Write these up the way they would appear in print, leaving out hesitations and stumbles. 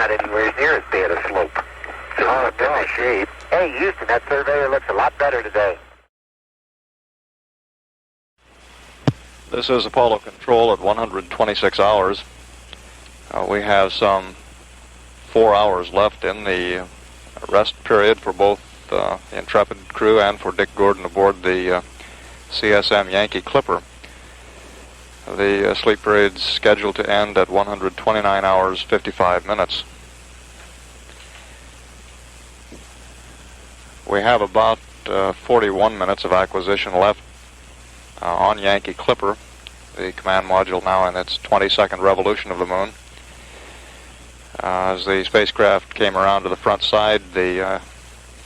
not anywhere near as bad a slope. So it's in the shade. Hey, Houston, that Surveyor looks a lot better today. This is Apollo Control at 126 hours. We have some 4 hours left in the rest period for both the Intrepid crew and for Dick Gordon aboard the CSM Yankee Clipper. The sleep period's scheduled to end at 129 hours 55 minutes. We have about 41 minutes of acquisition left on Yankee Clipper, the command module now in its 22nd revolution of the moon. As the spacecraft came around to the front side, the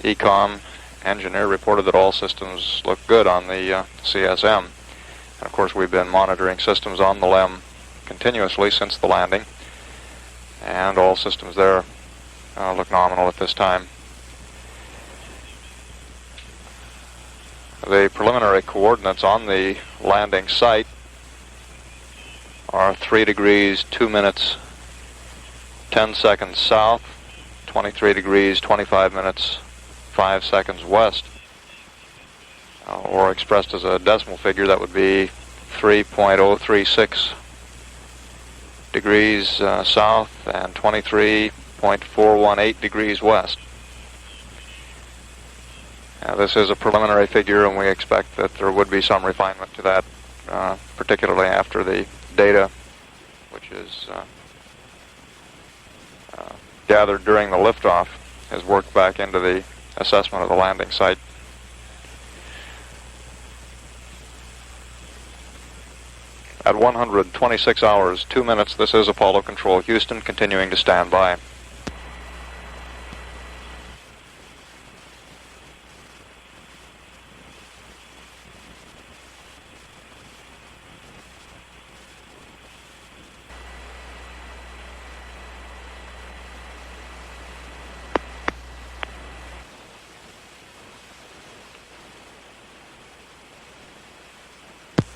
ECOM engineer reported that all systems looked good on the CSM. And of course, we've been monitoring systems on the LEM continuously since the landing, and all systems there look nominal at this time. The preliminary coordinates on the landing site are 3 degrees 2 minutes 10 seconds south, 23 degrees 25 minutes 5 seconds west, or expressed as a decimal figure, that would be 3.036 degrees south and 23.418 degrees west. This is a preliminary figure, and we expect that there would be some refinement to that, particularly after the data, which is gathered during the liftoff, is worked back into the assessment of the landing site. At 126 hours, 2 minutes, this is Apollo Control Houston, continuing to stand by.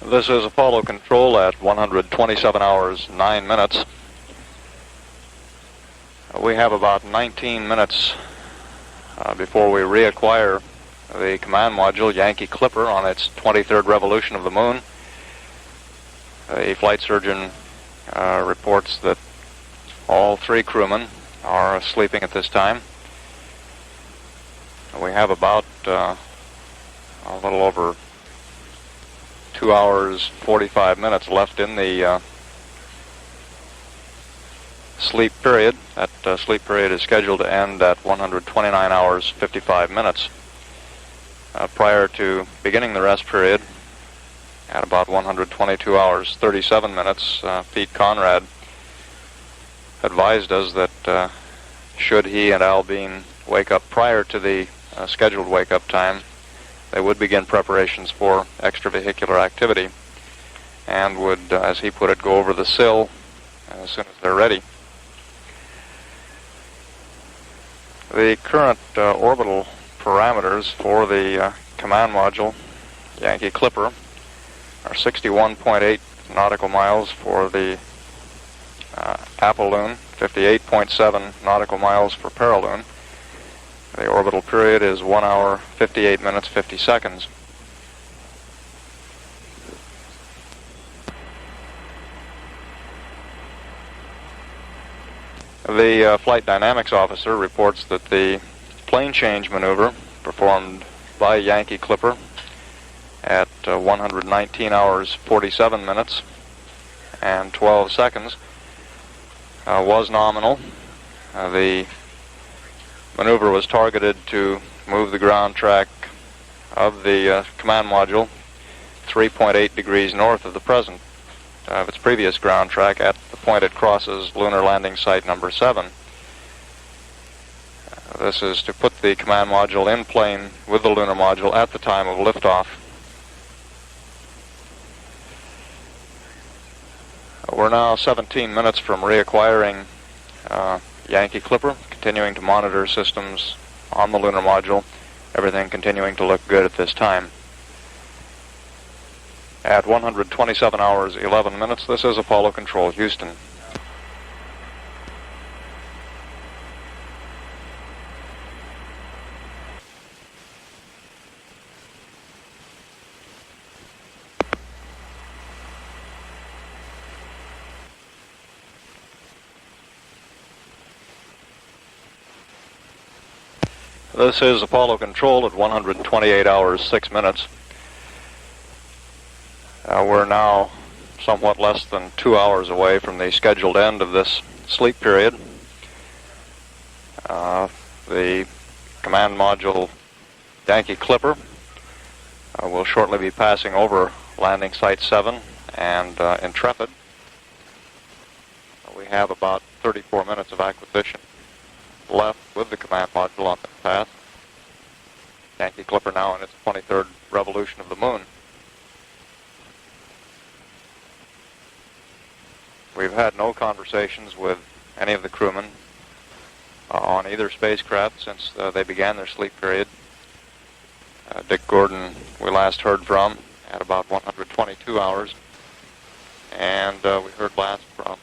This is Apollo Control at 127 hours, 9 minutes. We have about 19 minutes before we reacquire the command module Yankee Clipper on its 23rd revolution of the moon. The flight surgeon reports that all 3 crewmen are sleeping at this time. We have about a little over 2 hours 45 minutes left in the sleep period. That sleep period is scheduled to end at 129 hours 55 minutes. Prior to beginning the rest period, at about 122 hours 37 minutes, Pete Conrad advised us that should he and Al Bean wake up prior to the scheduled wake-up time, they would begin preparations for extravehicular activity and would, as he put it, go over the sill as soon as they're ready. The current orbital parameters for the command module Yankee Clipper are 61.8 nautical miles for the apoloon, 58.7 nautical miles for paraloon. The orbital period is 1 hour, 58 minutes, 50 seconds. The flight dynamics officer reports that the plane change maneuver performed by Yankee Clipper at 119 hours, 47 minutes, and 12 seconds was nominal. The maneuver was targeted to move the ground track of the command module 3.8 degrees north of the present of its previous ground track at the point it crosses lunar landing site number 7. This is to put the command module in plane with the lunar module at the time of liftoff. We're now 17 minutes from reacquiring Yankee Clipper, continuing to monitor systems on the lunar module, everything continuing to look good at this time. At 127 hours, 11 minutes, this is Apollo Control Houston. This is Apollo Control at 128 hours, 6 minutes. We're now somewhat less than 2 hours away from the scheduled end of this sleep period. The command module Yankee Clipper will shortly be passing over landing site 7 and Intrepid. We have about 34 minutes of acquisition left with the command module on the path. Yankee Clipper now in its 23rd revolution of the moon. We've had no conversations with any of the crewmen on either spacecraft since they began their sleep period. Dick Gordon we last heard from at about 122 hours, and we heard last from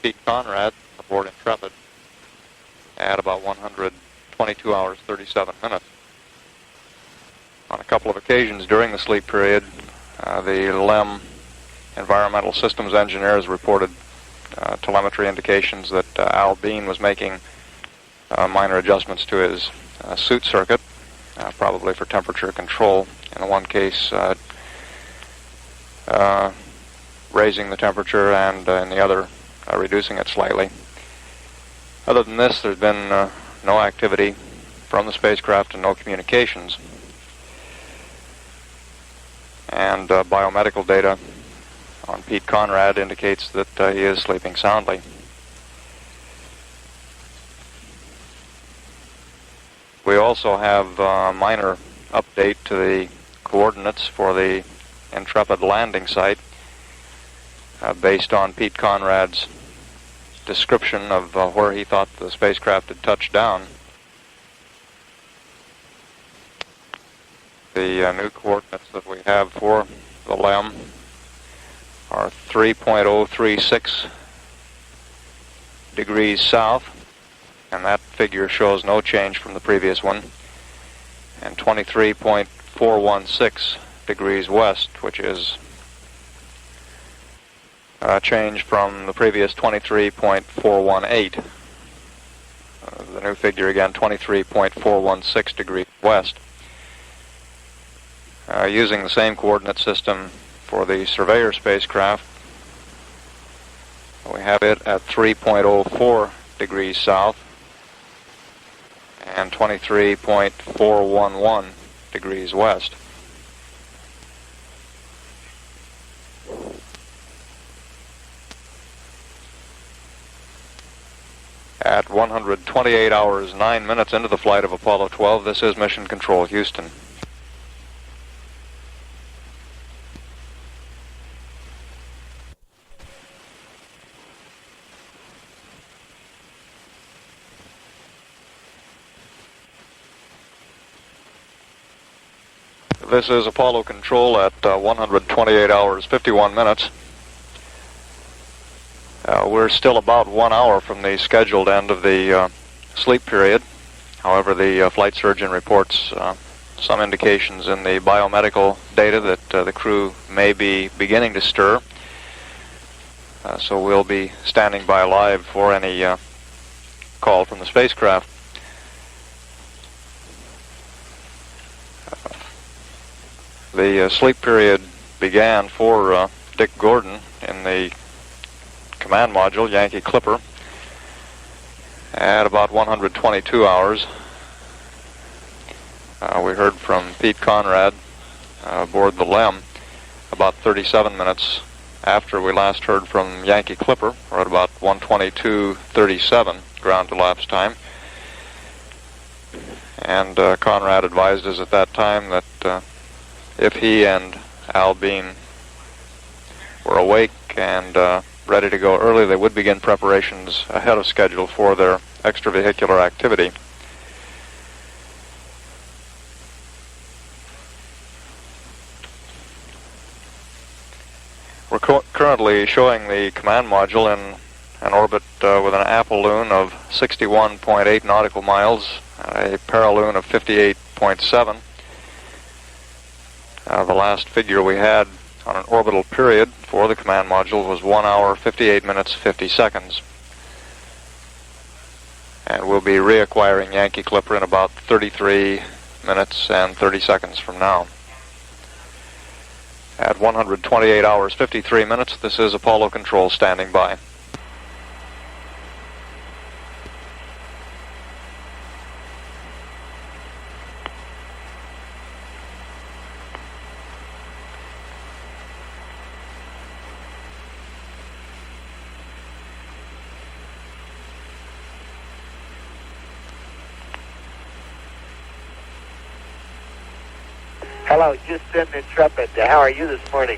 Pete Conrad aboard Intrepid at about 122 hours, 37 minutes. On a couple of occasions during the sleep period, the LEM environmental systems engineers reported telemetry indications that Al Bean was making minor adjustments to his suit circuit, probably for temperature control. In one case, raising the temperature, and in the other, reducing it slightly. Other than this, there's been no activity from the spacecraft and no communications. And biomedical data on Pete Conrad indicates that he is sleeping soundly. We also have a minor update to the coordinates for the Intrepid landing site based on Pete Conrad's description of where he thought the spacecraft had touched down. The new coordinates that we have for the LEM are 3.036 degrees south, and that figure shows no change from the previous one, and 23.416 degrees west, which is a change from the previous 23.418. The new figure again, 23.416 degrees west. Using the same coordinate system for the Surveyor spacecraft, we have it at 3.04 degrees south and 23.411 degrees west. At 128 hours, 9 minutes into the flight of Apollo 12, this is Mission Control, Houston. This is Apollo Control at 128 hours, 51 minutes. We're still about 1 hour from the scheduled end of the sleep period. However, the flight surgeon reports some indications in the biomedical data that the crew may be beginning to stir. So we'll be standing by live for any call from the spacecraft. The sleep period began for Dick Gordon in the command module, Yankee Clipper, at about 122 hours. We heard from Pete Conrad aboard the LEM about 37 minutes after we last heard from Yankee Clipper, or at about 122:37 ground elapse time. And Conrad advised us at that time that if he and Al Bean were awake and ready to go early, they would begin preparations ahead of schedule for their extravehicular activity. We're currently showing the command module in an orbit with an apoloon of 61.8 nautical miles, a paraloon of 58.7. The last figure we had on an orbital period for the command module was 1 hour, 58 minutes, 50 seconds. And we'll be reacquiring Yankee Clipper in about 33 minutes and 30 seconds from now. At 128 hours 53 minutes, this is Apollo Control standing by. Hello, Houston, Intrepid. How are you this morning?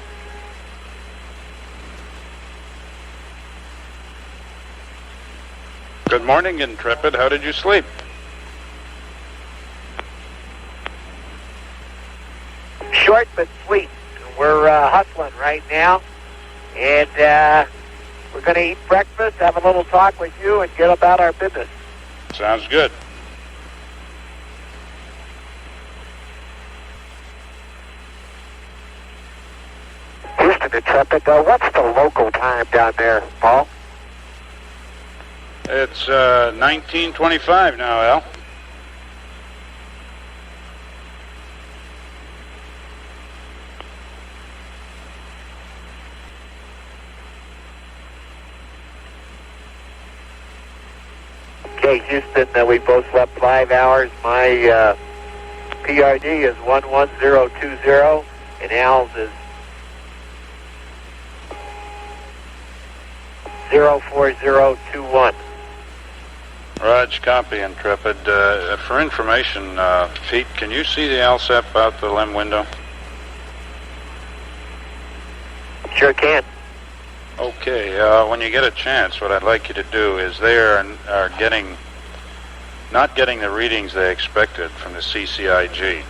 Good morning, Intrepid. How did you sleep? Short but sweet. We're hustling right now, and we're going to eat breakfast, have a little talk with you, and get about our business. Sounds good. Houston, Intrepid. What's the local time down there, Paul? It's 19:25 now, Al. Okay, Houston, we both slept 5 hours. My PRD is 11020, and Al's is 04021. Raj, copy, Intrepid. For information, Pete, can you see the LSEP out the LEM window? Sure can. Okay, when you get a chance, what I'd like you to do is they are not getting the readings they expected from the CCIG.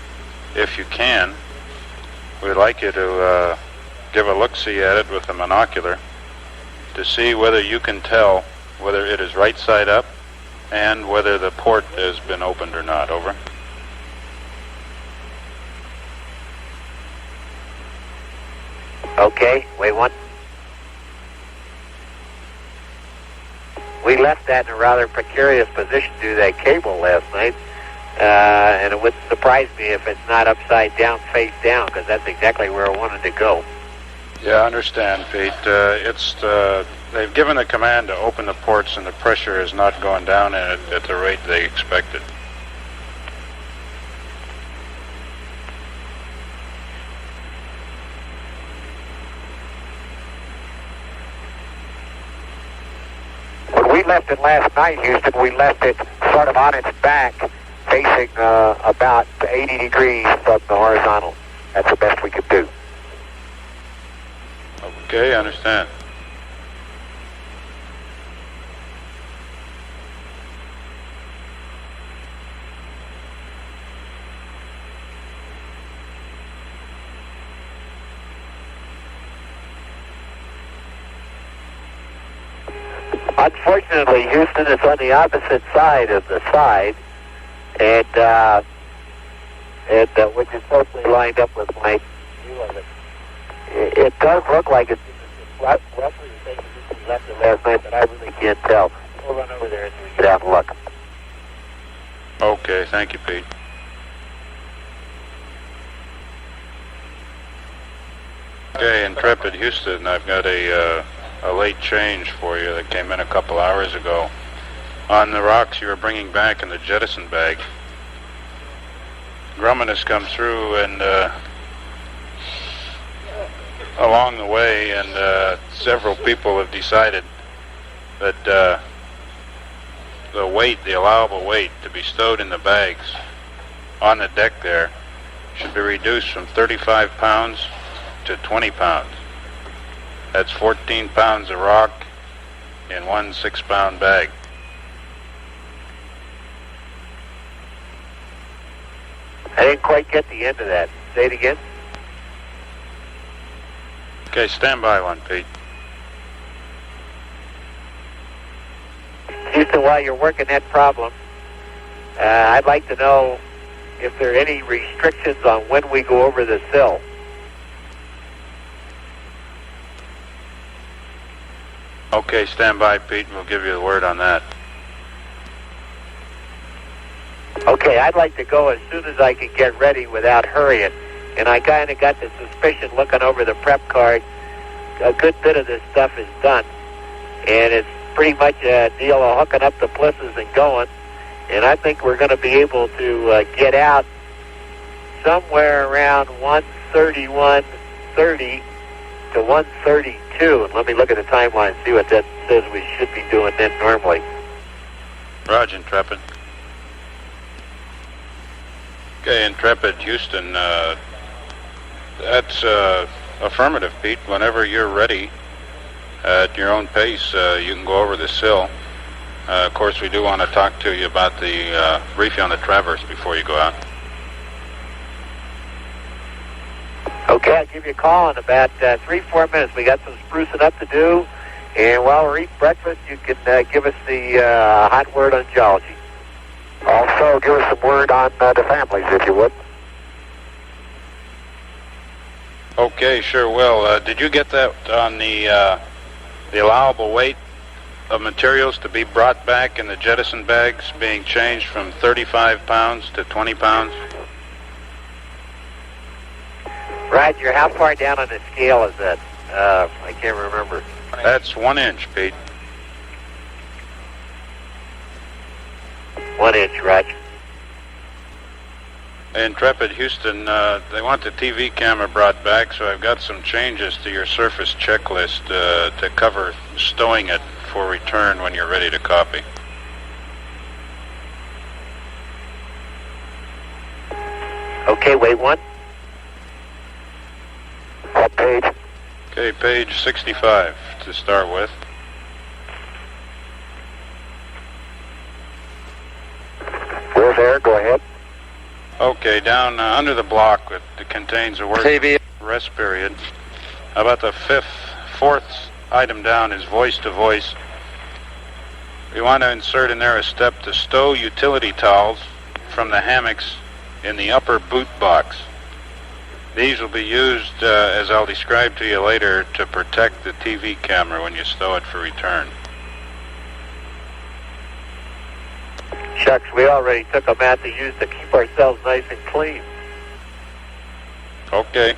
If you can, we'd like you to give a look-see at it with a monocular to see whether you can tell whether it is right side up and whether the port has been opened or not. Over. Okay, wait one. We left that in a rather precarious position due to that cable last night, and it wouldn't surprise me if it's not upside down, face down, because that's exactly where I wanted to go. Yeah, I understand, Pete. They've given the command to open the ports, and the pressure is not going down at the rate they expected. When we left it last night, Houston, we left it sort of on its back, facing about 80 degrees from the horizontal. That's the best we could do. Okay, I understand. Unfortunately, Houston, it's on the opposite side of the side, and which is closely lined up with my view of it. It does look like it's roughly the same as we left it last night, but I really can't tell. We'll run over there and get out and look. Okay, thank you, Pete. Okay, Intrepid Houston, I've got a late change for you that came in a couple hours ago. On the rocks you were bringing back in the jettison bag, Grumman has come through and along the way, and several people have decided that the weight, the allowable weight to be stowed in the bags on the deck there should be reduced from 35 pounds to 20 pounds. That's 14 pounds of rock in one 6-pound bag. I didn't quite get the end of that. Say it again. Okay, stand by one, Pete. Houston, while you're working that problem, I'd like to know if there are any restrictions on when we go over the sill. Okay, stand by, Pete, and we'll give you the word on that. Okay, I'd like to go as soon as I can get ready without hurrying. And I kind of got the suspicion looking over the prep card, a good bit of this stuff is done. And it's pretty much a deal of hooking up the plisses and going. And I think we're going to be able to get out somewhere around 1:31:30 to 1:32. And let me look at the timeline and see what that says we should be doing then normally. Roger, Intrepid. Okay, Intrepid, Houston. That's affirmative, Pete. Whenever you're ready, at your own pace, you can go over the sill. Of course, we do want to talk to you about the reefing on the Traverse before you go out. Okay, I'll give you a call in about 3-4 minutes. We got some sprucing up to do, and while we're eating breakfast, you can give us the hot word on geology. Also, give us some word on the families, if you would. Okay, sure will. Did you get that on the allowable weight of materials to be brought back in the jettison bags being changed from 35 pounds to 20 pounds? Roger, how far down on the scale is that? I can't remember. That's 1 inch, Pete. 1 inch, Roger. Intrepid, Houston, they want the TV camera brought back, so I've got some changes to your surface checklist to cover stowing it for return when you're ready to copy. Okay, wait one. What page? Okay, page 65 to start with. We're there, go ahead. Okay, down under the block that contains a word rest period. About the fourth item down is voice to voice. We want to insert in there a step to stow utility towels from the hammocks in the upper boot box. These will be used, as I'll describe to you later, to protect the TV camera when you stow it for return. Shucks, we already took them out to use to keep ourselves nice and clean. Okay.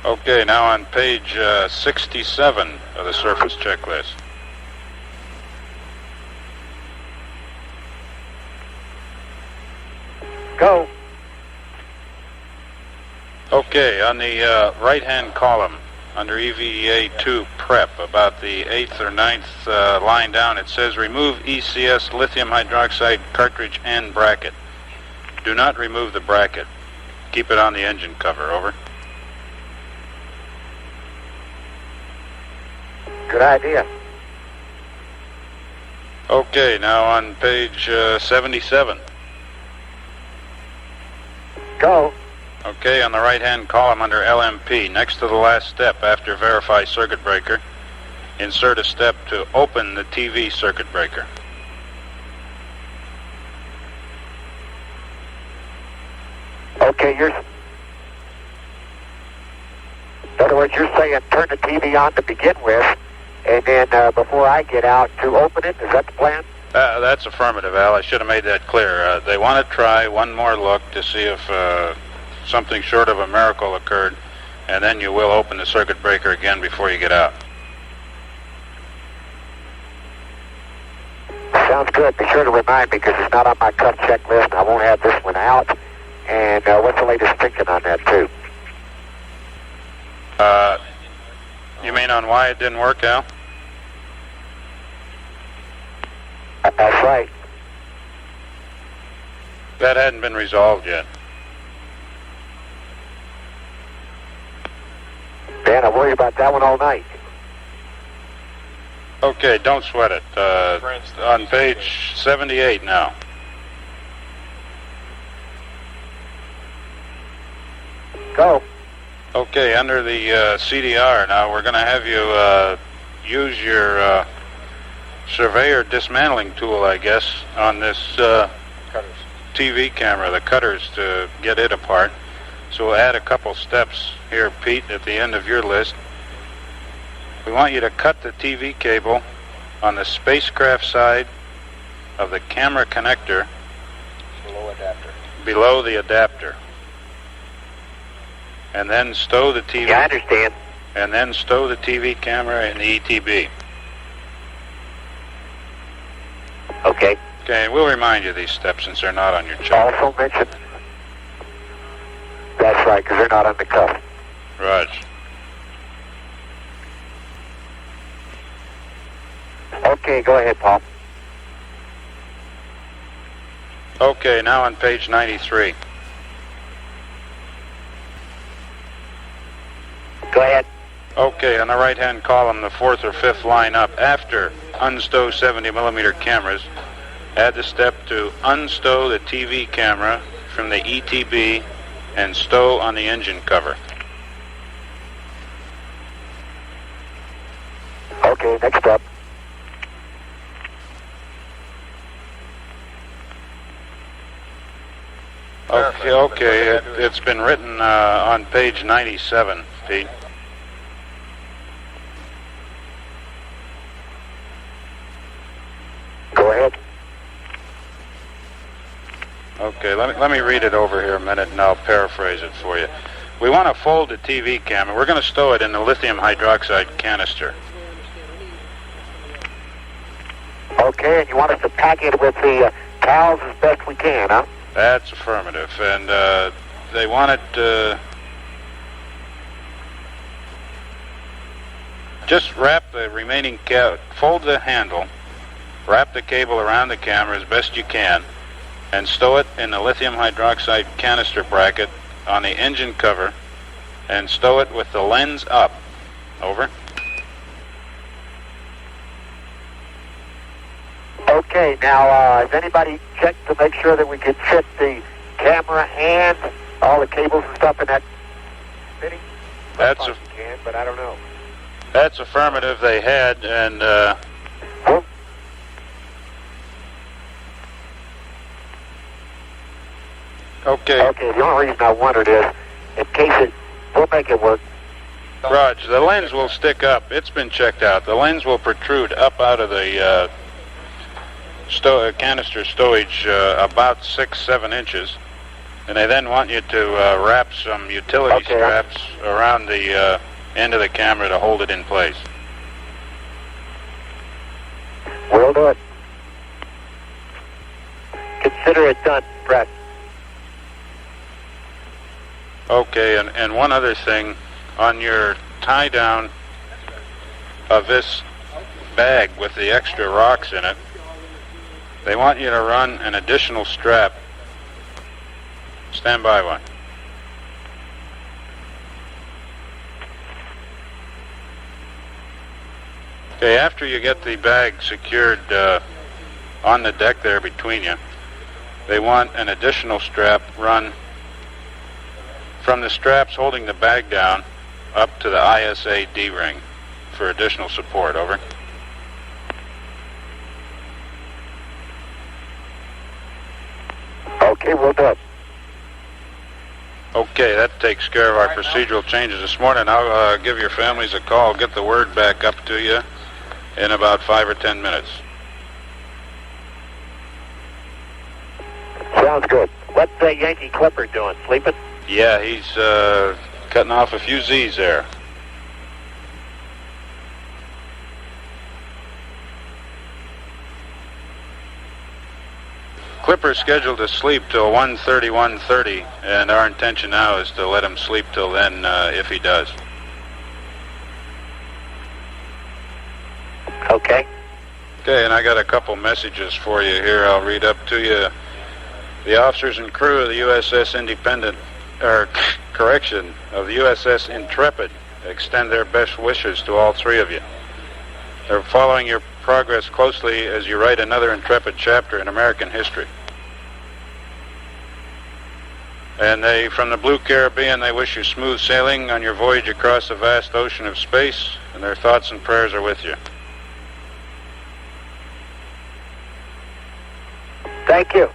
Okay, now on page 67 of the surface checklist. Go. Okay, on the right-hand column, under EVA 2 prep, about the 8th or 9th line down, it says remove ECS lithium hydroxide cartridge and bracket. Do not remove the bracket. Keep it on the engine cover, over. Good idea. Okay, now on page 77. Go. Okay, on the right-hand column under LMP, next to the last step after verify circuit breaker, insert a step to open the TV circuit breaker. Okay, in other words, you're saying turn the TV on to begin with, and then before I get out to open it. Is that the plan? That's affirmative, Al. I should have made that clear. They want to try one more look to see if something short of a miracle occurred, and then you will open the circuit breaker again before you get out. Sounds good. Be sure to remind me because it's not on my cut checklist. I won't have this one out. And what's the latest thinking on that, too? You mean on why it didn't work, Al? That's right. That hadn't been resolved yet. Dan, I worry about that one all night. Okay, don't sweat it. On page 78 now. Go. Okay, under the CDR now, we're going to have you use your Surveyor dismantling tool, I guess, on this TV camera, the cutters, to get it apart. So we'll add a couple steps here, Pete, at the end of your list. We want you to cut the TV cable on the spacecraft side of the camera connector below the adapter. And then stow the TV. Yeah, I understand. And then stow the TV camera in the ETB. Okay. Okay, we'll remind you of these steps since they're not on your chart. Also mention. That's right, because they're not on the cuff. Raj. Okay, go ahead, Paul. Okay, now on page 93. Go ahead. Okay, on the right-hand column, the fourth or fifth line up, after unstow 70mm cameras, add the step to unstow the TV camera from the ETB and stow on the engine cover. Okay, next step. Okay, it's been written on page 97, Pete. Go ahead. Okay, let me read it over here a minute and I'll paraphrase it for you. We want to fold the TV camera. We're going to stow it in the lithium hydroxide canister. Okay, and you want us to pack it with the towels as best we can, huh? That's affirmative. And they want it... just wrap the remaining... fold the handle, wrap the cable around the camera as best you can, and stow it in the lithium hydroxide canister bracket on the engine cover, and stow it with the lens up. Over. Okay, now, has anybody checked to make sure that we can fit the camera and all the cables and stuff in that fitting? That's you can, but I don't know. That's affirmative. They had, and okay. Okay, the only reason I wondered is, in case we'll make it work. Raj, the lens will stick up. It's been checked out. The lens will protrude up out of the canister stowage about 6-7 inches, and they then want you to wrap some utility straps around the end of the camera to hold it in place. We'll do it. Consider it done, Brett. Okay, and one other thing, on your tie down of this bag with the extra rocks in it, they want you to run an additional strap. Stand by one. Okay, after you get the bag secured on the deck there between you, they want an additional strap run from the straps holding the bag down up to the ISA D-ring for additional support. Over. Okay, we'll do it. Okay, that takes care of our procedural changes this morning. I'll give your families a call, get the word back up to you in about 5 or 10 minutes. Sounds good. What's Yankee Clipper doing? Sleeping? Yeah, he's cutting off a few Z's there. Clipper's scheduled to sleep till 1:30, 1:30, and our intention now is to let him sleep till then if he does. Okay. Okay, and I got a couple messages for you here. I'll read up to you. The officers and crew of the USS of the USS Intrepid extend their best wishes to all three of you. They're following your progress closely as you write another intrepid chapter in American history. And they, from the Blue Caribbean, they wish you smooth sailing on your voyage across the vast ocean of space, and their thoughts and prayers are with you. Thank you.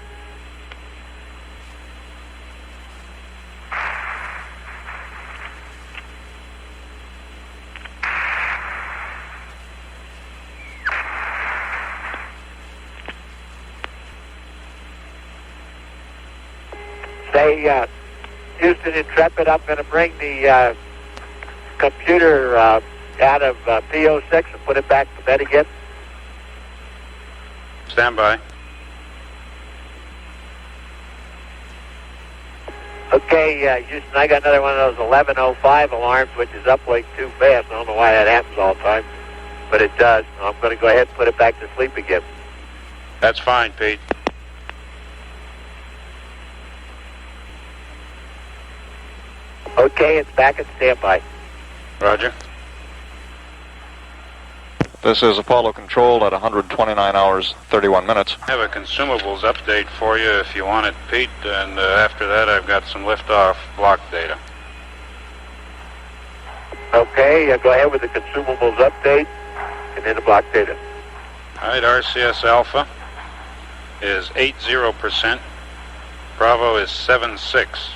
Say, Houston Intrepid, I'm going to bring the computer out of P06 and put it back to bed again. Stand by. Okay, Houston, I got another one of those 11:05 alarms, which is up way too fast. I don't know why that happens all the time, but it does. I'm going to go ahead and put it back to sleep again. That's fine, Pete. Okay, it's back at standby. Roger. This is Apollo Control at 129 hours, 31 minutes. I have a consumables update for you if you want it, Pete, and after that I've got some liftoff block data. Okay, go ahead with the consumables update and then the block data. All right, RCS Alpha is 80%. Bravo is 76.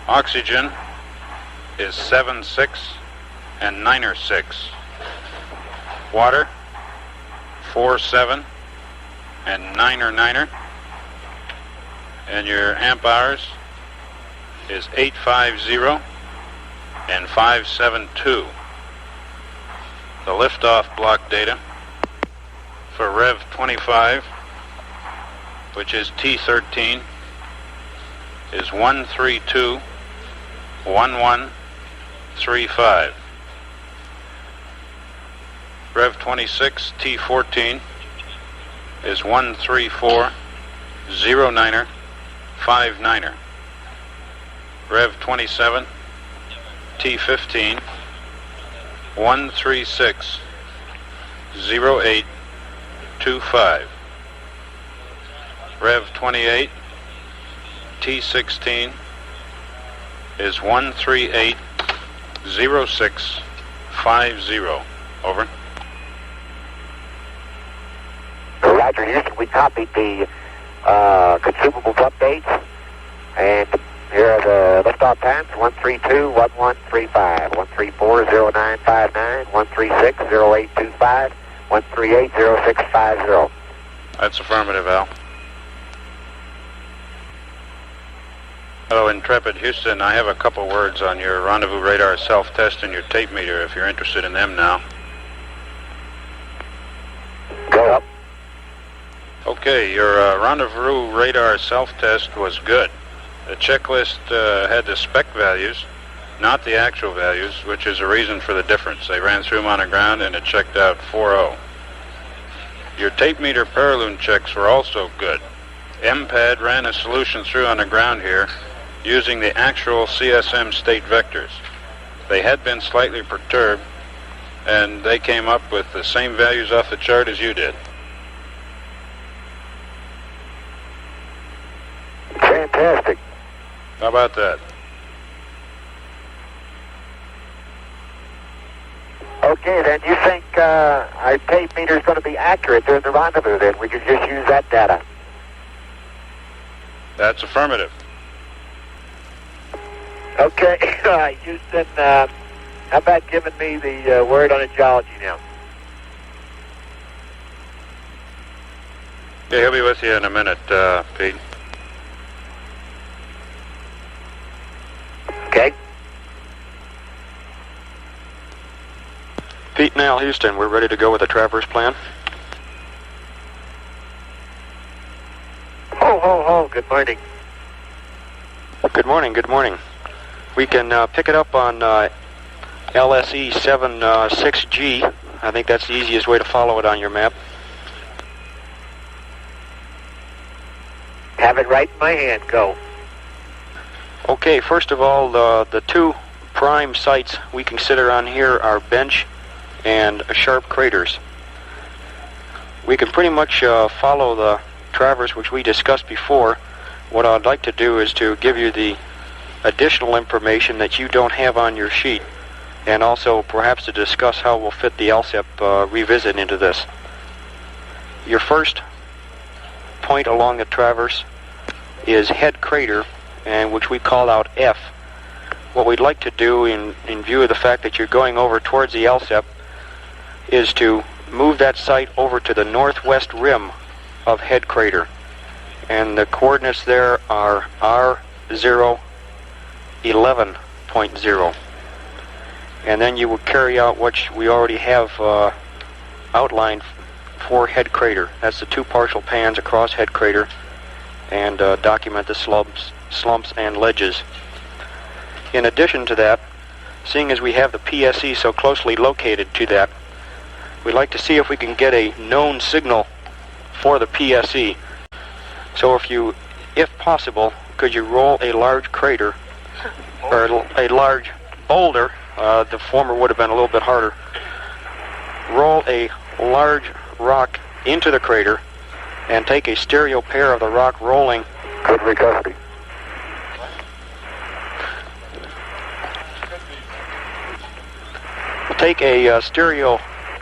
Oxygen is 7.6 and 9.6. Water 4.7 and 9.9. And your amp hours is 850 and 572. The liftoff block data for Rev 25, which is T13, is 132.1135. Rev 26 T14 is 134.0959. Rev 27 T15 136.0825. Rev 28 T16 is 138.0650. Over. Roger, Houston, we copied the consumables updates, and here are the liftoff times: 132.1135, 134.0959, 136.0825, 138.0650. That's affirmative, Al. Hello, Intrepid Houston. I have a couple words on your rendezvous radar self-test and your tape meter if you're interested in them now. Go up. Okay, your rendezvous radar self-test was good. The checklist had the spec values, not the actual values, which is a reason for the difference. They ran through them on the ground and it checked out 4.0. Your tape meter paraloon checks were also good. MPAD ran a solution through on the ground here using the actual CSM state vectors. They had been slightly perturbed, and they came up with the same values off the chart as you did. Fantastic. How about that? Okay, then you think our tape meter is going to be accurate during the rendezvous, then? We can just use that data. That's affirmative. Okay, Houston, how about giving me the word on the geology now? Yeah, he'll be with you in a minute, Pete. Okay. Pete and Al, Houston, we're ready to go with the traverse plan. Ho, ho, ho, good morning. Good morning, good morning. We can pick it up on LSE 76G. I think that's the easiest way to follow it on your map. Have it right in my hand, go. Okay, first of all, the two prime sites we consider on here are bench and sharp craters. We can pretty much follow the traverse which we discussed before. What I'd like to do is to give you the additional information that you don't have on your sheet, and also perhaps to discuss how we'll fit the LSEP revisit into this. Your first point along the traverse is head crater, and which we call out F. What we'd like to do in view of the fact that you're going over towards the LSEP is to move that site over to the northwest rim of head crater. And the coordinates there are R0, 11.0. And then you will carry out what we already have outlined for head crater. That's the 2 partial pans across head crater, and document the slumps and ledges. In addition to that, seeing as we have the PSE so closely located to that, we'd like to see if we can get a known signal for the PSE. So if possible, could you roll a large crater, or a large boulder, the former would have been a little bit harder, roll a large rock into the crater, and take a stereo pair of the rock rolling. Good recovery. Take a stereo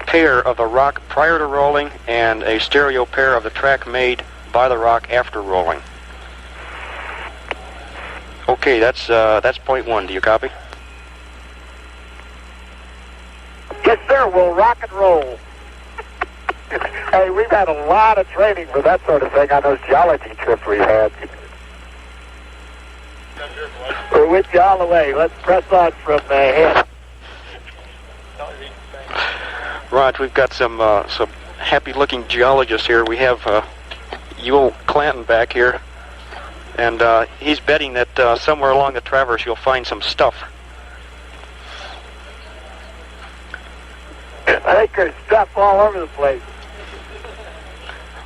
pair of the rock prior to rolling, and a stereo pair of the track made by the rock after rolling. Okay, that's point 1. Do you copy? Yes, sir. We'll rock and roll. Hey, we've had a lot of training for that sort of thing on those geology trips we've had. We're with you all the way. Let's press on from the head. Rod, we've got some happy-looking geologists here. We have Yule Clanton back here, and he's betting that somewhere along the traverse you'll find some stuff. I think there's stuff all over the place.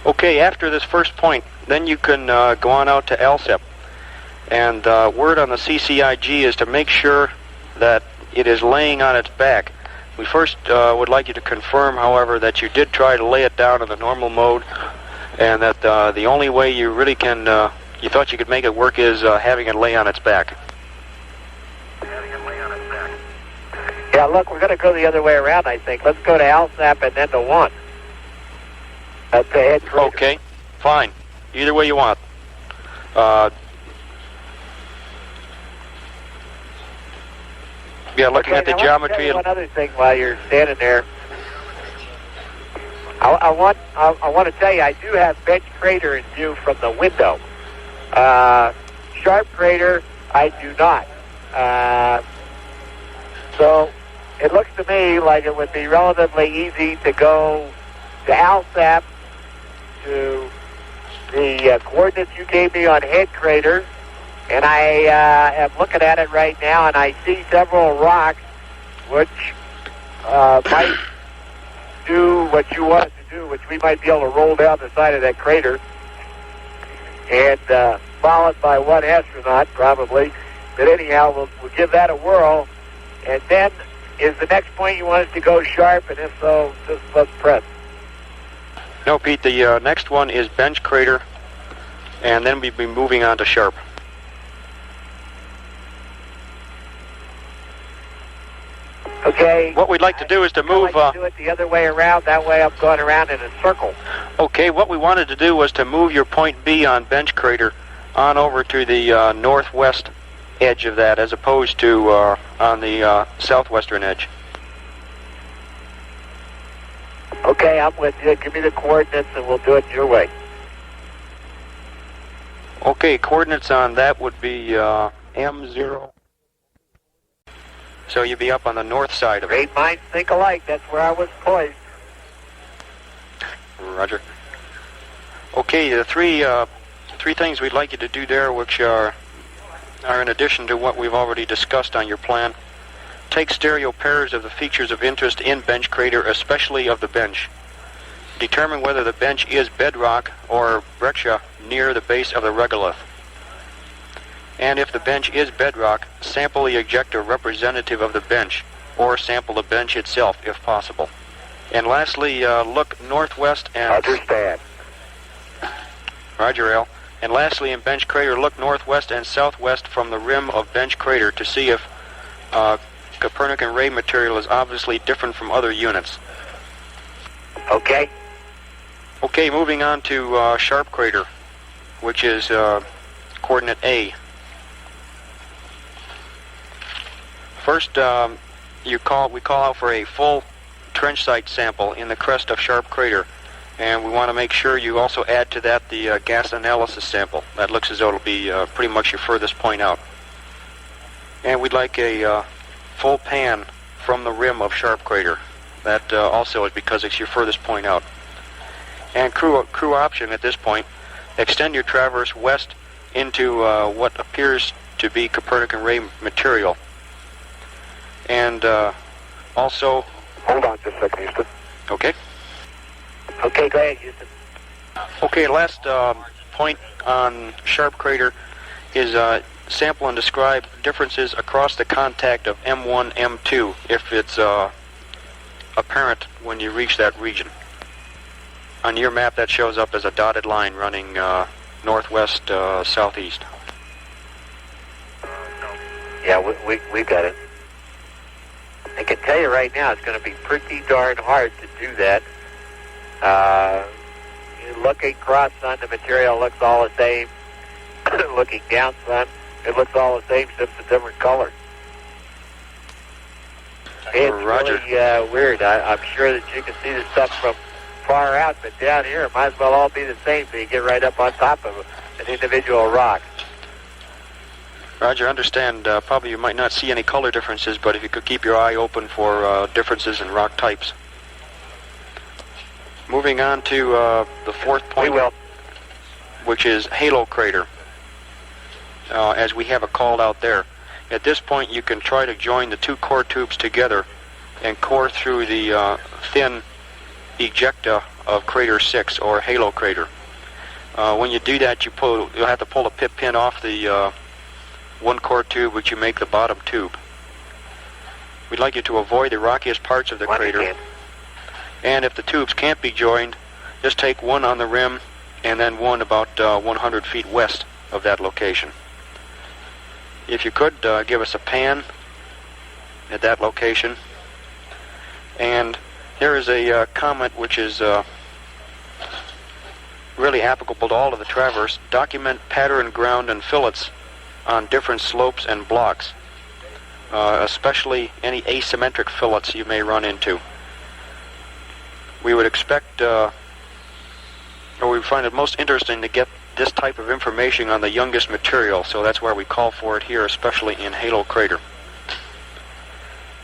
Okay, after this first point, then you can go on out to ALSEP. And word on the CCIG is to make sure that it is laying on its back. We first would like you to confirm, however, that you did try to lay it down in the normal mode, and that the only way you really can, you thought you could make it work is having it lay on its back. Yeah, look, we're going to go the other way around, I think. Let's go to ALSAP and then to 1. That's the head crater. Okay, fine. Either way you want. Yeah, looking at the geometry. One other thing while you're standing there. I want to tell you, I do have bench crater in view from the window. Sharp crater, I do not. So it looks to me like it would be relatively easy to go to ALSAP, to the coordinates you gave me on head crater, and I am looking at it right now, and I see several rocks which might do what you want it to do, which we might be able to roll down the side of that crater, and followed by 1 astronaut, probably. But anyhow, we'll give that a whirl. And then, is the next point you want us to go sharp? And if so, just let's press. No, Pete, the next one is bench crater, and then we'll be moving on to sharp. Okay. What we'd like to do is to move... I'd like to do it the other way around. That way I'm going around in a circle. Okay, what we wanted to do was to move your point B on bench crater on over to the northwest edge of that, as opposed to on the southwestern edge. Okay, I'm with you. Give me the coordinates and we'll do it your way. Okay, coordinates on that would be M0. So you'd be up on the north side of it. Great minds think alike. That's where I was poised. Roger. Okay, the three things we'd like you to do there, which are in addition to what we've already discussed on your plan. Take stereo pairs of the features of interest in bench crater, especially of the bench. Determine whether the bench is bedrock or breccia near the base of the regolith. And if the bench is bedrock, sample the ejector representative of the bench, or sample the bench itself if possible. And lastly, look northwest and... Understand. Roger, Al. And lastly, in bench crater, look northwest and southwest from the rim of bench crater to see if Copernican ray material is obviously different from other units. Okay. Okay, moving on to sharp crater, which is coordinate A. First, we call out for a full trench site sample in the crest of sharp crater, And we want to make sure you also add to that the gas analysis sample. That looks as though it'll be pretty much your furthest point out. And we'd like a full pan from the rim of Sharp Crater. That also is because it's your furthest point out. And crew option at this point, extend your traverse west into what appears to be Copernican ray material. And also... Hold on just a second, Houston. Okay. Okay, go ahead, Houston. Okay, last point on Sharp Crater is sample and describe differences across the contact of M1, M2, if it's apparent when you reach that region. On your map, that shows up as a dotted line running northwest, southeast. Yeah, we've got it. I can tell you right now, it's going to be pretty darn hard to do that. Looking cross sun, the material looks all the same. Looking down sun, it looks all the same, just a different color. It's Roger. really weird. I'm sure that you can see the stuff from far out, but down here it might as well all be the same, so you get right up on top of an individual rock. Roger, understand, probably you might not see any color differences, but if you could keep your eye open for differences in rock types. Moving on to the fourth point, We will. which is Halo Crater, as we have it called out there. At this point, you can try to join the two core tubes together and core through the thin ejecta of Crater 6, or Halo Crater. When you do that, you'll have to pull a pit pin off the one core tube, which you make the bottom tube. We'd like you to avoid the rockiest parts of the crater. And if the tubes can't be joined, just take one on the rim and then one about 100 feet west of that location. If you could, give us a pan at that location. And here is a comment which is really applicable to all of the traverse. Document pattern, ground, and fillets on different slopes and blocks, especially any asymmetric fillets you may run into. We would expect, or we would find it most interesting to get this type of information on the youngest material, so that's why we call for it here, especially in Halo Crater.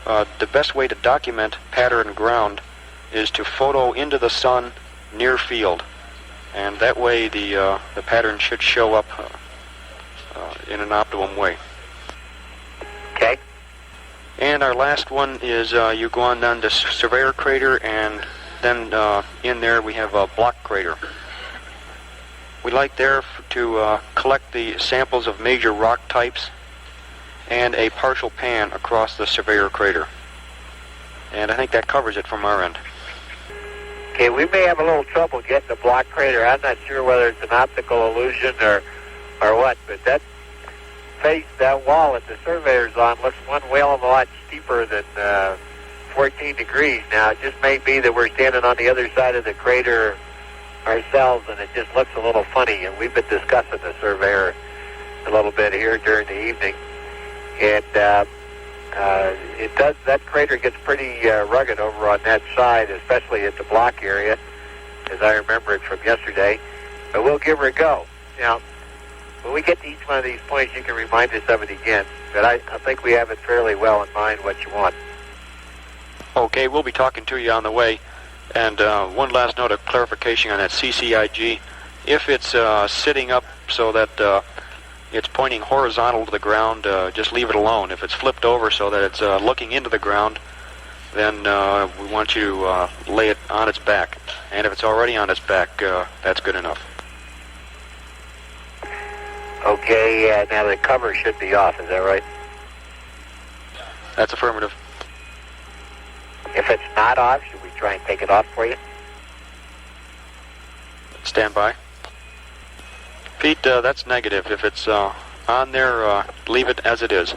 The best way to document pattern ground is to photo into the sun near field, and that way the pattern should show up in an optimum way. Okay. And our last one is you go on down to Surveyor Crater, and then in there we have a Block Crater. We like there to collect the samples of major rock types and a partial pan across the Surveyor Crater. And I think that covers it from our end. Okay, we may have a little trouble getting the Block Crater. I'm not sure whether it's an optical illusion or what, but that face, that wall that the Surveyor's on, looks one whale of a lot steeper than 14 degrees. Now, it just may be that we're standing on the other side of the crater ourselves, and it just looks a little funny. And we've been discussing the Surveyor a little bit here during the evening. And it does, that crater gets pretty rugged over on that side, especially at the Block area, as I remember it from yesterday. But we'll give her a go. Now, when we get to each one of these points, you can remind us of it again. But I think we have it fairly well in mind what you want. Okay, we'll be talking to you on the way. And one last note of clarification on that CCIG. If it's sitting up so that it's pointing horizontal to the ground, just leave it alone. If it's flipped over so that it's looking into the ground, then we want you to lay it on its back. And if it's already on its back, that's good enough. Okay, now the cover should be off, is that right? That's affirmative. If it's not off, should we try and take it off for you? Stand by. Pete, that's negative. If it's on there, leave it as it is.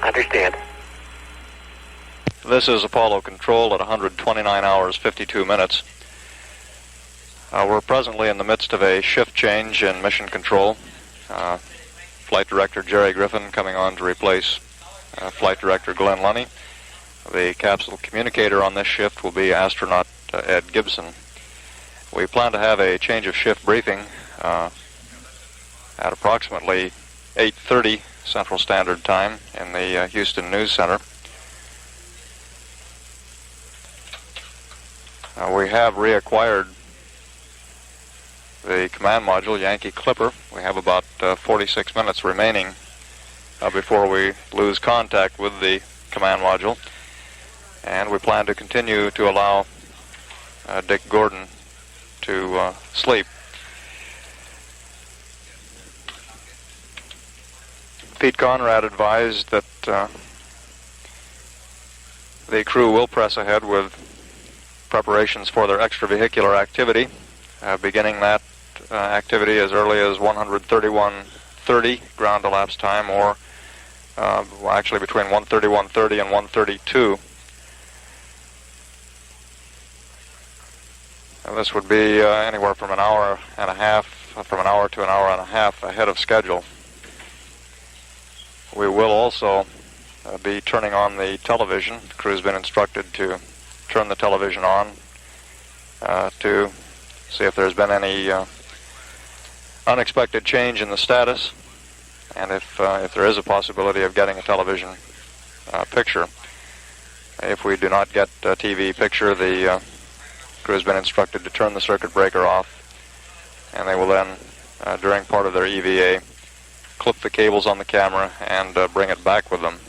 Understand. This is Apollo Control at 129 hours, 52 minutes. We're presently in the midst of a shift change in mission control. Flight Director Jerry Griffin coming on to replace Flight Director Glenn Lunny. The capsule communicator on this shift will be astronaut Ed Gibson. We plan to have a change of shift briefing at approximately 8:30 Central Standard Time in the Houston News Center. We have reacquired the command module, Yankee Clipper. We have about 46 minutes remaining before we lose contact with the command module. And we plan to continue to allow Dick Gordon to sleep. Pete Conrad advised that the crew will press ahead with preparations for their extravehicular activity, beginning that activity as early as 131:30 ground elapsed time, or actually between 131:30 and 132. And this would be anywhere from an hour to an hour and a half ahead of schedule. We will also be turning on the television. The crew's been instructed to turn the television on to see if there's been any unexpected change in the status, and if there is a possibility of getting a television picture. If we do not get a TV picture, the crew has been instructed to turn the circuit breaker off, and they will then, during part of their EVA, clip the cables on the camera and bring it back with them.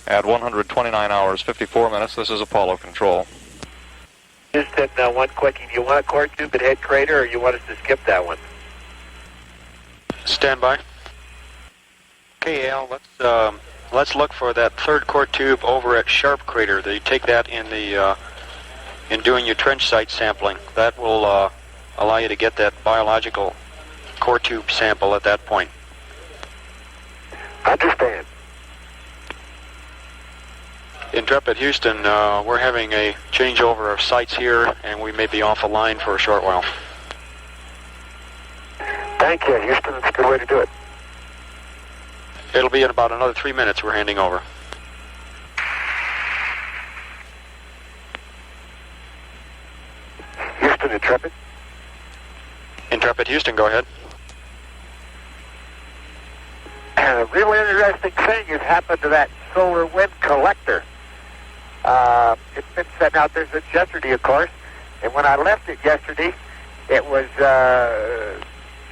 At 129 hours, 54 minutes, this is Apollo Control. Houston, one quickie. Do you want a core tube at head crater, or you want us to skip that one? Stand by. Okay, Al, let's look for that third core tube over at Sharp Crater. You take that in doing your trench site sampling. That will allow you to get that biological core tube sample at that point. Understand. Intrepid Houston, we're having a changeover of sites here, and we may be off a line for a short while. Thank you, Houston. That's a good way to do it. It'll be in about another 3 minutes we're handing over. Houston, Intrepid. Intrepid Houston, go ahead. And a really interesting thing has happened to that solar wind collector. It's been sitting out there since yesterday, of course, and when I left it yesterday, it was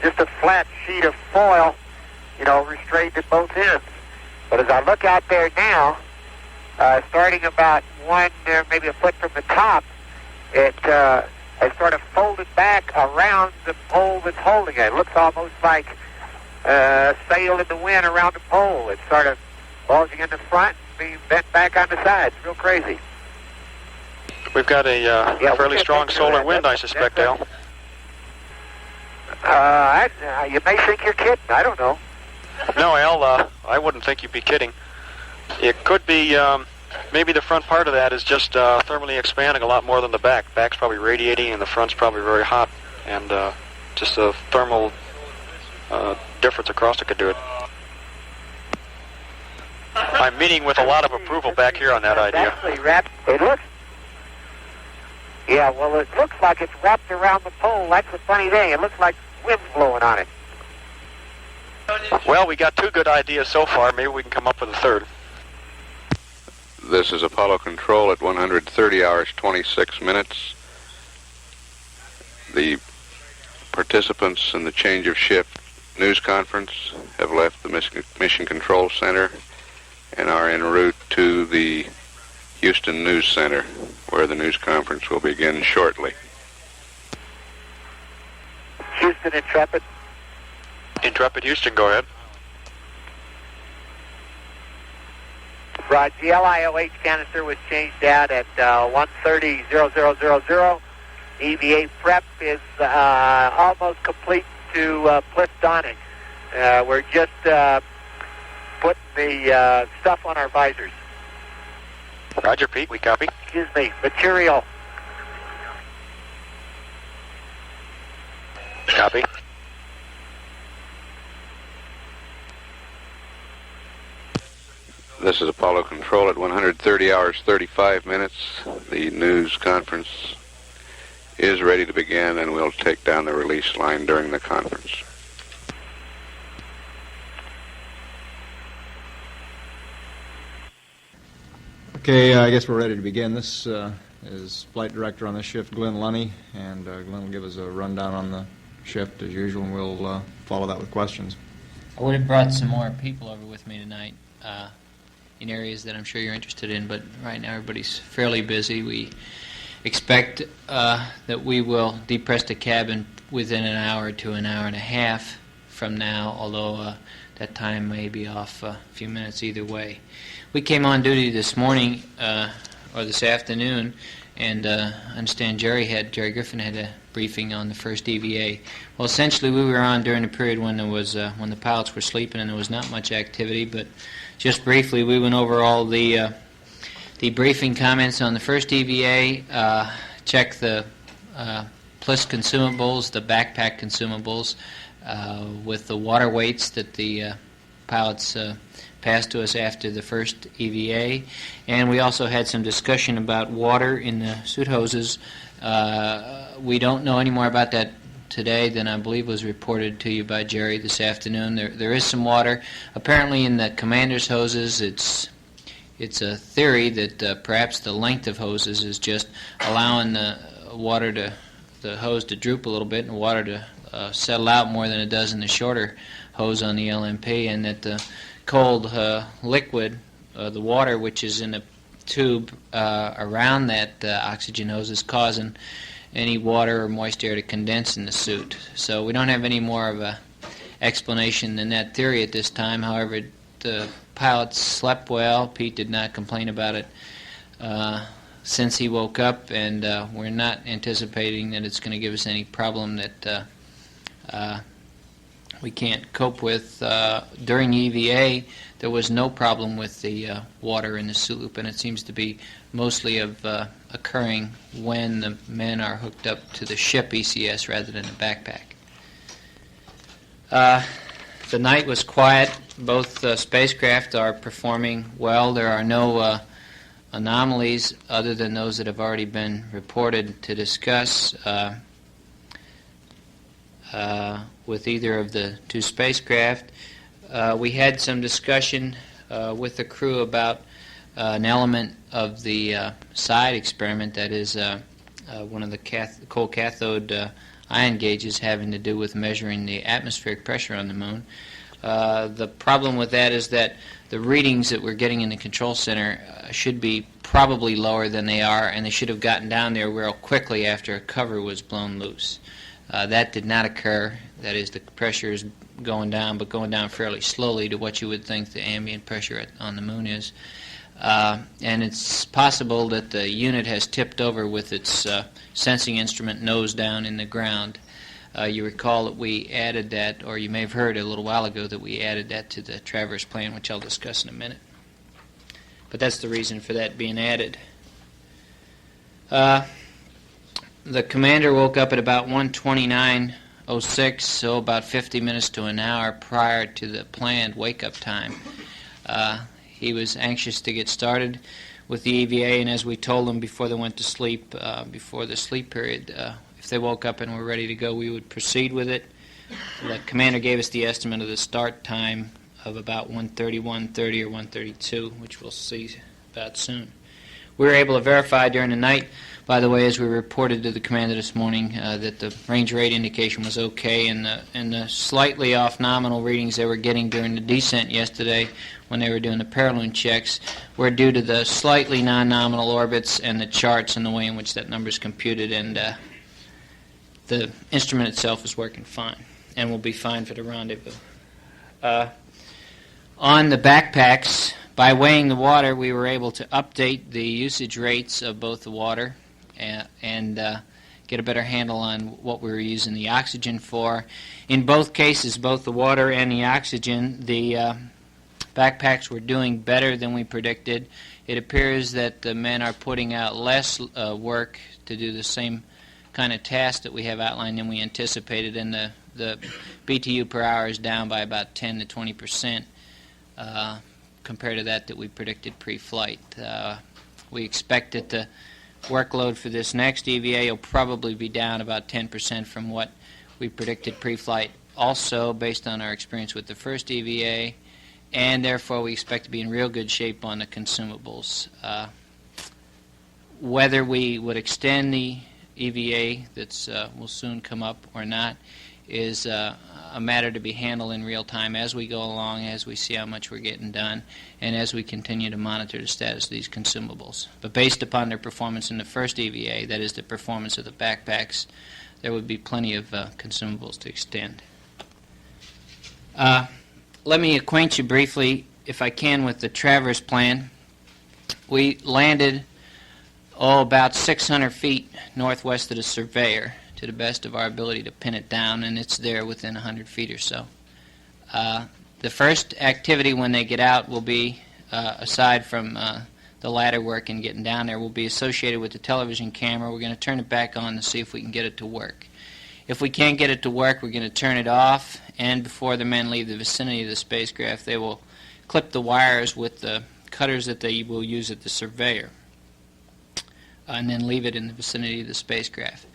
just a flat sheet of foil, restrained at both ends. But as I look out there now, starting about maybe a foot from the top, it has sort of folded back around the pole that's holding it. It looks almost like a sail in the wind around the pole. It's sort of bulging in the front and being bent back on the sides. Real crazy. We've got a fairly strong solar wind, I suspect, Al. You may think you're kidding. I don't know. No, Al, I wouldn't think you'd be kidding. It could be, maybe the front part of that is just thermally expanding a lot more than the back. Back's probably radiating and the front's probably very hot, and just a thermal difference across it could do it. I'm meeting with a lot of approval back here on that idea. It looks... Yeah, well, it looks like it's wrapped around the pole. That's the funny thing. It looks like wind's blowing on it. Well, we got two good ideas so far. Maybe we can come up with a third. This is Apollo Control at 130 hours, 26 minutes. The participants in the change of shift news conference have left the Mission Control Center and are en route to the Houston News Center, where the news conference will begin shortly. Houston, Intrepid. Intrepid Houston, go ahead. Right, the LIOH canister was changed out at 1:30:00:00. EVA prep is almost complete to pliff donning. We're just putting the stuff on our visors. Roger, Pete, we copy. Excuse me, material. Copy. This is Apollo Control at 130 hours 35 minutes. The news conference is ready to begin, and we'll take down the release line during the conference. Okay, I guess we're ready to begin. This is Flight Director on this shift, Glenn Lunny, and Glenn will give us a rundown on the shift as usual, and we'll follow that with questions. I would have brought some more people over with me tonight in areas that I'm sure you're interested in, but right now everybody's fairly busy. We expect that we will depress the cabin within an hour to an hour and a half from now, although that time may be off a few minutes either way. We came on duty this morning, or this afternoon, and I understand Jerry Griffin had a briefing on the first EVA. Well, essentially we were on during the period when when the pilots were sleeping and there was not much activity, but just briefly we went over all the briefing comments on the first EVA, checked the plus consumables, the backpack consumables, with the water weights that the pilots passed to us after the first EVA, and we also had some discussion about water in the suit hoses. We don't know any more about that today than I believe was reported to you by Jerry this afternoon. There is some water. Apparently in the commander's hoses, it's a theory that perhaps the length of hoses is just allowing the hose to droop a little bit and the water to settle out more than it does in the shorter hose on the LMP, and that the cold liquid, the water which is in a tube around that oxygen hose, is causing any water or moist air to condense in the suit. So we don't have any more of a explanation than that theory at this time. However, the pilots slept well. Pete did not complain about it since he woke up, and we're not anticipating that it's going to give us any problem that we can't cope with. During EVA, there was no problem with the water in the suit loop, and it seems to be mostly occurring when the men are hooked up to the ship ECS rather than the backpack. The night was quiet. Both spacecraft are performing well. There are no anomalies other than those that have already been reported to discuss with either of the two spacecraft. We had some discussion with the crew about an element of the side experiment, that is one of the cold cathode ion gauges having to do with measuring the atmospheric pressure on the moon. The problem with that is that the readings that we're getting in the control center should be probably lower than they are, and they should have gotten down there real quickly after a cover was blown loose. That did not occur. That is, the pressure is going down, but going down fairly slowly to what you would think the ambient pressure on the moon is. And it's possible that the unit has tipped over with its sensing instrument nose down in the ground. You recall that we added that, or you may have heard a little while ago that we added that to the Traverse plan, which I'll discuss in a minute. But that's the reason for that being added. The commander woke up at about 1:29:06, so about 50 minutes to an hour prior to the planned wake-up time. He was anxious to get started with the EVA, and as we told them before they went to sleep, before the sleep period, if they woke up and were ready to go, we would proceed with it. The commander gave us the estimate of the start time of about 1:30, 1:30, or 1:32, which we'll see about soon. We were able to verify during the night, by the way, as we reported to the commander this morning, that the range rate indication was okay, and the slightly off nominal readings they were getting during the descent yesterday when they were doing the paraloon checks were due to the slightly non-nominal orbits and the charts and the way in which that number is computed, and the instrument itself is working fine and will be fine for the rendezvous. On the backpacks, by weighing the water, we were able to update the usage rates of both the water and get a better handle on what we were using the oxygen for. In both cases, both the water and the oxygen, the backpacks were doing better than we predicted. It appears that the men are putting out less work to do the same kind of task that we have outlined than we anticipated, and the BTU per hour is down by about 10 to 20% compared to that we predicted pre-flight. We expect that the workload for this next EVA will probably be down about 10% from what we predicted pre-flight, also based on our experience with the first EVA, and therefore we expect to be in real good shape on the consumables. Whether we would extend the EVA that will soon come up or not is a matter to be handled in real time as we go along, as we see how much we're getting done, and as we continue to monitor the status of these consumables. But based upon their performance in the first EVA, that is the performance of the backpacks, there would be plenty of consumables to extend. Let me acquaint you briefly, if I can, with the Traverse plan. We landed about 600 feet northwest of the Surveyor, to the best of our ability to pin it down, and it's there within 100 feet or so. The first activity when they get out will be, aside from the ladder work and getting down there, will be associated with the television camera. We're going to turn it back on to see if we can get it to work. If we can't get it to work, we're going to turn it off, and before the men leave the vicinity of the spacecraft, they will clip the wires with the cutters that they will use at the Surveyor, and then leave it in the vicinity of the spacecraft.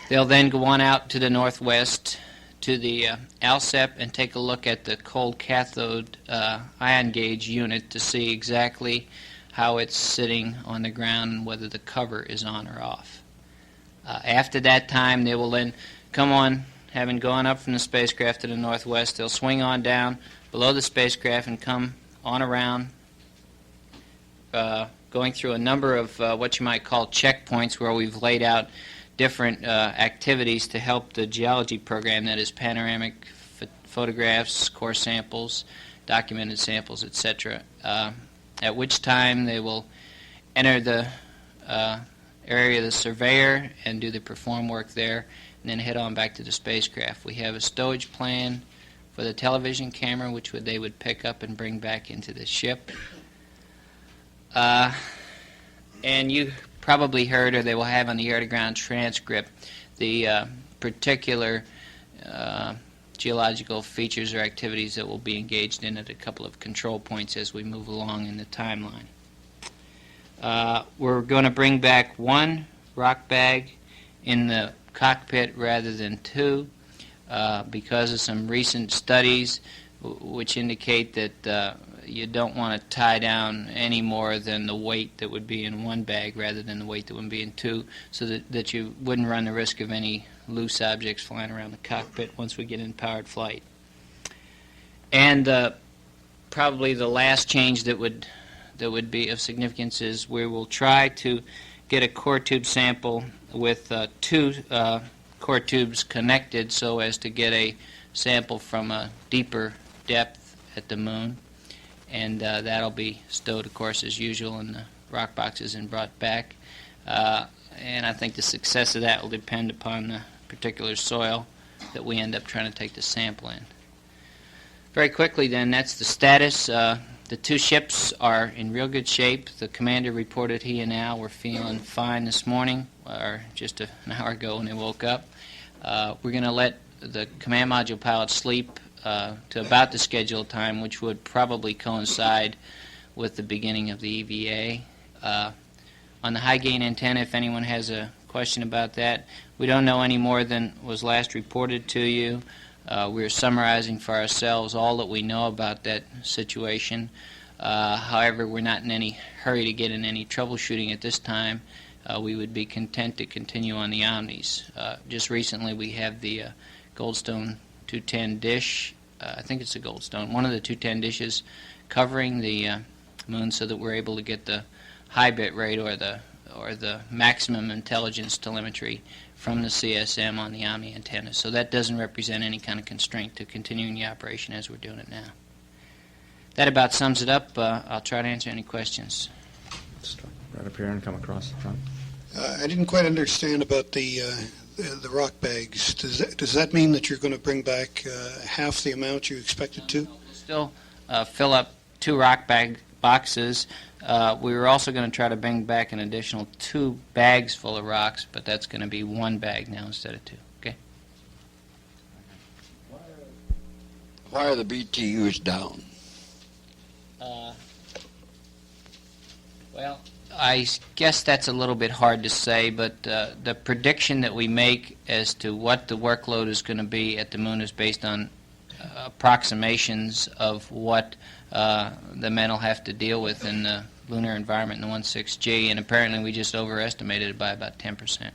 They'll then go on out to the northwest to the ALSEP and take a look at the cold cathode ion gauge unit to see exactly how it's sitting on the ground and whether the cover is on or off. After that time, they will then come on, having gone up from the spacecraft to the northwest, they'll swing on down below the spacecraft and come on around, going through a number of what you might call checkpoints where we've laid out different activities to help the geology program, that is panoramic photographs, core samples, documented samples, etc., at which time they will enter the area of the Surveyor and do the perform work there, and then head on back to the spacecraft. We have a stowage plan for the television camera, which they would pick up and bring back into the ship. And you probably heard, or they will have on the air-to-ground transcript, the particular geological features or activities that will be engaged in at a couple of control points as we move along in the timeline. We're going to bring back one rock bag in the cockpit rather than two because of some recent studies which indicate that you don't want to tie down any more than the weight that would be in one bag rather than the weight that would be in two, so that you wouldn't run the risk of any loose objects flying around the cockpit once we get in powered flight. And probably the last change that would be of significance is we will try to get a core tube sample with two core tubes connected so as to get a sample from a deeper depth at the moon. And that'll be stowed, of course, as usual in the rock boxes and brought back. And I think the success of that will depend upon the particular soil that we end up trying to take the sample in. Very quickly then, that's the status. The two ships are in real good shape. The commander reported he and Al were feeling fine this morning, or just an hour ago when they woke up. We're going to let the command module pilot sleep to about the scheduled time, which would probably coincide with the beginning of the EVA. On the high gain antenna, if anyone has a question about that, we don't know any more than was last reported to you. We're summarizing for ourselves all that we know about that situation. However, we're not in any hurry to get in any troubleshooting at this time. We would be content to continue on the Omnis. Just recently we have the Goldstone 210 dish, I think it's a Goldstone, one of the 210 dishes covering the moon so that we're able to get the high bit rate or the maximum intelligence telemetry from the CSM on the Omni antenna. So that doesn't represent any kind of constraint to continuing the operation as we're doing it now. That about sums it up. I'll try to answer any questions. Start right up here and come across the front. I didn't quite understand about the rock bags. Does that mean that you're going to bring back half the amount you expected to? We'll still fill up 2 rock bag boxes. We were also going to try to bring back an additional 2 bags full of rocks, but that's going to be 1 bag now instead of 2. Okay. Why are the BTUs down? Well, I guess that's a little bit hard to say, but the prediction that we make as to what the workload is going to be at the Moon is based on approximations of what the men will have to deal with in the lunar environment in the 16G, and apparently we just overestimated it by about 10%.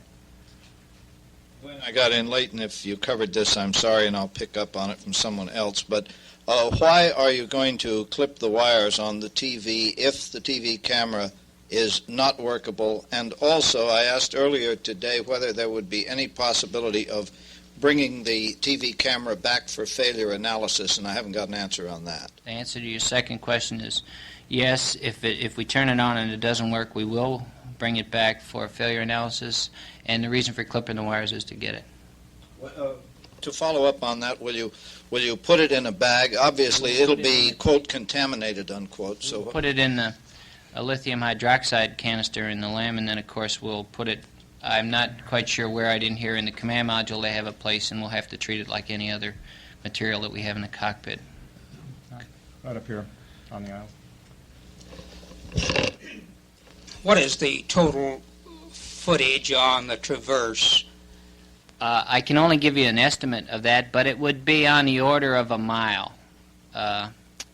Glenn, I got in late, and if you covered this, I'm sorry, and I'll pick up on it from someone else, but why are you going to clip the wires on the TV if the TV camera is not workable? And also, I asked earlier today whether there would be any possibility of bringing the TV camera back for failure analysis, and I haven't got an answer on that. The answer to your second question is yes. If we turn it on and it doesn't work, we will bring it back for failure analysis, and the reason for clipping the wires is to get it. To follow up on that, will you put it in a bag? Obviously, it'll be, quote, contaminated, unquote. So we'll put it in a lithium hydroxide canister in the LEM, and then, of course, we'll put it, I'm not quite sure where, I didn't hear, in the command module they have a place, and we'll have to treat it like any other material that we have in the cockpit. Right up here on the aisle. What is the total footage on the Traverse? I can only give you an estimate of that, but it would be on the order of a mile.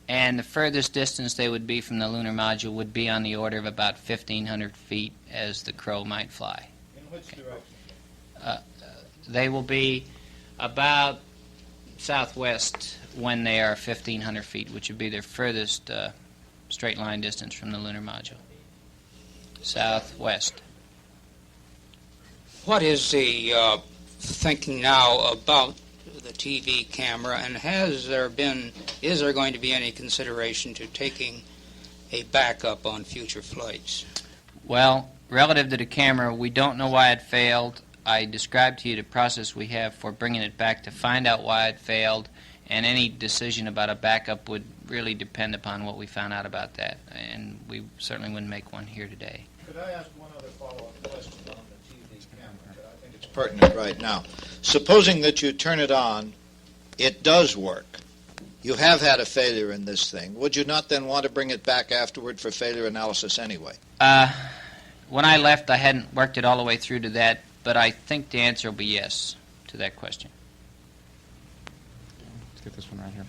And the furthest distance they would be from the lunar module would be on the order of about 1,500 feet as the crow might fly. in which direction? They will be about southwest when they are 1,500 feet, which would be their furthest straight line distance from the lunar module. Southwest. What is the thinking now about the TV camera, and is there going to be any consideration to taking a backup on future flights? Well, relative to the camera, we don't know why it failed. I described to you the process we have for bringing it back to find out why it failed, and any decision about a backup would really depend upon what we found out about that, and we certainly wouldn't make one here today. Could I ask one other follow-up question on the TV camera? I think it's pertinent right now. Supposing that you turn it on, it does work. You have had a failure in this thing. Would you not then want to bring it back afterward for failure analysis anyway? When I left, I hadn't worked it all the way through to that, but I think the answer will be yes to that question. Let's get this one right here.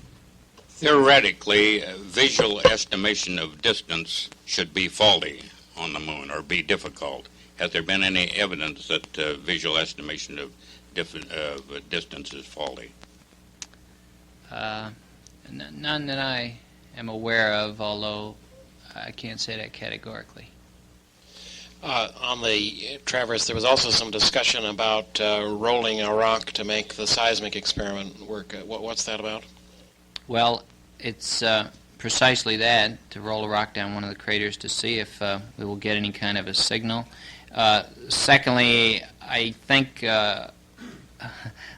Theoretically, visual estimation of distance should be faulty on the Moon, or be difficult. Has there been any evidence that visual estimation of distance is faulty? None that I am aware of, although I can't say that categorically. On the Traverse, there was also some discussion about rolling a rock to make the seismic experiment work. What's that about? Well, it's precisely that, to roll a rock down one of the craters to see if we will get any kind of a signal. Secondly, I think,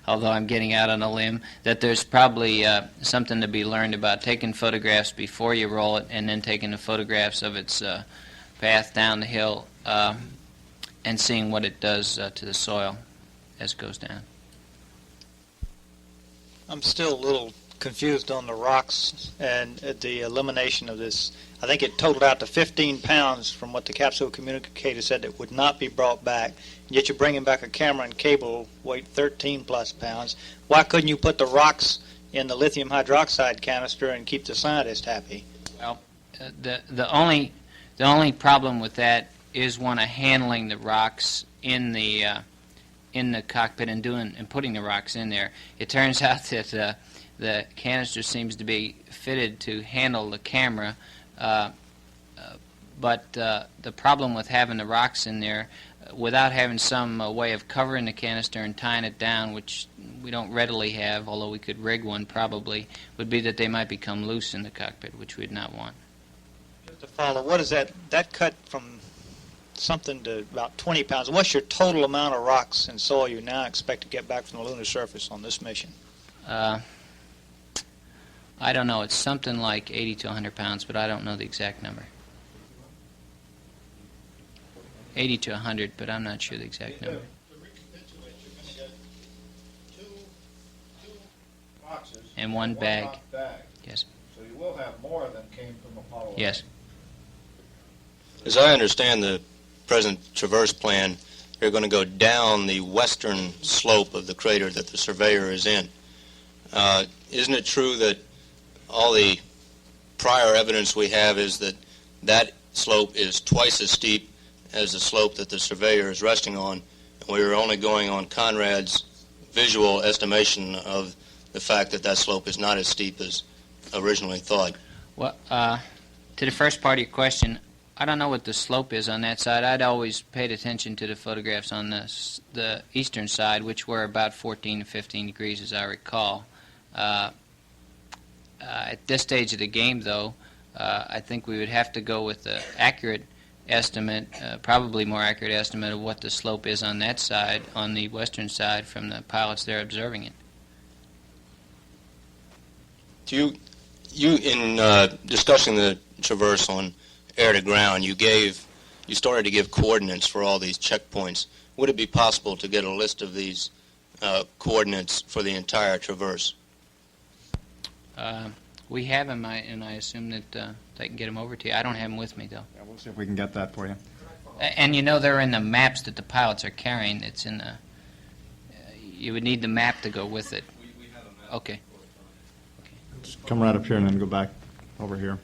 although I'm getting out on a limb, that there's probably something to be learned about taking photographs before you roll it and then taking the photographs of its path down the hill and seeing what it does to the soil as it goes down. I'm still a little confused on the rocks and the elimination of this. I think it totaled out to 15 pounds from what the capsule communicator said that would not be brought back. Yet you're bringing back a camera and cable weight 13 plus pounds. Why couldn't you put the rocks in the lithium hydroxide canister and keep the scientist happy? Well, the only problem with that is one of handling the rocks in the cockpit and putting the rocks in there. It turns out that the canister seems to be fitted to handle the camera, but the problem with having the rocks in there, without having some way of covering the canister and tying it down, which we don't readily have, although we could rig one probably, would be that they might become loose in the cockpit, which we'd not want. Just to follow, what is that? That cut from something to about 20 pounds. What's your total amount of rocks and soil you now expect to get back from the lunar surface on this mission? I don't know. It's something like 80 to 100 pounds, but I don't know the exact number. 80 to 100, but I'm not sure the exact number. To recapitulate, you're going to get two boxes and one bag. bag. Yes. So you will have more than came from Apollo. Yes. As I understand the present traverse plan, you're going to go down the western slope of the crater that the Surveyor is in. Isn't it true that all the prior evidence we have is that that slope is twice as steep as the slope that the Surveyor is resting on, and we were only going on Conrad's visual estimation of the fact that that slope is not as steep as originally thought? Well, to the first part of your question, I don't know what the slope is on that side. I'd always paid attention to the photographs on the eastern side, which were about 14 to 15 degrees, as I recall. At this stage of the game, though, I think we would have to go with the accurate estimate, probably more accurate estimate of what the slope is on that side, on the western side, from the pilots there observing it. You in discussing the traverse on air to ground, you started to give coordinates for all these checkpoints. Would it be possible to get a list of these coordinates for the entire traverse? We have them, and I assume that they can get them over to you. I don't have them with me, though. Yeah, we'll see if we can get that for you. And you know they're in the maps that the pilots are carrying. It's in the. You would need the map to go with it. We have a map. Okay. Just come right up here and then go back over here.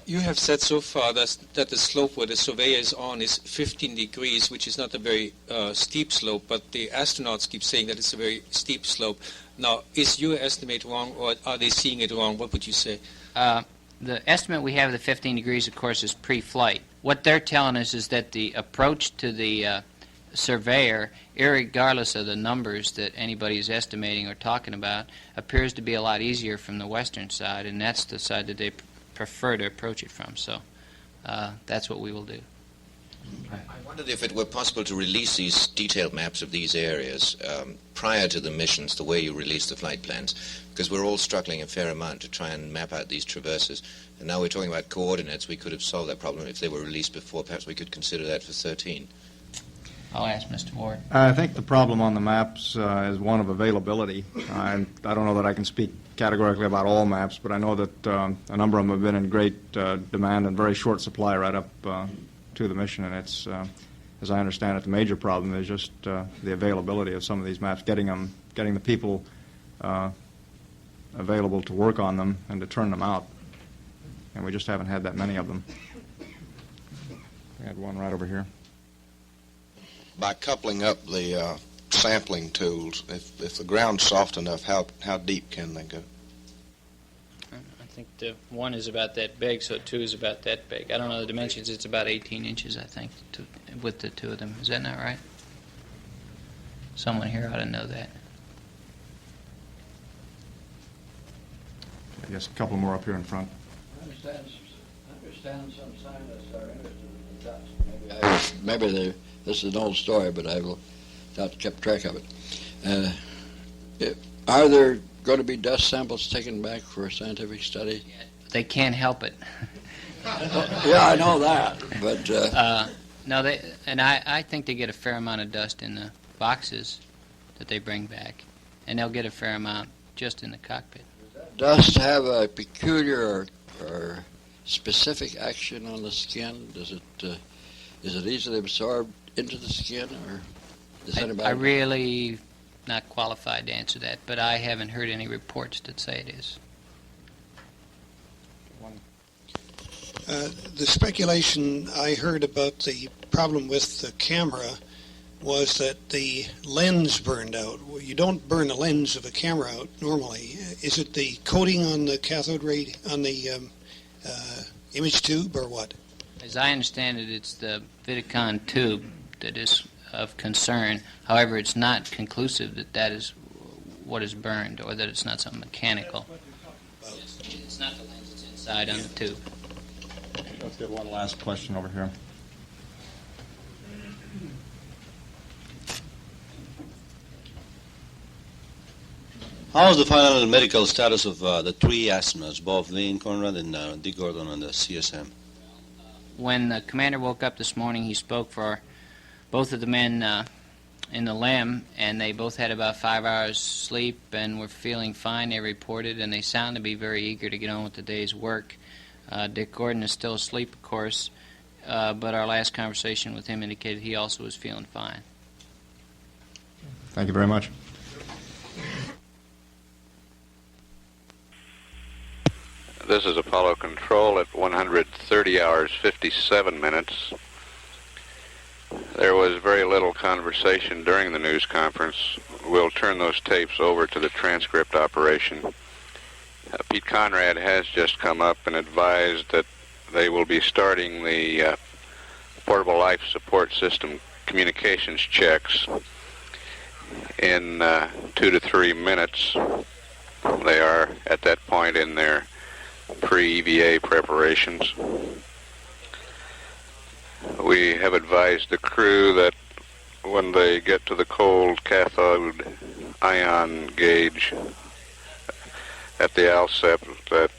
You have said so far that the slope where the Surveyor is on is 15 degrees, which is not a very steep slope, but the astronauts keep saying that it's a very steep slope. Now, is your estimate wrong, or are they seeing it wrong? What would you say? The estimate we have of the 15 degrees, of course, is pre-flight. What they're telling us is that the approach to the Surveyor, irregardless of the numbers that anybody is estimating or talking about, appears to be a lot easier from the western side, and that's the side that they prefer to approach it from. So that's what we will do. I wondered if it were possible to release these detailed maps of these areas prior to the missions, the way you release the flight plans, because we're all struggling a fair amount to try and map out these traverses. And now we're talking about coordinates. We could have solved that problem if they were released before. Perhaps we could consider that for 13. I'll ask Mr. Ward. I think the problem on the maps is one of availability. I don't know that I can speak categorically about all maps, but I know that a number of them have been in great demand and very short supply right up to the mission, and it's, as I understand it, the major problem is just the availability of some of these maps, getting the people available to work on them and to turn them out, and we just haven't had that many of them. We had one right over here. By coupling up the sampling tools, if the ground's soft enough, how deep can they go? I think the one is about that big, so two is about that big. I don't know the dimensions. It's about 18 inches, I think, with the two of them. Is that not right? Someone here ought to know that. I guess a couple more up here in front. I understand some scientists are interested in the dust. Maybe this is an old story, but I will have to keep track of it. Are there going to be dust samples taken back for scientific study? Yeah, they can't help it. Yeah, I know that, but no, I think they get a fair amount of dust in the boxes that they bring back, and they'll get a fair amount just in the cockpit. Does dust have a peculiar or specific action on the skin? Is it easily absorbed into the skin, or does anybody? I really not qualified to answer that, but I haven't heard any reports that say it is. The speculation I heard about the problem with the camera was that the lens burned out. Well, you don't burn the lens of a camera out normally. Is it the coating on the cathode ray, on the image tube, or what? As I understand it, it's the Vidicon tube that is of concern. However, it's not conclusive that that is what is burned, or that it's not something mechanical. It's not the lens, it's inside on the tube. Let's get one last question over here. How is the final medical status of the three astronauts, both Lynn, Conrad, and Dick Gordon on the CSM? When the commander woke up this morning, he spoke for both of the men in the LEM, and they both had about 5 hours sleep and were feeling fine. They reported, and they sound to be very eager to get on with the day's work. Dick Gordon is still asleep, of course, but our last conversation with him indicated he also was feeling fine. Thank you very much. This is Apollo Control at 130 hours 57 minutes. There was very little conversation during the news conference. We'll turn those tapes over to the transcript operation. Pete Conrad has just come up and advised that they will be starting the portable life support system communications checks in 2 to 3 minutes. They are at that point in their pre-EVA preparations. We have advised the crew that when they get to the cold cathode ion gauge at the ALSEP that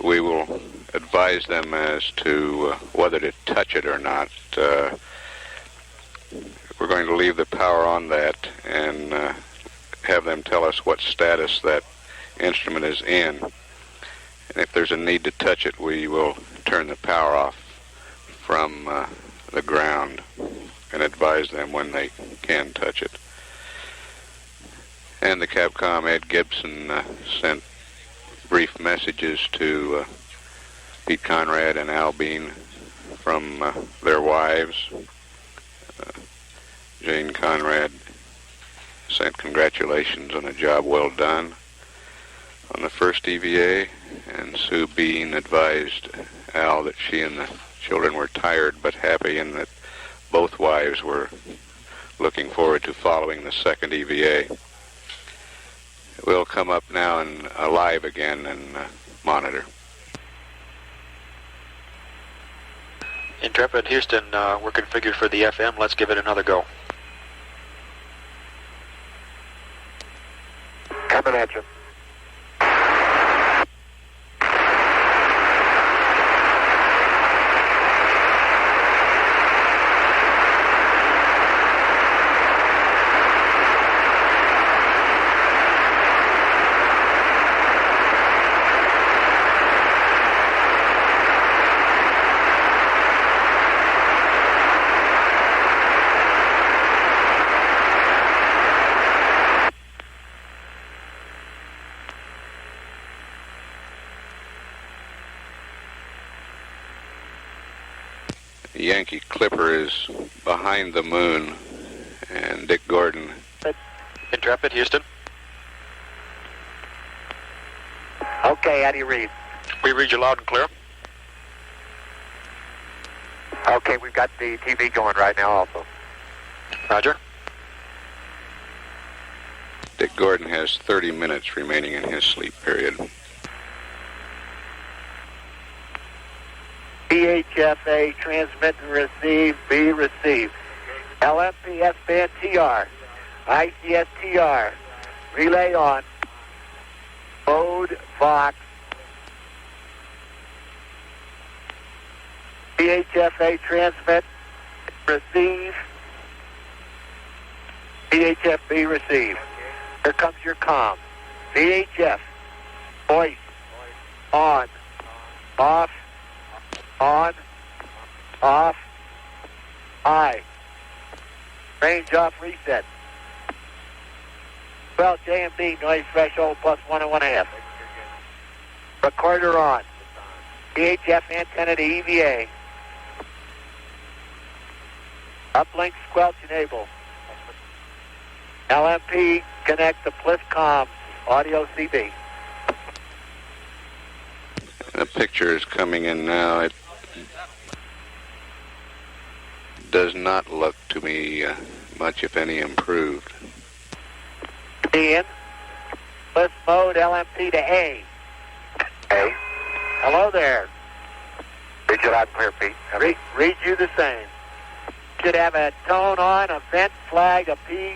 we will advise them as to whether to touch it or not. We're going to leave the power on that and have them tell us what status that instrument is in. And if there's a need to touch it, we will turn the power off from the ground and advise them when they can touch it. And the Capcom Ed Gibson sent brief messages to Pete Conrad and Al Bean from their wives. Jane Conrad sent congratulations on a job well done on the first EVA, and Sue Bean advised Al that she and the children were tired but happy, and that both wives were looking forward to following the second EVA. We'll come up now and live again and monitor. Intrepid Houston, we're configured for the FM. Let's give it another go. Coming at you. Yankee Clipper is behind the moon, and Dick Gordon. Intrepid, Houston. Okay, how do you read? We read you loud and clear. Okay, we've got the TV going right now also. Roger. Dick Gordon has 30 minutes remaining in his sleep period. VHFA, transmit and receive, B, receive. LMP, S-band, TR. ICS, TR. Relay on. Mode, Vox. VHFA, transmit, receive. VHFB, receive. Here comes your comm. VHF, voice, on, off, on, off, high. Range off, reset. Well, JMB, noise threshold plus 1.5. Recorder on. VHF antenna to EVA. Uplink squelch enable. LMP connect to PLISCOM audio CB. The picture is coming in now. It does not look to me much, if any, improved. In. Plis mode LMP to A. A. Hello there. Read you loud and clear, Pete. Read you the same. Should have a tone on, a vent flag, a P,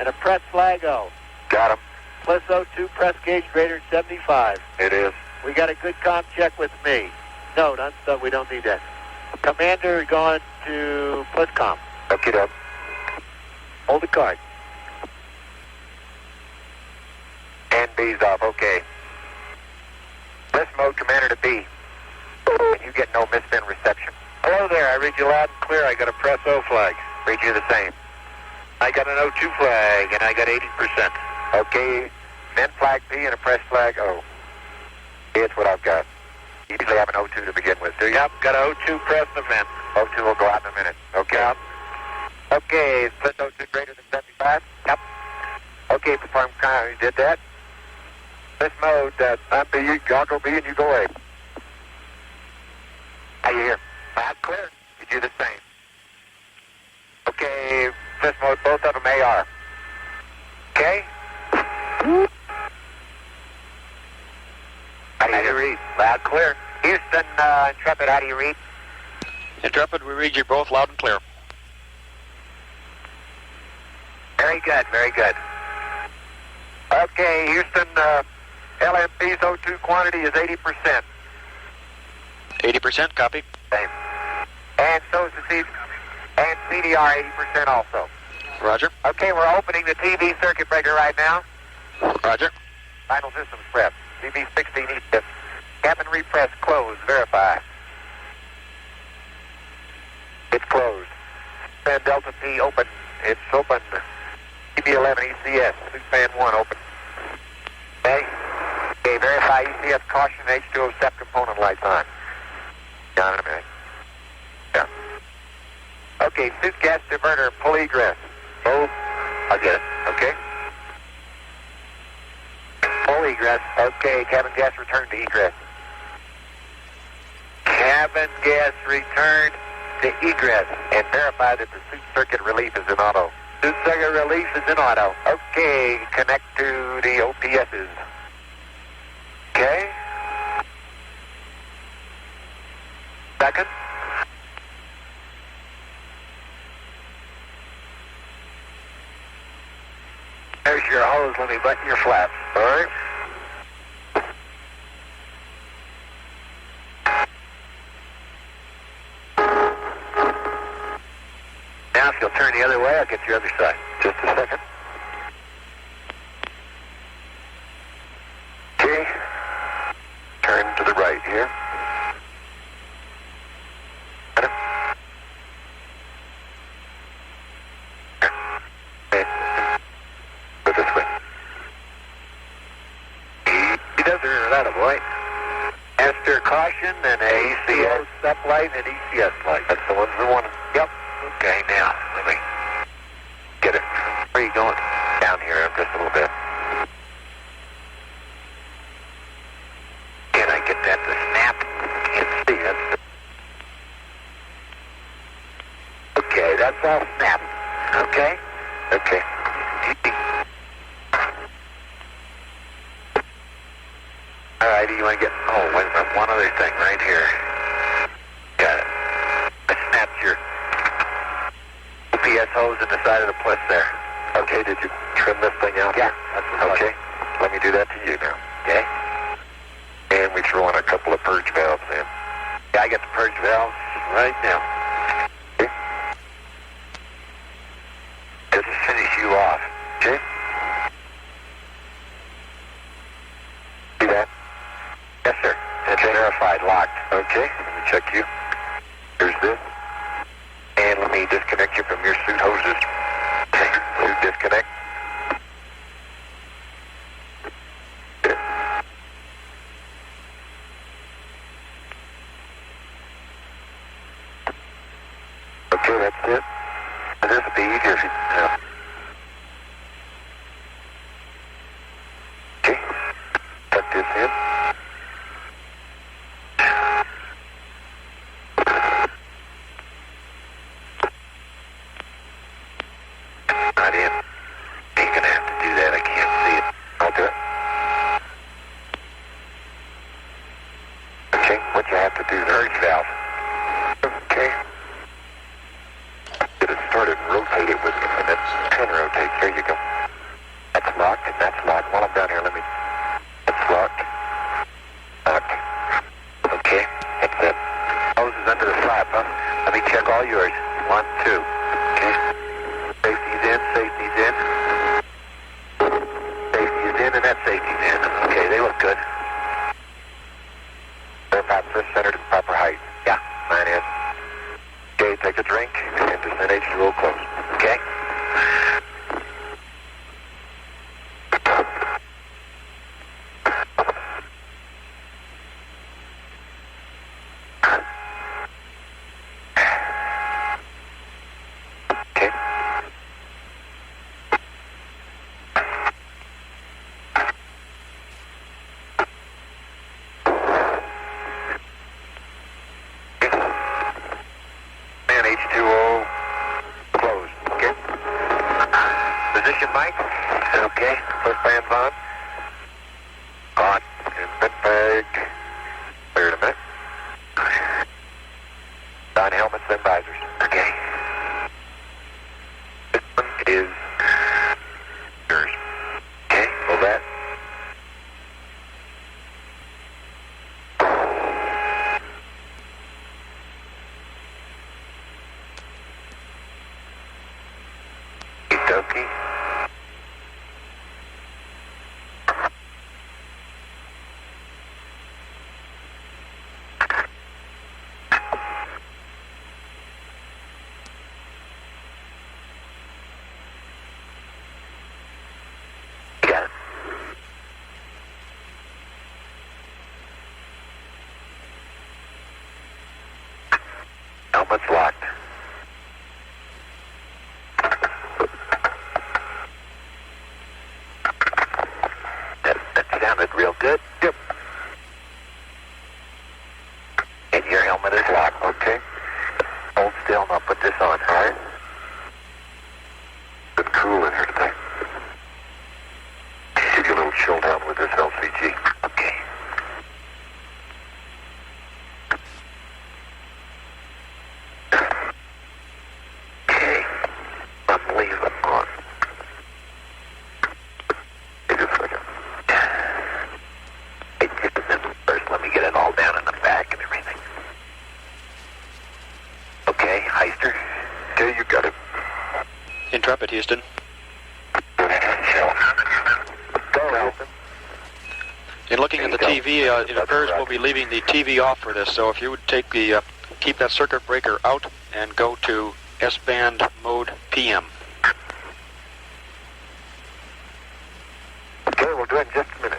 and a press flag O. Got him. Plis O2 press gauge greater than 75. It is. We got a good comm check with me. No, unstuck, we don't need that. Commander going to PLISCOM. Okay, doke. Hold the card. And B's off, okay. Bliss mode, commander to B. And you get no misspin reception. Hello there, I read you loud and clear. I got a press O flag. Read you the same. I got an O2 flag, and I got 80%. Okay, vent flag P and a press flag O. It's what I've got. You usually have an O2 to begin with, do you? Yep, got an O2 press and a vent. O2 will go out in a minute. Okay. Yep. Okay, is split O2 greater than 75? Yep. Okay, perform you did that. This mode, I'm B, I'll go B and you go A. How you hear? Loud, clear. You do the same. Okay, this mode, both of them AR. Okay? How do you read? Loud, clear. Houston, Intrepid, how do you read? Intrepid, we read you both loud and clear. Very good, very good. Okay, Houston, LMP's O2 quantity is 80%. 80%, copy. Same. And so is the and CDR 80% also. Roger. Okay, we're opening the TV circuit breaker right now. Roger. Final systems prep. TV 16 East. Cabin repress closed. Verify. It's closed. Fan Delta P open. It's open. TV 11 ECS. Fan 1 open. Okay. Okay, verify ECS caution H2O SEP component lights on. Down in a minute. Yeah. Okay, suit gas diverter, pull egress. Oh, I'll get it. Okay. Pull egress. Okay, cabin gas return to egress. Cabin gas return to egress. And verify that the suit circuit relief is in auto. Suit circuit relief is in auto. Okay, connect to the OPSs. Okay. Second. There's your hose. Let me button your flaps. All right. Now, if you'll turn the other way, I'll get your other side. Just a second. Okay. Turn to the right here. Master caution and a ACS step light and ECS light. That's the ones we want. Yep. Okay, now, let me get it. Where are you going? Down here just a little bit. Can I get that to snap? Can't see it. Okay, that's all snapped. Okay? Okay. All right, you want to get, oh, wait a minute, one other thing right here. Got it. I snapped your OPS hose in the side of the plus there. Okay, did you trim this thing out? Yeah. That's okay. Let me do that to you now. Okay. And we throw in a couple of purge valves in. Yeah, I got the purge valves right now. Okay. Just finish you off. Okay. See that? Yes, sir. It's verified, locked. Okay, let me check you. Here's this. And let me disconnect you from your suit hoses. Okay, suit disconnect. Okay, that's it. And this will be easier if you... Okay, tuck this in. Not in. Ain't gonna have to do that. I can't see it. I'll do it. Okay, what you have to do is urge valve. Okay. Get it started and rotate it with me, and then 10 rotates. There you go. That's locked, and that's locked. While I'm down here, let me... That's locked. Locked. Okay, that's it. Hose is under the flap, huh? Let me check all yours. 1, 2. Okay. Safety's in, Mike. Okay. First band's on. On. Instrument bag. Clear to Mick. On helmets and visors. Okay. This one is yours. Okay. Hold that. Okie. Got it. Helmet's locked. That sounded real good. Yep. And your helmet is locked. Okay. Hold still and I'll put this on. All right. It's cool in here today. Should get a little chill down with this LCG. Okay. Okay. I'm leaving on. Wait a second. Hey, just a minute first. Let me get it all down in the back and everything. Okay, Heister. Okay, you got it. Intrepid, Houston. Go, Houston. In looking at the TV, it appears we'll be leaving the TV off for this, so if you would take the, keep that circuit breaker out and go to S-band mode PM. Okay, we'll do it in just a minute.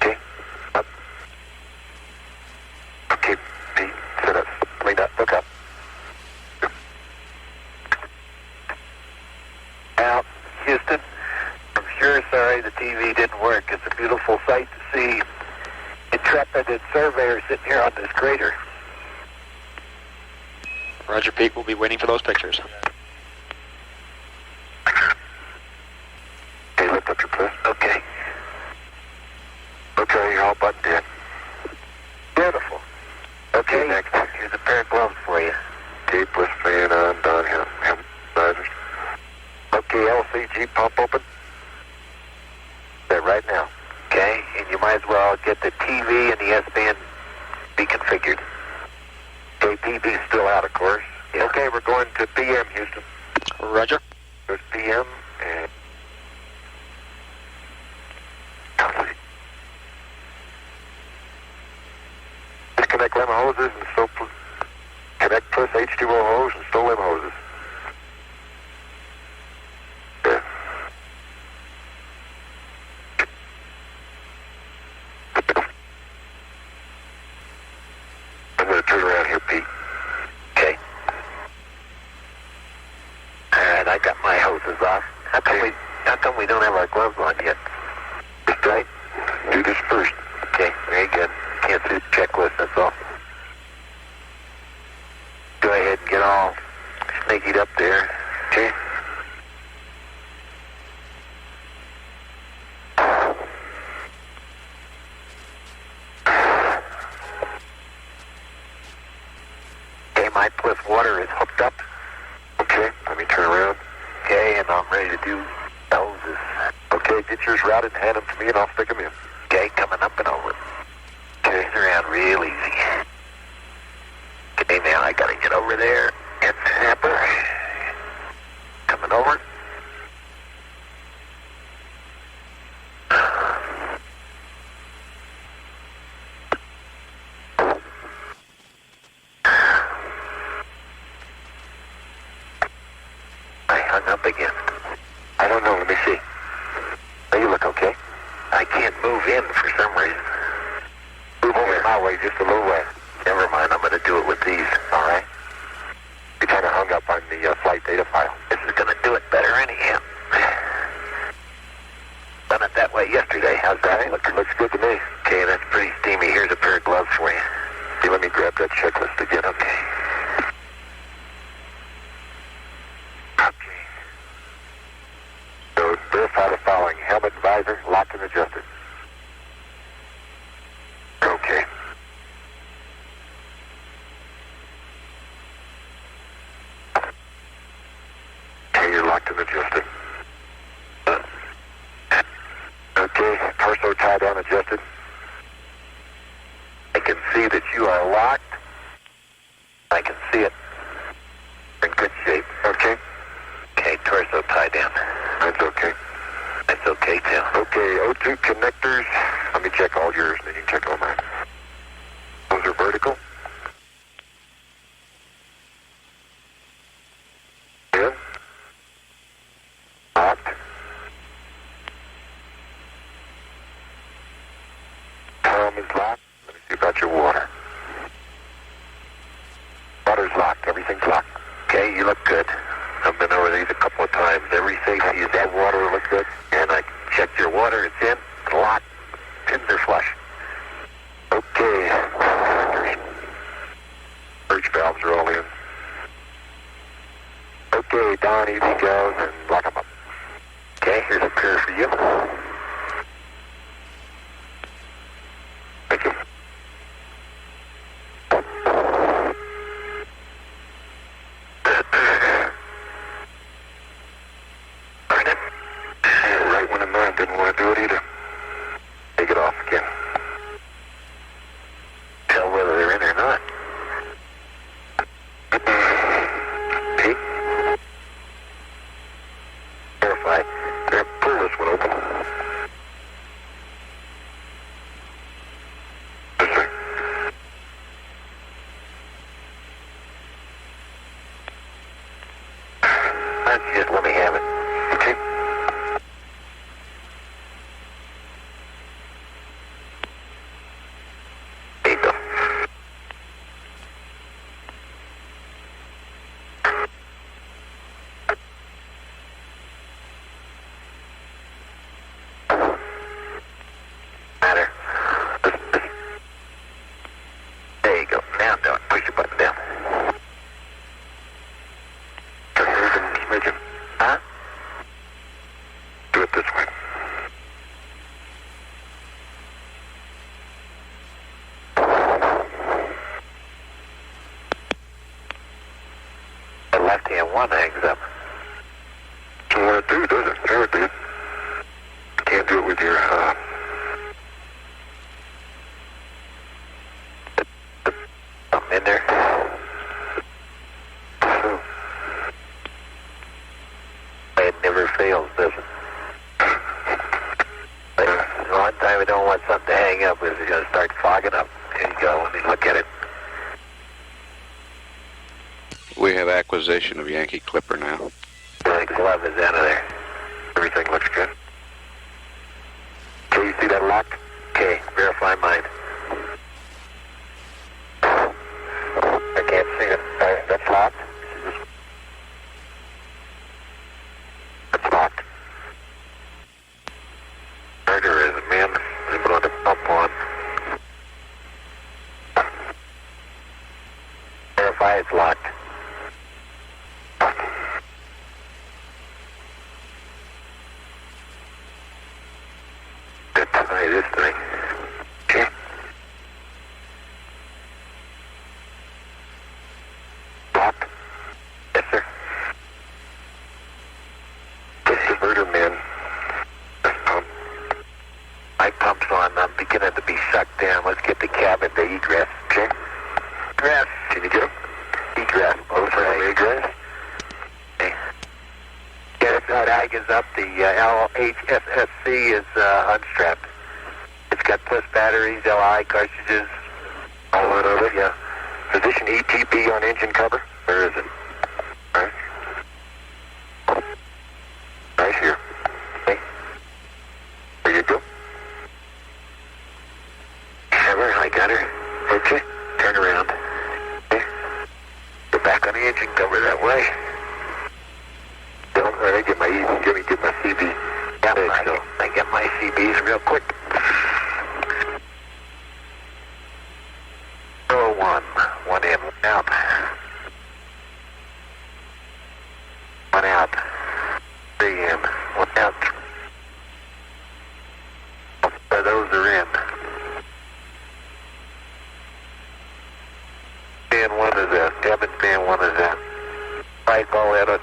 Okay, up. Okay, Pete, sit up. Lean up, look up. Now, Houston, I'm sure sorry the TV didn't work. It's a beautiful sight to see Intrepid and Surveyor sitting here on this crater. Roger, Pete. We'll be waiting for those pictures. Okay, lift up your fist. Okay. Okay, you're all buttoned in. Beautiful. Okay, next. Here's a pair of gloves for you. Okay, twist fan on, down here. Visors. Okay, LCG pump open. There, right now. Okay, and you might as well get the TV and the S-band reconfigured. Okay, PB's still out, of course. Yeah. Okay, we're going to PM, Houston. Roger. There's PM and... Disconnect limb hoses and stow... Connect plus H2O hose and stow limb hoses. Yeah. I'm going to turn around here, Pete. Okay. Alright, I got my hoses off. How come we don't have our gloves on yet? Just right. Do this first. Okay, very good. Can't see the checklist, that's all. Go ahead and get all snakied up there. Okay. Okay, my pliff water is hooked up. Okay, let me turn around. Okay, and I'm ready to do hoses. Okay, get yours routed and hand them to me and I'll stick them in. Okay, coming up and over. Okay, around real easy. Okay, now I gotta get over there and snapper. Coming over. I hung up again. I don't know, let me see. Oh, you look okay. I can't move in for some reason. Move over my way just a little way. Never mind, I'm going to do it with these, all right? You kind of hung up on the flight data file. This is going to do it better anyhow. Done it that way yesterday. How's that? Looks good to me. Okay, that's pretty steamy. Here's a pair of gloves for Let me grab that checklist again. Okay. Okay. So verify the following. Helmet and visor locked and adjusted. Okay. Okay, you're locked and adjusted. Okay, torso tie down adjusted. I can see that you are locked. I can see it. In good shape. Okay. Okay, torso tie down. That's okay. That's okay, too. Okay, O2 connectors. Let me check all yours, then you can check all mine. Those are vertical. Yeah. Locked. Tom is locked. Let me see about your water. Water's locked. Everything's locked. Okay, you look good. I've been over these a couple of times. Every safety is that water look good. And I checked your water. It's in. It's locked. Pins are flush. Okay. Purge valves are all in. Okay, down, easy goes, and lock them up. Okay, here's a pair for you. Thank you. Right when I'm on, didn't want to do it either. Take it off again. Tell whether they're in or not. Pete? Verify. There, pull this one open. Yes, sir. That's it. Let me have it. Okay. There you go. Matter. There you go. Now do it. Push your button down. Make it. Huh? Do it this way. The left-hand one hangs up. That's what I want to do, does it? There it is. Can't do it with your, something in there. It never fails, does it? But the one time we don't want something to hang up is it's going to start fogging up. Here you go. Let me look at it. We have acquisition of Yankee Clipper now. The glove is out of there. Everything looks good. Okay, you see that lock? Okay, verify mine. I can't see it. That's locked. It's locked. Murder is a man. They put the pump on. Verify it's locked. Good tie this thing. Okay. Locked. Yes, sir. The diverter man. Pump. My pump's on. I'm beginning to be sucked down. Let's get the cabin to egress. Okay. Egress. Can you get him? Egress. Both are on egress. Okay. Get it out. Ag is up. The LHSSC is unstrapped. It's got plus batteries, LI cartridges. All that of it? Yeah. Position ETP on engine cover. Where is it? Right. Right here. Okay. There you go. Have her. I got her. Okay. Turn around. Okay. Go back on the engine cover that way. Don't let me get my CB. Yeah, there you go. I get my CBs real quick. 01.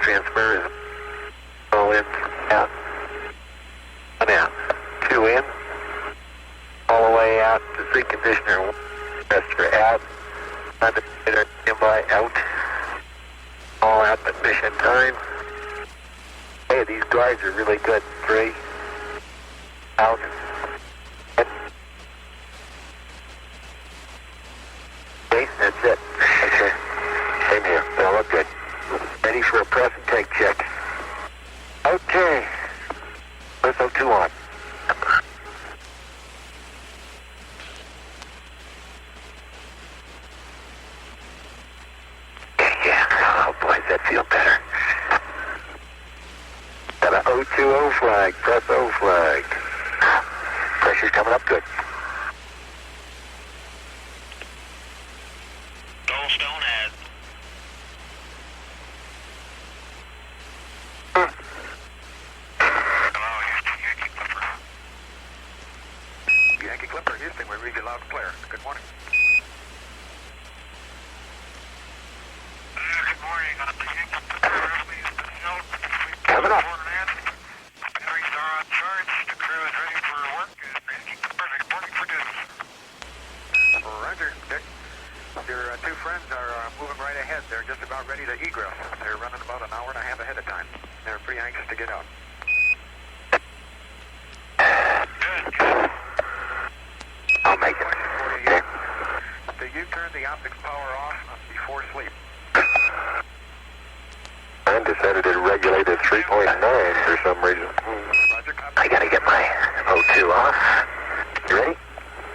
transfer. All in, out, one out, two in, all the way out to seat conditioner, compressor out, understator standby out, all out at mission time. Hey, these guards are really good. 3, out. Okay, that's it. Okay, same here. They'll look good. Ready for a press and take check. Okay. Litho 2 on. Yeah. Oh boy, does that feel better. Got an O2O flag. Press O flag. Pressure's coming up good. Goldstone has. Yankee Clipper, Houston, we read you loud and clear. Good morning. Good morning. Coming up. Batteries are on charge. The crew is ready for work. Yankee Clipper reporting for duty. Roger, Dick. Your two friends are moving right ahead. They're just about ready to egress. They're running about an hour and a half ahead of time. They're pretty anxious to get out. I'll make it. Okay. Do you turn the optics power off before sleep? I decided to regulate at 3.9 for some reason. I gotta get my O2 off. You ready?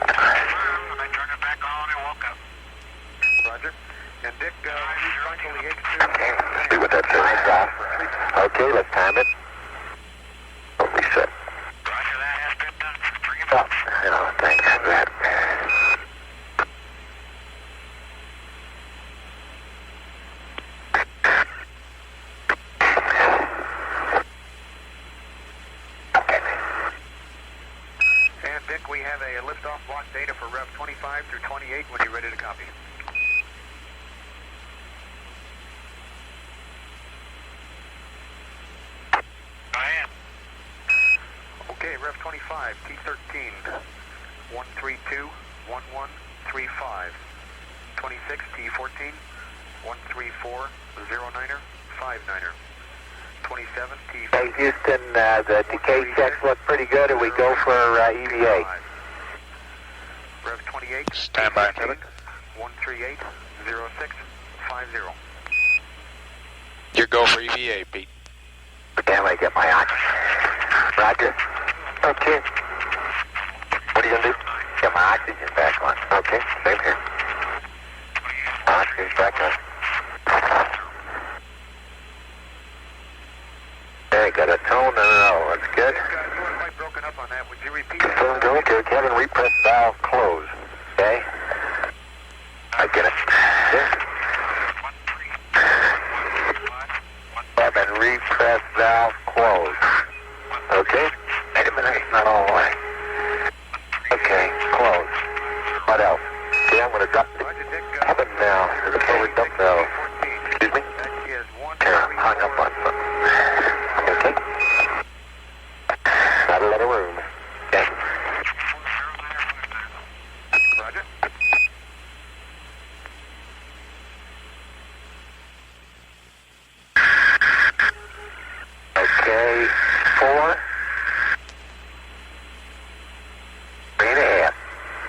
I turned it back on and woke up. Roger. And Dick, cycle the H2. Okay, let's see what that says. Okay, let's time it. Oh, reset. Roger, that has been done. Bring it Oh, up. no, thanks for that. And Dick, we have a liftoff block data for Rev 25 through 28 when you're ready to copy. I am. Okay, Rev 25, T13, 132, 1135. 26, T14, 134, 09er, 59er. 27, T14. Hey, Houston, the decay checks look pretty good, and we go for EVA. Rev 28, Stand by, Kevin. 138, 0650. You go for EVA, Pete. Damn, I get my oxygen. Roger. Okay. What are you going to do? Get my oxygen back on. Okay, same here. Oxygen's back on. Hey, got a tone and an O. That's good. You were quite broken up on that. Would you repeat that? Okay, Kevin, repress valve close. Okay? I get it. Kevin, repress valve close. Okay? Wait a minute, it's not all the way. Okay, close. What else? Okay, I'm going to drop the Kevin now. There's a forward dump valve. Excuse me? Here, I'm hung up on something. Okay? Not a lot of room. Okay. Roger. Okay, 4. 3.5.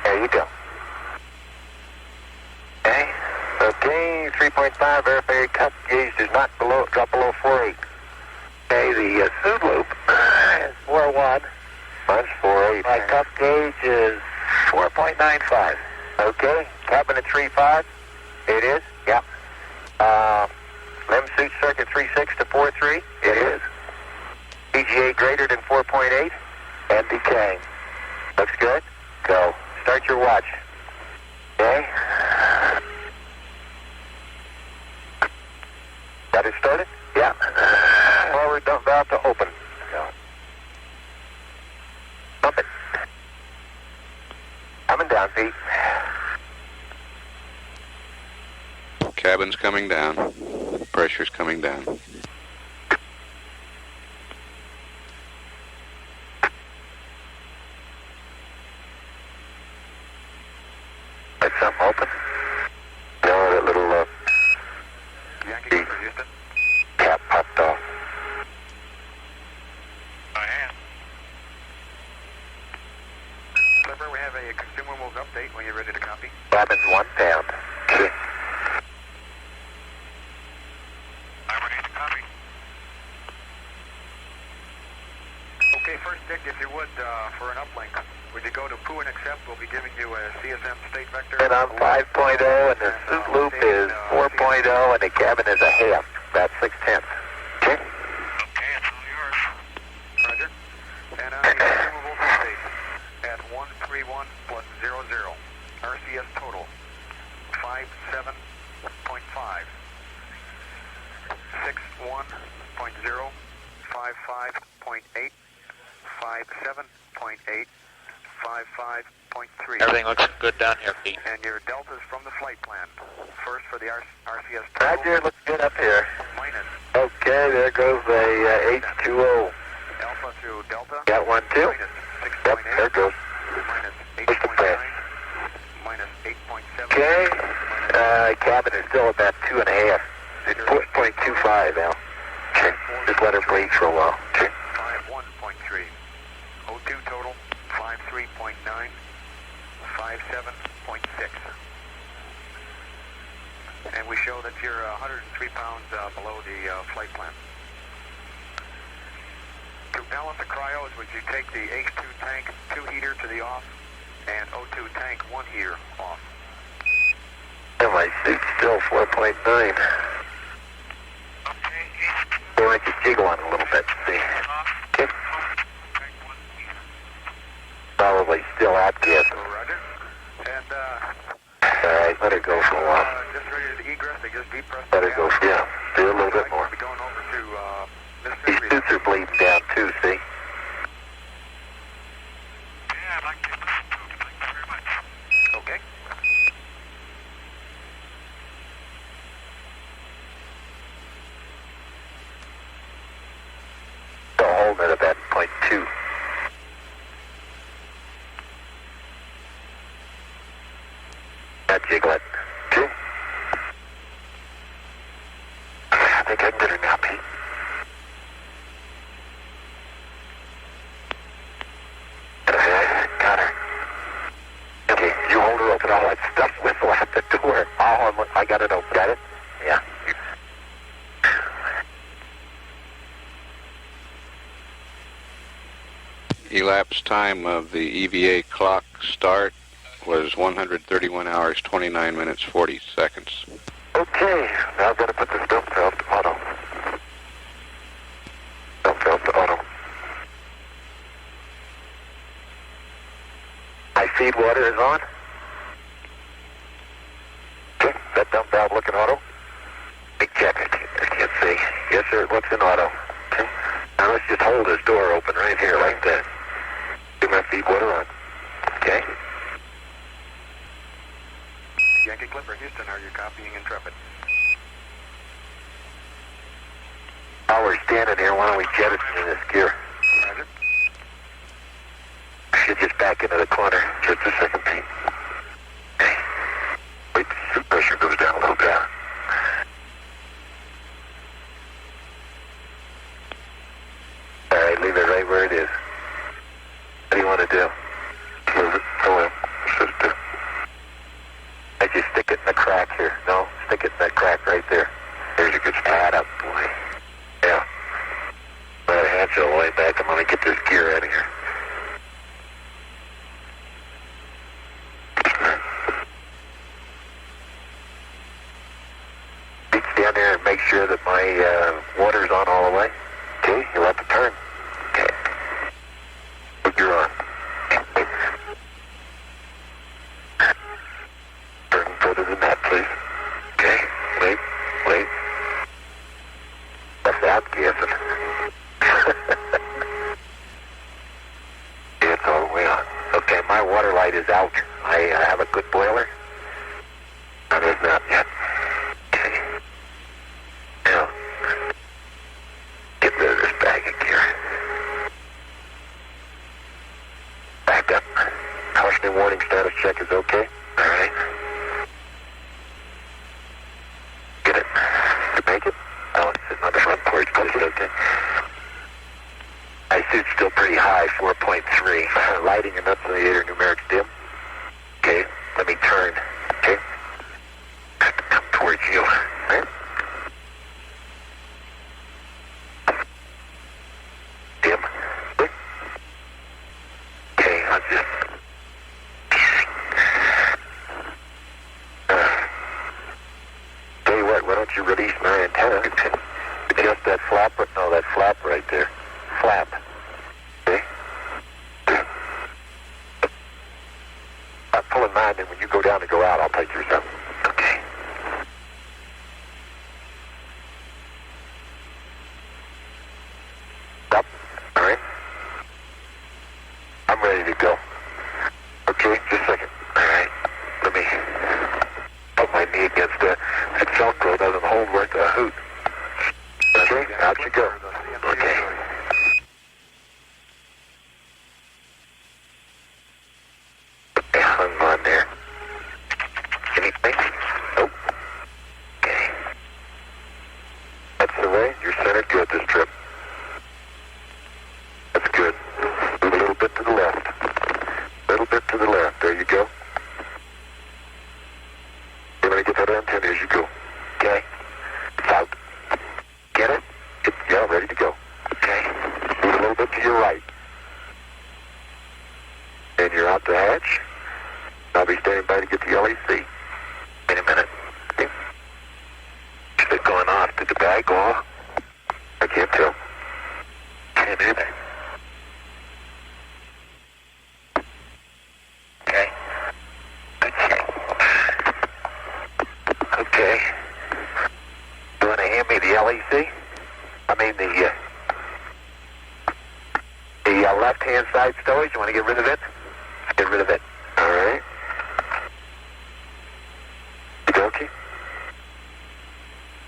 There you go. Okay. Okay, 3.5. Verify cup gauge does not drop below 4.8. Okay, the suit loop is 4.1. Mine's 4.8. My cup gauge is 4.95. Okay, cabin at 3.5. It is? Yep. Limb suit circuit 3.6 to 4.3. It is. PGA greater than 4.8 and decaying. Looks good. Go. Start your watch. Okay. Got it started? Yeah. Forward dump valve to open. Go. Dump it. Coming down, Pete. Cabin's coming down. Pressure's coming down. something open? No, that little Yankee for Houston. cap popped off. By hand. Clipper, we have a consumables update when you're ready to copy. Robin's 1 pound. Okay. I'm ready to copy. Okay, first, Dick, if you would, for an uplink, would you go to Poo and Accept? We'll be giving you a CSM state vector. And I'm 5.0, and the suit loop is 4.0, and the cabin is a half, about 6/10. Okay. Okay, it's all yours. Roger. And the consumables update at 131 plus 00. RCS total 57.5. 61.0. 55.8. 57.8. 55.3. Everything looks good down here, Pete. And your deltas from the flight plan. First for the RCS total. Roger, looks good up here. Minus. Okay, there goes a H2O. Alpha through delta. Got one too? Minus 6.8. Yep, there it goes. Minus Push the 8.9. press. Minus 8.7. Okay, cabin is still about 2.5. It's 0.25 now. Okay, just let her breathe for a while. Okay. 51.3. O2 total 53.9. 57.6. And we show that you're 103 pounds below the flight plan. To balance the cryos, would you take the H2 tank 2 heater to the off and O2 tank 1 heater off? And my suit's still 4.9. So I just jiggle on a little bit and see. Okay. Probably still out gassing. Roger. And Alright, let her go for a while. just ready to egress, they just depressed. Let her go for do a little bit more. We're going over to These suits are bleeding down too, see? Yeah, I'd like to listen to it. Thank you very much. Okay. So hold at about 0.2. Now jiggle it. Okay. I think I can get her now, Pete. Got her. Okay, you hold her open. All that stuff whistle out the door. I got it open. Got it? Yeah. Elapsed time of the EVA clock start was 131 hours, 29 minutes, 40 seconds. Okay, now I've got to put this dump valve to auto. Dump valve to auto. High feed water is on. Okay, that dump valve looking auto. Big check, I can't see. Yes, sir, it looks in auto. Okay, now let's just hold this door open right here like that. Get my feed water on. Okay. Yankee Clipper, Houston, are you copying Intrepid? While we're standing here, why don't we jettison this gear? Roger. I should just back into the corner. Just a second, Pete. Okay. Wait, the suit pressure goes down a little bit. All right, leave it right where it is. What do you want to do? Move it. Oh, well. Should it do? I just stick it in the crack here. No, stick it in that crack right there. There's a good spot up, boy. Yeah. Let a hatch all the way back. I'm going to get this gear out of here. Reach down there and make sure that my water's on all the way. Okay, you'll have to turn. Okay. Put gear on. Turn further than that, please. Okay, wait. That's outgassing. It's all the way on. Okay, my water light is out. I have a good boiler. No, there's not yet. Okay. Now, get rid of this bag of gear. Back up. Cautionary warning status check is okay. All right. pretty high, 4.3. Lighting enunciator numerics dim. Okay, let me turn. Okay, come towards you. Right? Dim. Okay, I'll just... tell you what, why don't you release my antenna? Adjust that flap, no, that flap right there. Flap. Okay? I'm pulling mine, and when you go down to go out, I'll take yours up. Okay. Up. All right. I'm ready to go. Okay, just a second. All right. Let me put my knee against that. That Velcro doesn't hold worth a hoot. Okay, out you go. Okay. Hung on there. Anything? Nope. Okay. That's the way. You're centered good this trip. That's good. Move a little bit to the left. A little bit to the left. There you go. You're going to get that antenna as you go. Okay? It's out. Get it? Yeah, ready to go. Okay. Move a little bit to your right. And you're out the hatch. I'll be standing by to get the LEC. Wait a minute. Okay. Is it going off? Did the bag go off? I can't tell. Can't either. Okay. Okay. You want to hand me the LEC? I mean the left-hand side stowage. You want to get rid of it? Get rid of it. All right. Okay.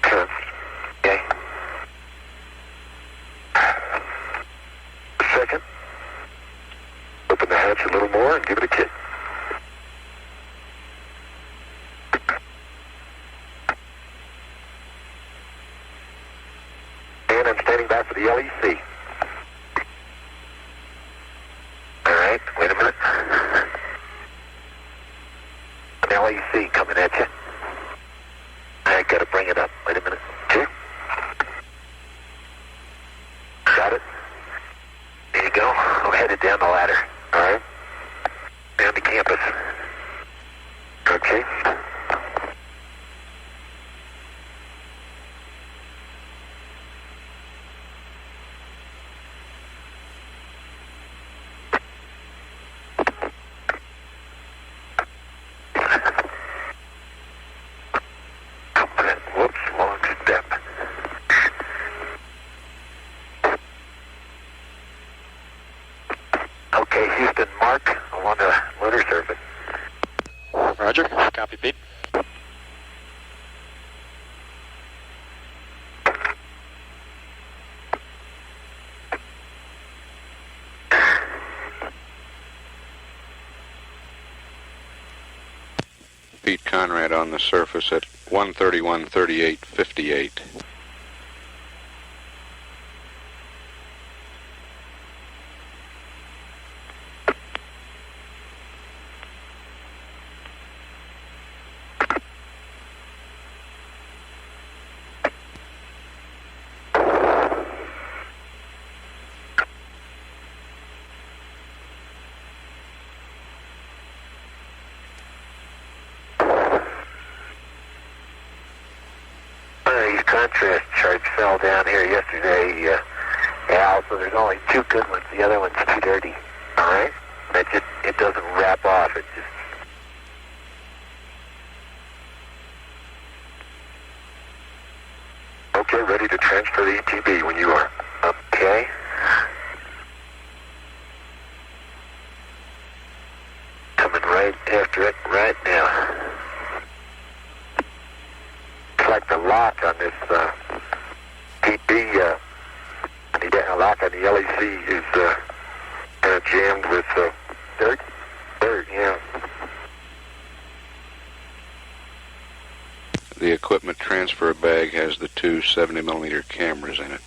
Okay. A second. Open the hatch a little more and give it a kick. And I'm standing by for the LEC. All right, wait a minute. An LEC coming at you. I gotta bring it up. Wait a minute. Okay. Got it. There you go. I'm headed down the ladder. All right. Down to campus. Okay. Whoops, long step. Okay, Houston, Mark, along the lunar surface. Roger. Copy, Pete. Pete Conrad on the surface at 131.38.58. Contrast charts fell down here yesterday, Al, so there's only two good ones. The other one's too dirty. All right? It doesn't wrap off. It just... Okay, ready to transfer the ETB when you are. Okay. Coming right after it right now. It's like the lock on this TB, the lock on the LEC is kind of jammed with dirt. Dirt, yeah. The equipment transfer bag has the two 70mm cameras in it.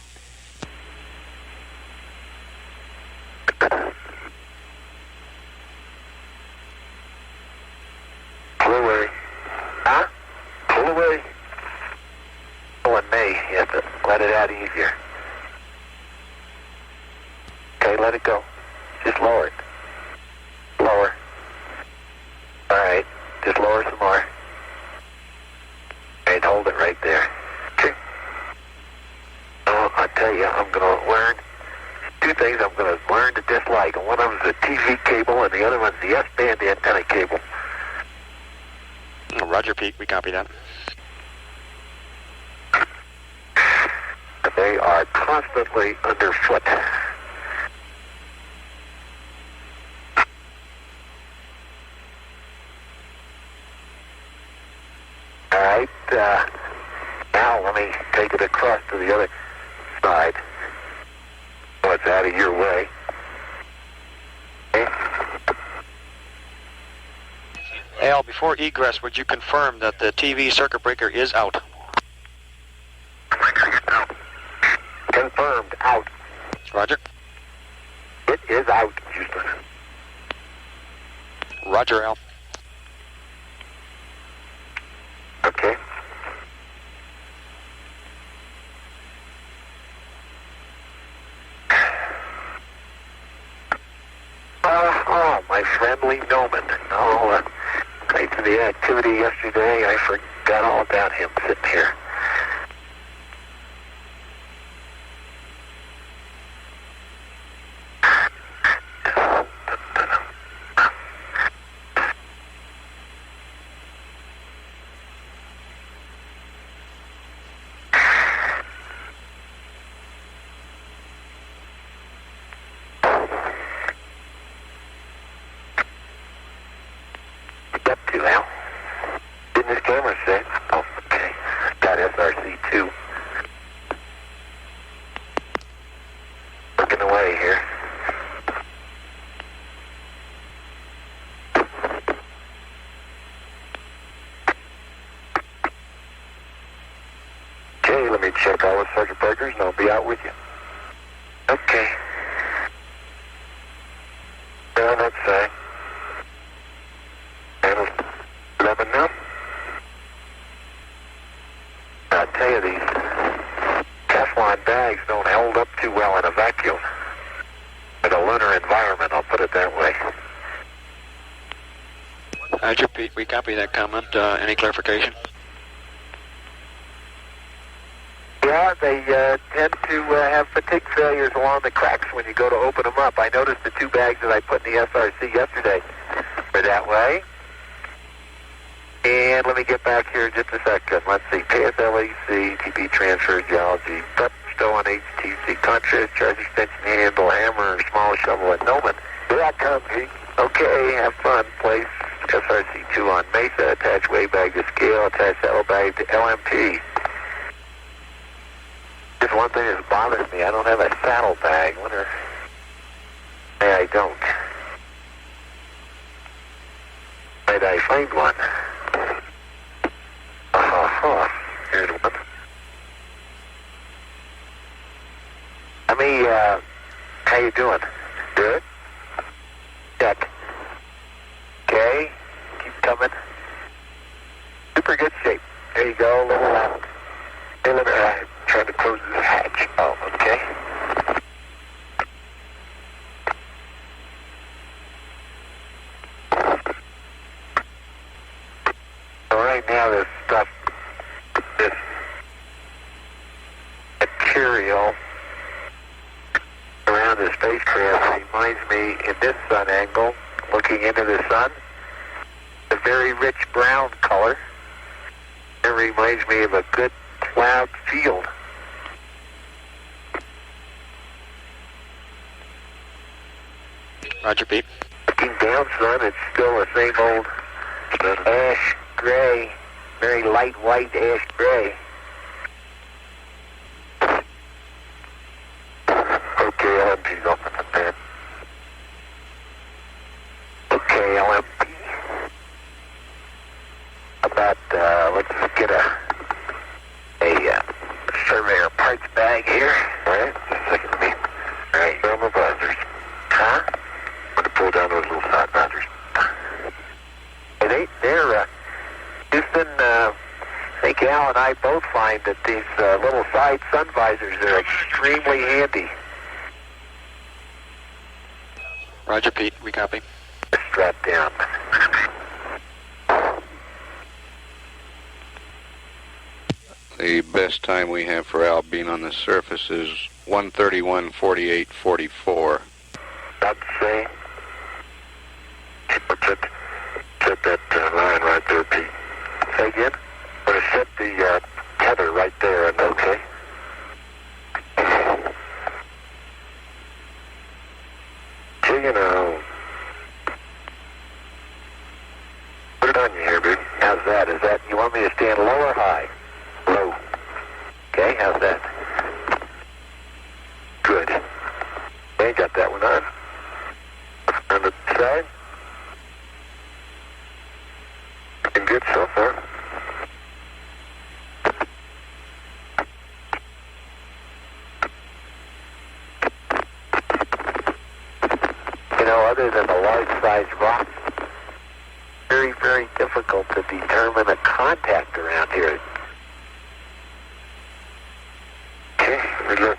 Just lower it. Lower. All right. Just lower some more. All right, hold it right there. Okay. Oh, I tell you, I'm going to learn two things I'm going to learn to dislike. And one of them is the TV cable, and the other one's the S-band antenna cable. Roger, Pete. We copy that. They are constantly underfoot. All right, now let me take it across to the other side. So it's out of your way. Okay. Al, before egress, would you confirm that the TV circuit breaker is out? Confirmed, out. Roger. It is out, Houston. Roger, Al. Okay. Oh, my friendly Noman. Oh, thanks for the activity yesterday. I forgot all about him sitting here. Check all the circuit breakers and I'll be out with you. Okay. Down that side. And 11 now. I tell you, these Teflon bags don't hold up too well in a vacuum. In a lunar environment, I'll put it that way. Roger, Pete. We copy that comment. Any clarification? Yeah, they tend to have fatigue failures along the cracks when you go to open them up. I noticed the two bags that I put in the SRC yesterday were that way. And let me get back here just a second. Let's see. KSLEC, TP transfer, geology, still on HTC, contrast, charge extension handle, hammer, small shovel at Noman. Here I come, Pete. Okay, have fun. Place SRC2 on Mesa, attach weight bag to scale, attach saddle bag to LMP. Just one thing that bothers me, I don't have a saddle bag. Wonder why I don't. Might I find one? Here's one. Let me, how you doing? Good? Check. Okay, keep coming. Super good shape. There you go, a little left. Hey, let me try to close this hatch. Oh, okay. So right now this stuff, this material around the spacecraft reminds me, in this sun angle, looking into the sun, a very rich brown color. It reminds me of a good cloud field. Roger, Pete. Looking down, son, it's still the same old ash gray, very light white ash gray. Okay, LMP's open at that. Okay, LMP. About, let's get a Surveyor parts bag here. All right, just a second to me. All right, thermal buzzers. Huh? I'm going to pull down those little side buzzers. They're Houston, I think Al and I both find that these little side sun visors are extremely handy. Roger, Pete. We copy. Strap down. The best time we have for Al being on the surface is 1:31:48:44. About the same. Set that line right there, Pete. Say again? I'm going to set the tether right there, and okay? You know. Put it on you here, babe. How's that? Is that, you want me to stand low or high? Low. Okay, how's that? Good. Okay, got that one on. On the side. Looking good so far. You know, other than the large-sized rocks, very, very difficult to determine a contact around here. Okay, we look.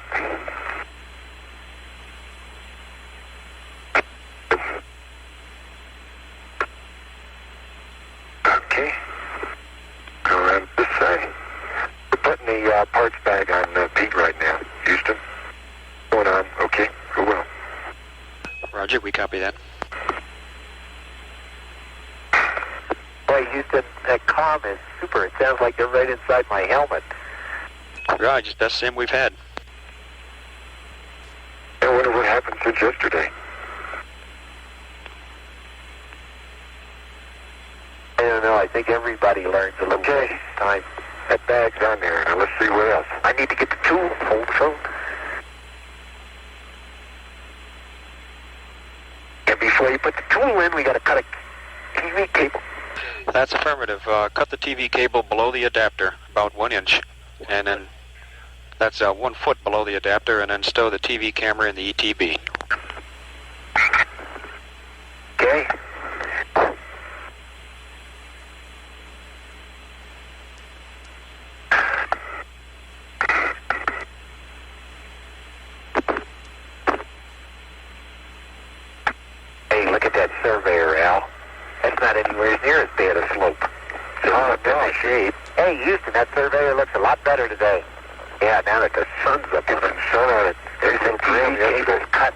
Okay, go around this side. We're putting the parts bag on Pete right now. Houston, going on. Okay, go well. Roger, we copy that. Boy, Houston, that comm is super. It sounds like they're right inside my helmet. Right, just best sim we've had. I wonder what happened since yesterday. I don't know. I think everybody learns a little bit each time. That bag's on there. Now let's see what else. I need to get the tool. Hold the phone. And before you put the tool in, we got to cut a TV cable. That's affirmative. Cut the TV cable below the adapter, about 1 inch, and then that's 1 foot below the adapter, and then stow the TV camera in the ETB. Okay. Hey, look at that Surveyor, Al. That's not anywhere near as bad a slope. It's all in the shape. Hey, Houston, that Surveyor looks a lot better today. Yeah, now that the sun's up on it, sun on it, everything green, cable's cut.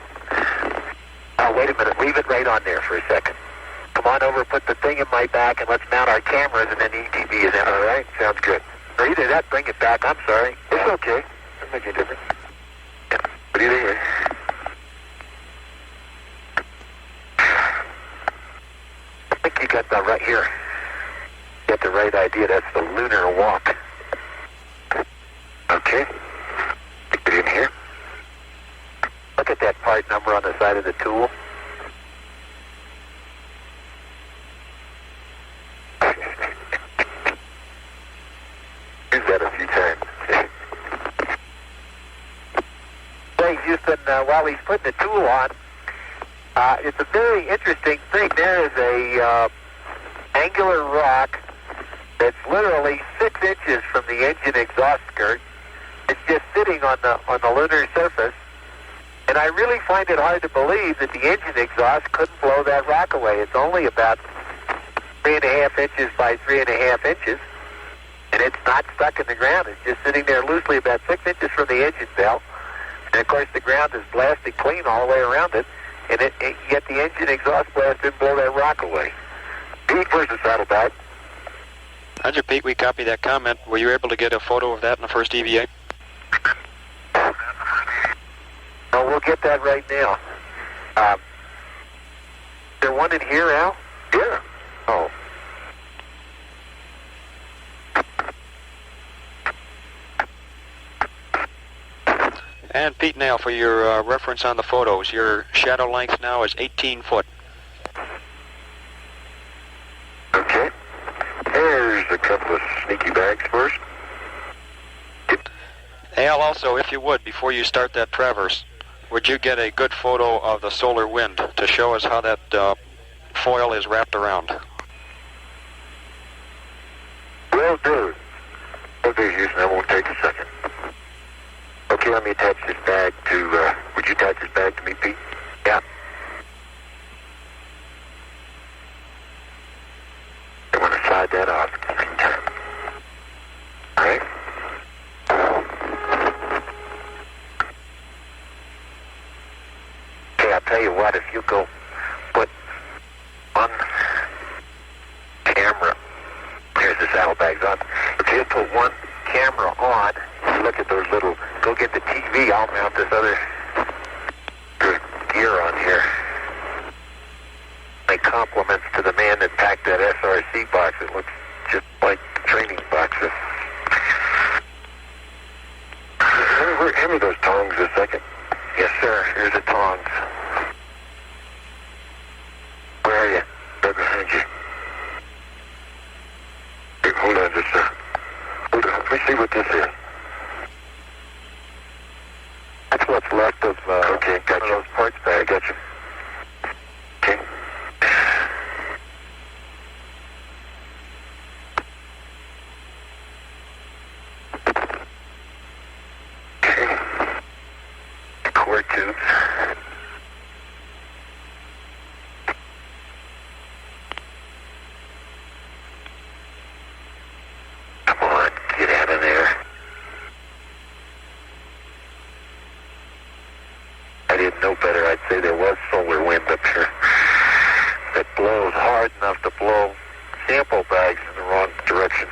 Oh, wait a minute, leave it right on there for a second. Come on over, put the thing in my back, and let's mount our cameras, and then the ETB is in. All right, sounds good. Or either that, bring it back, I'm sorry. It's okay. Doesn't make any difference. Yeah. What do you think? I think you got the right here. You got the right idea. That's the Lunar walk. Okay. Get it in here. Look at that part number on the side of the tool. Use that a few times. Hey, Houston, while he's putting the tool on, it's a very interesting thing. There is a angular rock that's literally 6 inches from the engine exhaust skirt. It's just sitting on the lunar surface, and I really find it hard to believe that the engine exhaust couldn't blow that rock away. It's only about 3.5 inches by 3.5 inches, and it's not stuck in the ground. It's just sitting there loosely about 6 inches from the engine belt, and of course the ground is blasted clean all the way around it, and yet the engine exhaust blast didn't blow that rock away. Pete, where's the saddlebag? Roger, Pete, we copy that comment. Were you able to get a photo of that in the first EVA? No, we'll get that right now. Is there one in here, Al? Yeah. Oh. And Pete Nail, for your reference on the photos, your shadow length now is 18 foot. Okay. There's a couple of sneaky bags first. Al, also, if you would, before you start that traverse, would you get a good photo of the solar wind to show us how that foil is wrapped around? Will do. Will do, Houston. That won't take a second. Okay, let me attach this bag to, would you attach this bag to me, Pete? Yeah. you what, if you go put one camera, here's the saddlebags on. If you put one camera on, you look at those little, go get the TV, I'll mount this other gear on here. Make compliments to the man that packed that SRC box. It looks just like training boxes. Hand me those tongs a second. Yes, sir. Here's the tongs. Where are you? Right behind you. Hey, hold on just a... Hold on. Let me see what this is. That's what's left of, okay, got one of those parts bags. I got you. Okay. Core tubes. Come on, get out of there. I didn't know better. I'd say there was solar wind up here. It blows hard enough to blow sample bags in the wrong direction.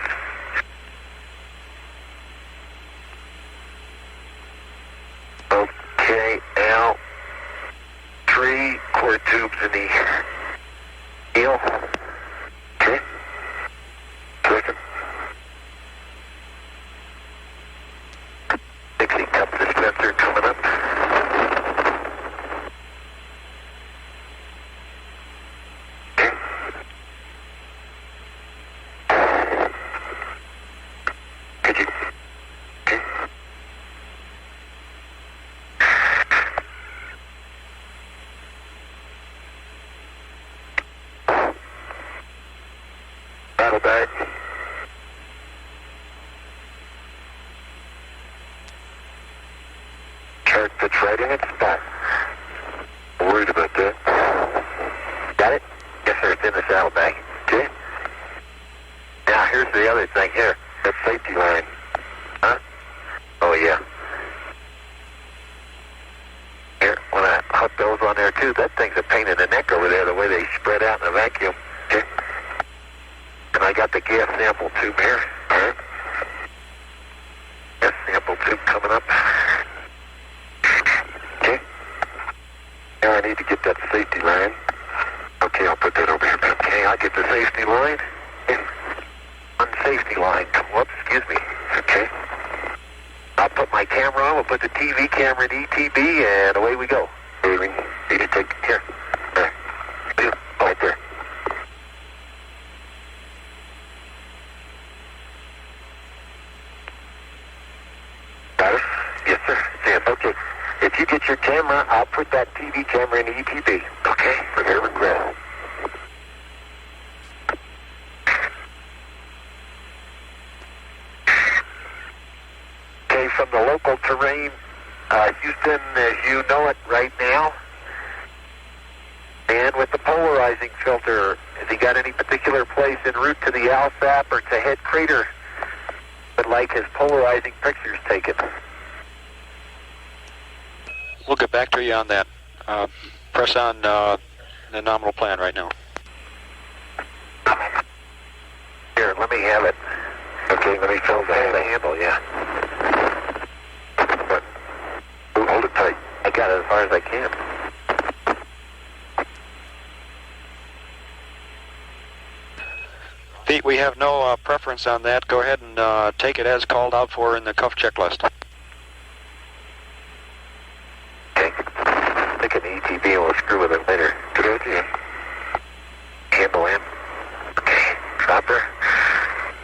Okay, Al. 3 core tubes in the heel. Okay. Second. Dixie cup dispenser coming up. Okay. Could you... Okay. Saddlebag. Chart fits right in its spot. Worried about that. Got it? Yes, sir. It's in the saddlebag. Okay. Now, here's the other thing here. That safety line. Huh? Oh, yeah. Here, when I hook those on there, too, that thing's a pain in the neck over there, the way they spread out in the vacuum. Okay. And I got the gas sample tube here. All right. Gas sample tube coming up. Okay. Now I need to get that safety line. Okay, I'll put that over here. Okay, I'll get the safety line. On safety line. Whoops, excuse me. Okay. I'll put my camera on. We'll put the TV camera in ETB, and away we go. We need to take here. There. Right there. Got it? Yes, sir. Sam, okay. If you get your camera, I'll put that TV camera in ETB. Okay? Prepare regret. Okay, from the local terrain, Houston, as you know it right now, and with the polarizing filter, has he got any particular place en route to the ALSAP or to head crater would like his polarizing pictures taken? We'll get back to you on that. Press on the nominal plan right now. Here, let me have it. Okay, let me fill the handle, yeah. But, hold it tight. I got it as far as I can. Pete, we have no preference on that. Go ahead and take it as called out for in the cuff checklist. Okay. Stick it in ETB and we'll screw with it later. Good idea. Handle in. Okay. Stopper.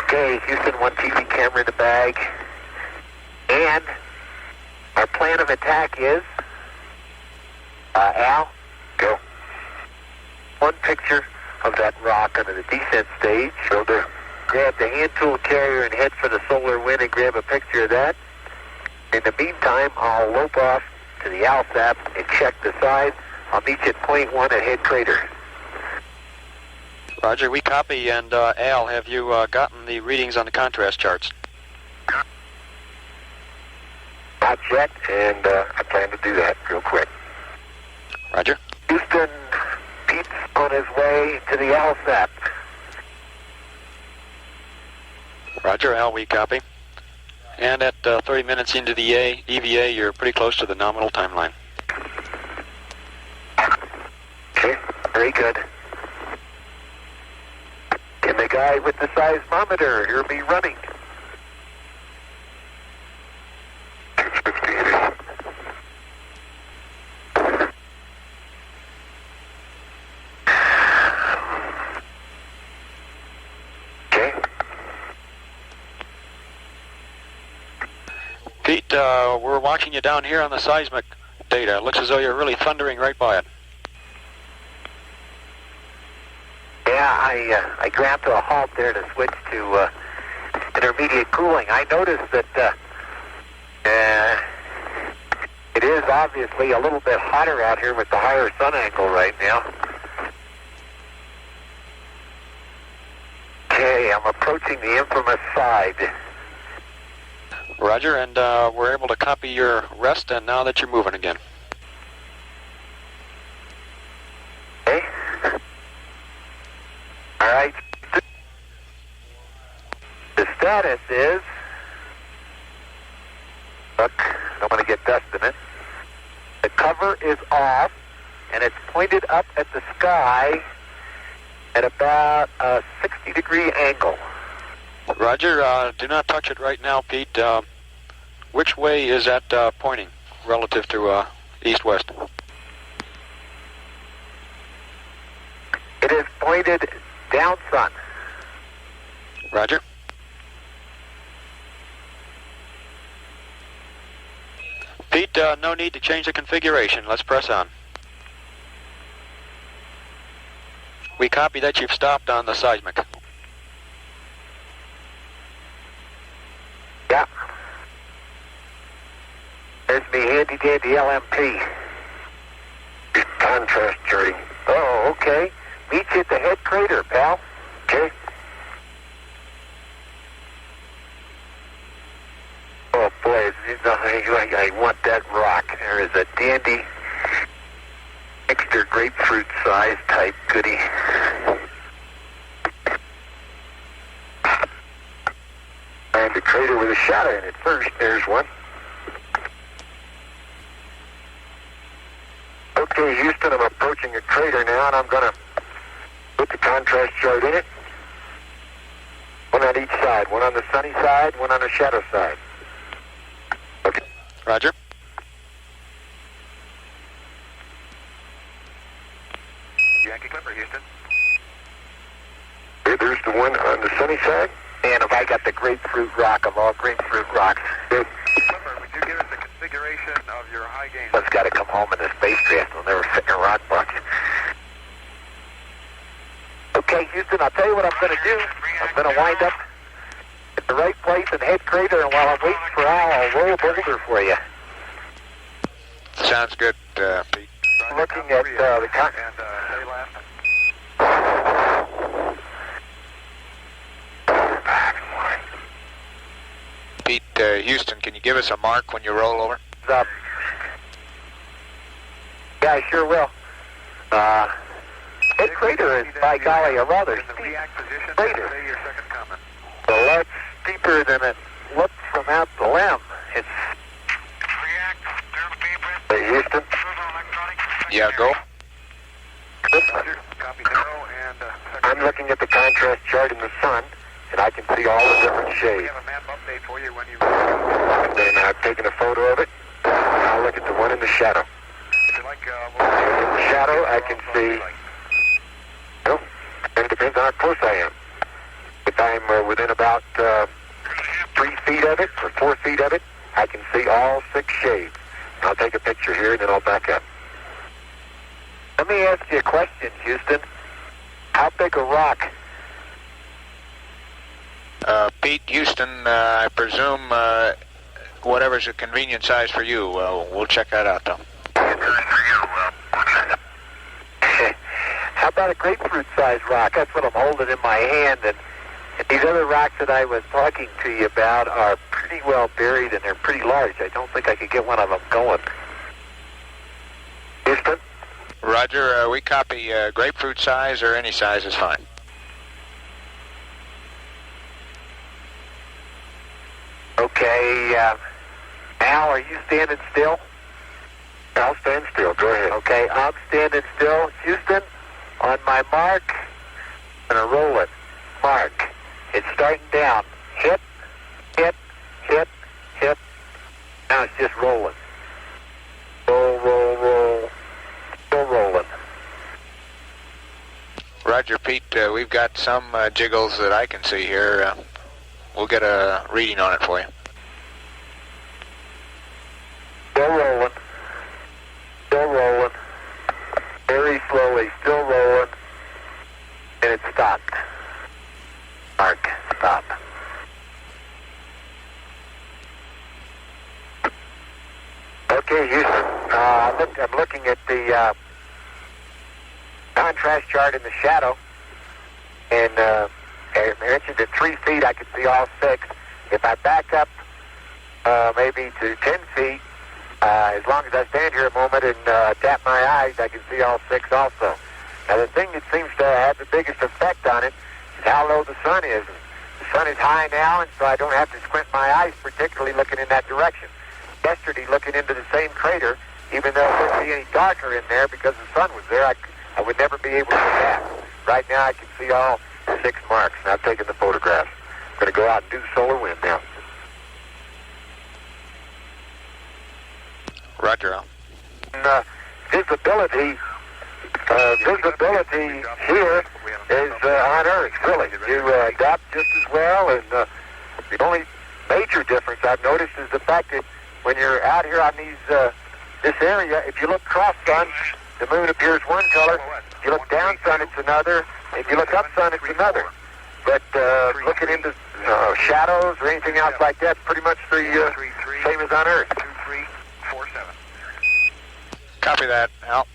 Okay, Houston, 1 TV camera in the bag. And our plan of attack is, Al, go. 1 picture of that rock under the descent stage. Shoulder. Grab the hand tool carrier and head for the solar wind and grab a picture of that. In the meantime, I'll lope off to the ALSAP and check the side. I'll meet you at point 1 at head crater. Roger, we copy. And Al, have you gotten the readings on the contrast charts? Not yet, and I plan to do that real quick. Roger. Houston, Pete's on his way to the LSAT. Roger, Al, we copy. And at 30 minutes into the EVA, you're pretty close to the nominal timeline. Okay, very good. Can the guy with the seismometer hear me running? 6:50. Okay. Pete, we're watching you down here on the seismic data. It looks as though you're really thundering right by it. Yeah, I ground to a halt there to switch to intermediate cooling. I noticed that it is obviously a little bit hotter out here with the higher sun angle right now. Okay, I'm approaching the infamous side. Roger, and we're able to copy your rest, and now that you're moving again. Okay. All right. The status is, look, I don't want to get dust in it. The cover is off, and it's pointed up at the sky at about a 60-degree angle. Roger, do not touch it right now, Pete. Which way is that pointing relative to east-west? It is pointed down sun. Roger. Pete, no need to change the configuration. Let's press on. We copy that you've stopped on the seismic. Yeah. There's me handy-dandy LMP. Contrast charting. Oh, okay. Meet you at the head crater, pal. Okay. Oh, boy, I want that rock. There is a dandy, extra grapefruit size type goodie. And a crater with a shadow in it first. There's one. Okay, Houston, I'm approaching a crater now, and I'm going to put the contrast chart in it. One on each side. One on the sunny side, one on the shadow side. Okay. Roger. Yankee Clipper, Houston. Okay, there's the one on the sunny side. And if I got the grapefruit rock of all grapefruit rocks. Clipper, would you give us the configuration of your high gain? One's got to come home in this spacecraft. We'll never fit in a rock box. Okay, Houston, I'll tell you what I'm going to do. I'm going to wind up at the right place and head crater, and while I'm waiting for Al, I'll roll a boulder for you. Sounds good, Pete. Looking at the Pete, Houston, can you give us a mark when you roll over? Yeah, I sure will. Head crater is, by golly, a rather steep crater. A lot steeper than it looks from out the limb. It's... Hey, Houston? Yeah, go. I'm looking at the contrast chart in the sun, and I can see all the different shades. And then I've taken a photo of it. I'll look at the one in the shadow. In the shadow, I can see... Well, it depends on how close I am. If I'm within about 3 feet of it, or 4 feet of it, I can see all 6 shades. I'll take a picture here, and then I'll back up. Let me ask you a question, Houston. How big a rock? Pete, Houston, I presume whatever's a convenient size for you. We'll check that out, though. How about a grapefruit-sized rock? That's what I'm holding in my hand. And these other rocks that I was talking to you about are pretty well buried, and they're pretty large. I don't think I could get one of them going. Houston? Roger, we copy grapefruit size or any size is fine. Okay, Al, are you standing still? I'll stand still. Go ahead. Okay, I'm standing still. Houston, on my mark, I'm going to roll it. Mark. It's starting down. Hit, hit, hit, hit. Now it's just rolling. Roll, roll, roll. Still rolling. Roger, Pete, we've got some jiggles that I can see here. We'll get a reading on it for you. Still rolling. Still rolling. Very slowly. Still rolling. And it stopped. Mark, stop. Okay, Houston. I'm looking at the contrast chart in the shadow, and I mentioned at 3 feet I could see all 6. If I back up maybe to 10 feet, as long as I stand here a moment and tap my eyes, I can see all 6 also. Now the thing that seems to have the biggest effect on it is how low the sun is. The sun is high now, and so I don't have to squint my eyes, particularly looking in that direction. Yesterday, looking into the same crater, even though it wouldn't be any darker in there because the sun was there, I would never be able to see that. Right now, I can see all 6 marks, and I've taken the photographs. I'm going to go out and do the solar wind now. Roger, Al. Visibility here is on Earth, really. You adapt just as well, and the only major difference I've noticed is the fact that when you're out here on these this area, if you look cross-sun, the moon appears one color. If you look down sun, it's another. If you look up sun, it's another. But looking into shadows or anything else like that, pretty much the same as on Earth. 2347. Copy that, Al.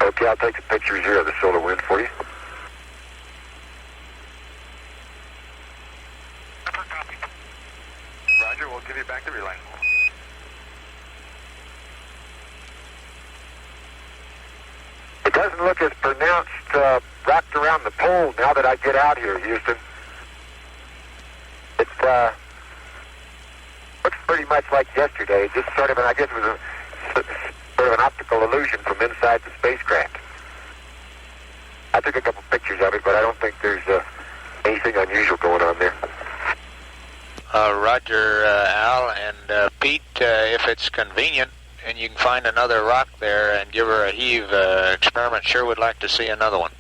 Okay, I'll take the pictures here of the solar wind for you. Roger, we'll give you back the relay. It doesn't look as pronounced wrapped around the pole now that I get out here, Houston. It looks pretty much like yesterday. It's just sort of I guess it was sort of an optical illusion from inside the spacecraft. I took a couple pictures of it, but I don't think there's anything unusual going on there. Roger, Al, and Pete, if it's convenient and you can find another rock there and give her a heave experiment, sure would like to see another one.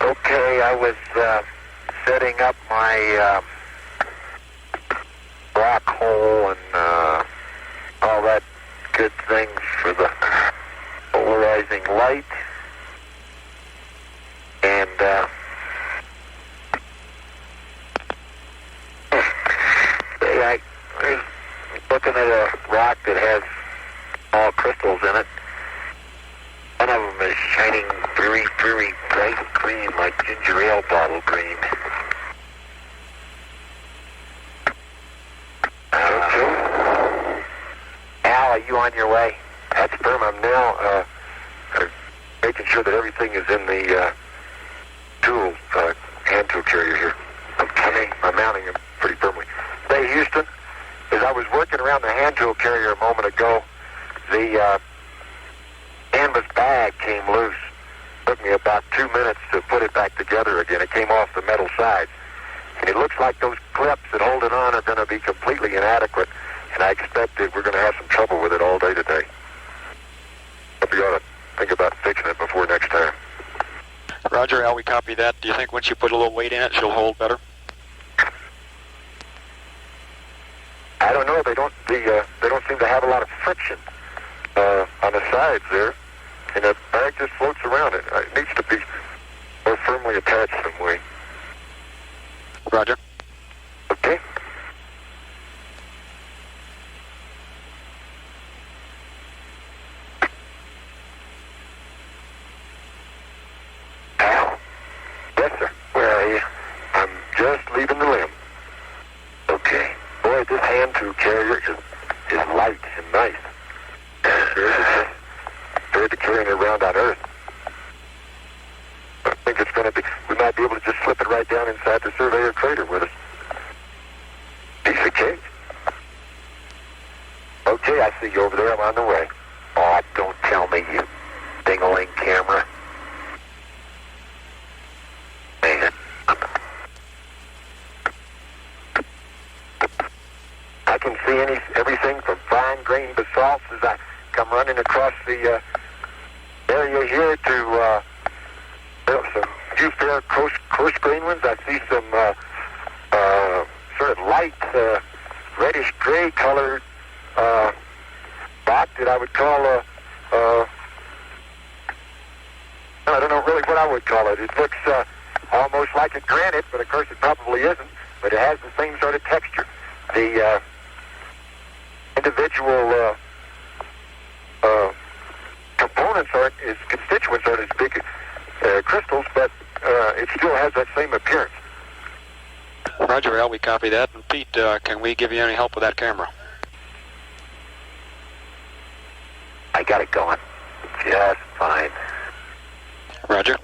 Okay, I was setting up my black hole and all that good things for the polarizing light, and I was looking at a rock that has all crystals in it. One of them is shining very, very bright green, like ginger ale bottle green. Al, are you on your way? That's firm. I'm now making sure that everything is in the hand tool carrier here. I'm mounting them pretty firmly. Hey, Houston, as I was working around the hand tool carrier a moment ago, the canvas bag came loose. Took me about 2 minutes to put it back together again. It came off the metal sides. And it looks like those clips that hold it on are going to be completely inadequate, and I expect that we're going to have some trouble with it all day today. But we ought to think about fixing it before next time. Roger, Al, we copy that. Do you think once you put a little weight in it, she'll hold better? I don't know. They don't seem to have a lot of friction on the sides there, and the bag just floats around. It needs to be more firmly attached some way. Roger. Okay. Al? Yes, sir. Where are you? I'm just leaving the limb. Okay. Boy, this hand tool carrier is Okay, I see you over there. I'm on the way. Oh, don't tell me, you ding-a-ling camera. Man. I can see everything from fine-grained basalts as I come running across the area here to some few fair coarse-grained ones. I see some sort of light reddish-gray colored rock that I would call I don't know really what I would call it. It looks almost like a granite, but of course it probably isn't. But it has the same sort of texture. The individual components constituents aren't as big crystals, but it still has that same appearance. Roger, Al, we copy that. And Pete, can we give you any help with that camera? I got it going just fine. Roger.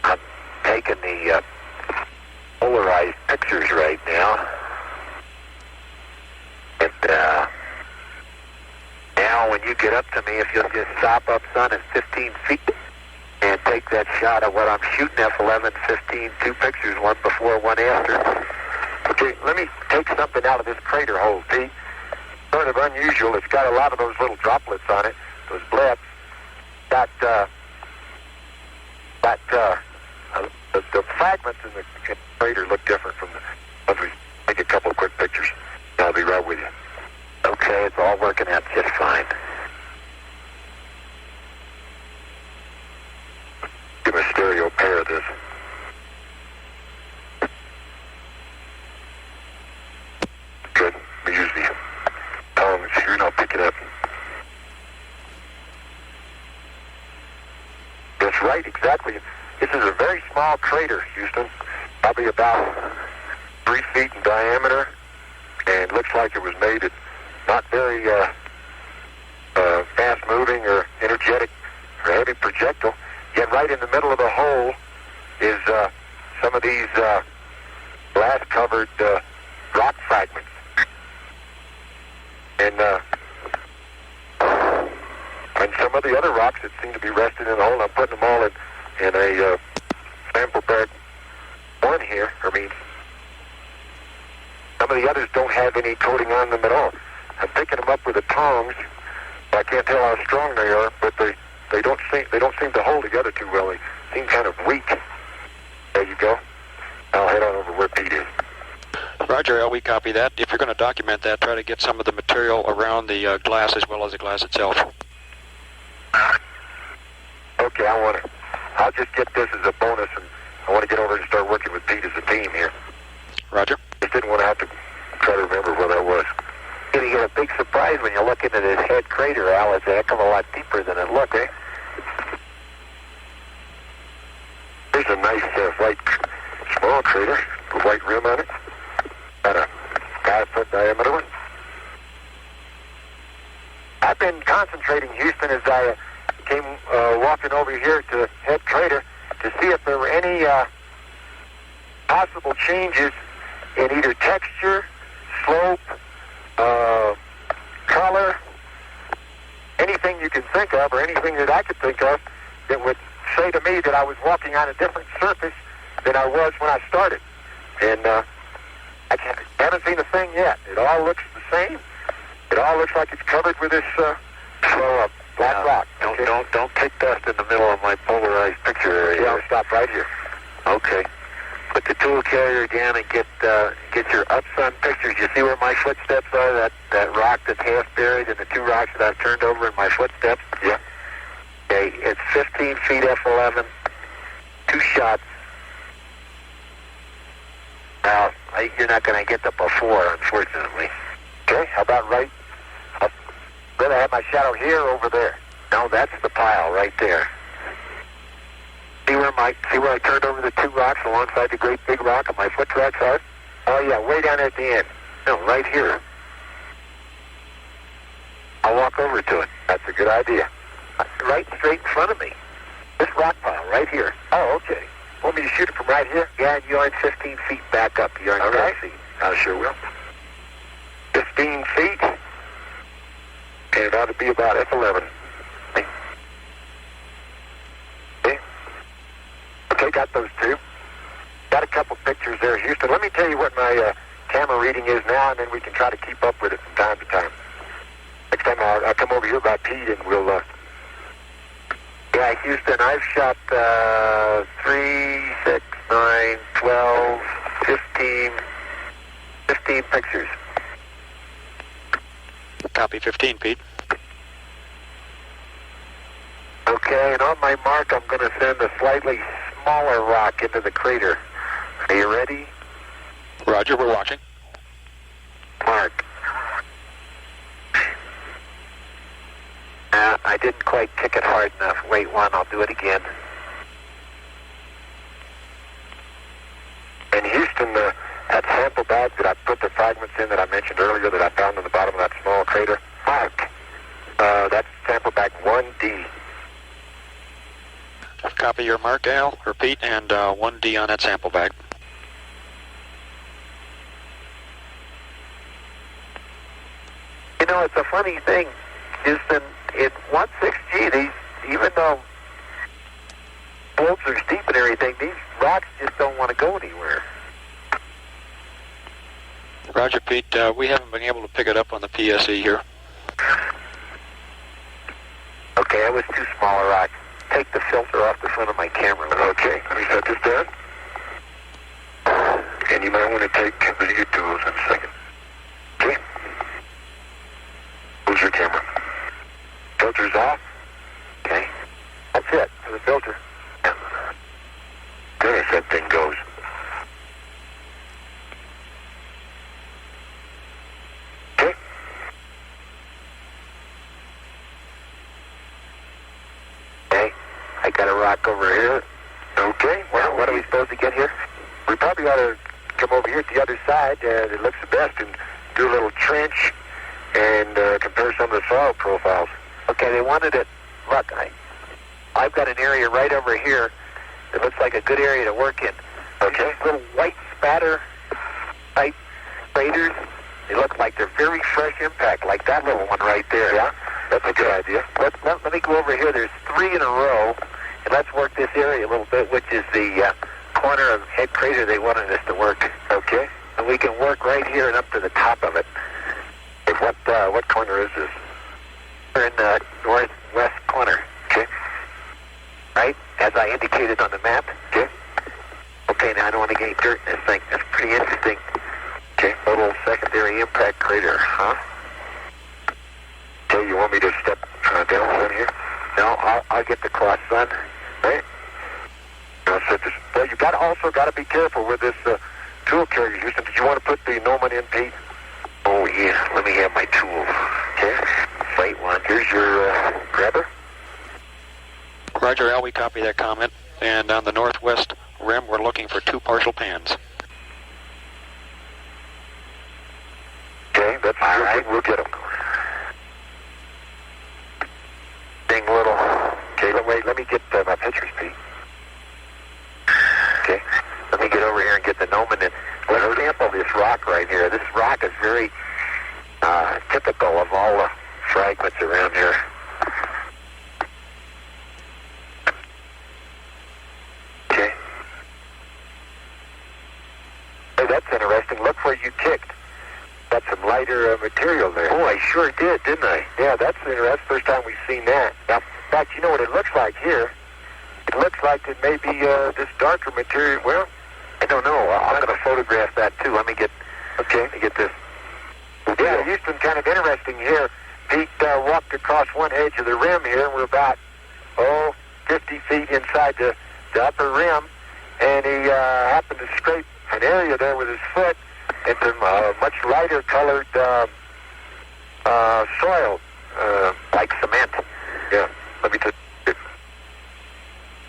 I'm taking the polarized pictures right now. And now when you get up to me, if you'll just stop up, son, at 15 feet and take that shot of what I'm shooting, F11, 15, two pictures, one before, one after. Okay, let me take something out of this crater hole, Pete. Sort of unusual. It's got a lot of those little droplets on it, those blebs. The fragments in the crater look different from the ones we take a couple of quick pictures. I'll be right with you. Okay, it's all working out just fine. Give a stereo pair of this. Good. We use the tongs here and I'll pick it up. That's right, exactly. This is a very small crater, Houston. Probably about 3 feet in diameter. And looks like it was made at not very fast-moving or energetic or heavy projectile. Yet right in the middle of the hole is some of these glass-covered rock fragments. And some of the other rocks that seem to be resting in the hole, I'm putting them all in a sample bag one here. Some of the others don't have any coating on them at all. I'm picking them up with the tongs. I can't tell how strong they are, but they don't seem to hold together too well. They seem kind of weak. There you go. I'll head on over where Pete is. Roger, Al, we copy that. If you're going to document that, try to get some of the material around the glass as well as the glass itself. Okay, I'll just get this as a bonus, and I want to get over and start working with Pete as a team here. Roger. Just didn't want to have to try to remember where that was. You get a big surprise when you look into this head crater, Al. It's a heck of a lot deeper than it looked, eh? There's a nice white, small crater, a white rim on it. Got a 5-foot diameter one. I've been concentrating, Houston, as I came walking over here to head crater to see if there were any possible changes in either texture, slope, color, anything you can think of or anything that I could think of that would say to me that I was walking on a different surface than I was when I started. And I haven't seen a thing yet. It all looks the same. It all looks like it's covered with this black rock. Don't pick dust in the middle of my polarized picture area. Yeah, I'll stop right here. Okay. Put the tool carrier down and get your up-sun pictures. You see where my footsteps are? That rock that's half buried and the two rocks that I've turned over in my footsteps? Yeah. Okay, it's 15 feet F11, 2 shots. Now, you're not going to get the before, unfortunately. Okay, how about right? I'd rather have my shadow here or over there. No, that's the pile right there. See where I turned over the 2 rocks alongside the great big rock and my foot tracks are? Oh yeah, way down at the end. No, right here. I'll walk over to it. That's a good idea. Right straight in front of me. This rock pile right here. Oh, okay. Want me to shoot it from right here? Yeah, and you're in 15 feet back up. You're in 10 feet. I sure will. 15 feet, and it ought to be about F11. Okay, got those two. Got a couple pictures there, Houston. Let me tell you what my camera reading is now, and then we can try to keep up with it from time to time. Next time I'll come over here by Pete, and we'll... Yeah, Houston, I've shot 3, 6, 9, 12, 15 pictures. Copy 15, Pete. Okay, and on my mark, I'm going to send a slightly smaller rock into the crater. Are you ready? Roger, we're watching. Mark. I didn't quite kick it hard enough. Wait one, I'll do it again. In Houston, that sample bag that I put the fragments in that I mentioned earlier that I found in the bottom of that small crater, Mark, that's sample bag 1D. Copy your mark, Al, or Pete, and 1D on that sample bag. You know, it's a funny thing, Houston. In 16G, even though slopes are steep and everything, these rocks just don't want to go anywhere. Roger, Pete. We haven't been able to pick it up on the PSE here. Okay, that was too small a rock. Take the filter off the front of my camera. Okay, let me set this down. And you might want to take your tools in a second. Okay. Who's your camera? Filter's off. Okay. That's it for the filter. Good as that thing goes. Okay. Okay. I got a rock over here. Okay. Well, what are we supposed to get here? We probably ought to come over here to the other side. It looks the best, and do a little trench and compare some of the soil profiles. Okay, they wanted it. Look, I've got an area right over here that looks like a good area to work in. Okay. Little white spatter type craters. They look like they're very fresh impact, like that little one right there. Yeah, that's a good idea. Let me go over here. There's 3 in a row, and let's work this area a little bit, which is the corner of head crater they wanted us to work. Okay. And we can work right here and up to the top of it. What corner is this? We're in the northwest corner. Okay. Right? As I indicated on the map. Okay. Okay, now I don't want to get any dirt in this thing. That's pretty interesting. Okay. Little secondary impact crater, huh? Okay, you want me to step down here? No, I'll get the cross, son. Right? I'll set this. Well, you also got to be careful with this tool carrier, Houston. Did you want to put the Noman in, Pete? Oh, yeah. Let me have my tool. Okay. Wait one. Here's your grabber. Roger, Al, we copy that comment. And on the northwest rim, we're looking for 2 partial pans. Okay, that's all right. We'll get them. Ding little. Okay, wait. Let me get my pictures, Pete. Okay. Let me get over here and get the Noman in. Let's sample this rock right here. This rock is very typical of all the fragments around here. Okay. Hey, that's interesting. Look where you kicked. Got some lighter material there. Oh, I sure did, didn't I? Yeah, that's the first time we've seen that. Now, in fact, you know what it looks like here? It looks like it may be this darker material. Well, I don't know. I'm going to photograph that too. Let me get this. Yeah, Houston, kind of interesting here. Pete walked across one edge of the rim here, and we're about, 50 feet inside the upper rim, and he happened to scrape an area there with his foot into much lighter colored soil, like cement. Yeah, let me get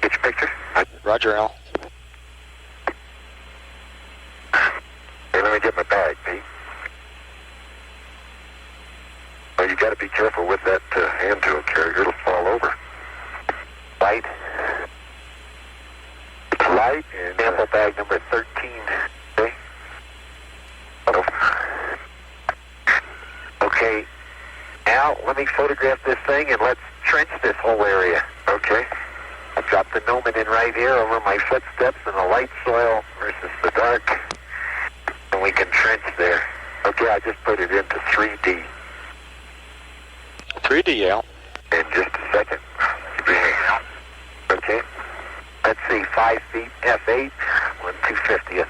your picture. Roger, Al. Hey, let me get my bag, Pete. Well, you got to be careful with that hand tool carrier. It'll fall over. Light. It's light and sample bag number 13. Okay. Al, let me photograph this thing and let's trench this whole area. Okay. I'll drop the gnomon in right here over my footsteps and the light soil versus the dark. And we can trench there. Okay, I just put it into 3D. 3D, Al. In just a second. Okay. Let's see, 5 feet, F8, 1/250th.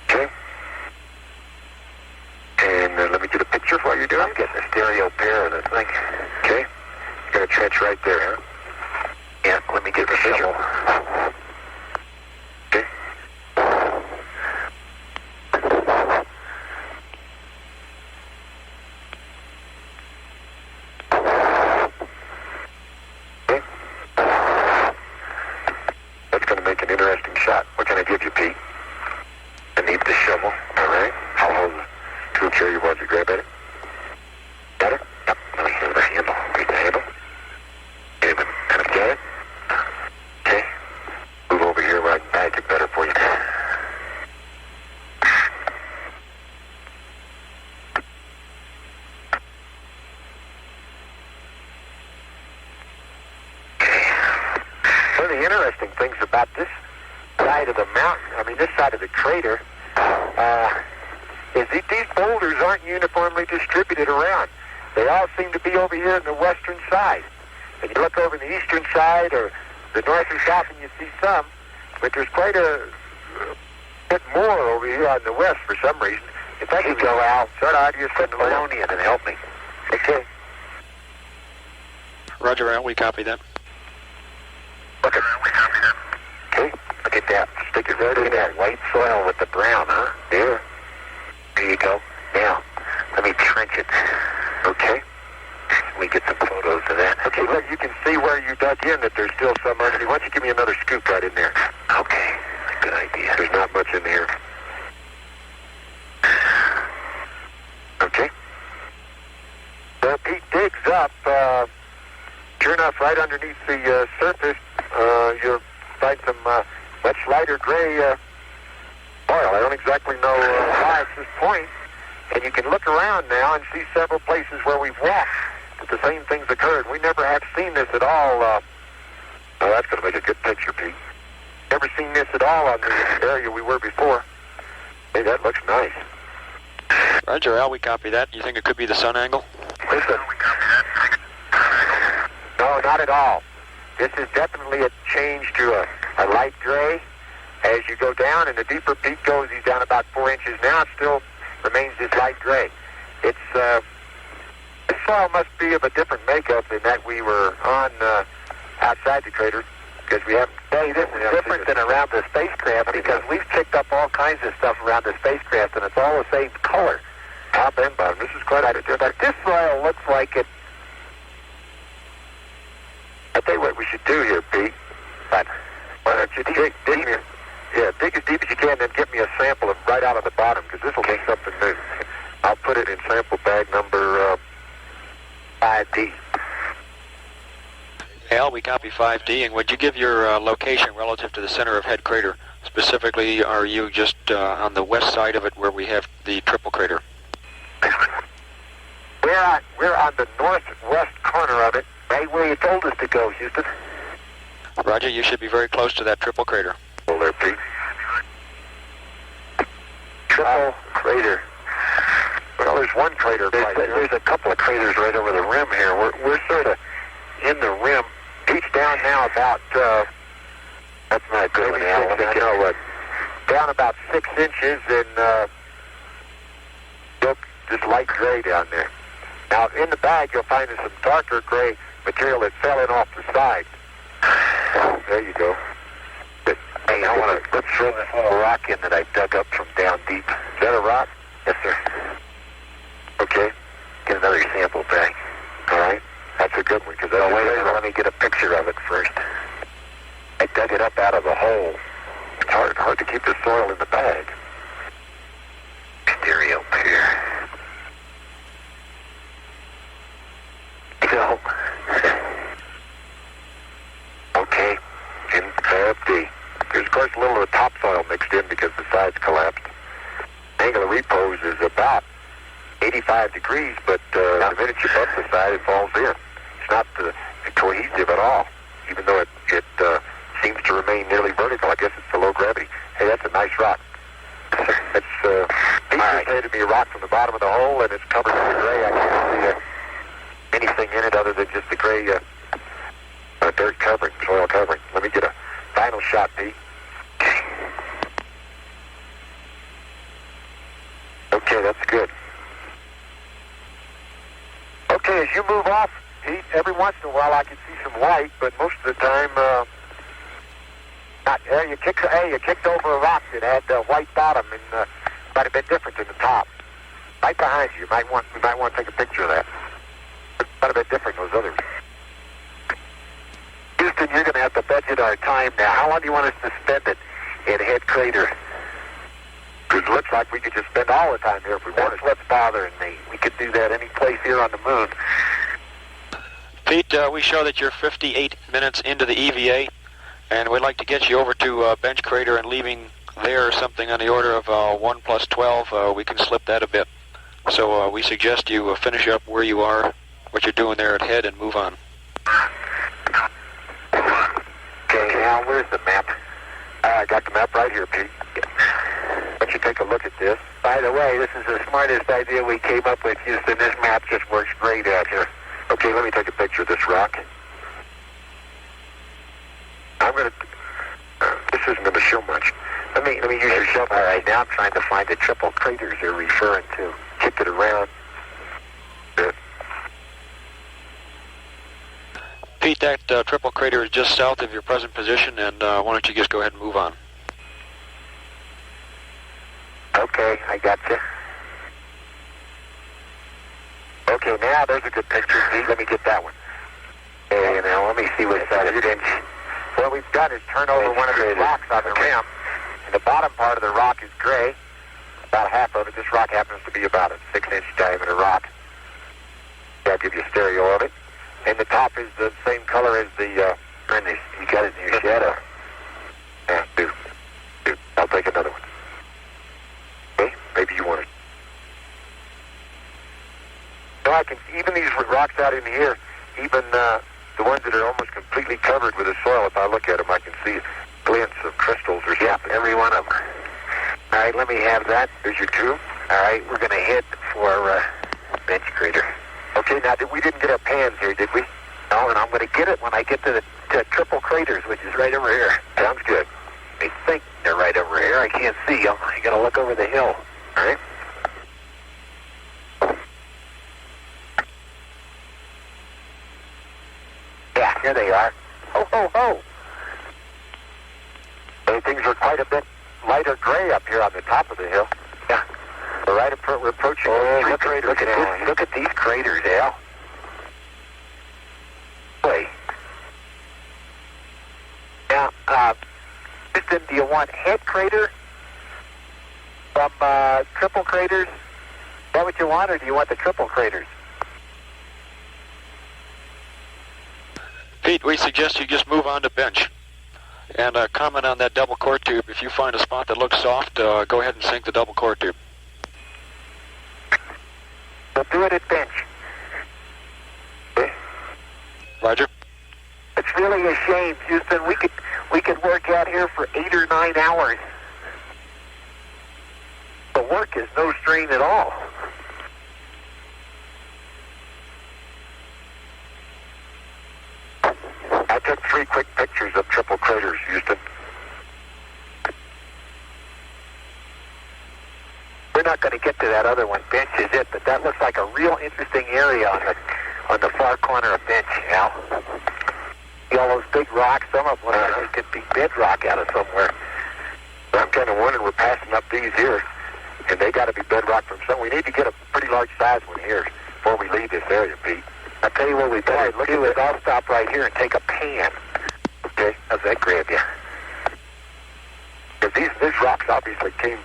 Okay. And let me get a picture while you're doing it. I'm getting a stereo pair of this thing. Okay. You're going to trench right there, huh? Yeah, let me get the shovel. Okay. That's going to make an interesting shot. What can I give you, Pete? I need the shovel. All right. I'll hold the tool chair you want to grab at it. Got it? Yep. Let me hear the handle. Read the handle. David, kind of get it? Okay. Move over here where I can bag it better for you. One of the interesting things about this side of the mountain, this side of the crater, is that these boulders aren't uniformly distributed around. They all seem to be over here on the western side. And you look over the eastern side or the north or south and you see some, but there's quite a bit more over here on the west for some reason. If I could go out, sort of out here, send Malonian and help me. Okay. Roger, Al, we copy that. Okay, look at that. Stick it right in that white soil with the brown, huh? There. There you go. Now, let me trench it. Okay? Let me get some photos of that. Okay, look, you can see where you dug in that there's still some underneath. Why don't you give me another scoop right in there? Okay, good idea. There's not much in here. Okay. So Pete digs up. Sure enough, right underneath the surface, you'll find some much lighter gray oil. I don't exactly know why it's this point. And you can look around now and see several places where we've walked that the same things occurred. We never have seen this at all. Oh, that's going to make a good picture, Pete. Never seen this at all on the area we were before. Hey, that looks nice. Roger, Al, we copy that. You think it could be the sun angle? Listen. No, not at all. This is definitely a change to a light gray. As you go down and the deeper Pete goes, he's down about 4 inches now. It still remains this light gray. It's this soil must be of a different makeup than that we were on outside the crater, because we haven't. Hey, this is different than around the spacecraft, because we've picked up all kinds of stuff around the spacecraft, and it's all the same color, top and bottom. This is quite different. But this soil looks like it. I tell you what we should do here, Pete. But why don't you dig me? Yeah, dig as deep as you can, then get me a sample of right out of the bottom, because this will be something new. I'll put it in sample bag number 5D. Al, we copy 5D, and would you give your location relative to the center of head crater? Specifically, are you just on the west side of it where we have the triple crater? We're on the northwest corner of it, right where you told us to go, Houston. Roger, you should be very close to that triple crater. Hold there, Pete. Triple crater. Well, there's one crater. There's a couple of craters right over the rim here. We're sort of in the rim. Pete's down now about, that's not good one, Al. I know what. Down about 6 inches and look, just light gray down there. Now, in the bag, you'll find some darker gray material that fell in off the side. There you go. Hey, let's throw this little rock in that I dug up from down deep. Is that a rock? Yes, sir. Okay. Get another sample bag. All right. That's a good one, because let me get a picture of it first. I dug it up out of the hole. It's hard to keep the soil in the bag. Stereo pair. So, okay, in tab D. There's, of course, a little of the topsoil mixed in because the sides collapsed. angle of repose is about 85 degrees, but the minute you bump the side, it falls in. It's not cohesive at all, even though it seems to remain nearly vertical. I guess it's the low gravity. Hey, that's a nice rock. It's said to be a rock from the bottom of the hole, and it's covered with gray. I can't see anything in it other than just the gray dirt covering, soil covering. Let me get a final shot, Pete. Okay, that's good. Okay, as you move off, Pete, every once in a while I can see some white, but most of the time, not. You kicked over a rock that had white bottom, and might have been different than the top. Right behind you. We might want to take a picture of that. It might have been different than those others. Houston, you're going to have to budget our time now. How long do you want us to spend it in Head Crater? Because it looks like we could just spend all the time here if we wanted. That's what's bothering me. We could do that any place here on the moon. Pete, we show that you're 58 minutes into the EVA, and we'd like to get you over to Bench Crater and leaving there something on the order of 1 plus 12. We can slip that a bit. So we suggest you finish up where you are, what you're doing there at Head, and move on. Okay, now where's the map? I got the map right here, Pete. Why don't you take a look at this? By the way, this is the smartest idea we came up with, Houston. This map just works great out here. Okay, let me take a picture of this rock. This isn't going to show much. Let me use your shovel. All right, now I'm trying to find the triple craters you're referring to. Kick it around. Good. Pete, that triple crater is just south of your present position, and why don't you just go ahead and move on? Okay, I got you. Okay, now there's a good picture. Pete, let me get that one. Okay, now let me see what side of it. What we've done is turn over one of the rocks on the rim, and the bottom part of the rock is gray, about half of it. This rock happens to be about a 6-inch diameter rock. I'll give you a stereo of it. And the top is the same color as the, you got it in your shadow. Yeah, do. I'll take another one. Okay, maybe you want it. So I can, even these rocks out in here, even the ones that are almost completely covered with the soil, if I look at them, I can see glints of crystals or something. Yeah, every one of them. All right, let me have that. There's your two. All right, we're going to head for Bench Crater. Okay, now we didn't get our pans here, did we? No, and I'm going to get it when I get to the triple craters, which is right over here. Sounds good. I think they're right over here. I can't see them. I got to look over the hill. All right. Yeah, here they are. Ho, ho, ho. Things are quite a bit lighter gray up here on the top of the hill. Yeah. We're approaching three craters. Look at these craters, Al. Wait. Now, Houston, do you want Head Crater from triple craters? Is that what you want, or do you want the triple craters? Pete, we suggest you just move on to Bench. And comment on that double core tube. If you find a spot that looks soft, go ahead and sink the double core tube. We'll do it at Bench. Okay. Roger. It's really a shame, Houston. We could work out here for 8 or 9 hours. The work is no strain at all. I took 3 quick pictures of triple craters, Houston. We're not going to get to that other one. Bench is it, but that looks like a real interesting area on the far corner of Bench, Al. See all those big rocks? Some of them could be bedrock out of somewhere. But I'm kind of wondering, we're passing up these here, and they got to be bedrock from somewhere. We need to get a pretty large size one here before we leave this area, Pete. I'll tell you what we better do is I'll stop right here and take a pan. Okay? How's that grab you? Because these rocks obviously came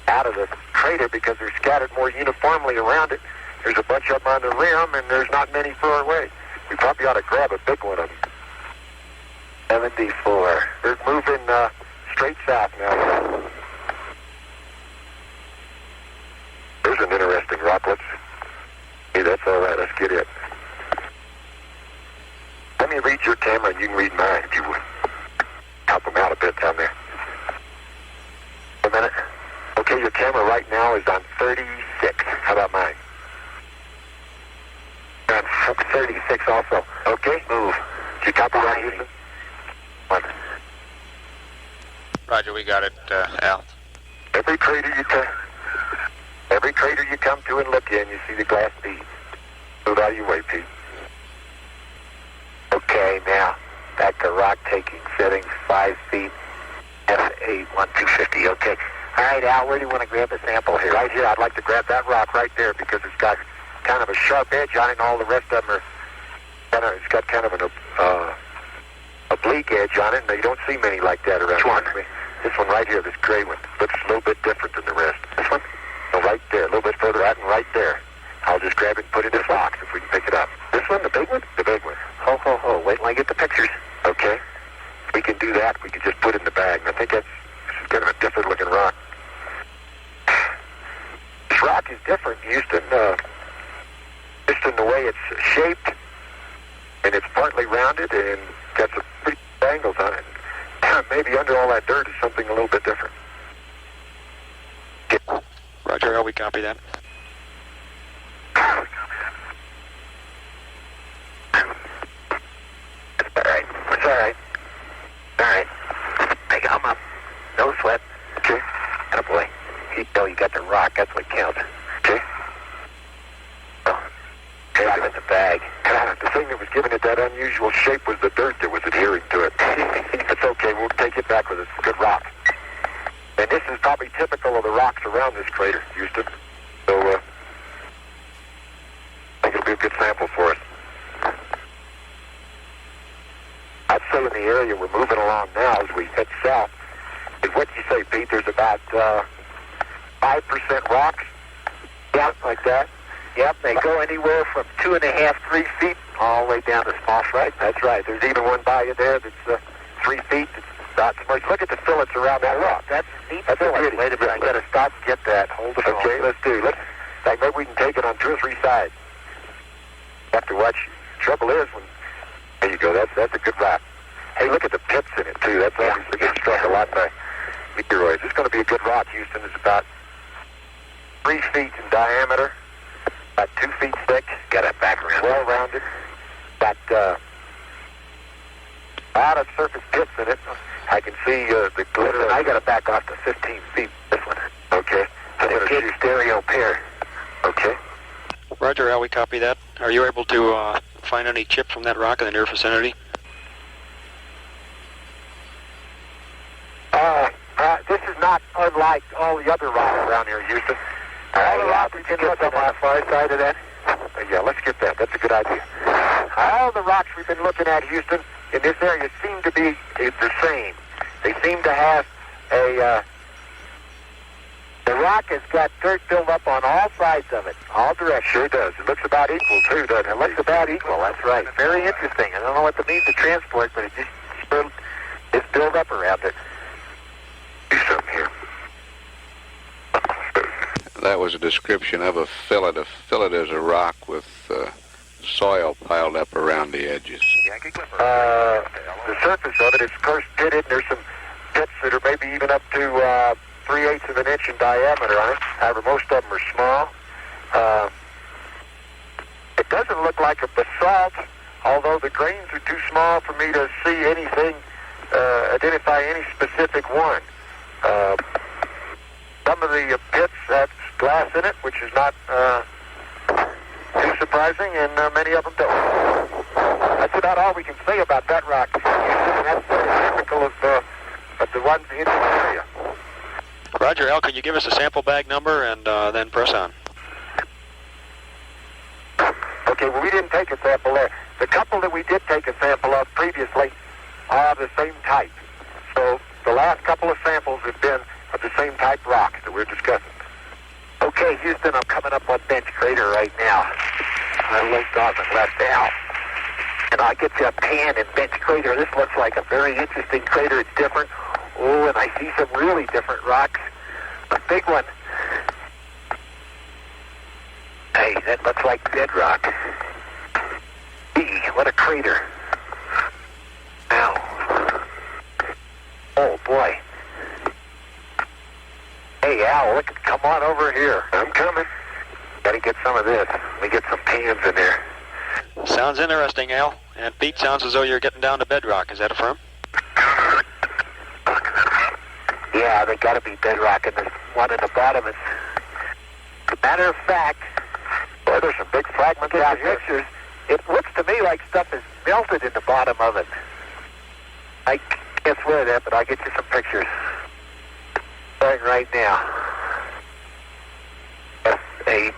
out of the crater because they're scattered more uniformly around it. There's a bunch of them on the rim, and there's not many far away. We probably ought to grab a big one of them. 74. They're moving straight south now. a minute. Okay, your camera right now is on 36. How about mine? On 36 also. Okay, move. Did you copy that, Houston? One. Roger, we got it, Al. Every crater you come to and look in, you see the glass bead. Move out of your way, Pete. Okay, now, back to rock taking settings, 5 feet, F8, 1250, okay. All right, Al, where do you want to grab the sample here? Right here, I'd like to grab that rock right there because it's got kind of a sharp edge on it and all the rest of them are, it's got kind of an oblique edge on it, and you don't see many like that around here. This one right here, this gray one, looks a little bit different than the rest. This one? No, right there, a little bit further out and right there. I'll just grab it and put it in this box if we can pick it up. This one, the big one? The big one. Ho, ho, ho. Wait till I get the pictures. Okay. If we can do that, we can just put it in the bag. And I think this is kind of a different looking rock. This rock is different, Houston, just in the way it's shaped, and it's partly rounded and got some pretty angles on it. Maybe under all that dirt is something a little bit different. Roger, Al, we copy that. It's all right. It's all right. All right. Make them up. No sweat. Okay. Attaboy. You know you got the rock. That's what counts. Okay. Oh. Okay, I got the bag. The thing that was giving it that unusual shape was the dirt that was adhering to it. It's okay. We'll take it back with us. It's a good rock. And this is probably typical of the rocks around this crater, Houston. So, I think it'll be a good sample for us. I'd say in the area we're moving along now as we head south, is what you say, Pete, there's about 5% rocks. Yeah, like that. Yep, they go anywhere from 2.5, 3 feet, all the way down to small. Right, that's right. There's even one by you there that's 3 feet. It's not submerged. Look at the fillets around that rock. That's neat. That's pretty. Wait a minute. I got to stop and get that. Hold it. Okay, let's do. Maybe we can take it on 2 or 3 sides. Have to watch. Trouble is when. There you go. That's a good rock. Hey, look at the pits in it too. That's obviously getting struck a lot by meteoroids. It's going to be a good rock, Houston. It's about 3 feet in diameter. About 2 feet thick. Got a background. Well rounded. Got a lot of surface pits in it. I can see the glitter. I got to back off to 15 feet. This one. Okay. I'm going to shoot stereo pair. Okay. Roger, Al, we copy that. Are you able to find any chips from that rock in the near vicinity? This is not unlike all the other rocks around here, Houston. All the rocks we can look on the far side of that. Yeah, let's get that. That's a good idea. All the rocks we've been looking at, Houston, in this area seem to be the same. They seem to have the rock has got dirt built up on all sides of it, all directions. Sure does. It looks about equal, too, doesn't it? It looks about equal, that's right. Very interesting. I don't know what that means to transport, but it's built up around it. Do something here. That was a description of a fillet. A fillet is a rock with soil piled up around the edges. The surface of it is, of course, pitted. There's some pits that are maybe even up to 3/8 of an inch in diameter on it. However, most of them are small. It doesn't look like a basalt, although the grains are too small for me to see anything, identify any specific one. Some of the pits have glass in it, which is not too surprising, and many of them don't. That's about all we can say about that rock. That's typical of the ones in the area. Roger, Al, can you give us a sample bag number and then press on? Okay, well, we didn't take a sample there. The couple that we did take a sample of previously are of the same type. So the last couple of samples have been of the same type rocks that we're discussing. Okay, Houston, I'm coming up on Bench Crater right now. I linked off and left out. And I'll get you a pan in Bench Crater. This looks like a very interesting crater. It's different. Oh, and I see some really different rocks. A big one. Hey, that looks like bedrock. Gee, what a crater. Ow. Oh, boy. Hey, Al, look, come on over here. I'm coming. Got to get some of this. Let me get some pans in there. Sounds interesting, Al. And Pete, sounds as though you're getting down to bedrock. Is that affirm? Yeah, they got to be bedrock, and there's one in the bottom. As a matter of fact, boy, there's some big fragments out here. Pictures. It looks to me like stuff is melted in the bottom of it. I can't swear that, but I'll get you some pictures. Starting right now. F8.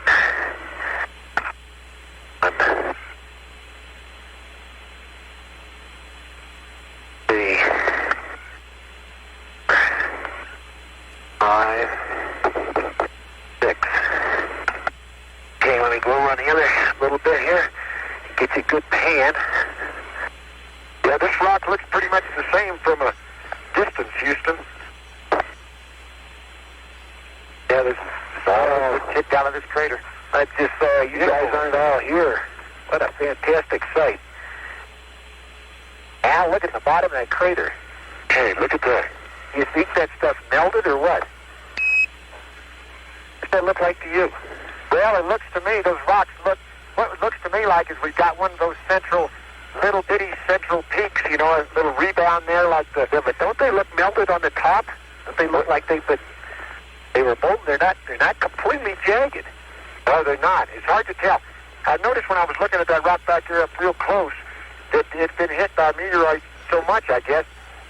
Three. 5. 6. Okay, let me go on the other little bit here. Get you a good pan. Yeah, this rock looks pretty much the same from a distance, Houston. Yeah, there's a tip down in this crater. I just saw you guys aren't all here. What a fantastic sight. Al, look at the bottom of that crater. Hey, look at that. You think that stuff melted or what? What's that look like to you? Well, it looks to me, those rocks look, what it looks to me like is we've got one of those central, little bitty central peaks, you know, a little rebound there like the, yeah, but don't they look melted on the top? Don't they look like they were molten? They're not completely jagged. No, they're not. It's hard to tell. I noticed when I was looking at that rock back there up real close that it's been hit by a meteorite so much, I guess,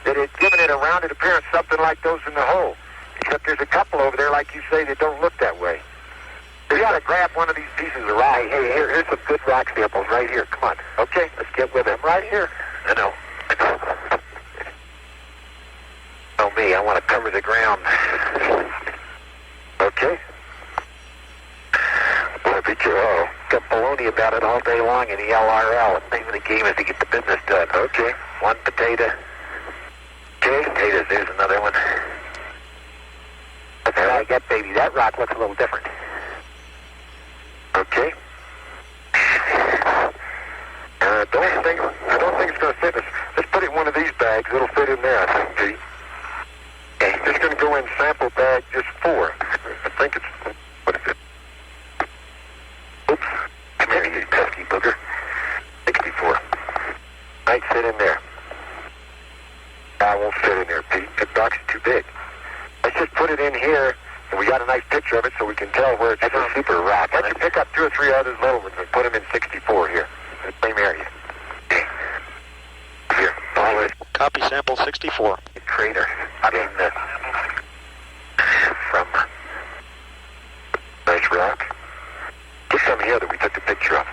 that it's given it a rounded appearance, something like those in the hole. Except there's a couple over there, like you say, that don't look that way. We got to grab one of these pieces of rock. Hey, here's some good rock samples right here. Come on. Okay, let's get with them right here. I know. Oh, me, I want to cover the ground. Okay. Boy, got baloney about it all day long in the LRL. The name of the game is to get the business done. Okay. One potato. Okay, potatoes, there's another one. Let's try that, baby. That rock looks a little different. Okay. I don't think it's going to fit us. Let's put it in one of these bags. It'll fit in there, I think, Pete. Okay. It's going to go in sample bag just 4. I think it's, what is it? Oops. Come here, you pesky booger. 64. Might fit in there. I won't fit in there, Pete. That box is too big. Let's just put it in here, and we got a nice picture of it so we can tell where it's a super rock. Why don't you pick up 2 or 3 other little ones and put them in 64 here, in the same area. Here, all this. Copy sample 64. Crater. From nice rock. Put some here that we took the picture of.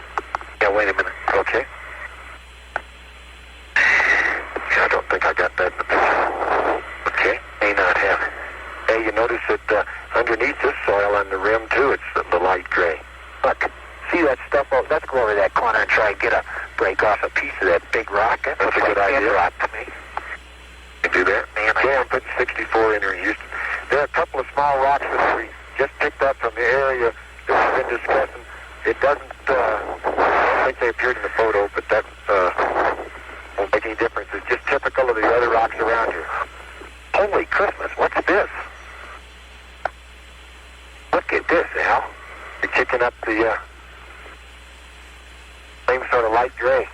Yeah, wait a minute. Okay. I don't think I got that in the picture. Okay, may not have it. Hey, you notice that underneath this soil on the rim, too, it's the light gray. Look, see that stuff? Oh, let's go over that corner and try and break off a piece of that big rock. That's a good idea. Rock to me. You do that? Man, I'm putting 64 in here, Houston. There are a couple of small rocks that we just picked up from the area that we've been discussing. It doesn't, I don't think they appeared in the photo, but that won't make any difference. It's just typical of the other rocks around here. Holy Christmas, what's this? Look at this, Al. You're kicking up the same sort of light gray.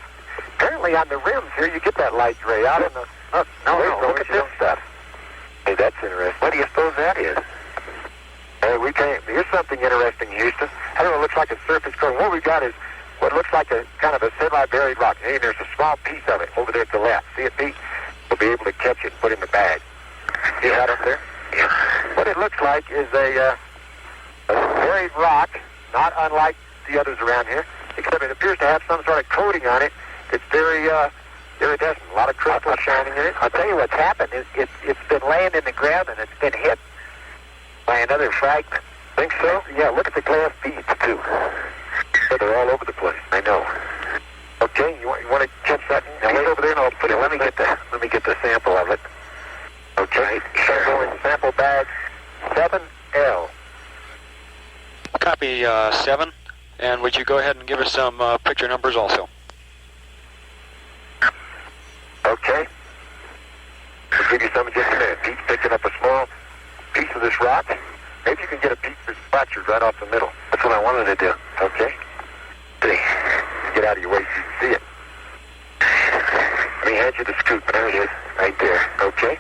Apparently on the rims here, you get that light gray out in the... No, look at this stuff. Hey, that's interesting. What do you suppose that is? Hey, here's something interesting, Houston. I don't know, it looks like a surface current. What we got is what looks like a kind of a semi-buried rock. Hey, there's a small piece of it over there at the left. See it, Pete? We'll be able to catch it and put it in the bag. See that up there? Yeah. What it looks like is a buried rock, not unlike the others around here, except it appears to have some sort of coating on it that's very iridescent. A lot of crystal shining in it. I'll tell you what's happened. It's been laying in the ground and it's been hit by another fragment. Think so? Yeah, look at the glass beads, too. They're all over the place. I know. Okay, you want to catch that? Now wait over there and I'll put it. Let me get the sample of it. Okay. Sample in sample bag 7L. Copy 7. And would you go ahead and give us some picture numbers also? Okay. I'll give you some in just a minute. Pete's picking up a small piece of this rock. Maybe you can get a piece that's fractured right off the middle. That's what I wanted to do. Okay. See, get out of your way so you can see it. Let me hand you the scoop. There it is, right there. Okay.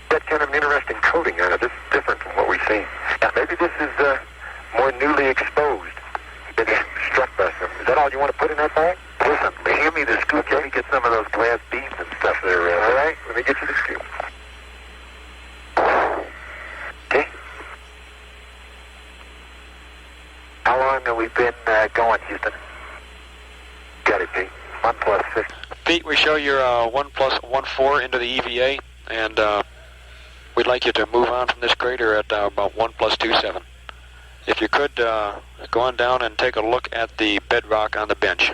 That kind of an interesting coating on it. This is different from what we've seen. Now, maybe this is more newly exposed. Been struck by something. Is that all you want to put in that bag? Listen, hand me the scoop. Let me get some of those glass beads and stuff there. All right? Let me get you the scoop. Okay. How long have we been going, Houston? Got it, Pete. 1 plus 6. Pete, we show your 1 plus 1.4 into the EVA, and we'd like you to move on from this crater at about 1 plus 2.7. If you could, go on down and take a look at the bedrock on the bench.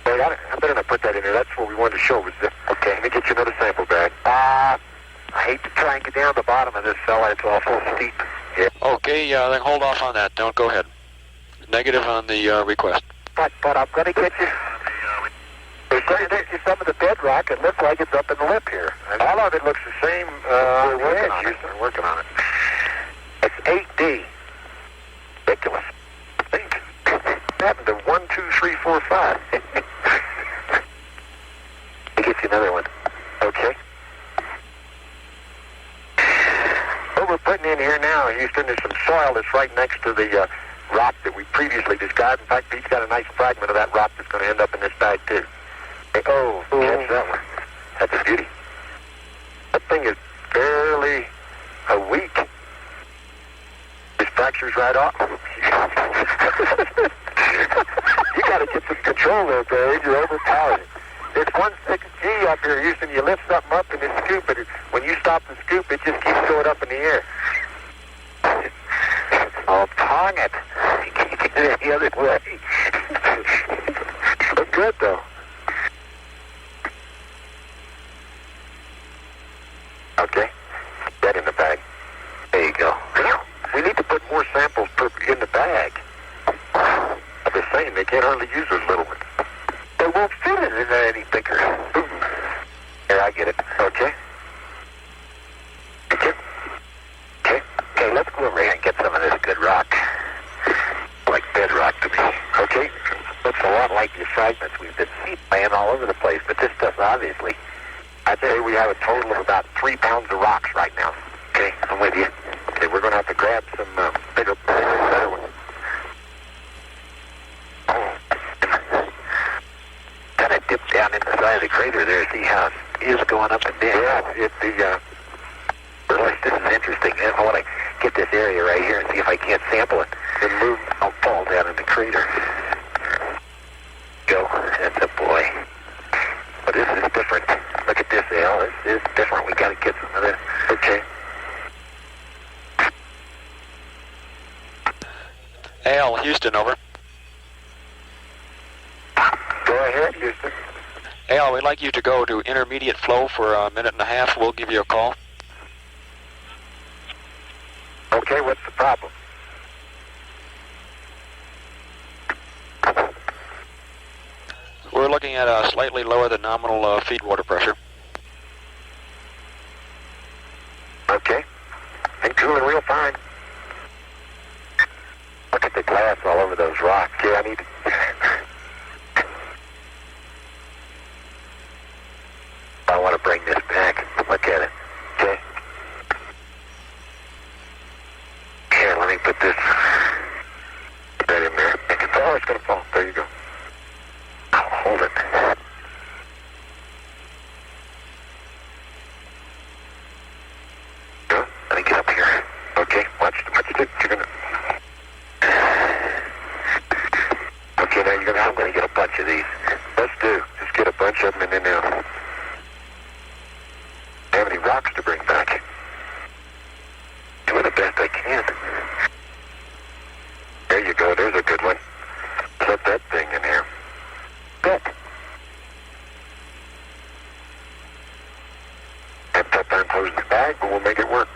Wait, I better not put that in there. That's what we wanted to show. Was okay, let me get you another sample bag. I hate to try and get down the bottom of this fella. It's awful steep. Yeah. Okay, then hold off on that. Don't go ahead. Negative on the request. But I'm going to get you. There's some of the bedrock. It looks like it's up in the lip here. And all of it looks the same. We're working on it. We're working on it. It's 8D. Ridiculous. Think. What happened to 1, 2, 3, 4, 5? Let me get you another one. Okay. What we're putting in here now, Houston, is some soil that's right next to the rock that we previously described. In fact, Pete's got a nice fragment of that rock that's going to end up in this bag, too. Oh, catch that one. That's a beauty. That thing is barely a week. This fractures right off. You got to get some control there, Barry. You're overpowered. There's 1.6G up here, Houston. You lift something up in this scoop, and when you stop the scoop, it just keeps going up in the air. Oh, pong it. You can't get it any other way. Look good, though. Okay. That in the bag. There you go. We need to put more samples in the bag. Of the same. They can't hardly use those little ones. They won't fit it in any bigger. Here, I get it. Okay. Okay. Okay. Okay, let's go over here and get some of this good rock. Like bedrock to me. Okay? Looks a lot like the fragments we've been laying all over the place, but this stuff obviously. I'd say we have a total of about 3 pounds of rocks right now. Okay, I'm with you. Okay, we're going to have to grab some bigger, better ones. Kind of dip down in the side of the crater there, see how it is going up and down. Yeah, it's the, this is interesting. I want to get this area right here and see if I can't sample it and move. I'll fall down in the crater. Go. That's a boy. But this is different. Look at this, Al. This is different. We got to get some of this. Okay. Al, Houston, over. Go ahead, Houston. Al, we'd like you to go to intermediate flow for a minute and a half. We'll give you a call. Okay, what's the problem? We're looking at a slightly lower than nominal feed water pressure. Okay. And cooling real fine. Look at the glass all over those rocks. Yeah, I need to... I want to bring this back. Look at it. Okay. Here, let me put this right in there. Oh, it's going to fall. There you go. I'll hold it. Go. Let me get up here. Okay, watch it. You're going to... Okay, now I'm going to get a bunch of these. Let's do. Just get a bunch of them and then now. How many rocks to bring back? Doing the best I can. There you go. There's a good one. Put that thing in here. Good. I have tough time closing the bag, but we'll make it work.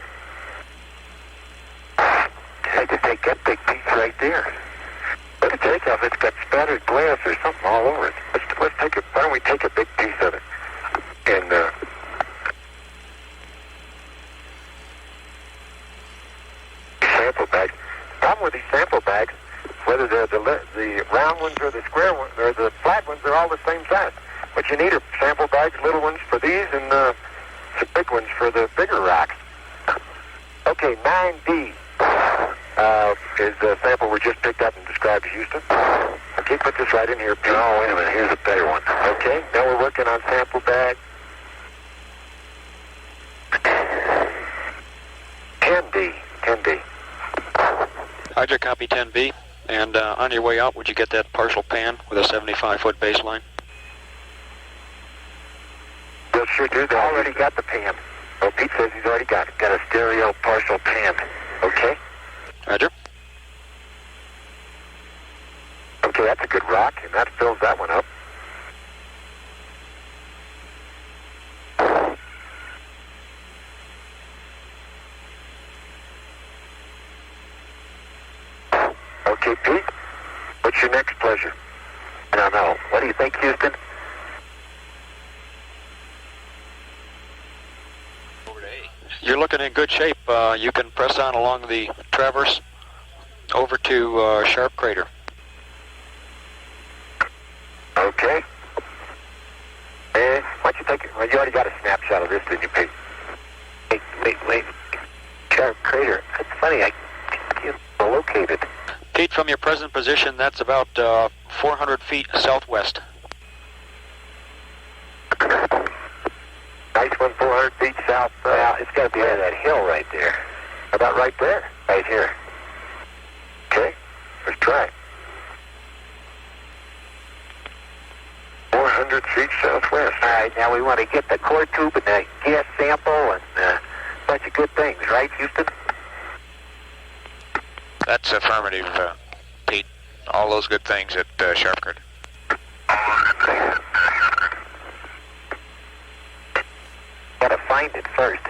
I just take that big piece right there. Let it take off. It's got spattered glass or something all over it. Let's take it. Why don't we take a big piece of it and whether the round ones or the square ones or the flat ones are all the same size. What you need are sample bags, little ones for these, and some big ones for the bigger rocks. Okay, 9D is the sample we just picked up and described to Houston. Okay, put this right in here, Pete. Oh, wait a minute. Here's a better one. Okay, now we're working on sample bag 10D. 10D. Roger, copy 10B. And on your way out, would you get that partial pan with a 75-foot baseline? We'll sure do that. Already got the pan. Oh, Pete says he's already got it. Got a stereo partial pan. Okay. Roger. Okay, that's a good rock, and that fills that one up. Okay, Pete, what's your next pleasure? I don't know. What do you think, Houston? You're looking in good shape. You can press on along the traverse over to Sharp Crater. Okay. And what you think? Well, you already got a snapshot of this, didn't you, Pete? Wait. Sharp Crater. That's funny. I can't locate it. Pete, from your present position, that's about 400 feet southwest. Nice one, 400 feet south. It's got to be on that hill right there. How about right there? Right here. Okay, let's try it. 400 feet southwest. All right, now we want to get the core tube and the gas sample and a bunch of good things, right, Houston? That's affirmative, Pete. All those good things at Sharp Crater. Gotta find it first.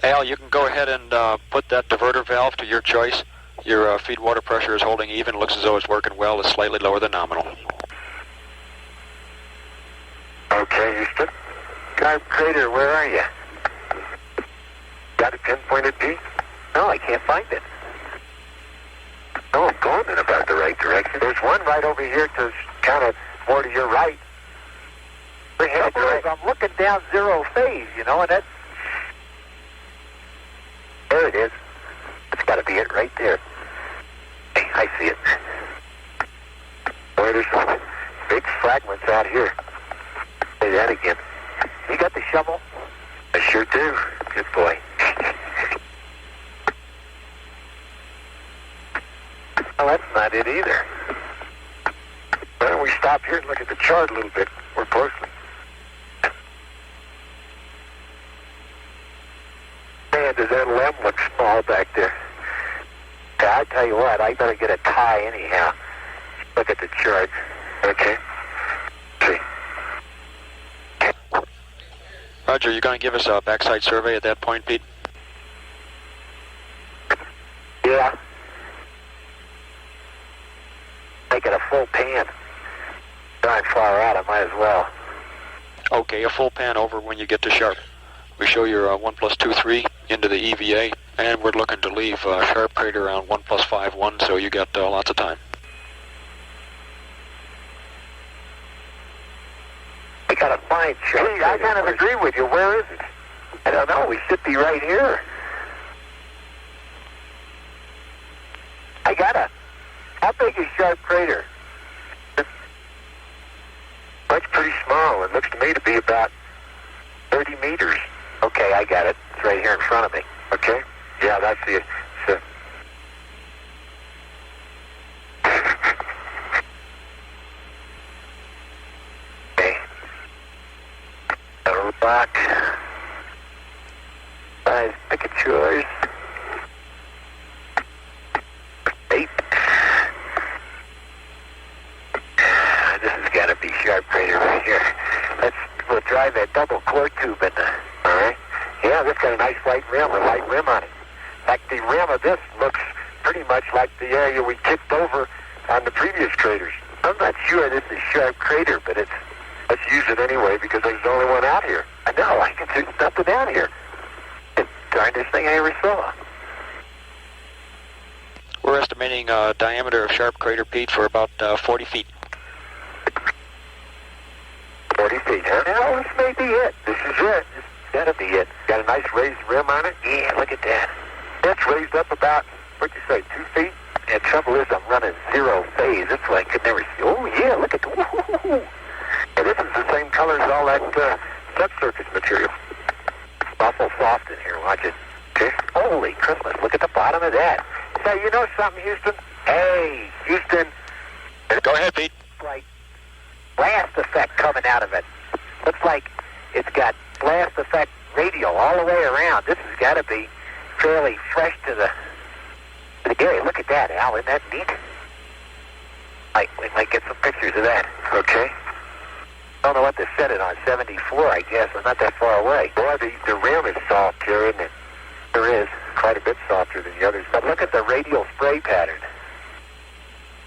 Al, you can go ahead and put that diverter valve to your choice. Your feed water pressure is holding even. Looks as though it's working well. It's slightly lower than nominal. Okay, Houston. Sharp Crater, where are you? Got it pinpointed, Pete? No, I can't find it. No, I'm going in about the right direction. There's one right over here to kind of more to your right. I'm looking down zero phase, you know, and that's... There it is. It's got to be it right there. Hey, I see it. Boy, there's some big fragments out here. Say that again. You got the shovel? I sure do. Good boy. Well, that's not it either. Why don't we stop here and look at the chart a little bit more closely? Man, does that limb look small back there? Yeah, I tell you what, I better get a tie anyhow. Look at the chart. Okay. See. Roger, you're going to give us a backside survey at that point, Pete? Yeah. Make it a full pan. Darn far out, I might as well. Okay, a full pan over when you get to Sharp. We show your 1 + 2, 3 into the EVA, and we're looking to leave Sharp Crater around 1 + 5, 1, so you got lots of time. I gotta find Sharp Crater. I kind of agree with you. Where is it? I don't know. We should be right here. I gotta. How big is Sharp Crater? It's pretty small. It looks to me to be about 30 meters. Okay, I got it. It's right here in front of me. Okay? Yeah, that's the... Okay. A rock. Size, pick a choice. 8. This has got to be Sharp Crater right here. We'll drive that double core tube in there. All right? Yeah, this got a nice white rim on it. In fact, the rim of this looks pretty much like the area we kicked over on the previous craters. I'm not sure this is Sharp Crater, but let's use it anyway because there's the only one out here. I know, I can see nothing out here. It's the darndest thing I ever saw. We're estimating a diameter of sharp crater, Pete, for about 40 feet. 40 feet, huh? Now, this may be it. This is it. This gotta be it. Got a nice raised rim on it? Yeah, look at that. That's raised up about, what'd you say, 2 feet? The trouble is I'm running zero phase. That's why I could never see. Oh, yeah, look at the... Woo-hoo-hoo. Yeah, this is the same color as all that subsurface material. It's awful soft in here. Watch it. Okay. Holy Christmas, look at the bottom of that. Say, you know something, Houston? Hey, Houston. Go ahead, Pete. Like blast effect coming out of it. Looks like it's got blast effect radial all the way around. This has got to be fairly fresh to the area. Look at that, Al. Isn't that neat? We might get some pictures of that. Okay. Don't know what to set it on. 74, I guess. We're not that far away. Boy, the rim is soft here, isn't it? There is. Quite a bit softer than the others. But look at the radial spray pattern.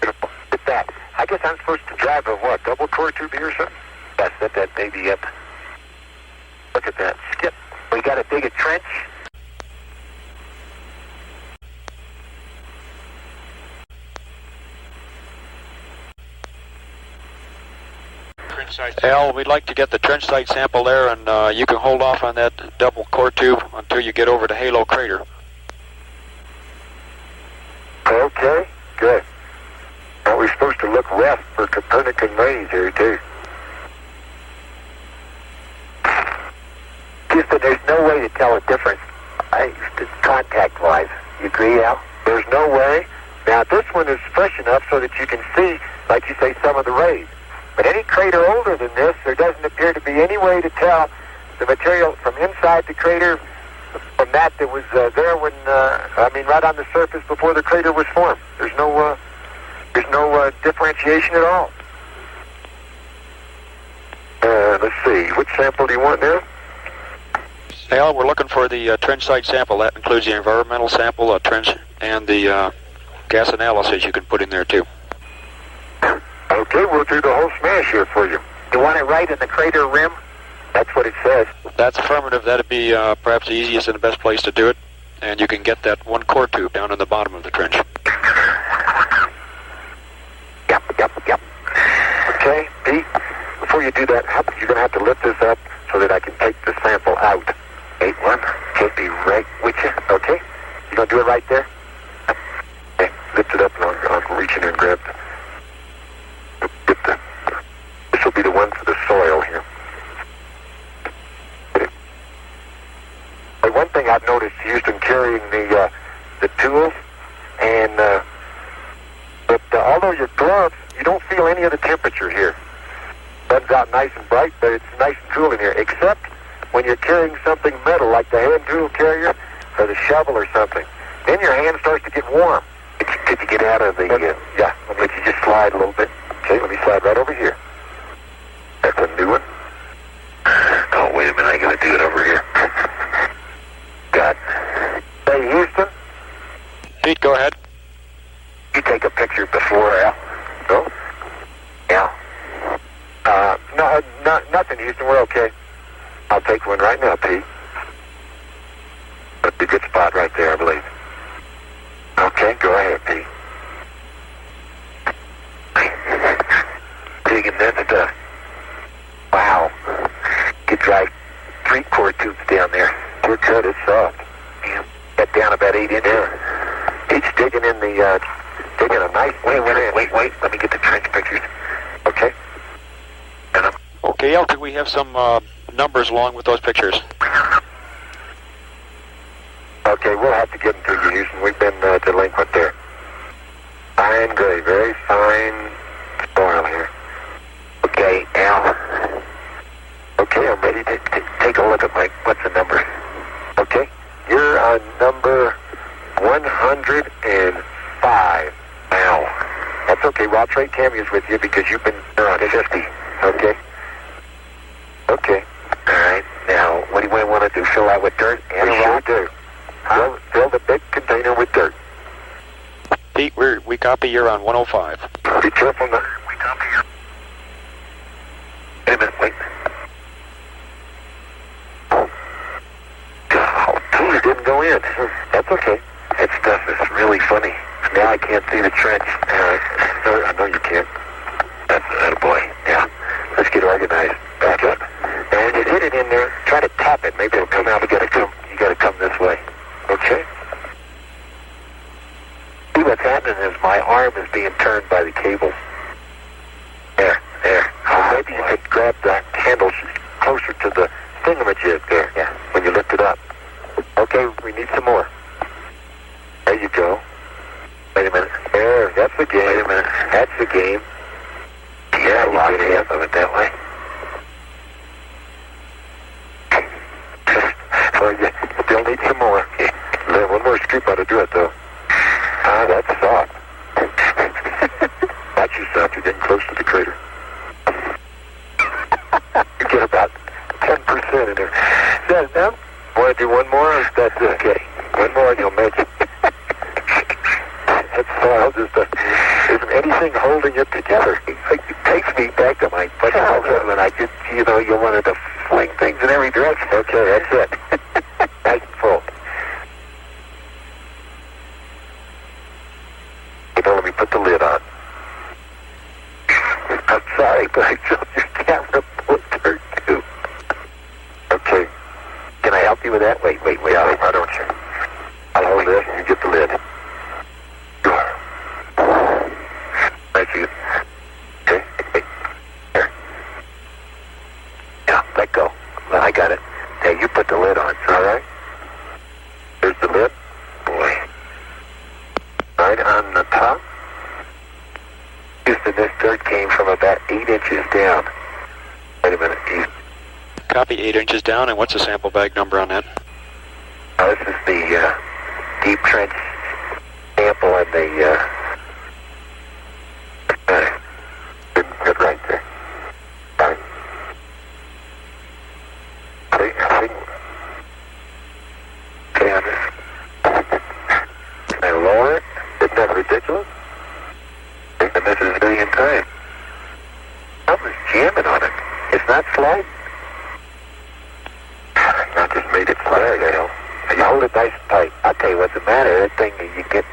Look at that. I guess I'm supposed to drive a what? Double core tubing or something? Yeah, set that baby up. Look at that. Skip. We got to dig a trench. Al, we'd like to get the trench site sample there, and you can hold off on that double core tube until you get over to Halo Crater. Okay, good. Now we're supposed to look west for Copernican rays here, too. Houston, there's no way to tell a difference contact-wise. You agree, Al? There's no way. Now, this one is fresh enough so that you can see, like you say, some of the rays. But any crater older than this, there doesn't appear to be any way to tell the material from inside the crater from that was there when, right on the surface before the crater was formed. There's no differentiation at all. Let's see, which sample do you want now? Al, we're looking for the trench site sample. That includes the environmental sample, a trench, and the gas analysis you can put in there too. Okay, we'll do the whole smash here for you. You want it right in the crater rim? That's what it says. That's affirmative. That'd be perhaps the easiest and the best place to do it. And you can get that one core tube down in the bottom of the trench. Yep. Okay, Pete, before you do that, you're going to have to lift this up so that I can take the sample out. 8-1, can't be right with you. Okay, you going to do it right there? Okay, lift it up and I'll reach in and grab this will be the one for the soil here. But one thing I've noticed, Houston, carrying the tools, and but although your gloves, you don't feel any of the temperature here. Sun's out nice and bright, but it's nice and cool in here, except when you're carrying something metal like the hand tool carrier or the shovel or something. Then your hand starts to get warm. Could you get out of the... yeah, could you just slide a little bit? Okay, let me slide right over here. That's a new one. Oh, wait a minute, I gotta do it over here. God. Hey, Houston? Pete, go ahead. You take a picture before, Al. No? Al? No, nothing, Houston, we're okay. I'll take one right now, Pete. That's a good spot right there, I believe. Okay, go ahead, Pete. Digging that stuff. Wow. Could drive 3 core tubes down there. Your cut is soft. Yeah. Got down about 8 inches. Pete's digging in the, digging a nice... Wait. Let me get the trench pictures. Okay. Okay, Al, could we have some numbers along with those pictures? Okay, we'll have to get them to you, Houston. We've been delinquent there. Fine gray, very fine spoil here. Okay, Al. Okay, I'm ready to take a look at what's the number? Okay, you're on number 105. Al. That's okay, well, I'll trade cameos with you because you're on 50. Okay? Okay. All right, now, what do you want to do? Fill that with dirt? And we sure do. Fill the big container with dirt. Pete, we copy you're on 105. Be careful now. We copy you. Wait a minute, wait. Oh, it didn't go in. That's okay. That stuff is really funny. Now I can't see the trench. No, I know you can't. That's a boy. Yeah. Let's get organized. Back up. And when you hit it in there, try to tap it. Maybe it'll come out. You gotta come this way. Okay? See, what's happening is my arm is being turned by the cable. There. Maybe you could grab the handle closer to the thingamajig there. Yeah. When you lift it up. Okay, we need some more. There you go. Wait a minute. There, that's the game. Wait a minute. That's the game. Yeah, lock half of it that way. Well, you still need some more. Yeah. One more scoop ought to do it, though. That's soft. Watch yourself. You're getting close to the crater. You get about 10% in there. Is that enough? Want to do one more? Or is that okay? One more and you'll make it. That's soft. Isn't anything holding it together? It takes me back to my childhood when I just, you wanted to fling things in every direction. Okay, that's it. Nice and full. Let me put the lid on. I'm sorry, but I dropped your camera pointer too. Okay. Can I help you with that? Wait. Why don't you? I'll hold this and you get the lid. Thank you. Okay. Wait. Here. Yeah, let go. Well, I got it. Hey, you put the lid on. All right? Here's the lid. Boy. Right on the top. Houston, this dirt came from about 8 inches down. Wait a minute. Copy, 8 inches down, and what's the sample bag number on that? This is the deep trench sample and the good right there. Right. I think. Okay, on this. Can I lower it? Isn't that ridiculous? And this is a million times. Something's jamming on it. It's not sliding. I just made it slide, You hold it nice and tight. I'll tell you what's the matter. That thing, you're getting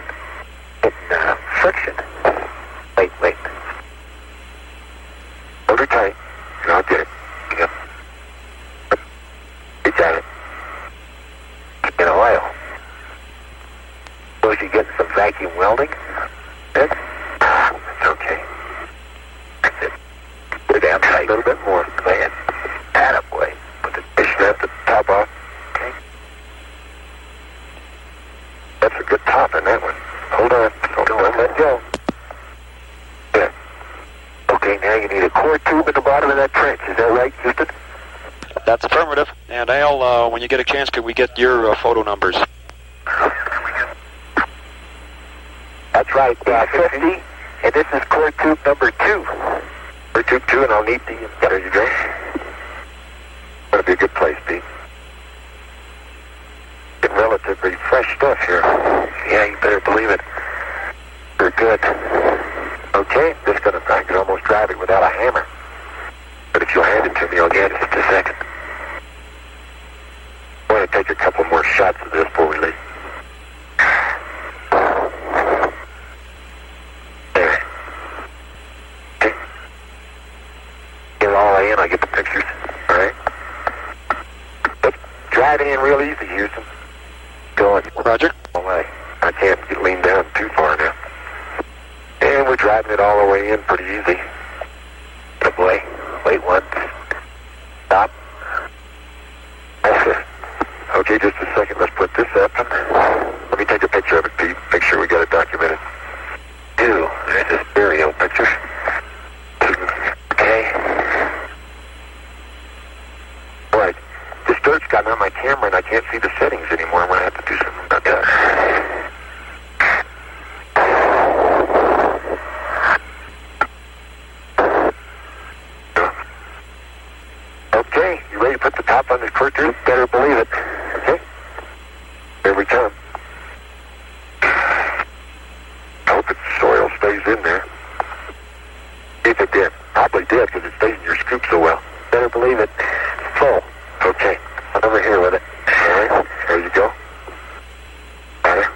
friction. Wait. Hold it tight, and I'll get it. You got it. In oil. Suppose you're getting some vacuum welding? It's okay. That's it. Put it down tight. A little bit more. Go ahead. Attaboy. Put the fish at the top off. Okay. That's a good top in that one. Hold on. Don't let go. Good. Okay, now you need a core tube at the bottom of that trench. Is that right, Houston? That's affirmative. And Al, when you get a chance, could we get your photo numbers? That's right, 50, and this is core tube number 2. Core tube 2, and I'll need the... There you go. That'll be a good place, Pete. Getting relatively fresh stuff here. Yeah, you better believe it. You're good. Okay, I can almost drive it without a hammer. But if you'll hand it to me, I'll get it in just a second. I want to take a couple more shots of this before we leave. There. Okay. Get it all in, I get the pictures. All right. Let's drive it in real easy, Houston. Going. Roger. All right. I can't lean down too far now. And we're driving it all the way in pretty easy. Good boy. Wait once. Stop. That's it. Okay, just a second. Let's put this up. Let me take a picture of it, Pete. Make sure we got it documented. There's a stereo picture. Okay. All right. This dirt's gotten on my camera and I can't see the settings anymore. I'm going to have to do something about that. Okay, you ready to put the top on this curtain? Better believe it. Okay? Here we come. I hope the soil stays in there. If it did. Probably did because it stays in your scoop so well. Better believe it. Full. Okay. I'm over here with it. All right. There you go. Got it.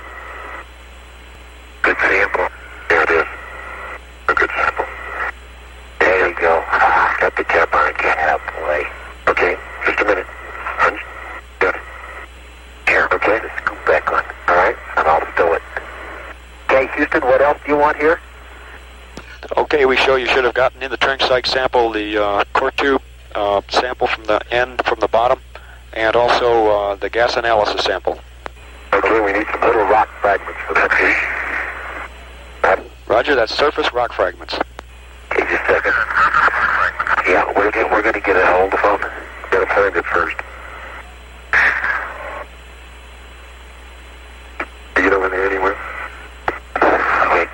Good for you. want here? Okay, we show you should have gotten in the trench-site sample the core tube sample from the end, from the bottom, and also the gas analysis sample. Okay, we need some little rock fragments for that, please. Roger, that's surface rock fragments. Okay, just a second. Yeah, we're going to get a hold of the phone. Got to find it first. You get over there anywhere? Wait.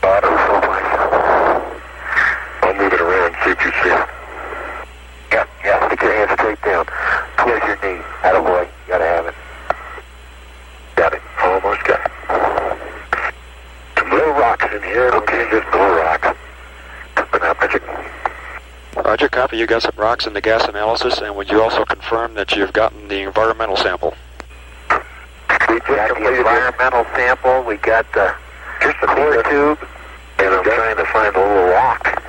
Bottom someplace. I'll move it around, see what you see. Yeah, stick your hand straight down. Close your knee. Attaboy, you gotta have it. Got it. Almost got it. Some little rocks in here. Okay, just little rocks. Roger, copy. You got some rocks in the gas analysis, and would you also confirm that you've gotten the environmental sample? We got the environmental sample. We got just the core tube, and I'm trying to find a little rock.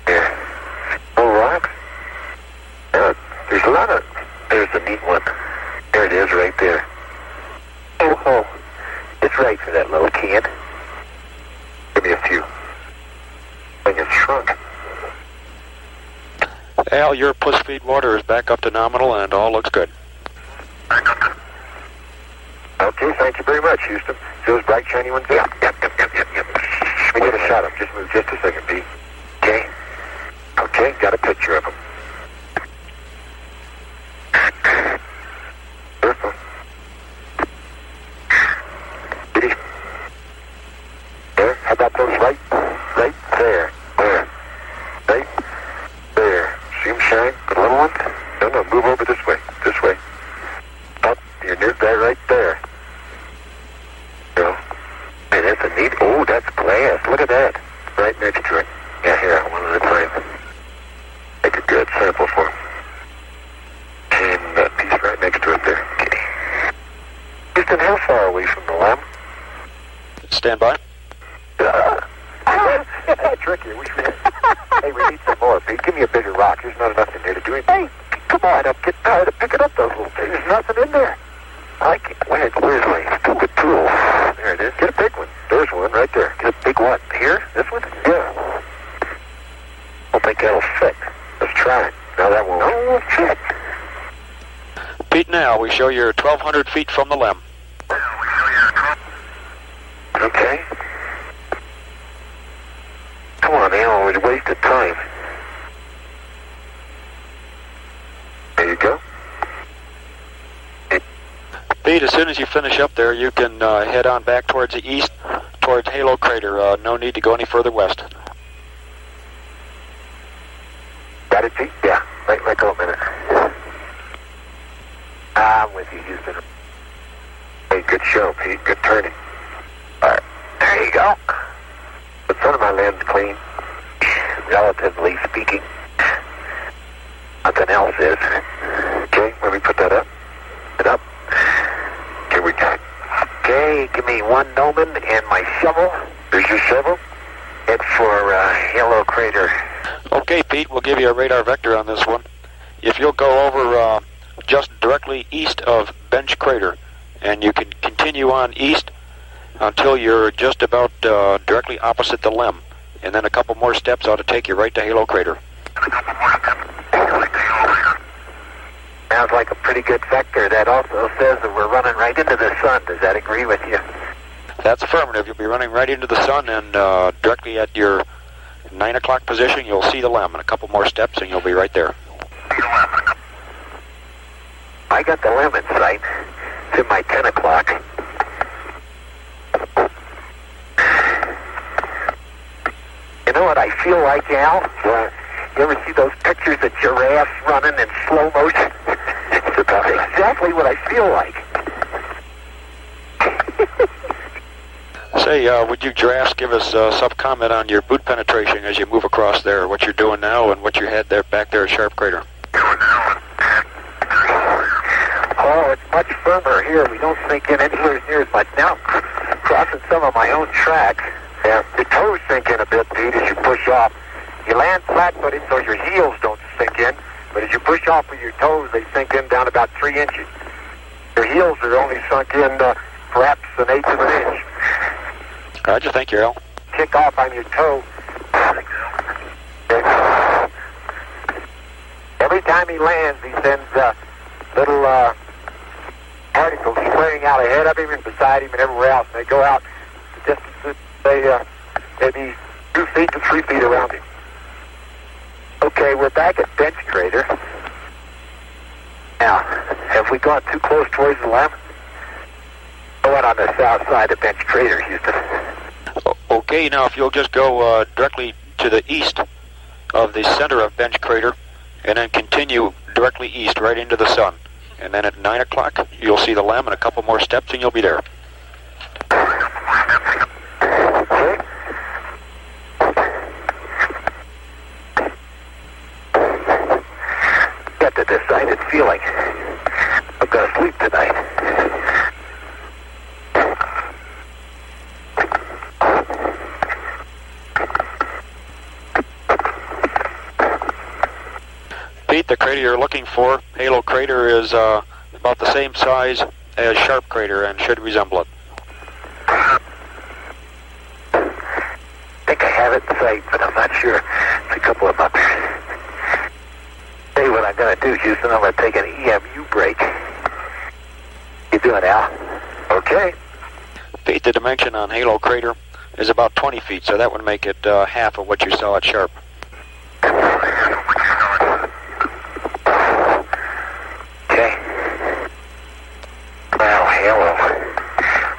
Here. Little rock? There's a lot of... There's the neat one. There it is, right there. Oh. It's right for that little can. Give me a few. I think it's shrunk. Al, your push feed water is back up to nominal, and all looks good. Okay, thank you very much, Houston. See those bright, shiny ones there? Yep. Let me get a shot of them. Just move just a second, Pete. Okay, got a picture of them. There, how about those right there? Right there. See them shine? The little ones? No, move over this way. Up, you're near there, right there. No. Hey, that's a neat, that's glass. Look at that. Right next to it. Yeah, here, one at a time. Make a good sample for him. And that piece right next to it there. Okay. Houston, how far away from the lamp? Stand by. Tricky. Hey, we need some more, Pete. Give me a bigger rock. There's not enough in there to do anything. Hey, come on up. Get tired of picking up those little things. There's nothing in there. I can't. Where's my stupid tool? There it is. Get a big one. There's one right there. Get a big one. Here? This one? Yeah. I don't think that'll fit. Let's try it. No, that won't fit. Pete, now we show you're 1,200 feet from the limb. Okay. Come on, Al, we're wasting time. There you go. Pete, as soon as you finish up there, you can head on back towards the east, towards Halo Crater. No need to go any further west. Got it, Pete? Yeah. Let go a minute. I'm with you, Houston. Hey, good show, Pete. Good turning. All right. There you go. The front of my lens clean, relatively speaking. Nothing else is. Okay, let me put that up. It up. Here we go. Okay, give me one gnomon and my shovel. There's your shovel. Head for Halo Crater. Okay, Pete, we'll give you a radar vector on this one. If you'll go over just directly east of Bench Crater, and you can continue on east until you're just about directly opposite the limb, and then a couple more steps ought to take you right to Halo Crater. Sounds like a pretty good vector. That also says that we're running right into the sun. Does that agree with you? That's affirmative. You'll be running right into the sun, and directly at your 9 o'clock position, you'll see the limb, and a couple more steps, and you'll be right there. I got the limb in sight. It's in my 10 o'clock. You know what I feel like, Al? What? You ever see those pictures of giraffes running in slow motion? It's about exactly what I feel like. Say, would you giraffes give us some comment on your boot penetration as you move across there, what you're doing now and what you had there back there at Sharp Crater? Oh, it's much firmer here. We don't sink in anywhere near as much. Now, crossing some of my own tracks, your toes sink in a bit, Pete, as you push off. You land flat-footed so your heels don't sink in, but as you push off with your toes, they sink in down about 3 inches. Your heels are only sunk in perhaps 1/8 of an inch. Roger, thank you, Al. Kick off on your toe. Every time he lands, he sends little particles spraying out ahead of him and beside him and everywhere else. And they go out just maybe 2 feet to 3 feet around him. Okay, we're back at Bench Crater. Now, have we gone too close towards the limb? What on the south side of Bench Crater, Houston? Okay, now if you'll just go directly to the east of the center of Bench Crater, and then continue directly east right into the sun. And then at 9 o'clock, you'll see the limb and a couple more steps, and you'll be there. Okay. Got the decided feeling I'm going to sleep tonight. Pete, the crater you're looking for, Halo Crater, is about the same size as Sharp Crater and should resemble it. I think I have it in sight, but I'm not sure. It's a couple of them up there. Tell you what I'm going to do, Houston. I'm going to take an EMU break. You doing, Al? Okay. Pete, the dimension on Halo Crater is about 20 feet, so that would make it half of what you saw at Sharp. Okay. Well, hello.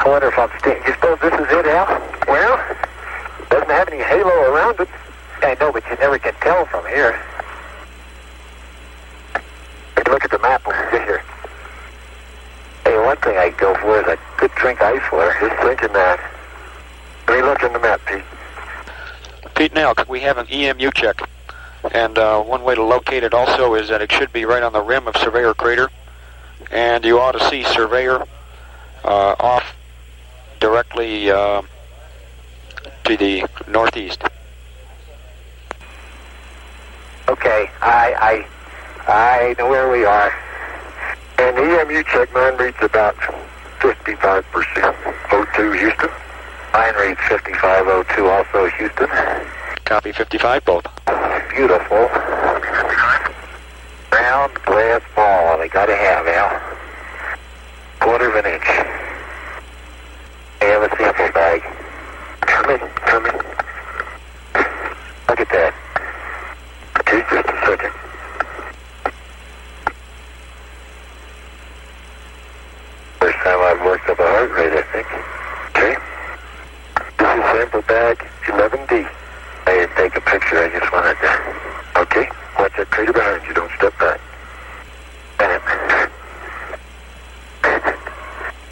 I wonder if I'm staying. You suppose this is it, Al? Well, it doesn't have any halo around it. I know, but you never can tell from here. Take a look at the map when we get here. Hey, one thing I'd go for is a good drink of ice water. Just thinking that. Let me look in the map, Pete. Pete, now, we have an EMU check. And one way to locate it also is that it should be right on the rim of Surveyor Crater. And you ought to see Surveyor off directly to the northeast. Okay, I know where we are. And the EMU check mine reads about 55% O2 Houston. Mine reads 5502 also Houston. Copy 55 both. Beautiful. Round glass ball they gotta have, Al. 1/4 of an inch. They have a sample bag. Come in. Look at that. Okay, just a second. First time I've worked up a heart rate, I think. Okay. This is sample bag 11D. I didn't take a picture, I just wanted to. Okay, watch that crater behind you, don't step back.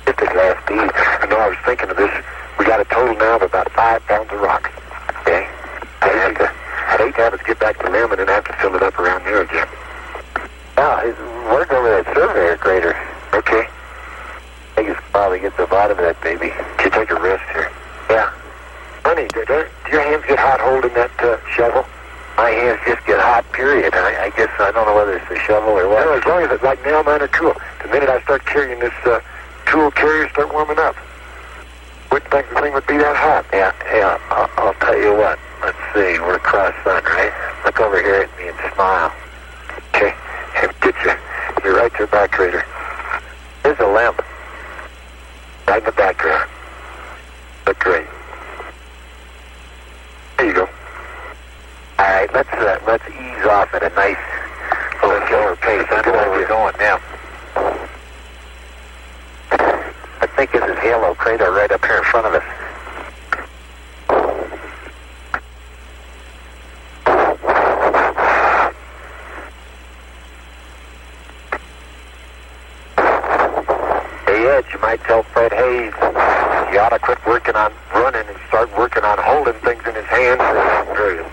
Just a glass bead. I know I was thinking of this. We got a total now of about 5 pounds of rock. Okay? I'd hate to have us get back to Lim and then have to fill it up around there again. We're going to that Surveyor crater. Okay. I think it's probably get to the bottom of that baby. Can you take a rest here? Yeah. Honey, do your hands get hot holding that shovel? My hands just get hot, period. I guess I don't know whether it's the shovel or what. No, as long as it's like now, mine are cool. The minute I start carrying this tool carrier, start warming up. Wouldn't think the thing would be that hot. Yeah, I'll tell you what. Let's see, we're across sun, right? Look over here at me and smile. Okay, and get you. You're right to the back crater. There's a limb. Right in the background. Look great. There you go. All right, let's ease off at a nice little slower pace. I know where we're going now. I think this is Halo Crater right up here in front of us. The edge, you might tell Fred Hayes, you ought to quit working on running and start working on holding things in his hands for a long period.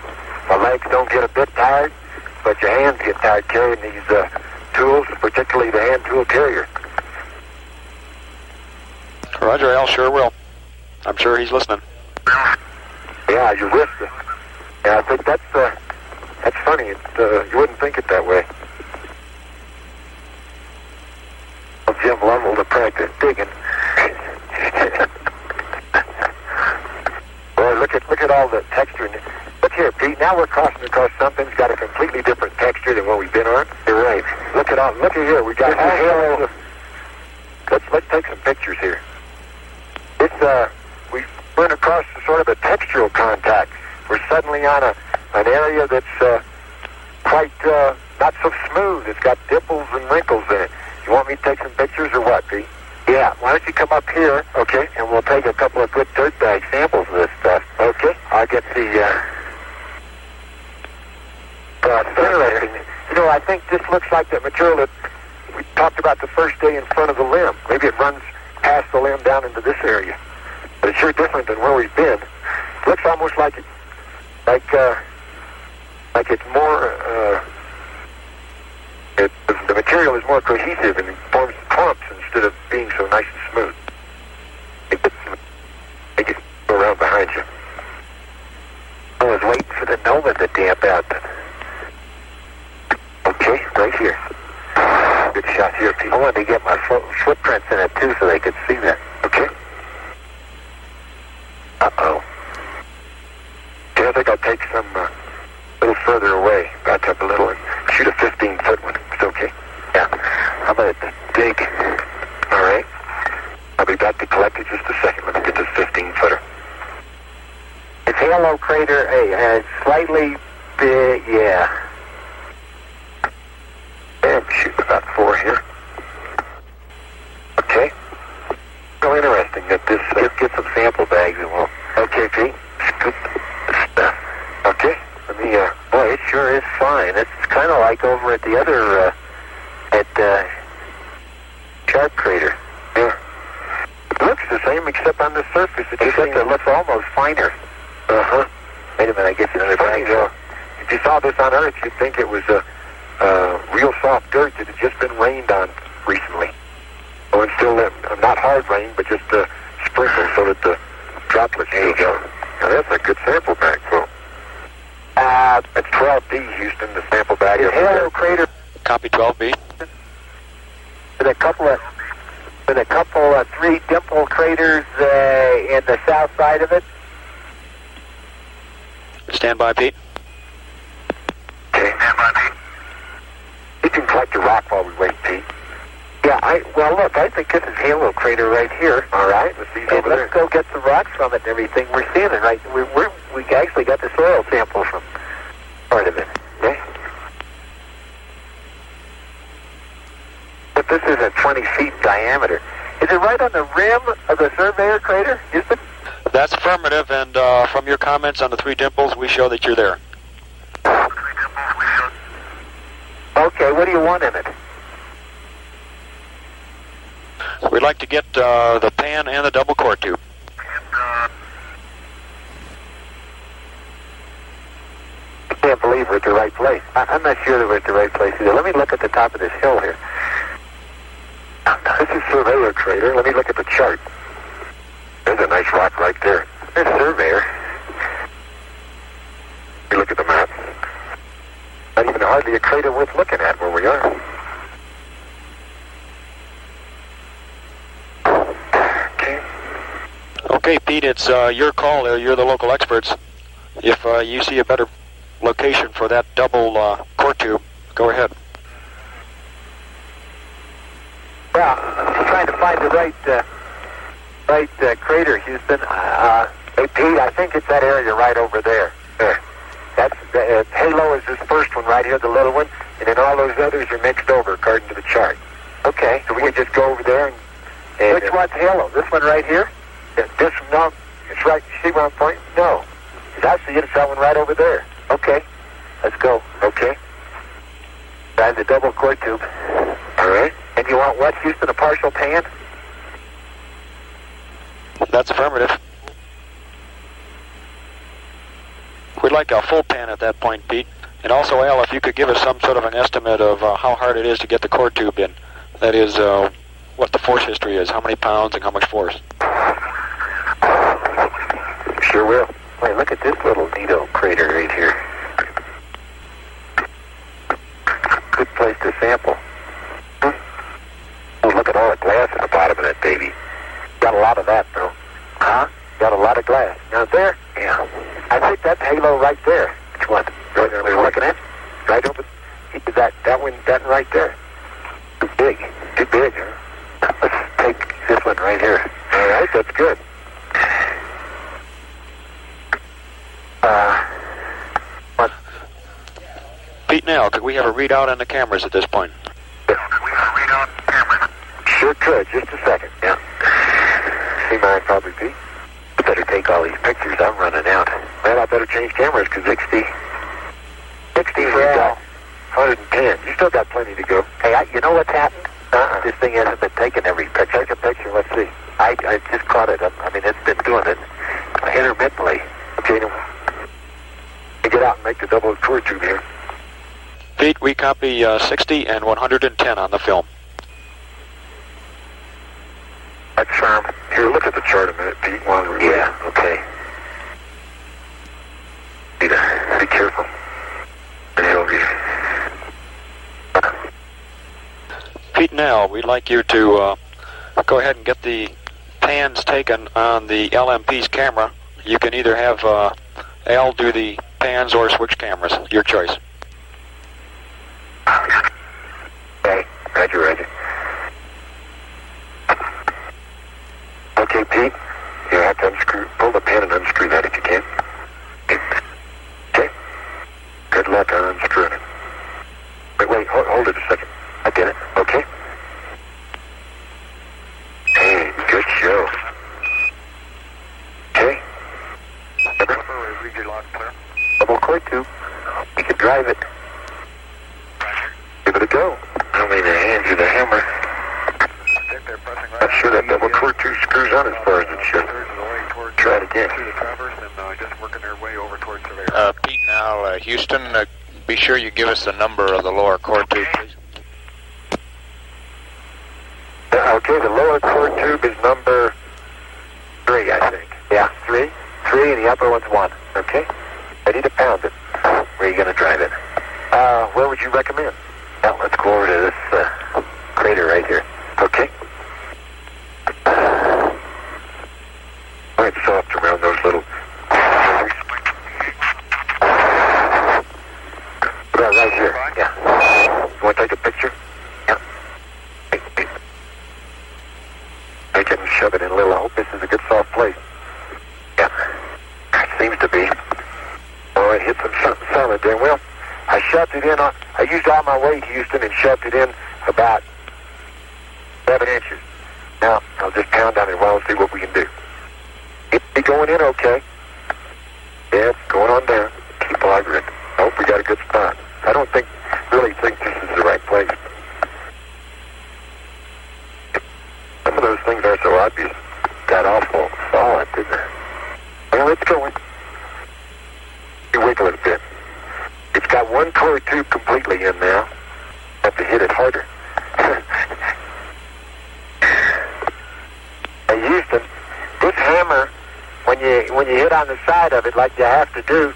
My legs don't get a bit tired, but your hands get tired carrying these tools, particularly the hand tool carrier. Roger, Al, sure will. I'm sure he's listening. Yeah, your wrist. Yeah, I think that's funny. You wouldn't think it that way. been digging. Boy, look at all the texture. Look here, Pete. Now we're crossing across something that's got a completely different texture than what we've been on. You're right. Look at here. We got halo. Let's take some pictures here. We've run across sort of a textural contact. We're suddenly on an area that's quite not so smooth. It's got dimples and wrinkles in it. You want me to take some pictures or what, Pete? Yeah, why don't you come up here, okay, and we'll take a couple of good dirt bag samples of this stuff. Okay, I'll get the, interesting. You know, I think this looks like the material that we talked about the first day in front of the limb. Maybe it runs past the limb down into this area. But it's sure different than where we've been. It looks almost like it's more, the material is more cohesive and forms clumps instead of being so nice and smooth. Make it go around behind you. I was waiting for the Nova to damp out. Okay, right here. Good shot here, Pete. I wanted to get my footprints in it too so they could see that. Okay. Uh-oh. Okay, I think I'll take some a little further away, back up a little, and shoot a 15-foot one. It's okay. Yeah. I'm going to dig. All right. I'll be back to collect it just a second. Let me get this 15-footer. It's halo crater, slightly big, yeah. And shoot about 4 here. Okay. So interesting that this, let's get some sample bags and we'll, okay, Pete. Scoop stuff. Okay. Let me, boy, it sure is fine. It's kind of like over at the other, Sharp Crater. Yeah. It looks the same except on the surface. Except it looks almost finer. Uh-huh. Wait a minute, I get another bag. If you saw this on Earth, you'd think it was real soft dirt that had just been rained on recently. Oh, and still not hard rain, but just sprinkled so that the droplets still go. Now, that's a good sample bag, Phil. It's 12B, Houston, the sample bag. Is Halo Crater... Copy 12B. With a couple of 3 dimple craters in the south side of it. Stand by, Pete. Okay, stand by, Pete. You can collect the rock while we wait, Pete. Yeah, well, look, I think this is Halo Crater right here. All right, let's see over there. Let's go get some rocks from it and everything. We're seeing it, right? We actually got the soil sample from part of it. Okay. But this is at 20 feet diameter. Is it right on the rim of the Surveyor crater, Houston? That's affirmative, and from your comments on the 3 dimples, we show that you're there. Okay, what do you want in it? We'd like to get the pan and the double core tube. I can't believe we're at the right place. I'm not sure that we're at the right place either. Let me look at the top of this hill here. This is Surveyor crater. Let me look at the chart. There's a nice rock right there. There's Surveyor. You look at the map. Not even hardly a crater worth looking at where we are. Okay, Pete, it's your call there. You're the local experts. If you see a better location for that double core tube, go ahead. Well, I'm trying to find the right crater, Houston. Hey, Pete, I think it's that area right over there. There. That's Halo is this first one right here, the little one, and then all those others are mixed over according to the chart. Okay, so we can just go over there and which one's Halo? This one right here? This one, no, it's right. You see where I'm pointing? No. I see it. It's that one right over there. Okay, let's go. Okay. Drive the double core tube. All right. And you want what, Houston? A partial pan? That's affirmative. We'd like a full pan at that point, Pete. And also, Al, if you could give us some sort of an estimate of how hard it is to get the core tube in. That is, what the force history is, how many pounds and how much force. Sure will. Wait, look at this little neato crater right here. Good place to sample. Oh, look at all the glass at the bottom of it. baby. Got a lot of that, though. Huh? Got a lot of glass. Now there? Yeah. I think that's halo right there. Which one? Right there we're looking at? Right over. That one right there. Too big. Too big, huh? Let's take this one right here. All right, that's good. What? Pete Nell, could we have a readout on the cameras at this point? We got a readout on the camera. Sure could. Just a second. Yeah. See mine probably, Pete? I better take all these pictures. I'm running out. Well, I better change cameras because 60 for 110. You still got plenty to go. Hey, you know what's happened? This thing hasn't been taking every picture. Take a picture. Let's see. I just caught it. I mean, it's been doing it intermittently. Okay, now, get out and make the double tour tube here. Pete, we copy 60 and 110 on the film. That's firm. Here, look at the chart a minute, Pete, while we're yeah, okay. Be careful. Pete Nell, we'd like you to go ahead and get the pans taken on the LMP's camera. You can either have Al do the pans or switch cameras. Your choice. Okay, roger. Okay, Pete, you have to pull the pan and unscrew that if you can. Okay. Good luck on unscrewing it. Wait, hold it a second. I get it. Okay. Hey, good show. Okay. Double cord tube. You can drive it. Give it a go. I mean, the hands of the hammer. Not sure that double cord tube screws on as far as it should. Try it again. Pete, now, Houston, be sure you give us the number of the lower core tube, please. Okay, the lower core tube is number 3, I think. Yeah, 3, and the upper one's 1. Okay? Ready to pound it. Where are you going to drive it? Where would you recommend? Well, let's go over to this crater right here. Okay? Right soft around those little... Right here. Yeah. You want to take a picture? Yeah. Take it and shove it in a little. I hope this is a good soft place. Yeah. Seems to be. Oh, it hit something solid there. Well, I shoved it in. I used all my weight, Houston, and shoved it in about 7 inches. Now, I'll just pound on it while and see what we can do. It's going in okay. Yeah, it's going on down. Keep auguring. I hope we got a good spot. I don't really think this is the right place. Some of those things are so obvious. Got awful solid, didn't they? Well, it's going. You wiggle it a bit. It's got one core tube completely in now. Have to hit it harder. Hey, Houston, this hammer, when you hit on the side of it like you have to do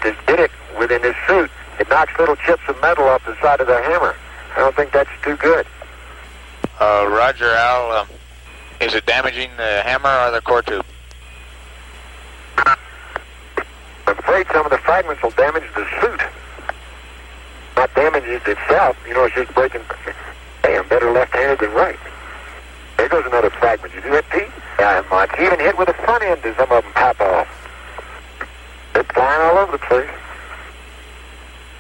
to get it within this suit, it knocks little chips of metal off the side of the hammer. I don't think that's too good. Roger, Al. Is it damaging the hammer or the core tube? I'm afraid some of the fragments will damage the suit. Not damage it itself. You know, it's just breaking. Hey, I'm better left-handed than right. There goes another fragment. You see that, Pete? Yeah, much. Even hit with the front end as some of them pop off. They're flying all over the place.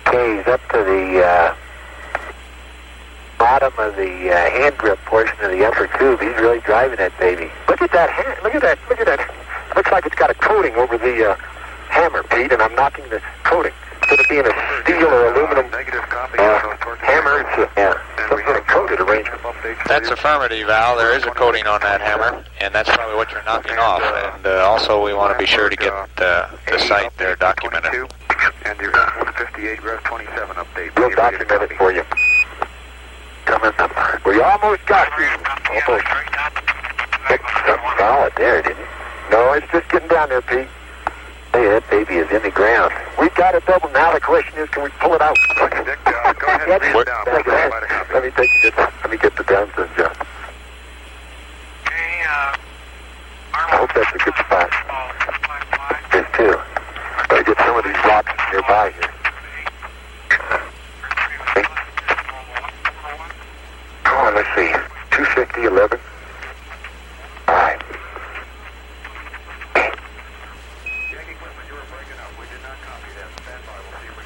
Okay, he's up to the bottom of the hand grip portion of the upper tube. He's really driving that baby. Look at that hand. Look at that. Look at that. Looks like it's got a coating over the hammer, Pete, and I'm knocking the coating. Instead of being a steel or aluminum hammer, it's some sort of coated arrangement. That's affirmative, Al. There is a coating on that hammer, and that's probably what you're knocking off. And also, we want to be sure to get the site there documented. And your F-158 Rev 27 update. We'll document it for you. Coming up. We almost got you. Almost. Picked something solid there, didn't you? No, it's just getting down there, Pete. Hey, that baby is in the ground. We've got a double. Now the question is, can we pull it out? Dick, go ahead and read it down. Let me get the downstairs job. these rocks nearby here. Okay. Oh, let's see. 250, 11. All right.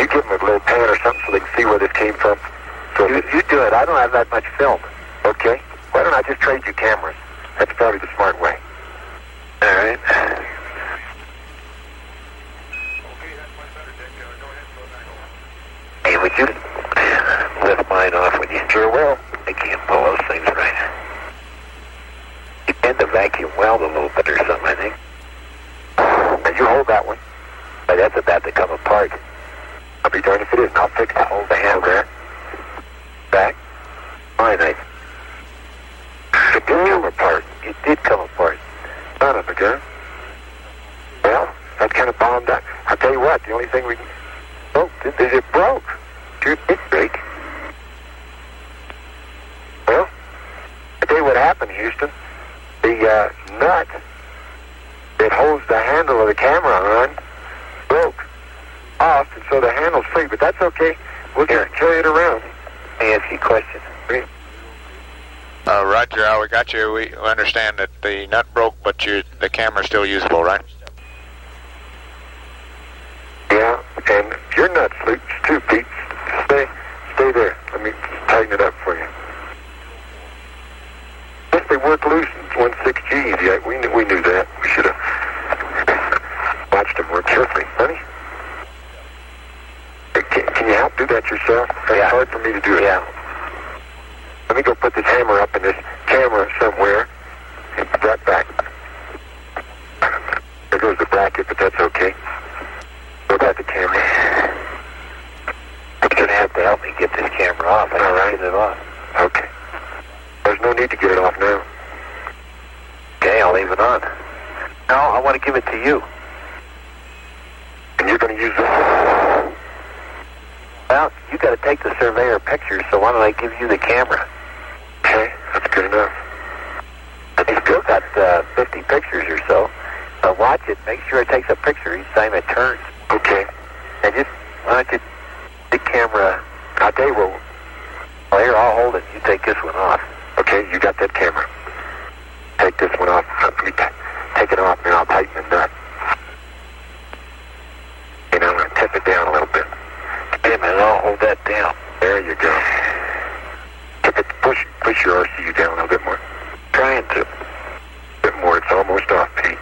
You give them a little pan or something so they can see where this came from. So You do it. I don't have that much film. okay. Why don't I just trade you cameras? That's probably the smart way. All right. Hey, would you lift mine off when you sure will? I can't pull those things right. You tend to vacuum weld a little bit or something, I think. Now you hold that one. But that's about to come apart. I'll be darned if it isn't. I'll fix it. Hold the handle there. Back. Fine, It did come apart. it did come apart. Son of a gun. Well, that kind of bombed out. I'll tell you what, the only thing we can... Oh, it broke. Too big break. Well, I'll tell you what happened, Houston. The nut that holds the handle of the camera on broke off, and so the handle's free, but that's okay. We'll just carry it around. Let me ask you a question. Roger, we got you. We understand that the nut broke, but the camera's still usable, right? Yeah, and your nut's loose too, Pete. Stay there. Let me tighten it up for you. Yes, they work loose in 1/6 Gs. Yeah, we knew that. We should have watched them work carefully, honey. Can you help do that yourself? It's hard for me to do it. Yeah. Let me go put this hammer up in this camera somewhere and put that back. There goes the bracket, but that's okay. Go back the camera. You're going to have to help me get this camera off. I can't get it off. Okay. There's no need to get it off now. Okay, I'll leave it on. No, I want to give it to you. And you're going to use this? Well, you got to take the Surveyor pictures, so why don't I give you the camera? Okay, that's good enough. But they still got 50 pictures or so. Watch it. Make sure it takes a picture each time it turns. Okay. And just, why don't you, the camera, I'll tell you what. well, here, I'll hold it. You take this one off. Okay, you got that camera. Take this one off. Let me take it off, and I'll tighten the nut. And I'm going to tip it down a little bit. Wait a minute, I'll hold that down. There you go. Tip it, push your RCU down a little bit more. Trying to. A bit more. It's almost off, Pete.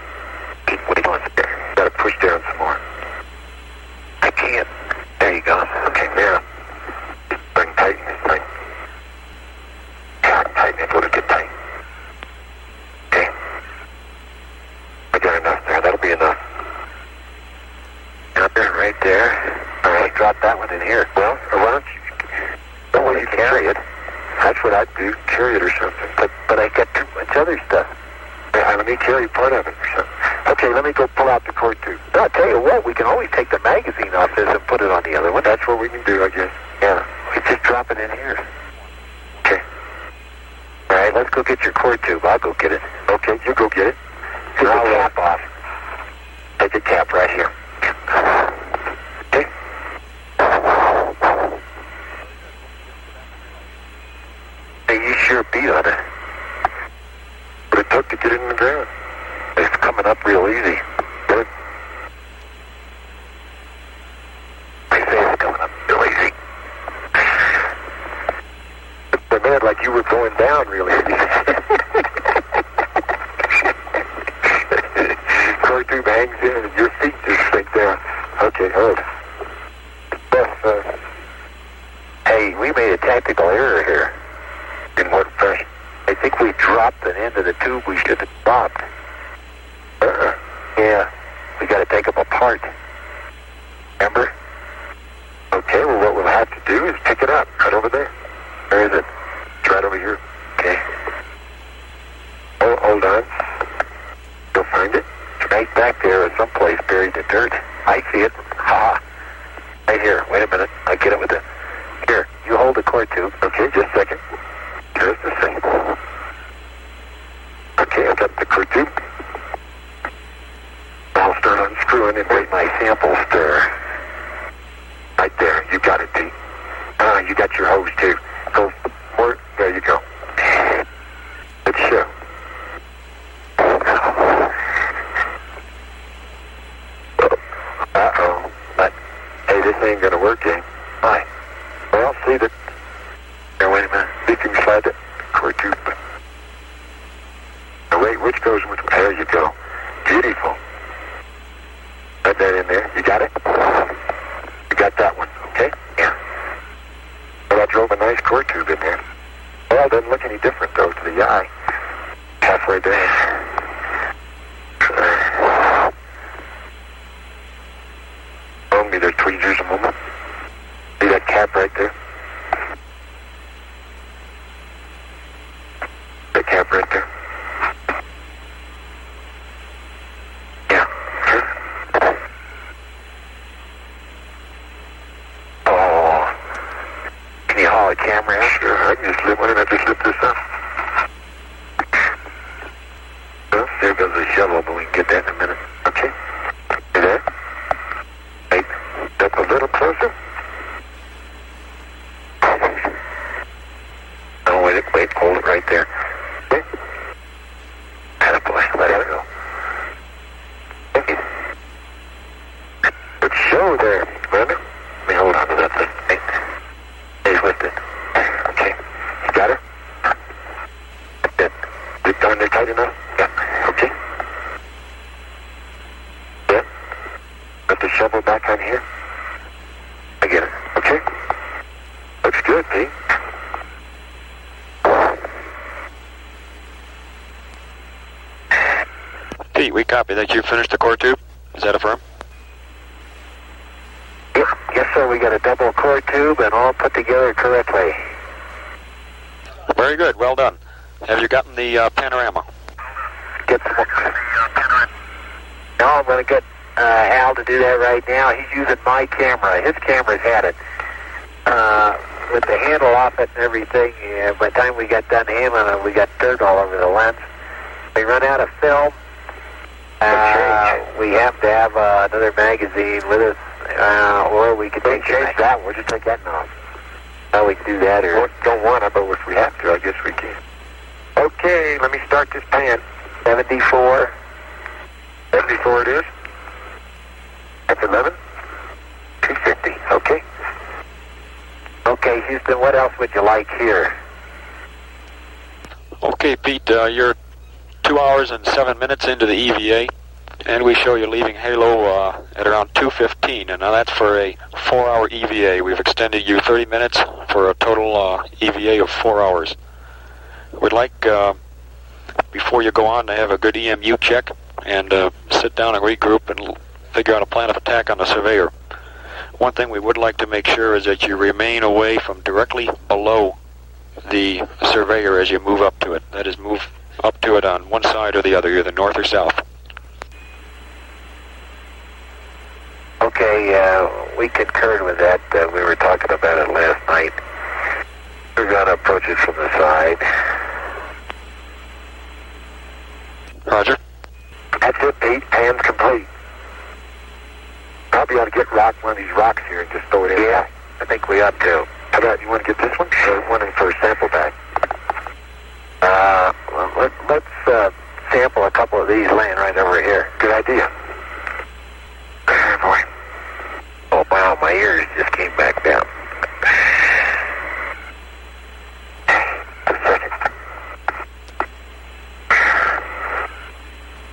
Keep waiting on it there. Got to push down some more. I can't. There you go. Okay, now. I can tighten this thing. Yeah, I can tighten it. Let it get tight. Okay. I got enough there. That'll be enough. Right there. All right, drop that one in here. Well, or why don't you... Don't want you to carry it. That's what I'd do. Carry it or something. But I got too much other stuff. Yeah, let me carry part of it or something. Okay, let me go pull out the cord tube. No, I'll tell you what, we can always take the magazine off this and put it on the other one. That's what we can do, I guess. Yeah, we just drop it in here. Okay. All right, let's go get your cord tube. I'll go get it. Okay, you go get it. Take the cap off. Take the cap right here. Okay. Hey, you sure beat on it. What it took to get it in the ground. It's coming up real easy. Good. I say it's coming up real easy. I meant like you were going down really easy. Cord tube hangs in and your feet just sink down. Okay, hold. Yes, Hey, we made a tactical error here. in what fashion? I think we dropped an end of the tube we should have dropped. Yeah, we got to take them apart. Remember? Okay, well what we'll have to do is pick it up right over there. Where is it? It's right over here. Okay. Oh, hold on. You'll find it. It's right back there or someplace buried in dirt. I see it. Ha! Right here. Wait a minute. I'll get it with the... Here, you hold the cord tube. Okay, just a second. Just a second. Okay, I got the cord tube. I'll start unscrewing and Where's my sample stir? you got your hose too. Go more. There you go. Good show. Uh-oh. But, hey, this ain't gonna work, eh? Why? Well, see that. Here, wait a minute. See if you can slide that cord tube. Now, wait, which goes which? There you go. Beautiful. Put that in there. You got it? You got that one, okay? Yeah. Well, I drove a nice core tube in there. Well, it doesn't look any different, though, to the eye. Halfway there. Loan me their tweezers a moment. See that cap right there? That cap right there? Yeah. Oh. Can you haul a camera out? Sure, I can just slip one and I just slip this up. Well, there goes the shovel, but we can get that in a minute. Okay. You there? Wait. Step a little closer. Oh, wait, hold it right there. Okay. Attaboy, let it go. Okay. Good show there, brother. Let me hold on to that thing. Hey. Stay with it. Okay. You got it? That's it. Is it down there tight enough? Yeah. Okay. Yeah. Put the shovel back on here. I get it. Okay. Looks good, Pete. Pete, we copy that you finished the core tube. Is that affirmed? Yes, sir. We got a double core tube and all put together correctly. Very good. Well done. Have you gotten the panorama? Get some more. No, I'm going to get Al to do that right now. He's using my camera. His camera's had it. With the handle off it and everything, by the time we got done handling it, we got dirt all over the lens. We run out of film. We have to have another magazine with us, or we could change that. We'll just take that off. How we can do that, or don't want to, but if we have to, I guess we can. Okay, let me start this pan. 74. 74 it is. That's 11. 250. Okay. Okay, Houston, what else would you like here? Okay, Pete, you're 2 hours and 7 minutes into the EVA, and we show you leaving Halo at around 2:15, and now that's for a 4-hour EVA. We've extended you 30 minutes for a total EVA of 4 hours. We'd like, before you go on, to have a good EMU check and sit down and regroup and figure out a plan of attack on the Surveyor. One thing we would like to make sure is that you remain away from directly below the Surveyor as you move up to it. That is, move up to it on one side or the other, either north or south. Okay, we concurred with that. We were talking about it last night. We're going to approach it from the side. Roger. That's it, Pete. Pan's complete. Probably ought to get one of these rocks here and just throw it in. Yeah, I think we ought to. How about, you want to get this one? Or one in for a sample bag? Let's sample a couple of these laying right over here. Good idea. Boy. Oh, wow, my ears just came back down.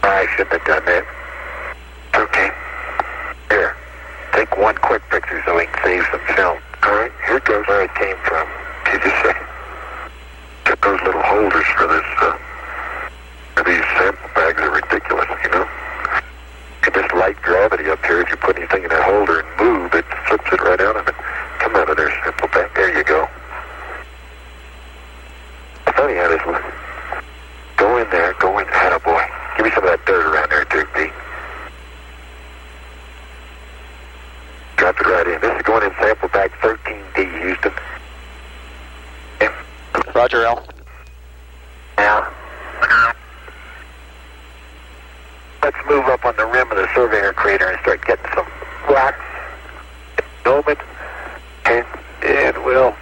I shouldn't have done that. Okay. Here. Take one quick picture so we can save some film. All right, here goes where it came from. Okay, just a second. Get those little holders for this. These sample bags are ridiculous, you know? And this light gravity up here, if you put anything in that holder and move, it flips it right out of it. Come out of there, sample bag. There you go. It's funny how this looks. Go in there, attaboy. Give me some of that dirt around there, too, Pete. Drop it right in. This is going in sample bag 13D, Houston. Yeah. Roger, Al. Now, let's move up on the rim of the Surveyor crater and start getting some rocks. Dome it, and we'll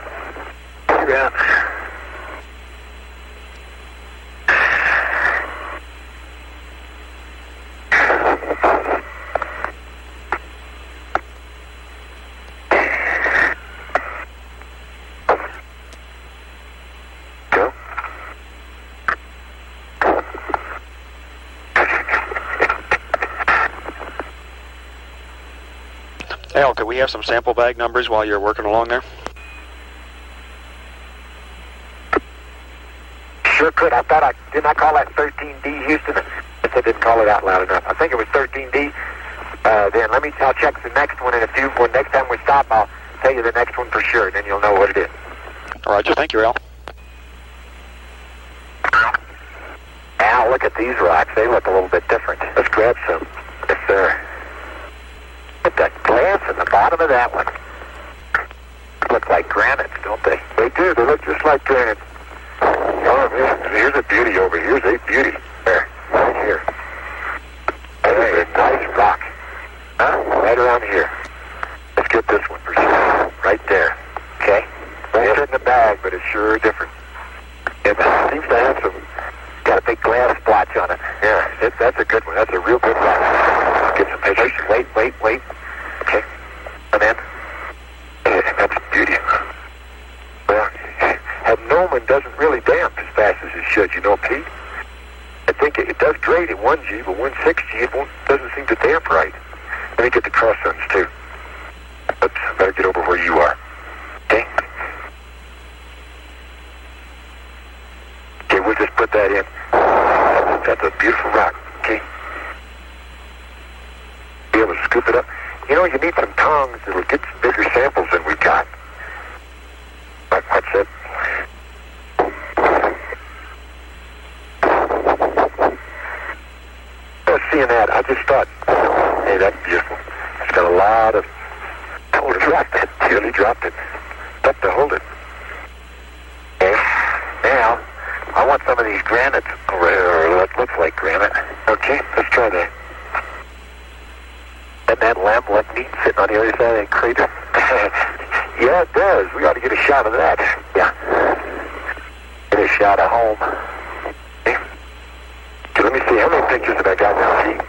Al, could we have some sample bag numbers while you're working along there? Sure could. I thought didn't I call that 13D, Houston? I didn't call it out loud enough. I think it was 13D. Then I'll check the next one in a few. When next time we stop, I'll tell you the next one for sure. Then you'll know what it is. All right, thank you, Al. Al, look at these rocks. They look a little bit different. Let's grab some. Yes, sir. Look at that glass in the bottom of that one. Look like granites, don't they? They do. They look just like granite. Oh, here's a beauty over here. Here's a beauty. There, right here. That is a nice rock. Huh? Right around here. Let's get this one for sure. Right there. Okay. Right in the bag, but it's sure different. It seems to have got a big glass splotch on it. Yeah, that's a good one. That's a real good rock. Get some pictures. Wait. Okay. And then, that's beauty. Well, that gnomon doesn't really damp as fast as it should, you know, Pete. I think it does grade at 1G, but 1.6G, it doesn't seem to damp right. Let me get the cross suns, too. Oops, I better get over where you are. Okay? Okay, we'll just put that in. That's a beautiful rock, okay? Be able to scoop it up. You know, you need some tongs that'll get some bigger samples than we've got. What's that? Seeing that, I just thought, hey, that's beautiful. It's got a lot of... Oh, dropped it. Nearly dropped it. Tough to hold it. Okay. Now, I want some of these granites over here, or what looks like granite. Okay, let's try that. Doesn't that lamp look neat sitting on the other side of that crater? Yeah, it does. We ought to get a shot of that. Yeah. Get a shot of home. Okay. Let me see, how many pictures have I got now, Pete?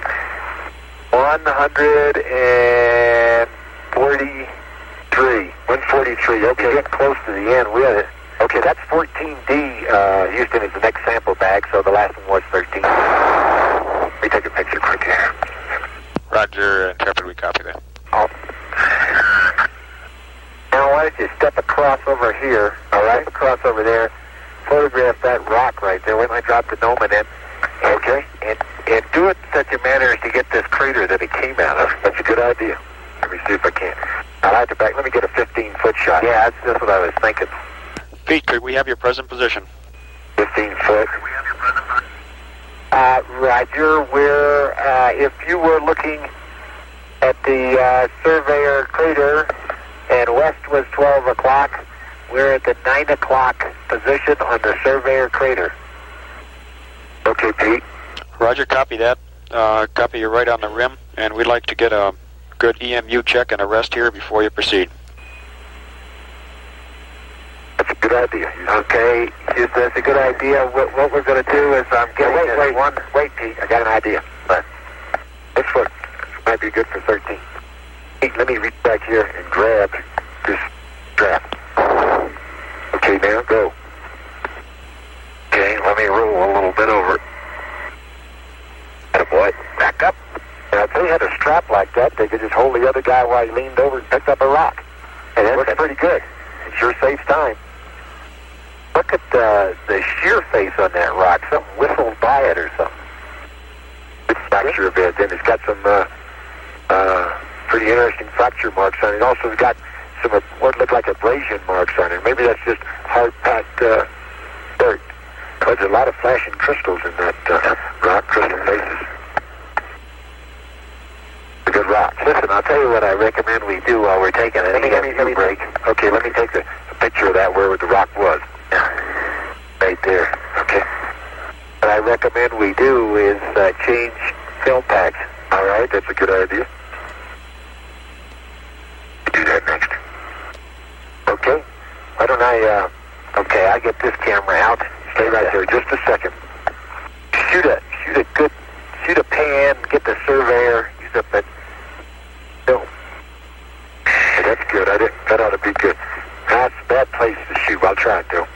143. 143. Okay, getting close to the end with it. Okay, that's 14D. Houston is the next sample bag, so the last one was 13. Let me take a picture quick here. Roger, Intrepid, we copy that. Oh. Now, why don't you step across over here, all right? Step across over there, photograph that rock right there. Wait till I drop the gnomon in. Okay, and do it in such a manner as to get this crater that it came out of. That's a good idea. Let me see if I can. I'll have to back. Let me get a 15-foot shot. Yeah, that's just what I was thinking. Pete, could we have your present position? 15 foot. Roger, we're, if you were looking at the Surveyor crater and west was 12 o'clock, we're at the 9 o'clock position on the Surveyor crater. Okay, Pete. Roger, copy that. Copy you right on the rim, and we'd like to get a good EMU check and a rest here before you proceed. That's a good idea. Okay, that's a good idea. What we're going to do is I'm getting wait, Pete. I got an idea. But this foot might be good for 13. Pete, let me reach back here and grab this strap. Okay, now go. Okay, let me roll a little bit over it. Attaboy. Back up. And if they had a strap like that, they could just hold the other guy while he leaned over and picked up a rock. And that looks pretty good. It sure saves time. Look at the shear face on that rock. Something whistled by it or something. It's fracture a bit. Then it's got some pretty interesting fracture marks on it. Also, it's got some what look like abrasion marks on it. Maybe that's just hard-packed dirt. But there's a lot of flashing crystals in that rock, crystal faces. A good rock. Listen, I'll tell you what I recommend we do while we're taking it. Let me break. Okay, let me take a picture of that where the rock was. Right there. Okay. What I recommend we do is change film packs. All right, that's a good idea. Do that next. Okay. Why don't I get this camera out. Stay right there just a second. Shoot a pan, get the Surveyor, use up that film. Hey, that's good. That ought to be good. That's a bad place to shoot. I'll try it though.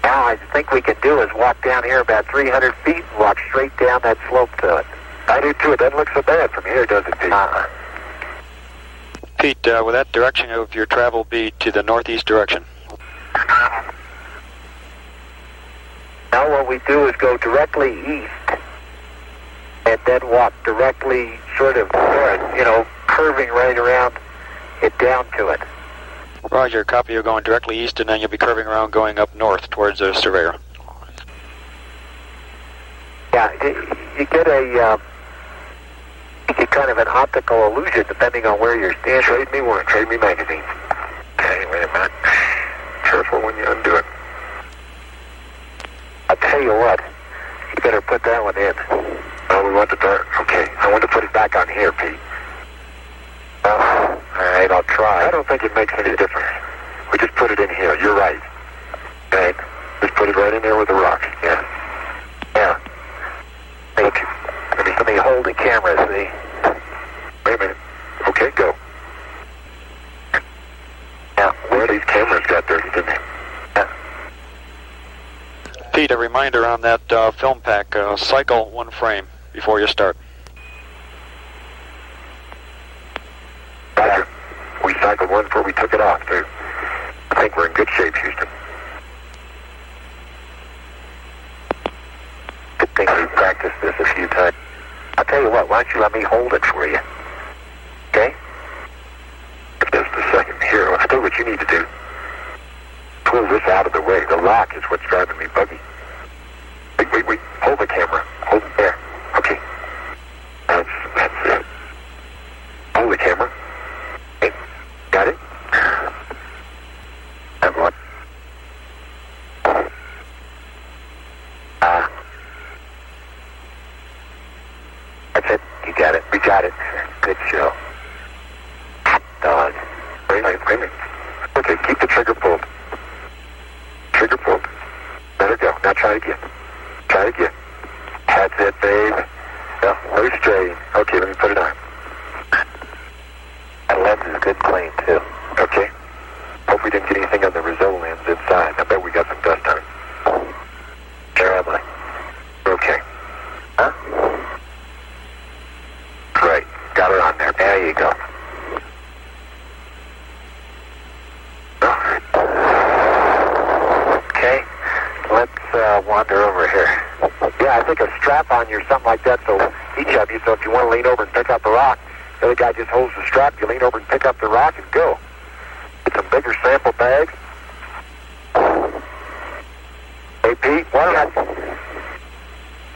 Now I think we can do is walk down here about 300 feet and walk straight down that slope to it. I do too. It doesn't look so bad from here, does it, Pete? Pete, will that direction of your travel be to the northeast direction? Now what we do is go directly east and then walk directly sort of north, curving right around it down to it. Roger, copy. You're going directly east and then you'll be curving around going up north towards the Surveyor. Yeah, you get kind of an optical illusion depending on where you're standing. Trade me one. Trade me magazine. Okay, wait a minute. Careful when you undo it. I'll tell you what. You better put that one in. Oh, we want the dark. Okay, I want to put it back on here, Pete. All right, I'll try. I don't think it makes any difference. We just put it in here. You're right. Okay, just put it right in there with the rocks. Yeah. Yeah. Okay. Let me hold the camera, see? Wait a minute. Okay, go. Yeah. Where these cameras got dirty, didn't they? Yeah. Pete, a reminder on that film pack, cycle one frame before you start. Roger. We cycled one before we took it off, too. I think we're in good shape, Houston. Good thing we practiced this a few times. I'll tell you what, why don't you let me hold it for you? Okay? Just a second. Here, I'll tell you what you need to do. Pull this out of the way. The lock is what's driving me buggy. Wait. Hold the camera. Hold it there. Okay. That's it. Hold the camera. Okay. Got it? That one. That's it. You got it. We got it. Good show. Dog. Wait a minute. Okay, keep the trigger pulled. Trigger pulled. Let it go. Now try it again. Try it again. That's it, babe. No, no strain. Okay, let me put it on. That lens is good clean, too. Okay. Hope we didn't get anything on the Rizzo lens inside. I bet we got some dust on it. Where am I? Okay. Huh? Great. Got her on there. There you go. Okay. Let's wander over here. Yeah, I think a strap on you or something like that, so each of you, so if you want to lean over and pick up a rock, the other guy just holds the strap, you lean over and pick up the rock and go. Get some bigger sample bags. Hey, Pete, why don't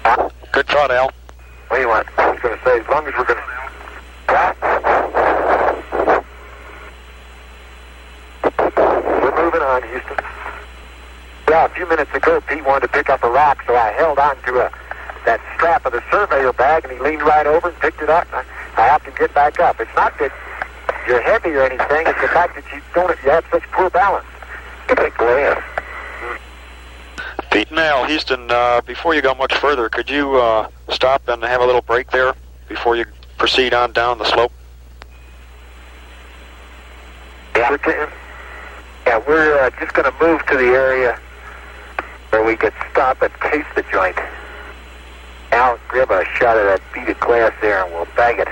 I... Good thought, Al. What do you want? I was going to say, as long as we're going to... We're moving on, Houston. Yeah, a few minutes ago, Pete wanted to pick up a rock, so I held on to that strap of the Surveyor bag, and he leaned right over and picked it up. And I helped him get back up. It's not that you're heavy or anything. It's the fact that you have such poor balance. It's a glass. Pete and Al, Houston, before you go much further, could you stop and have a little break there before you proceed on down the slope? Yeah, we're just going to move to the area where we could stop and taste the joint. Al, grab a shot of that bead of glass there and we'll bag it.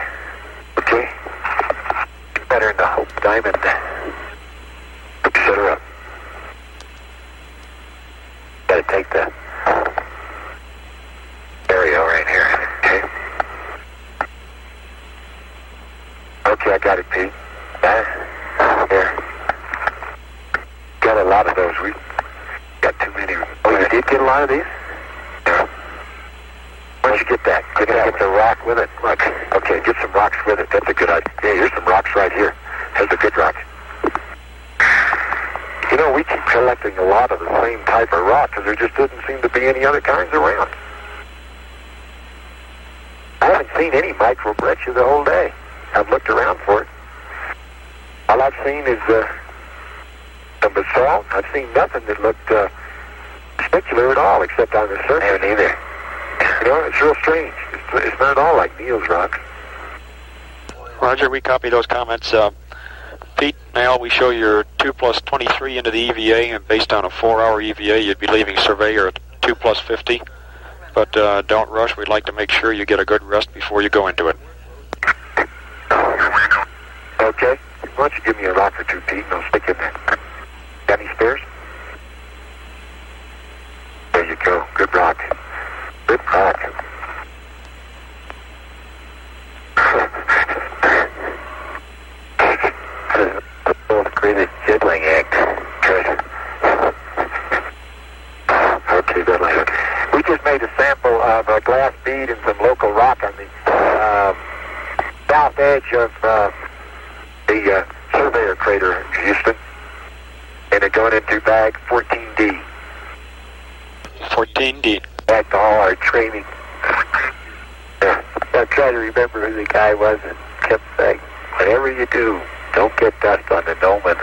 Okay? Better in the Hope Diamond. Set her up. Gotta take the stereo right here. Okay. Okay, I got it, Pete. Here. Got a lot of those. We got too many. Oh, you did get a lot of these? Yeah. Where'd you get that? You're gonna get the rock with it? Look. Okay, get some rocks with it. That's a good idea. Yeah, here's some rocks right here. Here's a good rock. You know, we keep collecting a lot of the same type of rock because there just doesn't seem to be any other kinds around. I haven't seen any micro breccia the whole day. I've looked around for it. All I've seen is some basalt. I've seen nothing that looked specular at all except on the surface. I haven't either. You know, it's real strange. It's not at all like Neil's rock. Roger, we copy those comments. Pete, now we show your 2 plus 23 into the EVA, and based on a 4-hour EVA, you'd be leaving Surveyor at 2 plus 50. but don't rush. We'd like to make sure you get a good rest before you go into it. Okay. Why don't you give me a rock or two, Pete, and I'll stick in there. Got any spares? There you go. Good rock. Good rock. Created jiggling act. Good. Okay, good. We just made a sample of a glass bead and some local rock on the south edge of the Surveyor crater in Houston, and it's going into bag 14D. 14D. Back to all our training. I'm trying to remember who the guy was and kept saying, whatever you do, don't get dust on the Noman.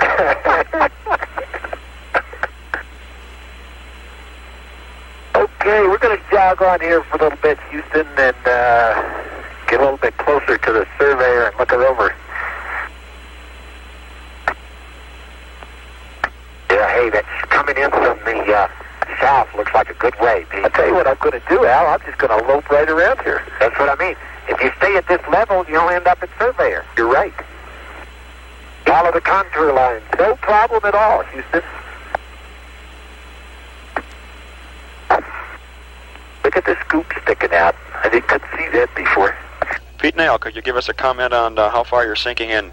Okay, we're going to jog on here for a little bit, Houston, and get a little bit closer to the Surveyor and look her over. Yeah, hey, that's coming in from the south. Looks like a good way, Pete. I'll tell you what I'm going to do, Al. I'm just going to lope right around here. That's what I mean. If you stay at this level, you'll end up at Surveyor. You're right. Follow the contour line. No problem at all, Houston. Look at the scoop sticking out. I didn't see that before. Pete Nail, could you give us a comment on how far you're sinking in?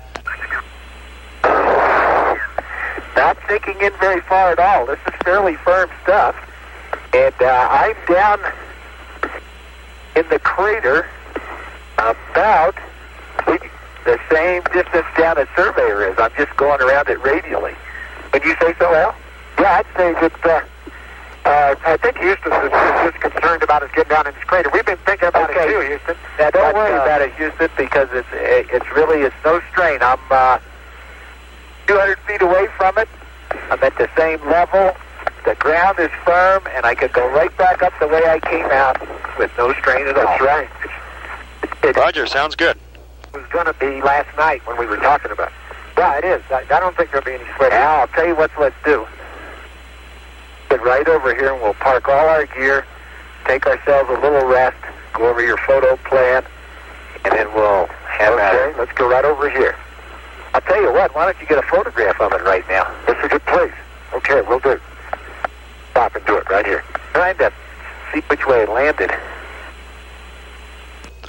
Not sinking in very far at all. This is fairly firm stuff. And I'm down in the crater about the same distance down as Surveyor is. I'm just going around it radially. Would you say so, Al? Yeah, I'd say that I think Houston is just concerned about us getting down in this crater. We've been thinking about it too, Houston. Now, don't worry about it, Houston, because it's no strain. I'm 200 feet away from it. I'm at the same level. The ground is firm, and I could go right back up the way I came out with no strain at all. That's right. Roger, sounds good. It was going to be last night when we were talking about it. Yeah, it is. I don't think there'll be any sweat. Now, I'll tell you what let's do. Get right over here, and we'll park all our gear, take ourselves a little rest, go over your photo plan, and then we'll have Okay, let's go right over here. I'll tell you what, why don't you get a photograph of it right now? This is a good place. Okay, we'll do it. Stop and do it right here. Trying to see which way it landed.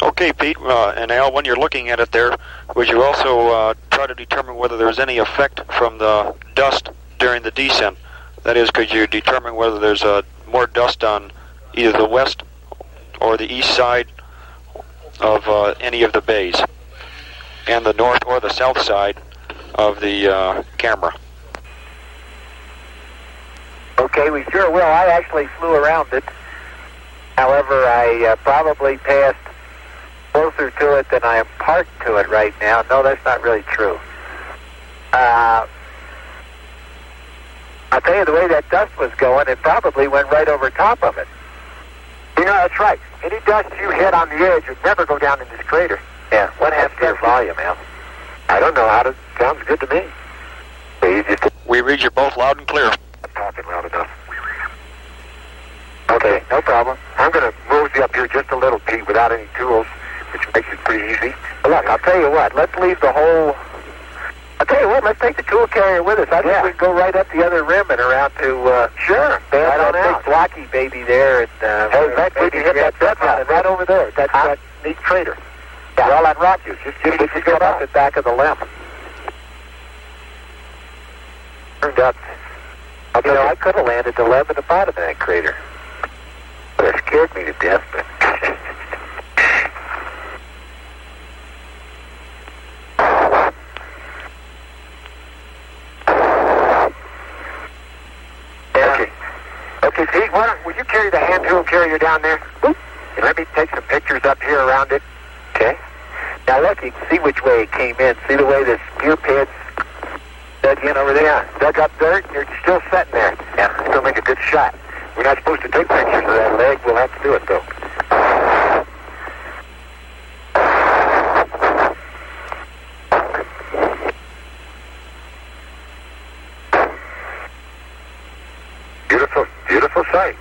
Okay, Pete, and Al, when you're looking at it there, would you also try to determine whether there's any effect from the dust during the descent? That is, could you determine whether there's more dust on either the west or the east side of any of the bays, and the north or the south side of the camera? Okay, we sure will. I actually flew around it. However, I probably passed closer to it than I am parked to it right now. No, that's not really true. I'll tell you, the way that dust was going, it probably went right over top of it. You know, that's right. Any dust you hit on the edge would never go down in this crater. Yeah, what happened to your volume, Al? I don't know. Sounds good to me. We read you both loud and clear. I'm talking loud enough. Okay, no problem. I'm going to mosey up here just a little, Pete, without any tools, which makes it pretty easy. But look, I'll tell you what. Let's leave the whole... I'll tell you what, let's take the tool carrier with us. I think we can go right up the other rim and around to, sure, right on that big blocky baby there. And, hey, Matt, maybe hit that bedrock right over there. That's that neat crater. Yeah. We're all on rock use. Just get up the back of the limb. Turned up. You know, I could have landed the limb at the bottom of that crater. But it scared me to death, but... Okay, Pete, will you carry the hand tool carrier down there? Boop. And let me take some pictures up here around it. Okay. Now look, you can see which way it came in. See the way the gear pads dug in over there? Yeah. Dug up dirt, and you're still sitting there. Yeah, still make a good shot. We're not supposed to take pictures of that leg. We'll have to do it, though. Beautiful sight.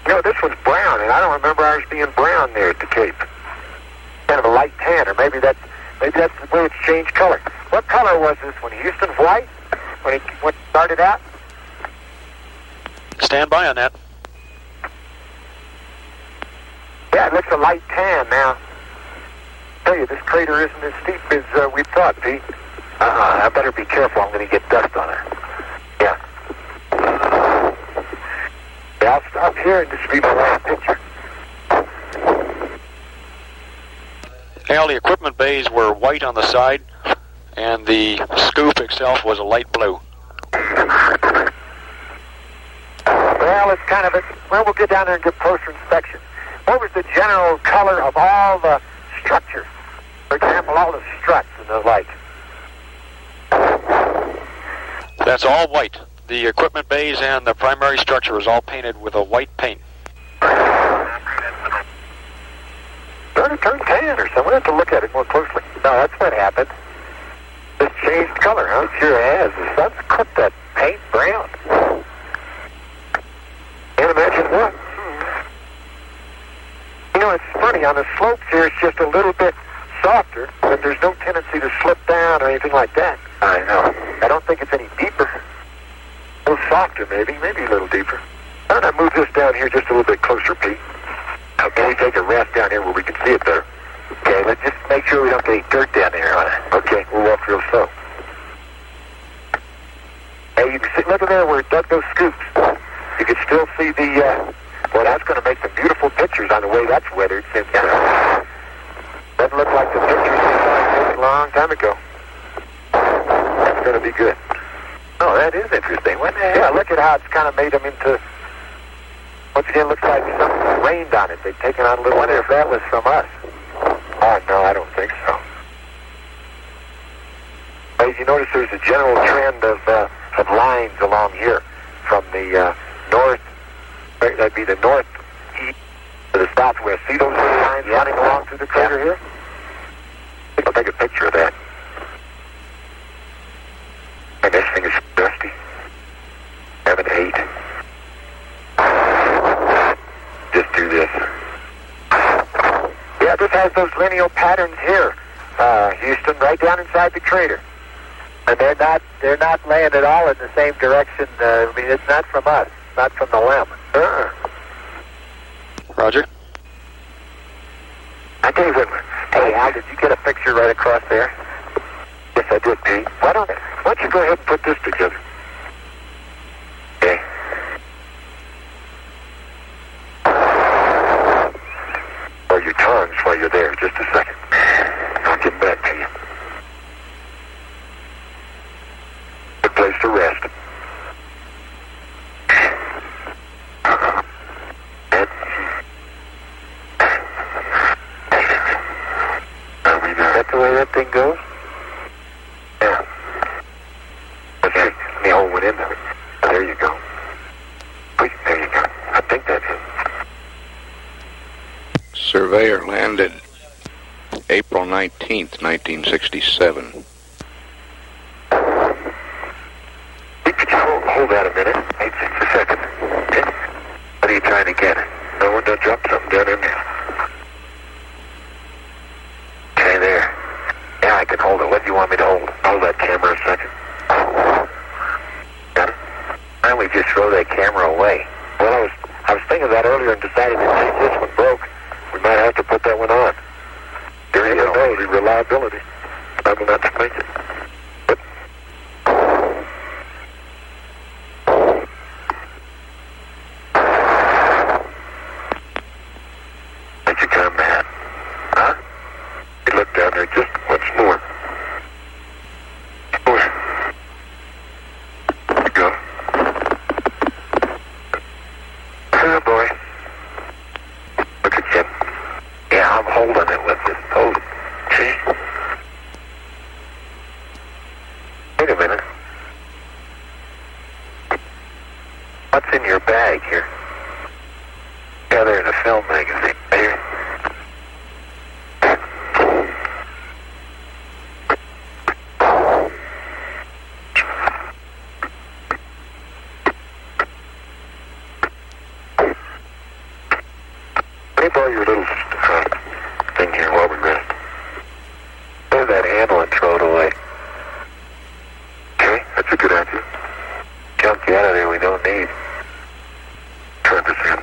You know, this one's brown, and I don't remember ours being brown there at the Cape. Kind of a light tan, or maybe that's the way it's changed color. What color was this one? Houston's white when it started out? Stand by on that. Yeah, it looks a light tan now. I tell you, this crater isn't as steep as we thought, Pete. I better be careful. I'm going to get dust on it. Yeah. Yeah, I'll stop here and this will be my last picture. Al, the equipment bays were white on the side, and the scoop itself was a light blue. Well, it's kind of a... Well, we'll get down there and get closer inspection. What was the general color of all the structures? For example, all the struts and the like. That's all white. The equipment bays and the primary structure is all painted with a white paint. It turned tan or something. I have to look at it more closely. No, that's what happened. It's changed color, huh? It sure has. The sun's cooked that paint brown. Can't imagine what. You know, it's funny. On the slopes here, it's just a little bit softer, but there's no tendency to slip down or anything like that. I know. I don't think it's any deeper. A little softer, maybe a little deeper. Why don't I move this down here just a little bit closer, Pete? Okay, we take a rest down here where we can see it better. Okay, let's just make sure we don't get any dirt down there on it. Okay, we'll walk real slow. Hey, you can see, look at there where it dug those scoops. You can still see the, well, that's going to make some beautiful pictures on the way that's weathered. Doesn't look like the pictures we saw a long time ago. That's going to be good. Oh, that is interesting. What the hell? Yeah, look at how it's kind of made them into... Once again, looks like something rained on it. They've taken on a little... I wonder if that was from us. Oh, no, I don't think so. As you notice, there's a general trend of lines along here from the north, that'd be the northeast to the southwest. See those little lines running along through the crater here? I'll take a picture of that. And this thing is dusty. 7, 8. Just do this. Yeah, this has those lineal patterns here, Houston, right down inside the crater. And they're not laying at all in the same direction. I mean, it's not from us, not from the limb. Roger. I tell you what, hey Al, did you get a picture right across there? Yes, I did, Pete. Why don't you go ahead and put this together? Okay. Or your tongues while you're there, just a second. I'll get back to you. Good place to rest. That's the way that thing goes? Yeah. Okay, let me hold one in there. There you go. Wait, there you go. I think that's it. Surveyor landed April 19th, 1967. Could you hold that a minute? Wait just a second. Okay. What are you trying to get? No one done dropped something down in there. Okay, there. Yeah, I can hold it. What do you want me to hold? Hold that camera a second. Got it? Why don't we just throw that camera away? Well, I was thinking of that earlier and decided that since this one broke, we might have to put that one on. Durability, reliability. I will not make it. Where'd you come, man? Huh? You look down there just once more. Where? There you go. Oh, boy. Look at you. Yeah, I'm holding it with this. Hold it. See? Wait a minute. What's in your bag here? Yeah, they're in a film magazine. Here. install your little thing here while we rest. Move that handle and throw it away. Okay, that's a good idea. Junk out of there we don't need. Turn this in.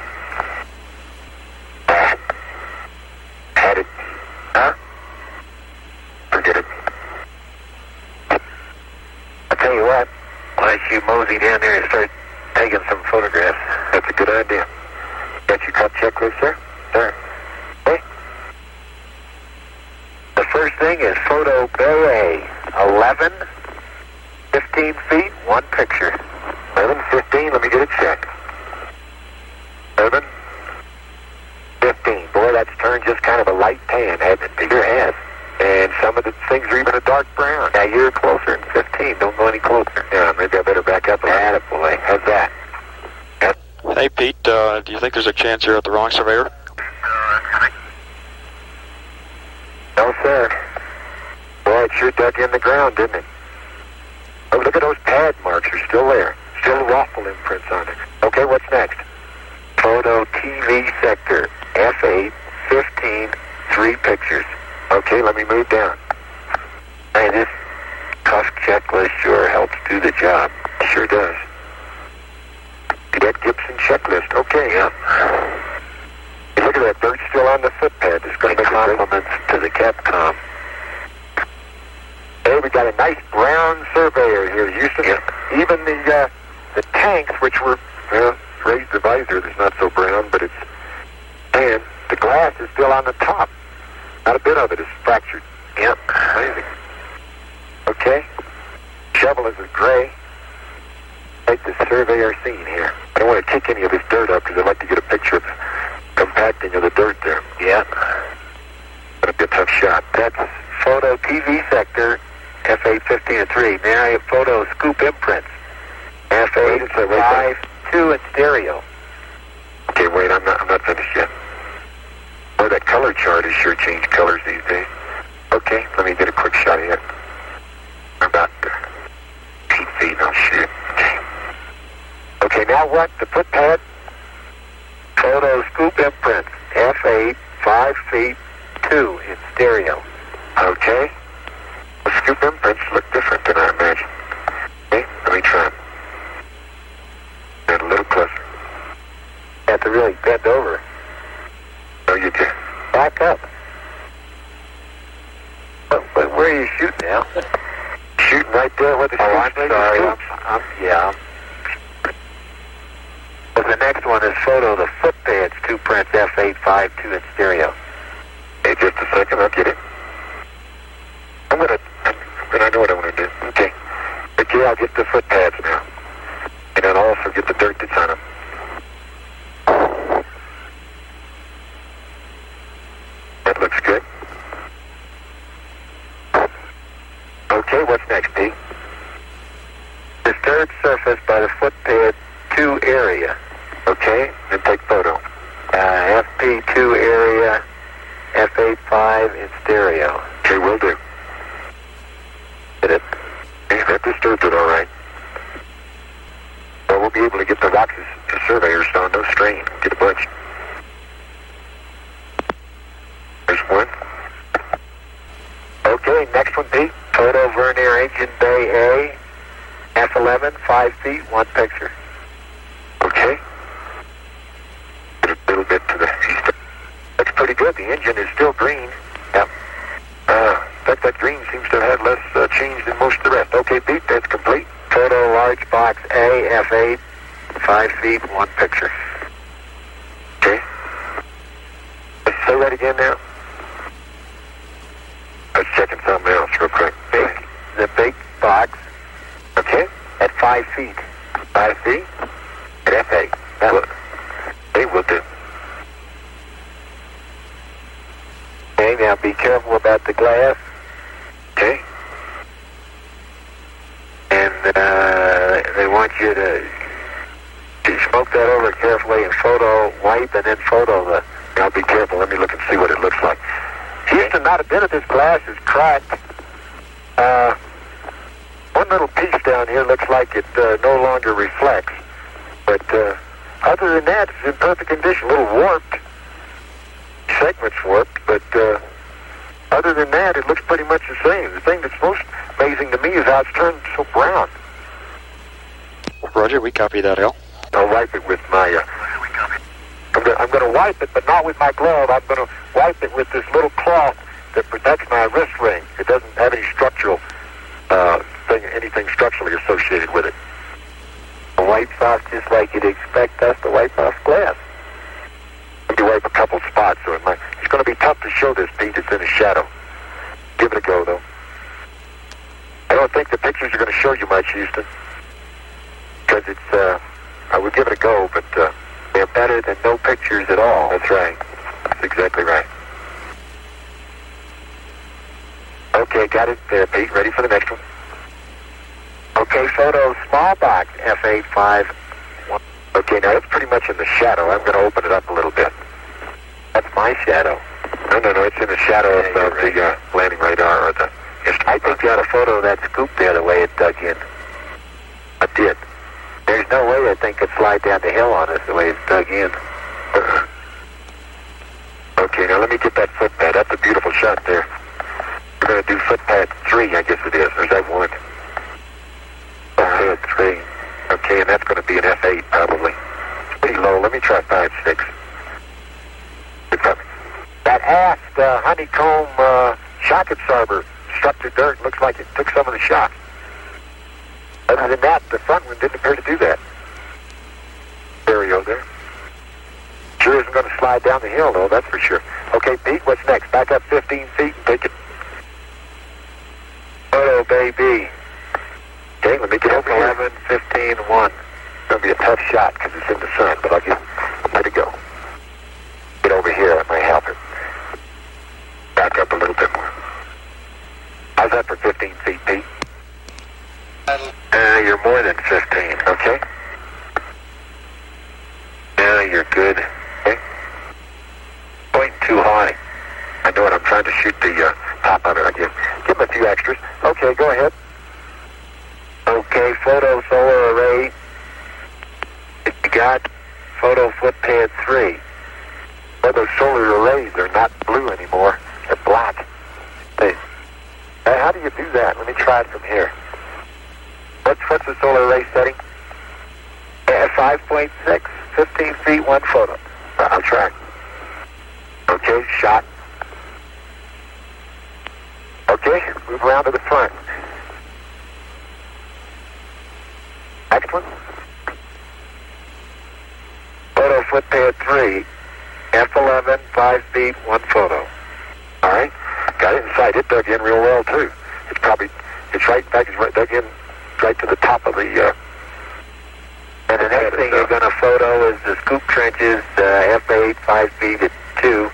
Had it. Huh? Forget it. I'll tell you what, why don't you mosey down there and start taking some photographs? That's a good idea. Got your cut checklist, sir? Sir. Okay. The first thing is photo bay A. 11, 15 feet, one picture. 11, 15, let me get it checked. 11, 15. Boy, that's turned just kind of a light tan, hasn't it? Your has. And some of the things are even a dark brown. Now you're closer than 15. Don't go any closer. Yeah, maybe I better back up a little. Boy. How's that? Hey, Pete, do you think there's a chance you're at the wrong surveyor? No, sir. Boy, it sure dug in the ground, didn't it? Oh, look at those pad marks. They're still there. Still waffle imprints on it. Okay, what's next? Photo TV sector. F8, 15, 3 pictures. Okay, let me move down. Hey, this tough checklist sure helps do the job. Sure does. That Gibson checklist. Okay, yeah. Hey, look at that dirt still on the footpad. It's going to make compliments to the Capcom. Hey, we got a nice brown Surveyor here, Houston. Yeah. Even the tanks, which were raised the visor, it's not so brown, but it's and the glass is still on the top. Not a bit of it is fractured. Yep. Amazing. Okay. Shovel is a gray. Take the Surveyor scene here. I don't want to kick any of this dirt up because I'd like to get a picture of compacting of the dirt there. Yeah. That'd be a tough shot. That's photo TV sector, F8, 15, and 3. Now I have photo scoop imprints. F8, 5, 2, and stereo. Okay, wait, I'm not finished yet. Boy, that color chart has sure changed colors these days. Okay, let me get a quick shot of it. About 8 feet, oh shit. Okay, now what? The footpad? Photo scoop imprints. F8, 5 feet, 2 in stereo. Okay. The scoop imprints look different than I imagined. Okay, let me try them. Get a little closer. You have to really bend over. No, you do. Back up. Where are you shooting now? Shooting right there with the I'm sorry. Yeah. Well, the next one is photo the footpads, 2 prints, F8, 5, 2 in stereo. Hey, just a second, I'll get it. I know what I want to do. Okay. Okay, I'll get the footpads now. And I'll also get the dirt that's on them. That looks good. Okay, what's next, Pete? Disturbed surface by the footpad 2 area. Okay, then take photo. FP2 area, F85 in stereo. Okay, will do. Hit it. Okay, that disturbed it all right. Well, we'll be able to get the rocks to Surveyors on no strain. Get a bunch. There's one. Okay, next one, Pete. Photo Vernier engine bay A, F11, 5 feet, 1 picture. Okay. Get a little bit to the east. That's pretty good. The engine is still green. Yep. In fact, that green seems to have had less change than most of the rest. Okay, Pete, that's complete. Photo large box A, F8, 5 feet, 1 picture. Okay. Let's say that again now. I was checking something else real quick. The big box. Okay. At 5 feet. 5 feet? At F8. They will do. Okay, now be careful about the glass. Okay. And they want you to smoke that over carefully and photo wipe and then photo the... Now be careful. Let me look and see what it looks like. Houston, not a bit of this glass is cracked. One little piece down here looks like it no longer reflects. But other than that, it's in perfect condition. A little warped. segments warped, but other than that, it looks pretty much the same. The thing that's most amazing to me is how it's turned so brown. Roger, we copy that, Al. I'll wipe it with my... I'm going to wipe it, but not with my glove. I'm going to wipe it with this little cloth that protects my wrist ring. It doesn't have any structural anything structurally associated with it. It wipes off just like you'd expect us to wipe off glass. Let me wipe a couple spots, so it's going to be tough to show this, Pete. It's in the shadow. Give it a go, though. I don't think the pictures are going to show you much, Houston, because I would give it a go, but they're better than no pictures at all. That's right. That's exactly right. Okay, got it there, Pete. Ready for the next one. Okay, photo small box F851. Okay, now it's pretty much in the shadow. I'm going to open it up a little bit. That's my shadow. No, it's in the shadow of the landing radar or the... I think you had a photo of that scoop there, the way it dug in. I did. There's no way that thing could slide down the hill on us the way it's dug in. Okay, now let me get that footpad. That's a beautiful shot there. We're going to do footpad 3, I guess it is. Or is that 1? Footpad 3. Okay, and that's going to be an F8 probably. It's pretty low. Let me try 5-6. That aft honeycomb shock absorber struck the dirt. Looks like it took some of the shock. Other than that, the front one didn't appear to do that. Stereo there. Sure isn't going to slide down the hill, though, that's for sure. Okay, Pete, what's next? Back up 15 feet and take it. Photo, baby. Okay, let me get over 11, 15, 1. It's going to be a tough shot because it's in the sun, but I'll let it go. Get over here, that might help it. Back up a little bit more. How's that for 15 feet, Pete? You're more than 15, okay? Yeah, you're good. Okay? Pointing too high. I know it, I'm trying to shoot the top of it. Give him a few extras. Okay, go ahead. Okay, photo solar array. You got photo footpad 3. Well, those solar arrays are not blue anymore. They're black. Hey, how do you do that? Let me try it from here. What's the solar array setting? 5.6, 15 feet, 1 photo. I'll try. Okay, shot. Okay, move around to the front. Next one. Photo footpad 3, F11, 5 feet, 1 photo. All right, got it inside. It dug in real well too. It's right back. It's right dug in right to the top of the. And the next thing you're going to photo is the scoop trenches, F8, 5 feet at 2.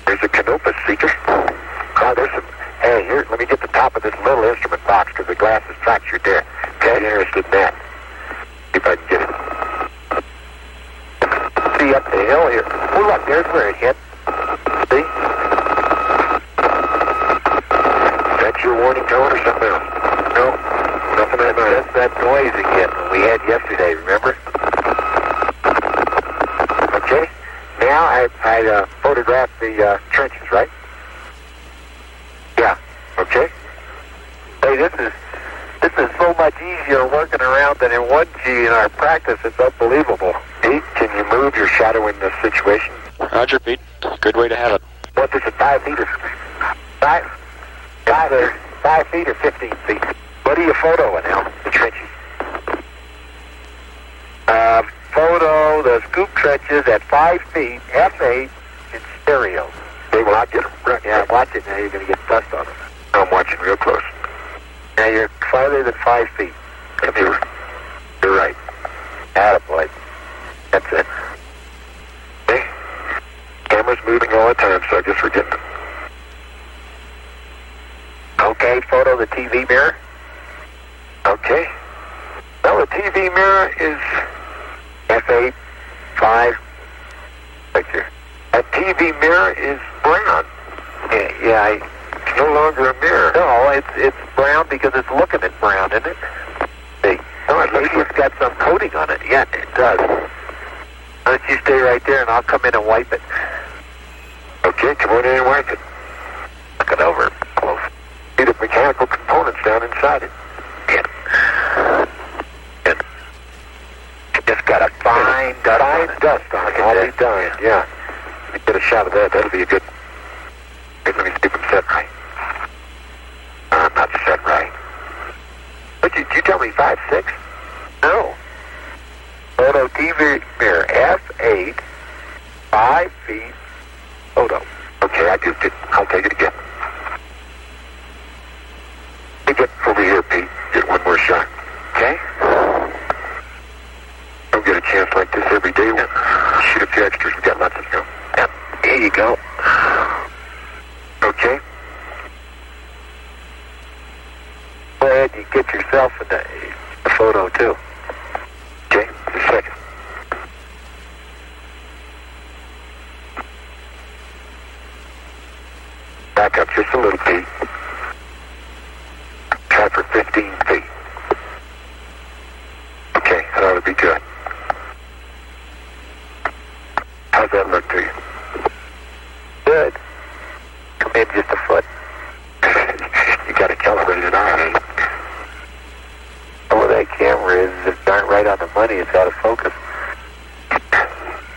There's a Canopus seeker. Oh, there's some. Hey, here, let me get the top of this little instrument box because the glass is fractured there. Okay, I'm interested in that. See if I can get it. See up the hill here. Oh, look, there's where it hit. See? Is that your warning tone or something else? No, nothing that night. That's that noise again we had yesterday, remember? Okay, now I photographed the trenches, right? Yeah, okay. Hey, this is so much easier working around than in 1G in our practice. It's unbelievable. Pete, can you move your shadow in this situation? Roger, Pete. Good way to have it. What is it, 5 feet or 5 feet or 15 feet? What are you photoing now? The trenches. Photo the scoop trenches at 5 feet, F8 in stereo. Okay, well, I'll get them. Right. Yeah, watch it now. You're going to get dust on them. I'm watching real close. Now you're farther than 5 feet. Come here. You're right. Attaboy. That's it. Okay. Camera's moving all the time, so I guess we're getting it. Okay, photo the TV mirror. Okay. Well, the TV mirror is F8, 5. picture. That TV mirror is brown. Yeah, it's no longer a mirror. No, it's brown because it's looking at brown, isn't it? See, no, maybe it's got some coating on it. Yeah, it does. Why don't you stay right there and I'll come in and wipe it. Okay, come on in and wipe it. Look it over close. See the mechanical components down inside it. And it's got a fine dust on it. I'll be darned, yeah. Let me get a shot of that. That'll be a good... Let me see if I'm set right. Not set right. But you tell me 5'6"? No. Photo TV mirror, F8, 5 feet, photo. Okay, I'll take it again. Hey, get over here, Pete. Get one more shot. Okay. Don't get a chance like this every day. We'll shoot a few extras. We got lots of film. Yep. Here you go. Okay. Go ahead and get yourself in the photo too. Okay, just a second. Back up just a little, Pete. Try for 15 feet. Okay, that ought to be good. How's that look to you? Good. Come in just a foot. You got a calibrated eye, eh? Oh, that camera is darn right on the money. It's out of focus.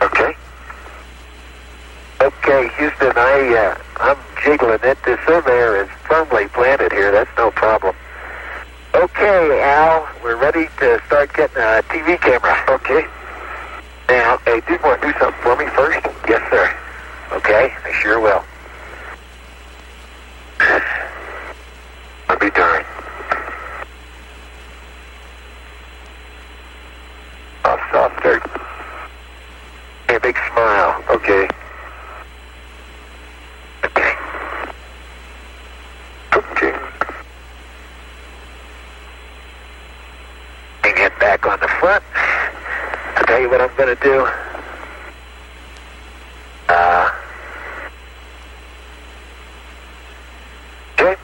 Okay. Okay, Houston, I'm jiggling it. The Surveyor is firmly planted here. That's no problem. Okay, Al, we're ready to start getting a TV camera. Okay. Now, hey, do you want to do something for me first? Yes, sir. Okay, I sure will. I'll be darned. Soft start. Hey, a big smile. Okay. Okay. Okay. And get back on the front. I'll tell you what I'm going to do. Okay.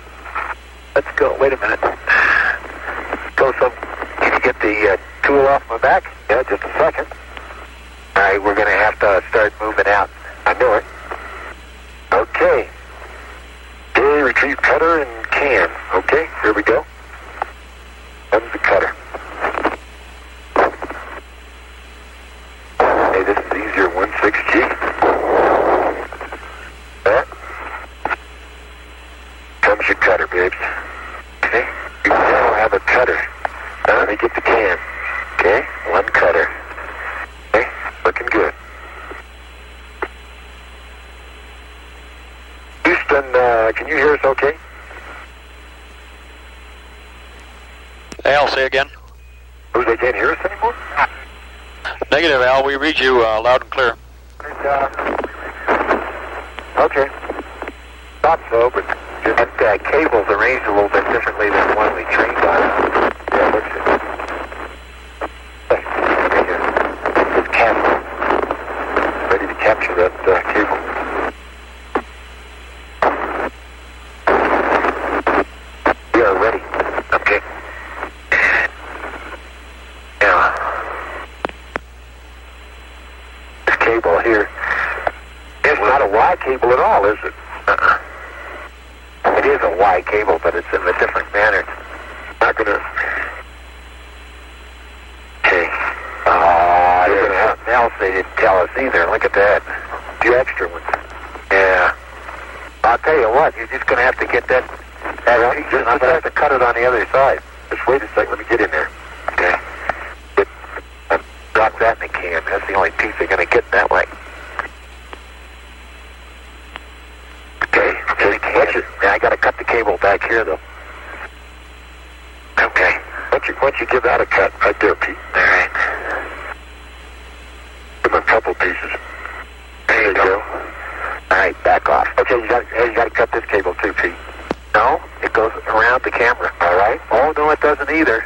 Let's go. Wait a minute. Go some. Can you get the tool off my back? Yeah, just a second. All right, we're going to have to start moving out. I know it. Okay. Okay, retrieve cutter and can. Okay, here we go. Comes the cutter. Hey, this is easier 16G. Comes your cutter, babes. Okay, you now have a cutter. Now let me get the can. Okay, one cutter. Okay, looking good. Houston, can you hear us okay? Al, say again. Oh, they can't hear us anymore? Negative, Al. We read you loud and clear. Okay. Thought so, but that cable's arranged a little bit differently than the one we trained on. Yeah, looks it. This camera. Ready to capture that cable. We are ready. Okay. Now, this cable here, it's not a Y cable at all, is it? It is a Y cable, but it's in a different manner. Not gonna... Okay. There's something else they didn't tell us either. Look at that. The extra ones. Yeah. I'll tell you what, you're just going to have to get that piece, and I'm going to have to cut it on the other side. Just wait a second, let me get in there. Okay. Drop that in the can. That's the only piece they're going to get that way. Okay. Watch it. Yeah, I got to cut the cable back here, though. Okay. Once you give that a cut, right there, Pete. All right. Give him a couple pieces. There you go. All right, back off. Okay, you got to cut this cable too, Pete. No, it goes around the camera. All right. Oh, no, it doesn't either.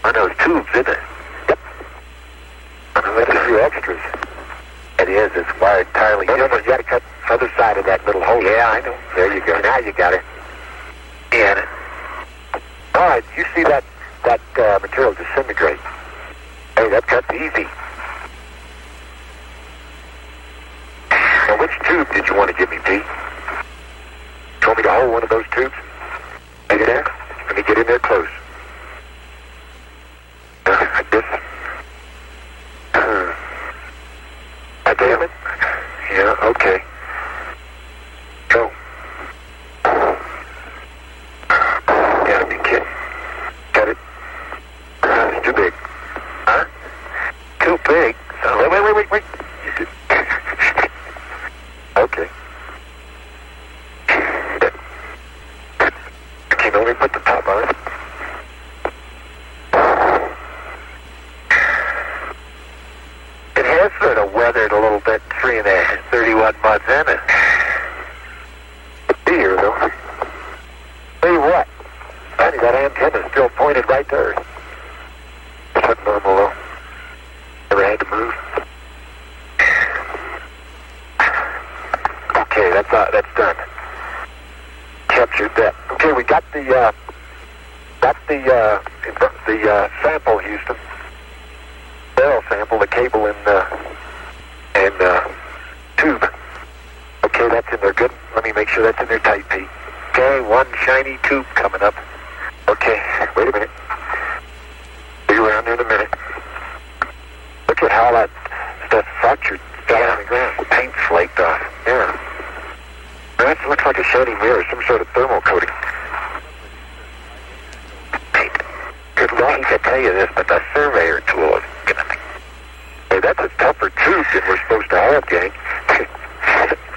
On those tubes, isn't it? Yep. That's a few extras. It is. It's wired entirely different. You got to cut the other side of that little hole. Yeah, I know. There you go. Now you got it. And all right, you see that that material disintegrate. Hey, that cut's easy. Now, which tube did you want to give me, Pete? You want me to hold one of those tubes? Right there? Let me get in there close. Like this. Damn it. Yeah, okay. Go. Gotta be kidding. Cut it. It's too big. Huh? Too big? Oh, wait. Okay. Okay, let me put the top on it. It has sort of weathered a little bit, 31 months in it. Here, though. Tell you what, Funny, that antenna's still pointed right to Earth. It's not normal, though. Never had to move. Okay, that's done. Captured that. Okay, we got the sample, Houston. Barrel sample, the cable and tube. Okay, that's in there. Good. Let me make sure that's in there tight, Pete. Okay, one shiny tube coming up. Okay, wait a minute. Be around there in a minute. Look at how that stuff fractured down on the ground. Paint flaked off. Yeah. That looks like a shiny mirror, some sort of thermal coating. Paint. Good luck. I hate to tell you this, but the Surveyor tool is gonna... Hey, that's a tougher tube than we're supposed to have, gang.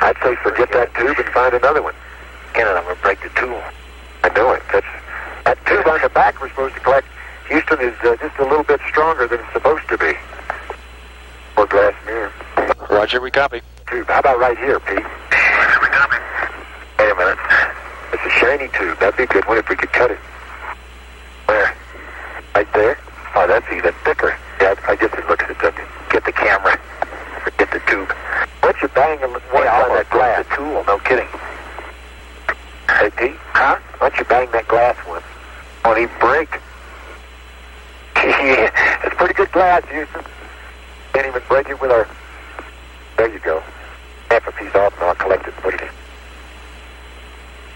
I'd say forget that tube and find another one. Kenneth, I'm going to break the tool. I know it. That tube on the back we're supposed to collect, Houston, is just a little bit stronger than it's supposed to be. Or glass mirror. Roger, we copy. Tube. How about right here, Pete? Roger, we copy. Wait a minute. It's a shiny tube. That'd be a good one if we could cut it. Where? Right there? Oh, that's even thicker. Yeah, I guess it looks at the... Get the camera. Forget the tube. Why don't you bang one on that glass? The tool, no kidding. Hey, Pete? Huh? Why don't you bang that glass one? Won't even break. Yeah, it's pretty good glass, Houston. Can't even break it with our... There you go. Half a piece off and I'll collect it and put it in.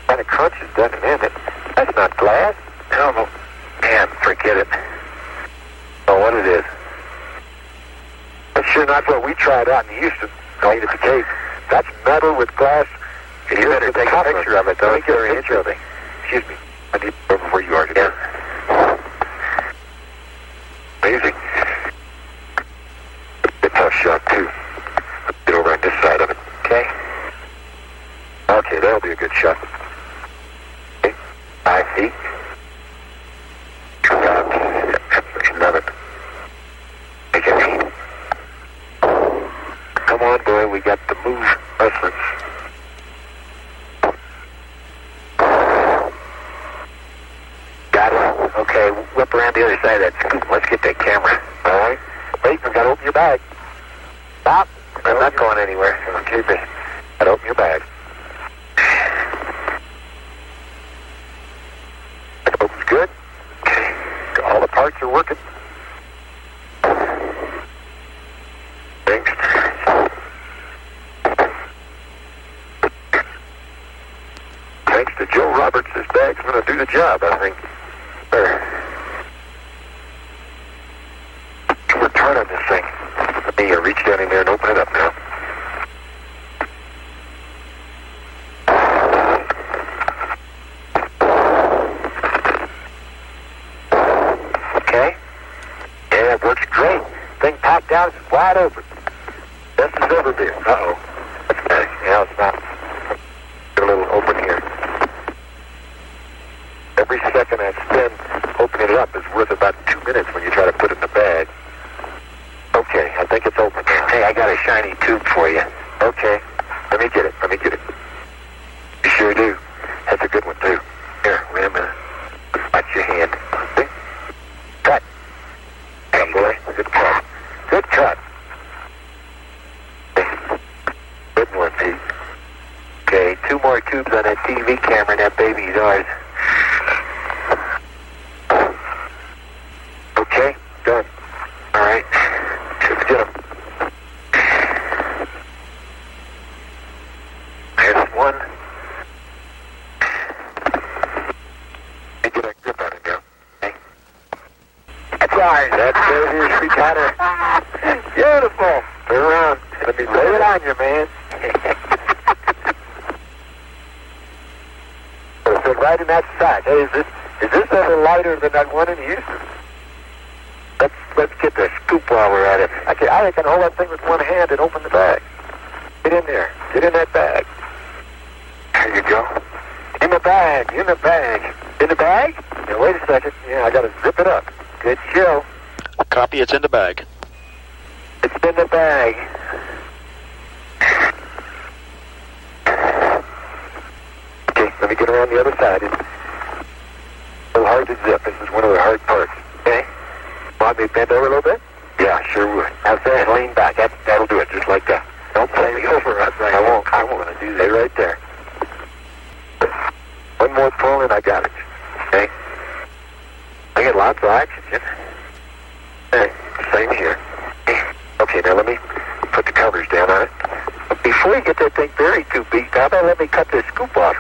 Kind of crunches, doesn't it? That's not glass. No, man, forget it. Oh, what it is. That's sure not what we tried out in Houston. Right at the Cape. That's metal with glass. You better take a picture of it, though. It's very interesting. Excuse me. I need to go where you are today. Amazing. A tough shot, too. Let's get over on this side of it. Okay? Okay, that'll be a good shot. Okay. 5 feet. Love it. Make it neat. Come on, boy, we got the move reference. Got it. Okay, whip around the other side of that scoop. Let's get that camera. All right. Wait, you gotta open your bag. Stop. I'm not going anywhere. Okay, but gotta open your bag. That opens good. Okay. All the parts are working. Thanks. Thanks to Joe Roberts, this bag's going to do the job, I think. There. Return on this thing. Let me reach down in there and open it up now. Okay. Yeah, it works great. Thing packed down, it's wide open. Best it's ever been. Uh-oh. Yeah, it's not. Get a little open here. Every second I spend opening it up is worth about 2 minutes when you try to put it in the bag. Okay, I think it's open now. Hey, I got a shiny tube for you. Okay. Let me get it. You sure do. That's a good one, too. Here, wait a minute. Watch your hand. See? Cut. Hey, boy. Good cut. Good cut. Good one, Pete. Okay, 2 more tubes on that TV camera and that baby's ours. stars. That's it. We got her. Beautiful. Turn around. Let me lay it on you, man. So right in that side. Hey, is this ever lighter than that one in Houston? Let's get the scoop while we're at it. I can hold that thing with one hand and open the bag. Get in there. Get in that bag. There you go. In the bag. In the bag. In the bag? Now, wait a second. Yeah, I got to zip it up. Good show. Copy, it's in the bag. It's in the bag. Okay, let me get around the other side. It's a little hard to zip. This is one of the hard parts. Okay? Want me to bend over a little bit? Yeah, sure would. How's that? Lean back. That'll do it, just like that. Don't pull me over us. I won't. I won't do that. Stay right there. One more pull and I got it. Okay? I get lots of oxygen. Okay, same here. Okay, now let me put the covers down on it. Before you get that thing buried too deep, how about let me cut this scoop off?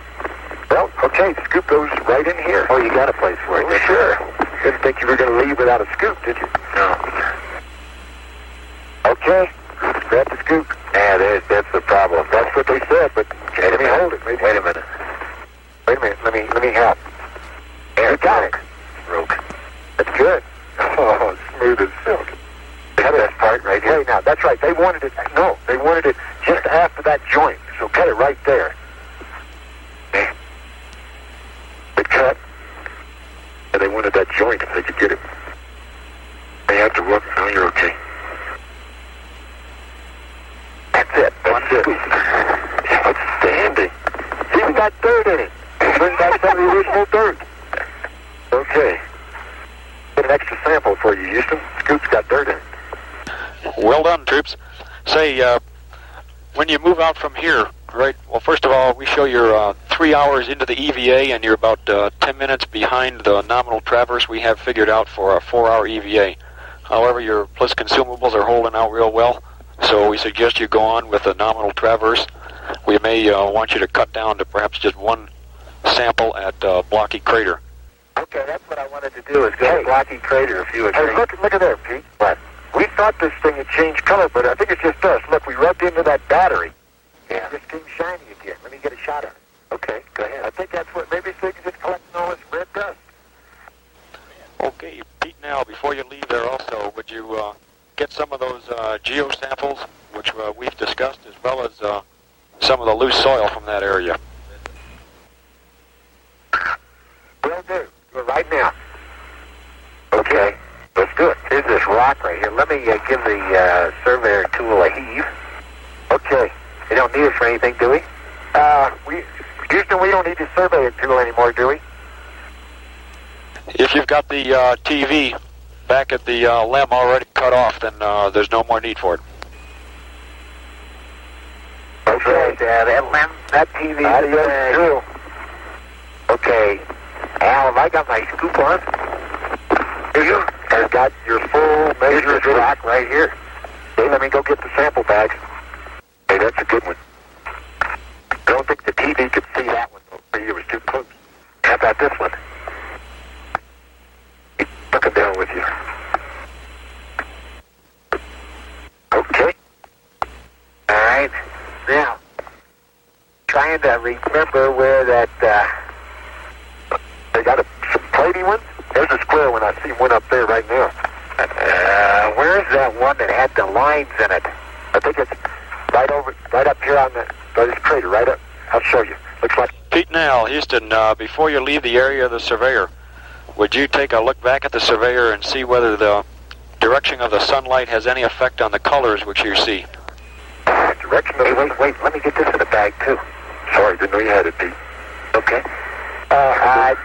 Well, okay, the scoop goes right in here. Oh, you got a place for it? Well, sure. Didn't think you were going to leave without a scoop, did you? No. Okay, grab the scoop. Yeah, that's the problem. That's what they said, but okay, let me hold it. Wait a minute. Wait a minute. Let me help. There, you got it. Broke. That's good. Oh, smooth as silk. Cut this part right here. Hey, now, that's right. They wanted it. No, they wanted it just after that joint. So cut it right there. Okay. Good cut. And they wanted that joint if they could get it. They have to work. No, you're okay. That's it. That's it. Outstanding. See, we got dirt in it. Bring back some of the original dirt. Okay. Get an extra sample for you, Houston. Scoop's got dirt in it. Well done, troops. Say, when you move out from here, right, well, first of all, we show you're 3 hours into the EVA, and you're about 10 minutes behind the nominal traverse we have figured out for a 4-hour EVA. However, your plus consumables are holding out real well, so we suggest you go on with a nominal traverse. We may want you to cut down to perhaps just one sample at Blocky Crater. Okay, that's what I wanted to do, is get a Blocky Crater if you would. Hey, look at there, Pete. What? We thought this thing had changed color, but I think it's just us. Look, we rubbed into that battery. Yeah. It just came shiny again. Let me get a shot of it. Okay, go ahead. I think that's what, maybe it's just collecting all this red dust. Okay, Pete, now, before you leave there also, would you get some of those geo samples, which we've discussed, as well as some of the loose soil from that area? Will do. Do it right now. Okay, let's do it. Here's this rock right here. Let me give the Surveyor tool a heave. Okay. You don't need it for anything, do we? Houston, we don't need the Surveyor tool anymore, do we? If you've got the TV back at the limb already cut off, then there's no more need for it. Okay, that TV is true. Okay. Al, have I got my scoop on? Do you? I've got your full measure of rock right here. Okay, let me go get the sample bags. Hey, that's a good one. I don't think the TV could see that one. It was too close. How about this one? Look it down with you. Okay. All right. Now, trying to remember where that, they got some platy ones? There's a square one. I see one up there right now. Where's that one that had the lines in it? I think it's right up here on by this crater, right up. I'll show you. Looks like... Pete Nell, Houston, before you leave the area of the Surveyor, would you take a look back at the Surveyor and see whether the direction of the sunlight has any effect on the colors which you see? Direction of... Wait, let me get this in the bag, too. Sorry, didn't know you had it, Pete. Okay.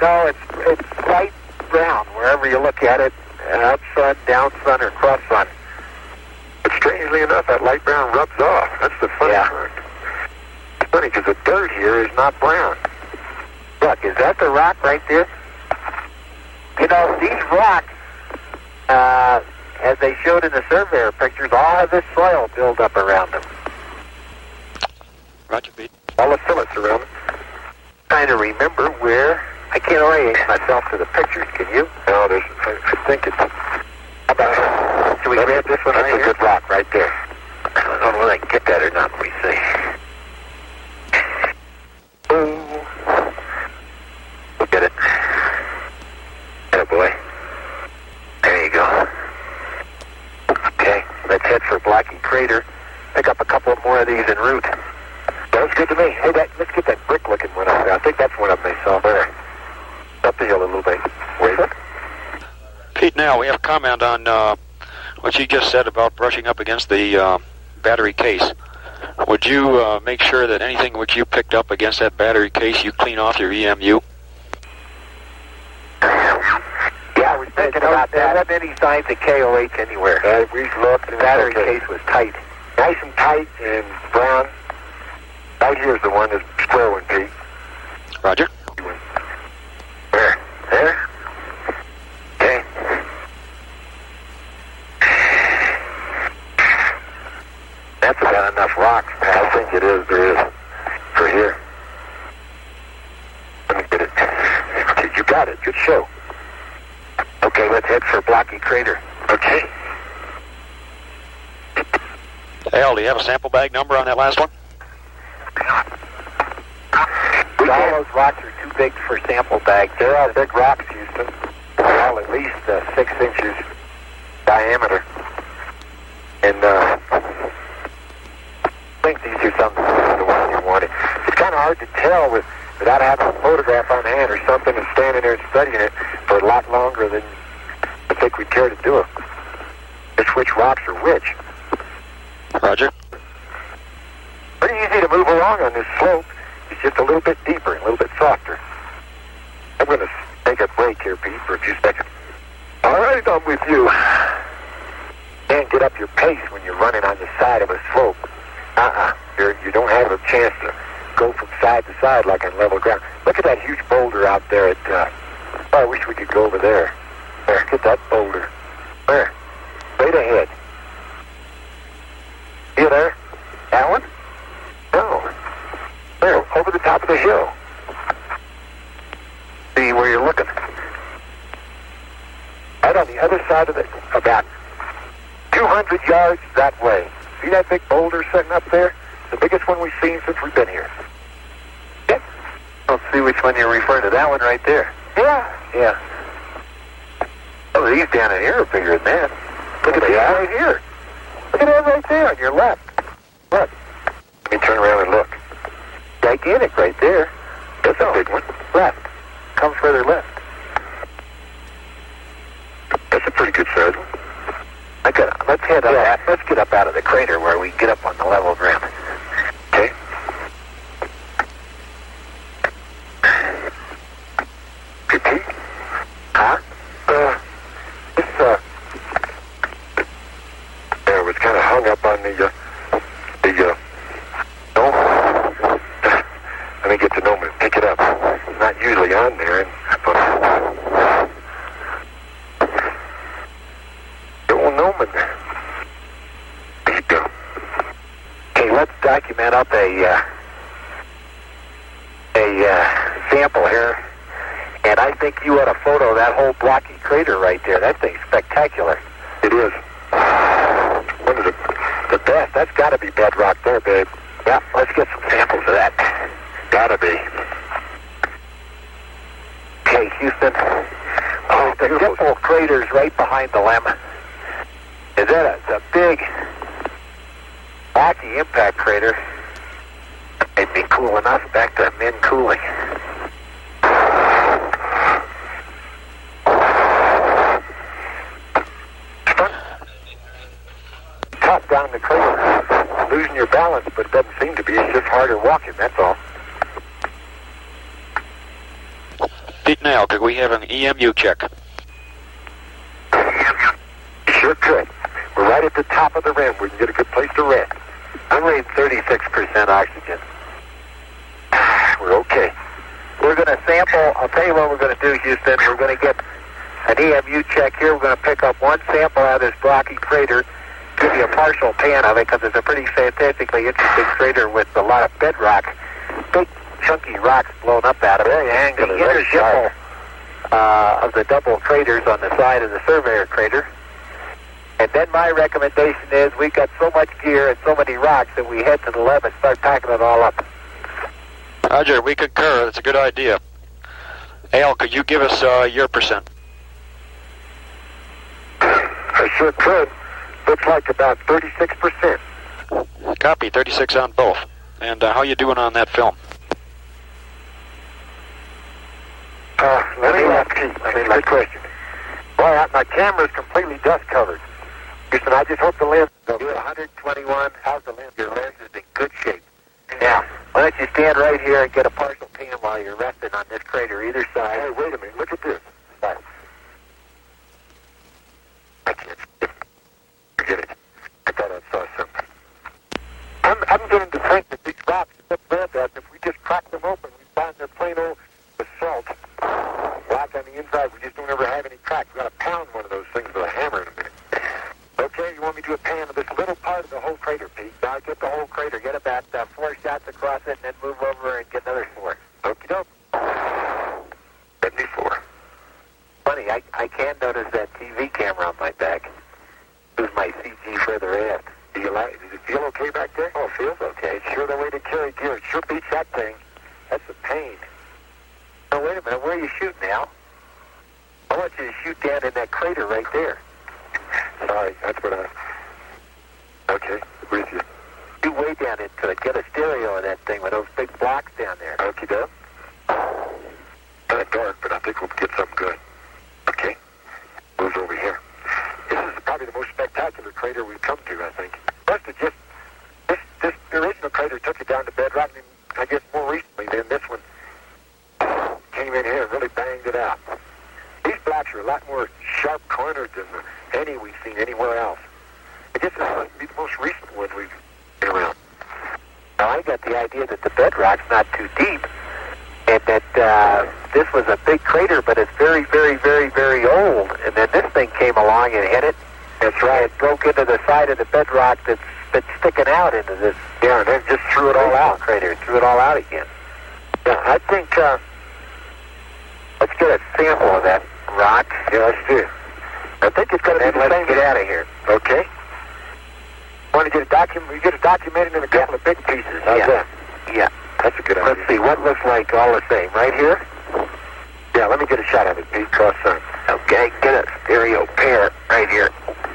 No, it's light brown wherever you look at it, up sun, down sun, or cross sun. But strangely enough, that light brown rubs off. That's the funny part. It's funny because the dirt here is not brown. Look, is that the rock right there? You know, these rocks, as they showed in the Surveyor pictures, all have this soil build up around them. Roger, Pete. All the silice around them. Trying to remember where... I can't orient myself to the pictures, can you? No, I think it's... we grab this one? That's a good rock right there. I don't know whether I can get that or not. Let me see. Look at it. Atta boy. There you go. Okay, let's head for Blocky Crater. Pick up a couple more of these en route. Sounds good to me. Hey, let's get that brick-looking one out there. I think that's one of them I saw there. Up the hill a little bit. Wait. Pete, now we have a comment on what you just said about brushing up against the battery case. Would you make sure that anything which you picked up against that battery case, you clean off your EMU? Yeah, I was thinking about that. There weren't any signs of KOH anywhere. We looked, the battery case was tight. Nice and tight and brown. Right here's the one, this square one, Pete. Roger. There. There. Okay. That's about enough rocks, Pat. I think it is. There is. For here. Let me get it. You got it. Good show. Okay, let's head for Blocky Crater. Okay. Al, do you have a sample bag number on that last one? All those rocks are too big for sample bags. There are big rocks, Houston. Well, at least 6 inches diameter. And I think these are some of the ones you wanted. It's kind of hard to tell without having a photograph on hand or something and standing there and studying it for a lot longer than I think we'd care to do it. Just which rocks are which. Roger. Pretty easy to move along on this slope. It's just a little bit deeper, a little bit softer. I'm going to take a break here, Pete, for a few seconds. All right, I'm with you. Can't get up your pace when you're running on the side of a slope. You don't have a chance to go from side to side like on level ground. Look at that huge boulder out there at, I wish we could go over there. There, get that boulder. There, straight ahead. You there? That one? No. There, over the top of the hill. See where you're looking. Right on the other side of about 200 yards that way. See that big boulder sitting up there? The biggest one we've seen since we've been here. Yeah. I'll see which one you're referring to. That one right there. Yeah. Yeah. Oh, these down in here are bigger than that. Look at that right here. Look at that right there on your left. Look. Let me turn around and look. Gigantic right there. That's a big one. Left. Come further left. That's a pretty good size one. Let's head up. Let's get up out of the crater where we get up on the level ground. Okay. Repeat. Huh? It was kind of hung up on the no. Let me get the gnome and pick it up. It's not usually on there. And there you go. Okay, let's document up a sample here. And I think you had a photo of that whole blocky crater right there. That thing's spectacular. It is. One of the best. That's got to be bedrock there, babe. Yeah, let's get some samples of that. Gotta be. Okay, Houston. Oh, the dimple crater's right behind the lemon. Is that a big, wacky impact crater? It'd be cool enough back to min cooling. Tough down the crater, losing your balance, but it doesn't seem to be. It's just harder walking, that's all. Pete, now, could we have an EMU check? Sure could. We're right at the top of the rim. We can get a good place to rest. I'm rating 36% oxygen. We're okay. We're going to sample. I'll tell you what we're going to do, Houston. We're going to get an EMU check here. We're going to pick up one sample out of this blocky crater, give you a partial pan of it, because it's a pretty fantastically interesting crater with a lot of bedrock, big chunky rocks blown up out of it. The intergipple of the double craters on the side of the Surveyor crater. And then my recommendation is we've got so much gear and so many rocks that we head to the lab and start packing it all up. Roger, we concur. That's a good idea. Al, could you give us your percent? I sure could. Looks like about 36%. Copy, 36 on both. And how you doing on that film? Let me ask you. Good question. Boy, my camera's completely dust covered. Houston, I just hope the lens... You're 121. How's the lens? Your lens is in good shape. Now, why don't you stand right here and get a partial pan while you're resting on this crater either side. Hey, wait a minute. Look at this. I can't forget it. I thought I saw something. I'm beginning to think that these rocks that bad us, if we just crack them open, we find they're plain old basalt rock on the inside. We just don't ever have any cracks. We got to pound one of those things with a hammer in a minute. Okay, you want me to do a pan of this little part of the whole crater, Pete? Now get the whole crater. Get about 4 shots across it, and then move over and get another 4. Okie doke. 74. Funny, I can notice that TV camera on my back. This is my CG further aft. Does it feel okay back there? Oh, it feels okay. It's sure the way to carry gear. It sure beats that thing. That's a pain. Oh, wait a minute. Where are you shooting now? I want you to shoot down in that crater right there. Sorry, that's what I... Okay, with you. Shoot way down into it. Get a stereo of that thing with those big blocks down there. Okie doke. Kind of dark, but I think we'll get something good. Okay. Moves over here. This is probably the most spectacular crater we've come to, I think. First, it just... This original crater took it down to bedrock, and I guess more recently than this one came in here and really banged it out. These blocks are a lot more sharp-cornered than any we've seen anywhere else. I guess this must be the most recent one we've been around. Now, I got the idea that the bedrock's not too deep, and that this was a big crater, but it's very, very, very, very old. And then this thing came along and hit it. That's right. It broke into the side of the bedrock that's been sticking out into this. Yeah, and then just threw it all out. Crater. Threw it all out again. Yeah, I think... let's get a sample of that rock. Yeah, let's do it. I think it's going to be the same. Let's get out of here. Okay. Want to get it documented? We get it documented in a couple of big pieces. How's that? Yeah. That's a good idea. Let's see. What looks like all the same? Right here? Yeah, let me get a shot of it, Pete. Cross sun. Okay, get a stereo pair right here.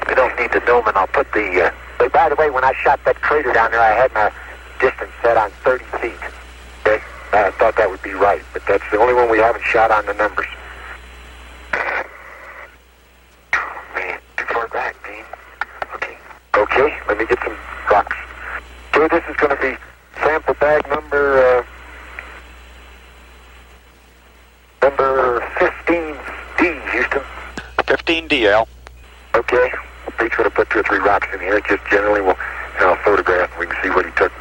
We don't need the dome, and I'll put the... But by the way, when I shot that crater down there, I had my distance set on 30 feet. Okay. I thought that would be right, but that's the only one we haven't shot on the numbers. Man, too far back, Dean. Okay. Okay, let me get some rocks. Okay, this is going to be sample bag number 15D, Houston. 15D, Al. Okay. Pete's going to put 2 or 3 rocks in here. Just generally, I'll photograph and we can see what he took.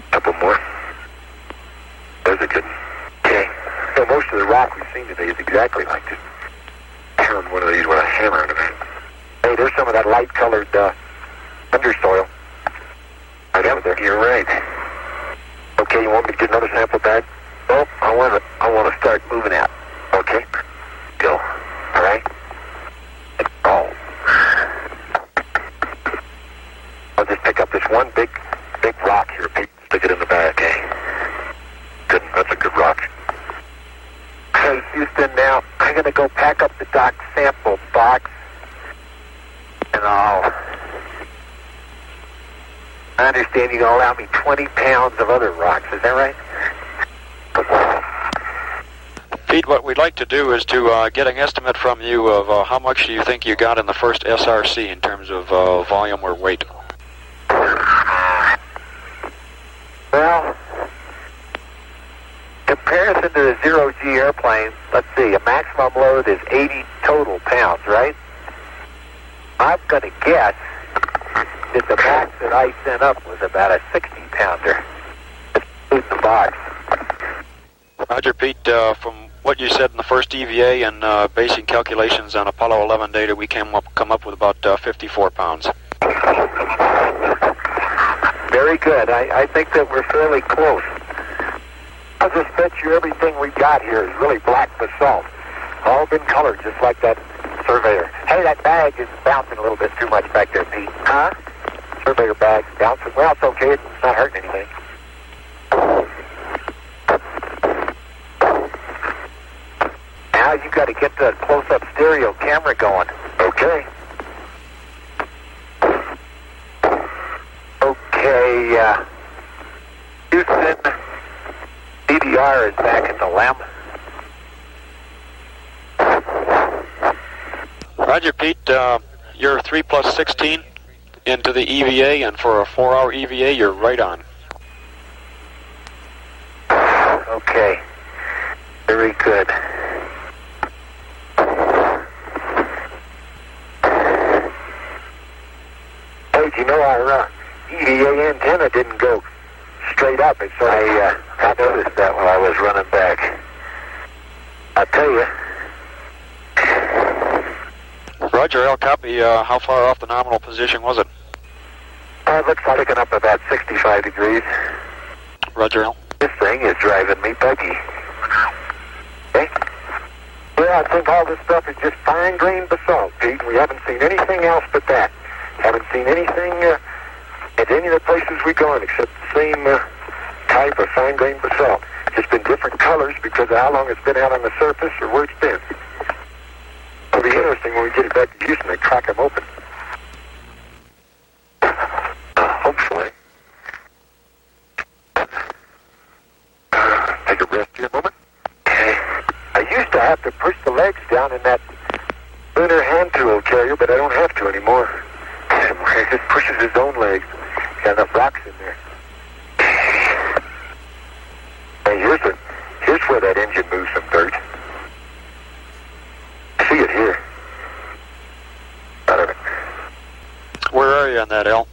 A couple more. There's a good one. Okay. So most of the rock we've seen today is exactly like this. Pound one of these with a hammer in it. Hey, there's some of that light-colored undersoil. Right over there. You're right. Okay, you want me to get another sample bag? Oh, I want to start moving out. Okay. Go. All right. Oh. I'll just pick up this one big rock here, Pete. Stick it in the bag. Okay. Good. That's a good rock. Hey, Houston, now I'm going to go pack up the dock sample box, and I understand you're going to allow me 20 pounds of other rocks. Is that right? Pete, what we'd like to do is to get an estimate from you of how much do you think you got in the first SRC in terms of volume or weight. Well, comparison to the zero-G airplane, let's see, a maximum load is 80 total pounds, right? I'm going to guess that the box that I sent up was about a 60-pounder. Including the box. Roger, Pete. From what you said in the first EVA and basing calculations on Apollo 11 data, we come up with about 54 pounds. Very good. I think that we're fairly close. I'll just bet you everything we got here is really black basalt. All been colored just like that Surveyor. Hey, that bag is bouncing a little bit too much back there, Pete. Huh? Surveyor bag's bouncing. Well, it's okay. It's not hurting anything. Now you got to get the close-up stereo camera going. Okay. Okay, Houston, DDR is back at the LEM. Roger, Pete. You're 3 plus 16 into the EVA, and for a 4-hour EVA, you're right on. Okay. Very good. Hey, do you know our EVA antenna didn't go straight up? It's I noticed that when I was running back. I'll tell you. Roger, I'll copy. How far off the nominal position was it? It looks like picking up about 65 degrees. Roger, Al. This thing is driving me buggy. Okay? Yeah, I think all this stuff is just fine-grained basalt, Pete. We haven't seen anything else but that. Haven't seen anything at any of the places we've gone except the same type of fine-grained basalt. Just been different colors because of how long it's been out on the surface or where it's been. It'll be interesting when we get it back to Houston and crack them open. Hopefully. Take a rest here a moment. Okay. I used to have to push the legs down in that Lunar hand tool carrier, but I don't have to anymore. It just pushes his own legs. Got enough rocks in there. Hey, here's where that engine moves some dirt. See it here. Out of it. Where are you on that, Al?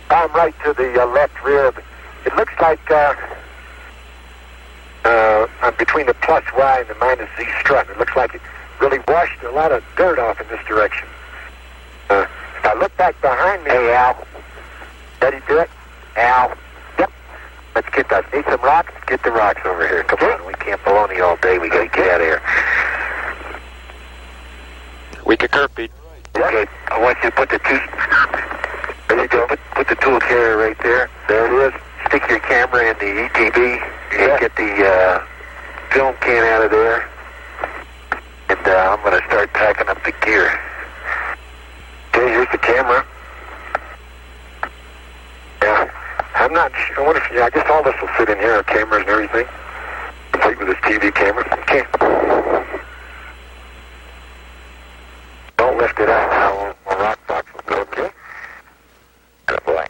I'm right to the left rear of it. It looks like I'm between the plus Y and the minus Z strut. It looks like it really washed a lot of dirt off in this direction. If I look back behind me... Hey, Al. Ready to do it? Al. Yep. Let's get that. Need some rocks? Get the rocks over here. Come on. We can't baloney all day. We got to get out of here. We concur, Pete. Okay. I want you to put the two... There you go. Put the tool carrier right there. There it is. Stick your camera in the ETB and get the film can out of there. And I'm going to start packing up the gear. Okay, here's the camera. Yeah, I'm not sure. I wonder if, I guess all this will fit in here, our cameras and everything. Complete with this TV camera. Okay. Don't lift it out now. My rock box will go, okay? Good boy.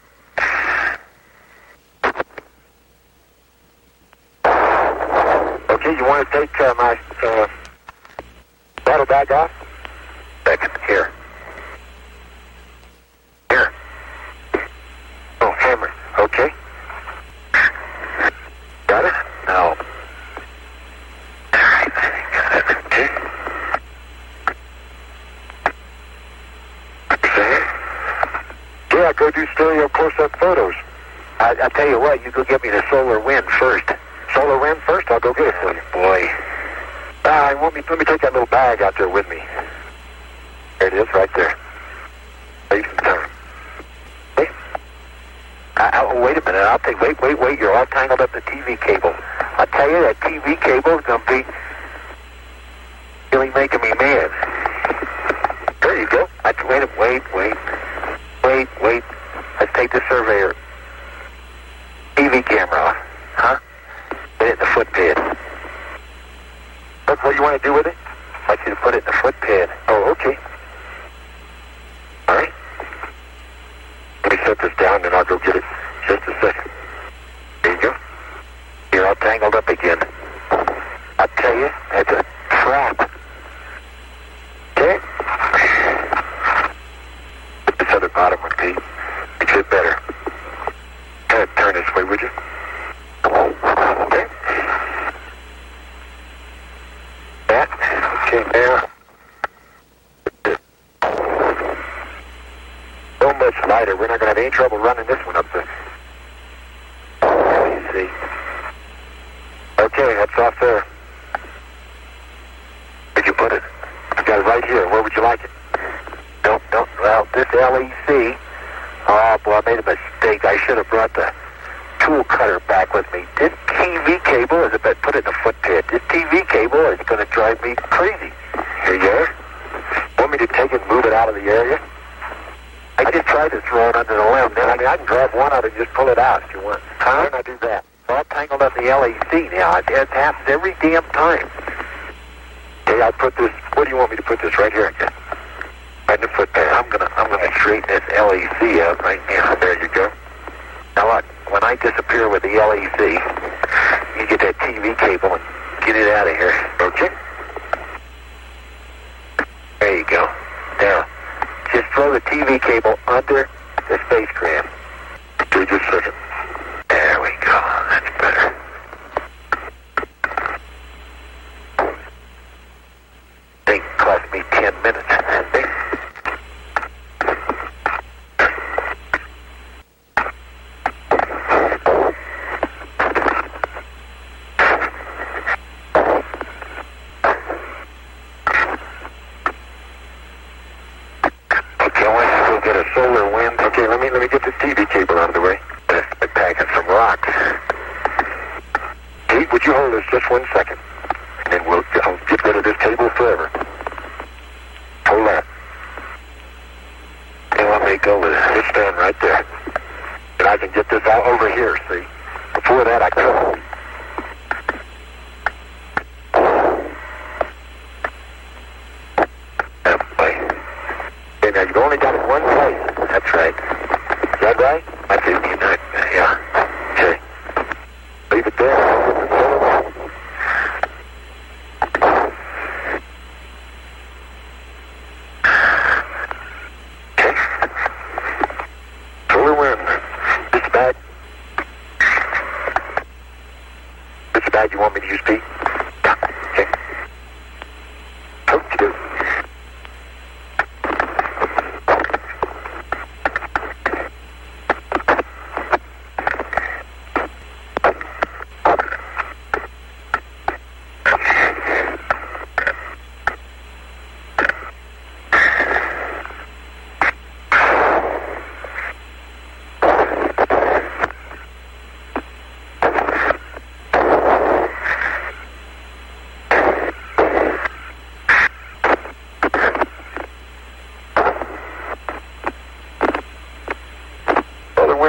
Okay, you want to take my bottle bag off? Second, here. Here. Oh, hammer. Okay. Got it? No. Alright, got it. Okay. Yeah, go do stereo close-up photos. I'll tell you what, you go get me the solar wind first. Solar wind first? I'll go get it for you. Boy. Let me take that little bag out there with me. There it is, right there. Save some time. Okay? Wait a minute. I'll take. Wait. You're all tangled up the TV cable. I'll tell you, that TV cable is going to be really making me mad. There you go. Wait. Let's take the Surveyor TV camera off. Huh? Put it in the foot pad. Look what you want to do with it? I want you to put it in the foot pad. Oh, okay. All right. Let me set this down, and I'll go get it. Just a second. There you go. You're all tangled up again. I'll tell you, that's a trap. Okay? Put this other bottom one, Pete. Makes it better. Kind of turn this way, would you? Okay. That. Okay, now. So much lighter. We're not going to have any trouble running this one up there. Let me see. Okay, that's off there. Boy, I made a mistake. I should have brought the tool cutter back with me. This TV cable is about put it in a foot pit. This TV cable is going to drive me crazy. Here you are. Want me to take it and move it out of the area? I just tried to throw it under the limb. Then I can grab one out and just pull it out if you want. How can I do that? It's all tangled up in the LEC now. It happens every damn time. Okay, I'll put this. Where do you want me to put this? Right here again. Right in the foot pad. I'm gonna straighten this LEC out right now. There you go. Now look, when I disappear with the LEC, you get that TV cable and get it out of here. Okay? There you go. Now, just throw the TV cable under the spacecraft. Okay, just a second. There we go. That's better. Thing cost me 10 minutes. Let me get this TV cable out of the way. I've packing some rocks. Pete, would you hold this just 1 second? And then I'll get rid of this cable forever. Hold that. And let me go with it. Just stand right there. And I can get this out over here, see? Before that, I couldn't. Okay, now you've only got it one place. That's right. Is that right? That's it. Yeah. Okay. Leave it there. Okay. Solar wind. It's bad. It's bad. You want me to use Pete? Yeah. Okay. Hope you do.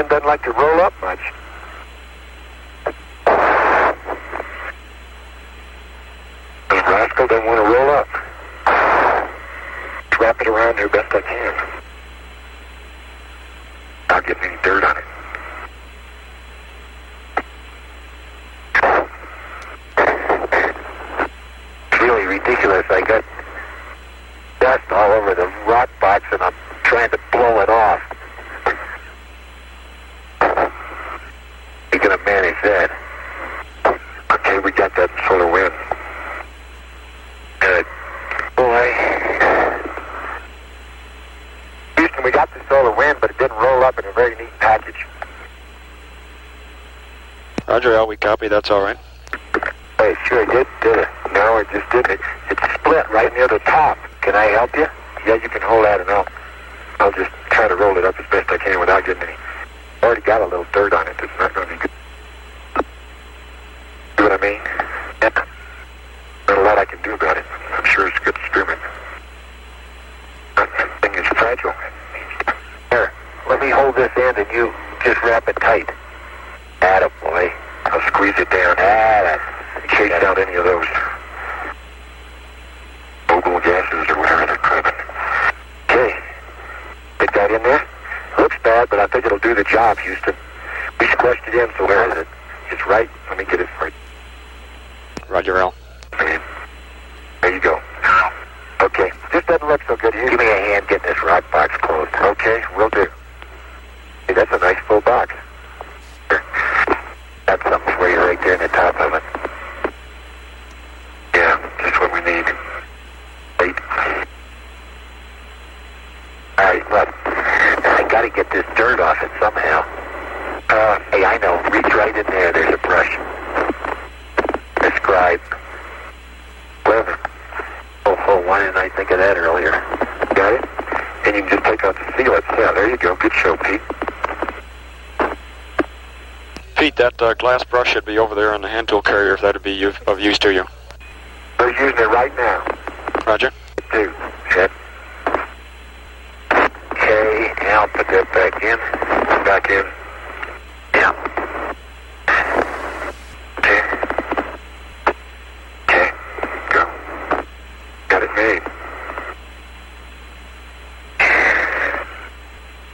Doesn't like to roll up much. This rascal doesn't want to roll up. Just wrap it around there best I can. Not getting any dirt on it. It's really ridiculous. I got dust all over the rock box and I'm trying to blow it off. You're going to manage that. Okay, we got that solar wind. Boy. Houston, we got the solar wind, but it didn't roll up in a very neat package. Roger, Al, we copy. That's all right. Hey, sure did it? No, it just didn't. It split right near the top. Can I help you? Yeah, you can hold that and I'll just try to roll it up as best I can without getting any. Already got a little dirt on it. It's not going to be good. See what I mean? Yeah. Not a lot I can do about it. I'm sure it's a good experiment. That thing is fragile. Here, let me hold this end and you just wrap it tight. Attaboy. I'll squeeze it down. Chase out any of those mobile gases or whatever they're called. Okay. Get that in there? Looks bad, but I think it'll do the job, Houston. We squashed it in, so where is it? It's right. Let me get it right. Roger, Al. There you go. Okay. This doesn't look so good. Give me a hand getting this rock box closed. Okay, will do. Hey, that's a nice full box. That's something for you right there in the top of it. Yeah, just what we need. Wait. All right, look. I got to get this dirt off it somehow. Hey, I know. Reach right in there. There's a brush. Describe. Whatever. Oh, why didn't I think of that earlier? Got it? And you can just take out the sealants. Yeah, there you go. Good show, Pete. that glass brush should be over there on the hand tool carrier if that would be of use to you. We're using it right now. Roger. Two. Check. Okay, now put that back in. Back in. Yeah. Okay. Okay. Go. Got it made.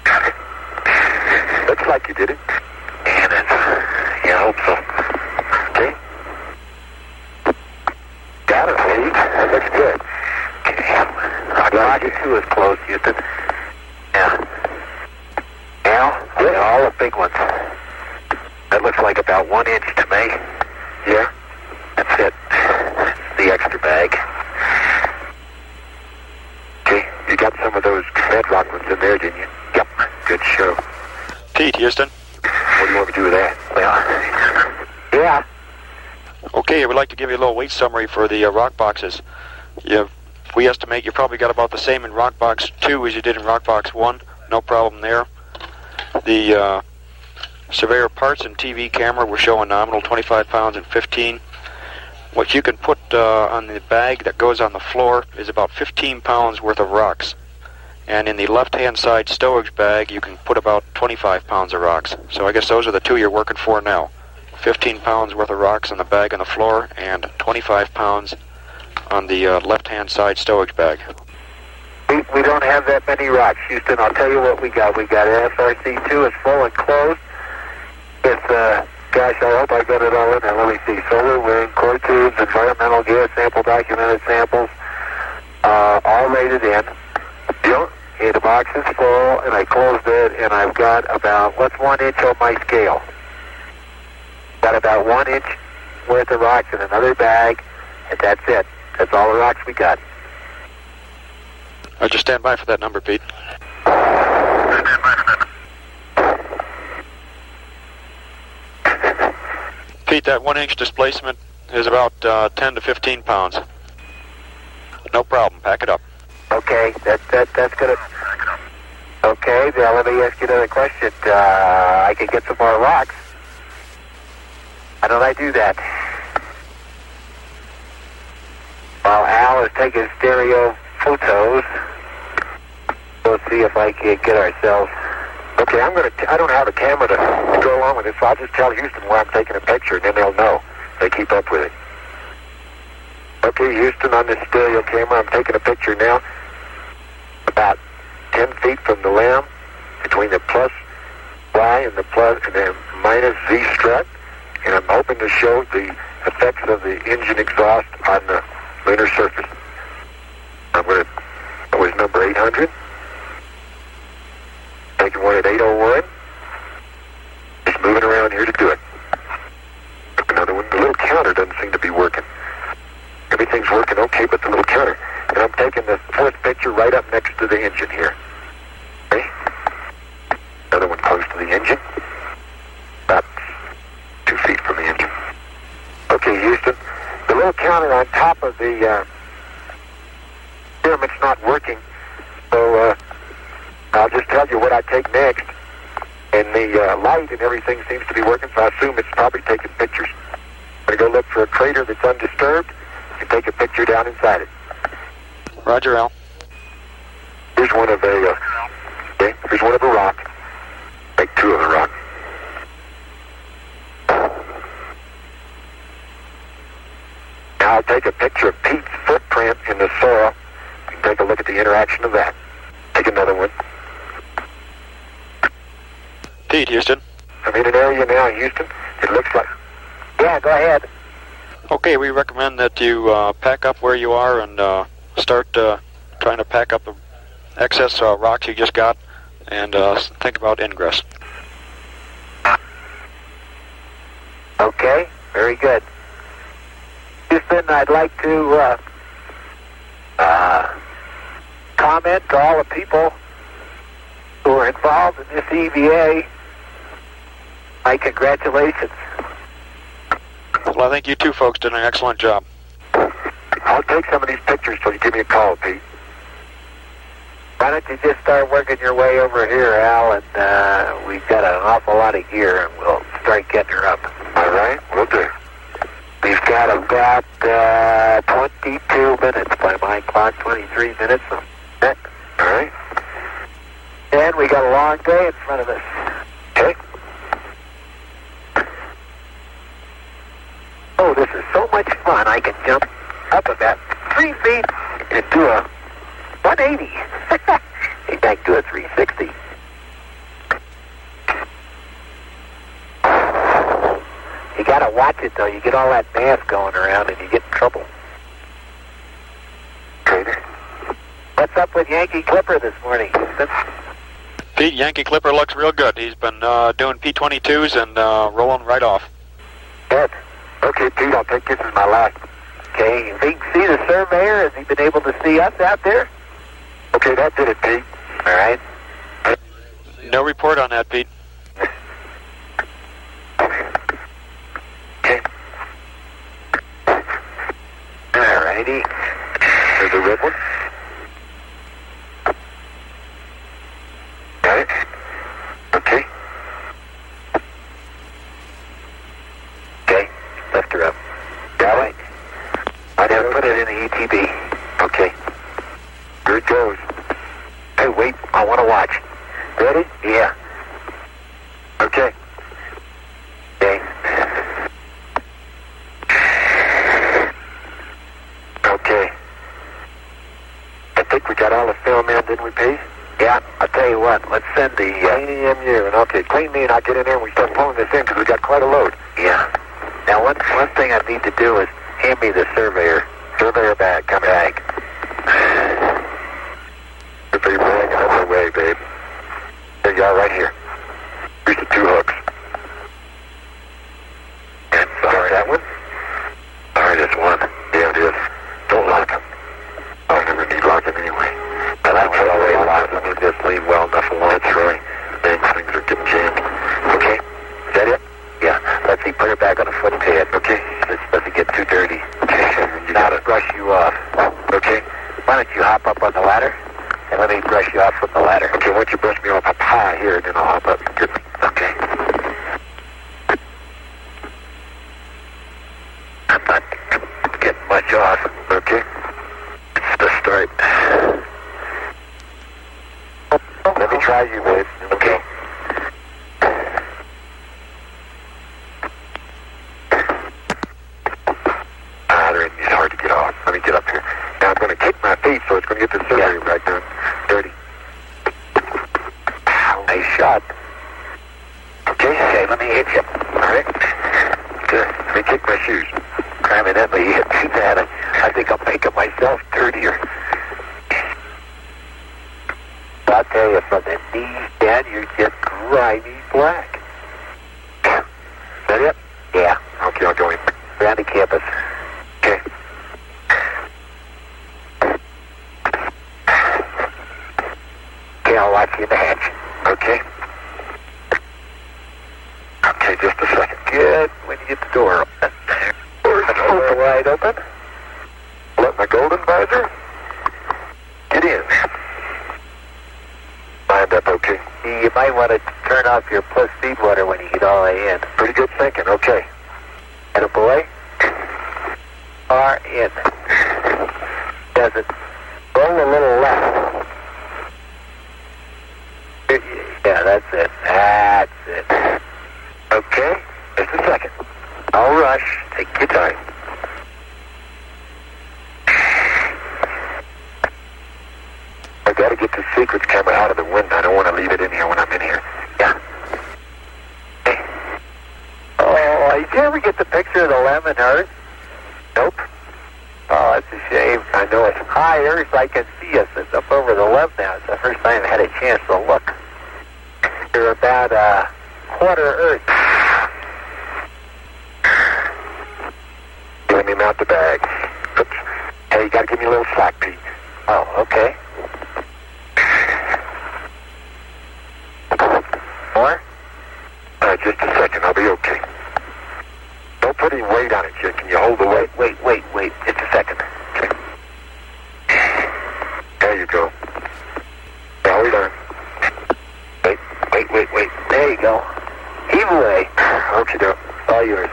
Got it. Looks like you did it. And it's, yeah, I hope so. Okay. Got it, Steve. That looks good. Okay. Roger 2 is close, Houston. Yeah. Now, all the big ones. That looks like about 1 inch to me. Yeah. That's it. The extra bag. Okay. You got some of those bedrock ones in there, didn't you? Yep. Good show. Pete, Houston. What do you want me to do with that? Well, yeah. Okay, I would like to give you a little weight summary for the rock boxes. We estimate you probably got about the same in rock box 2 as you did in rock box 1. No problem there. The Surveyor parts and TV camera were showing nominal 25 pounds and 15. What you can put on the bag that goes on the floor is about 15 pounds worth of rocks. And in the left-hand side stowage bag, you can put about 25 pounds of rocks. So I guess those are the two you're working for now. 15 pounds worth of rocks in the bag on the floor and 25 pounds on the left-hand side stowage bag. We don't have that many rocks, Houston. I'll tell you what we got. We got SRC2 is full and closed. It's, gosh, I hope I got it all in there. Let me see. Solar, wind, core tubes, environmental gas sample, documented samples, all rated in. Okay, the box is full, and I closed it, and I've got about, what's 1 inch on my scale? Got about 1 inch worth of rocks in another bag, and that's it. That's all the rocks we got. I'll just stand by for that number, Pete. Pete, that 1 inch displacement is about 10 to 15 pounds. No problem. Pack it up. Okay, that's gonna. Okay, now let me ask you another question. I can get some more rocks. How don't I do that? While Al is taking stereo photos, we'll see if I can get ourselves. Okay, I don't have a camera to go along with this, so I'll just tell Houston where I'm taking a picture, and then they'll know. They keep up with it. Okay, Houston, on this stereo camera, I'm taking a picture now. About 10 feet from the limb, between the plus Y and the plus and the minus Z strut, and I'm hoping to show the effects of the engine exhaust on the lunar surface. That was number 800. Taking one at 801. Just moving around here to do it. Took another one. The little counter doesn't seem to be working. Everything's working okay, but the little counter. And I'm taking the fourth picture right up next to the engine here. Okay? Another one close to the engine. About 2 feet from the engine. Okay, Houston. The little counter on top of the pyramid's not working. So I'll just tell you what I take next. And the light and everything seems to be working, so I assume it's probably taking pictures. I'm going to go look for a crater that's undisturbed and take a picture down inside it. Roger, Al. Here's one of a, here's one of a rock. Take two of the rock. Now I'll take a picture of Pete's footprint in the soil and take a look at the interaction of that. Take another one. Pete, Houston. I'm in an area now, Houston. It looks like... Yeah, go ahead. Okay, we recommend that you pack up where you are and start trying to pack up the excess rocks you just got and think about ingress. Okay, very good. Houston, I'd like to comment to all the people who are involved in this EVA. My congratulations. Well, I think you two folks did an excellent job. I'll take some of these pictures till you give me a call, Pete. Why don't you just start working your way over here, Al, and we've got an awful lot of gear, and we'll start getting her up. about 22 minutes by my clock, 23 minutes. All right. And we got a long day in front of us. Okay. Oh, this is so much fun. I can jump up about 3 feet and do a 180. In fact, do a 360. You gotta watch it though. You get all that mass going around and you get in trouble. Trader. What's up with Yankee Clipper this morning? Pete, Yankee Clipper looks real good. He's been doing P-22s and rolling right off. Good. Okay, Pete, I'll take this as my last. Okay, if he can see the Surveyor, has he been able to see us out there? Okay, that did it, Pete. All right. No report on that, Pete. Okay. All righty. There's a red one. Got it? Okay. Okay, lift her up. Got it? I never put it in the ETB. Okay. Here it goes. Hey, wait, I want to watch. Ready? Yeah. Okay. Okay. Okay. I think we got all the film in, didn't we, Pete? Yeah, I'll tell you what, let's send the clean EMU, and okay, clean me and I'll get in there and we start pulling this in because we got quite a load. Yeah. Now, one thing I need to do is hand me the Surveyor. Surveyor bag, come bag. Surveyor bag on the way, babe. There you are, right here. Here's the 2 hooks. And sorry, that one? Alright, it's one. Yeah, it is. Don't lock them. I never need locking anyway. Well, that one's already locked. Let me just leave well enough alone. That's right. Then things are getting jammed. Okay? Is that it? Yeah. Let's see, put her back on the foot pad. Okay? Let's get too dirty. Okay. Now to brush you off. Okay? Why don't you hop up on the ladder? And let me brush you off from the ladder. Okay, why don't you brush me off up high here, and then I'll hop up and get me. Okay. I'm not getting much off. Okay. It's the start. Let me try you, babe. Okay. It's hard to get off. Let me get up here. Now I'm going to kick my feet, so it's going to get the Surveyor right down. Dirty. Ow, nice shot. Okay, let me hit you. All right. Good. Let me kick my shoes. Evidently, you hit me that. I think I'm making myself dirtier. I'll tell you, from the knees down, you're just grimy black. Is that it? Yeah. Okay, I'll go in. Around the campus. Okay. Okay, I'll watch you in the hatch. Okay. Okay, just a second. Good. When you get the door open. Door's open, wide open. Let my golden visor. Get in. Lined up, okay. You might want to turn off your plus speed water when you get all the way in. Pretty good thinking, okay. And a boy. Are in. Does it roll a little left? Yeah, that's it. That's it. Okay, just a second. I'll rush. Take your time. I gotta get the secrets camera out of the window. I don't want to leave it in here when I'm in here. Yeah. Hey. Oh, did you ever get the picture of the lemon earth? Nope. Oh, that's a shame. I know it's high earth. I can see us. It's up over the left now. It's the first time I had a chance to look. You're about a quarter earth. Let me mount the bag. Oops. Hey, you gotta give me a little slack, Pete. Oh, okay. More? Just a second. I'll be okay. Don't put any weight on it yet. Can you hold the weight? Wait. Just a second. Okay. There you go. Now, hold on. Wait. There you go. Heave away. Okay, all yours.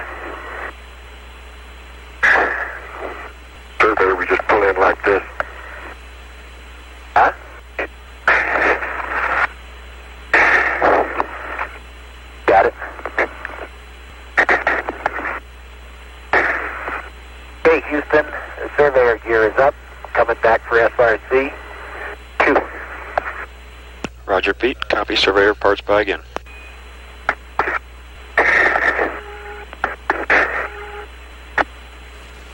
Surveyor parts by again.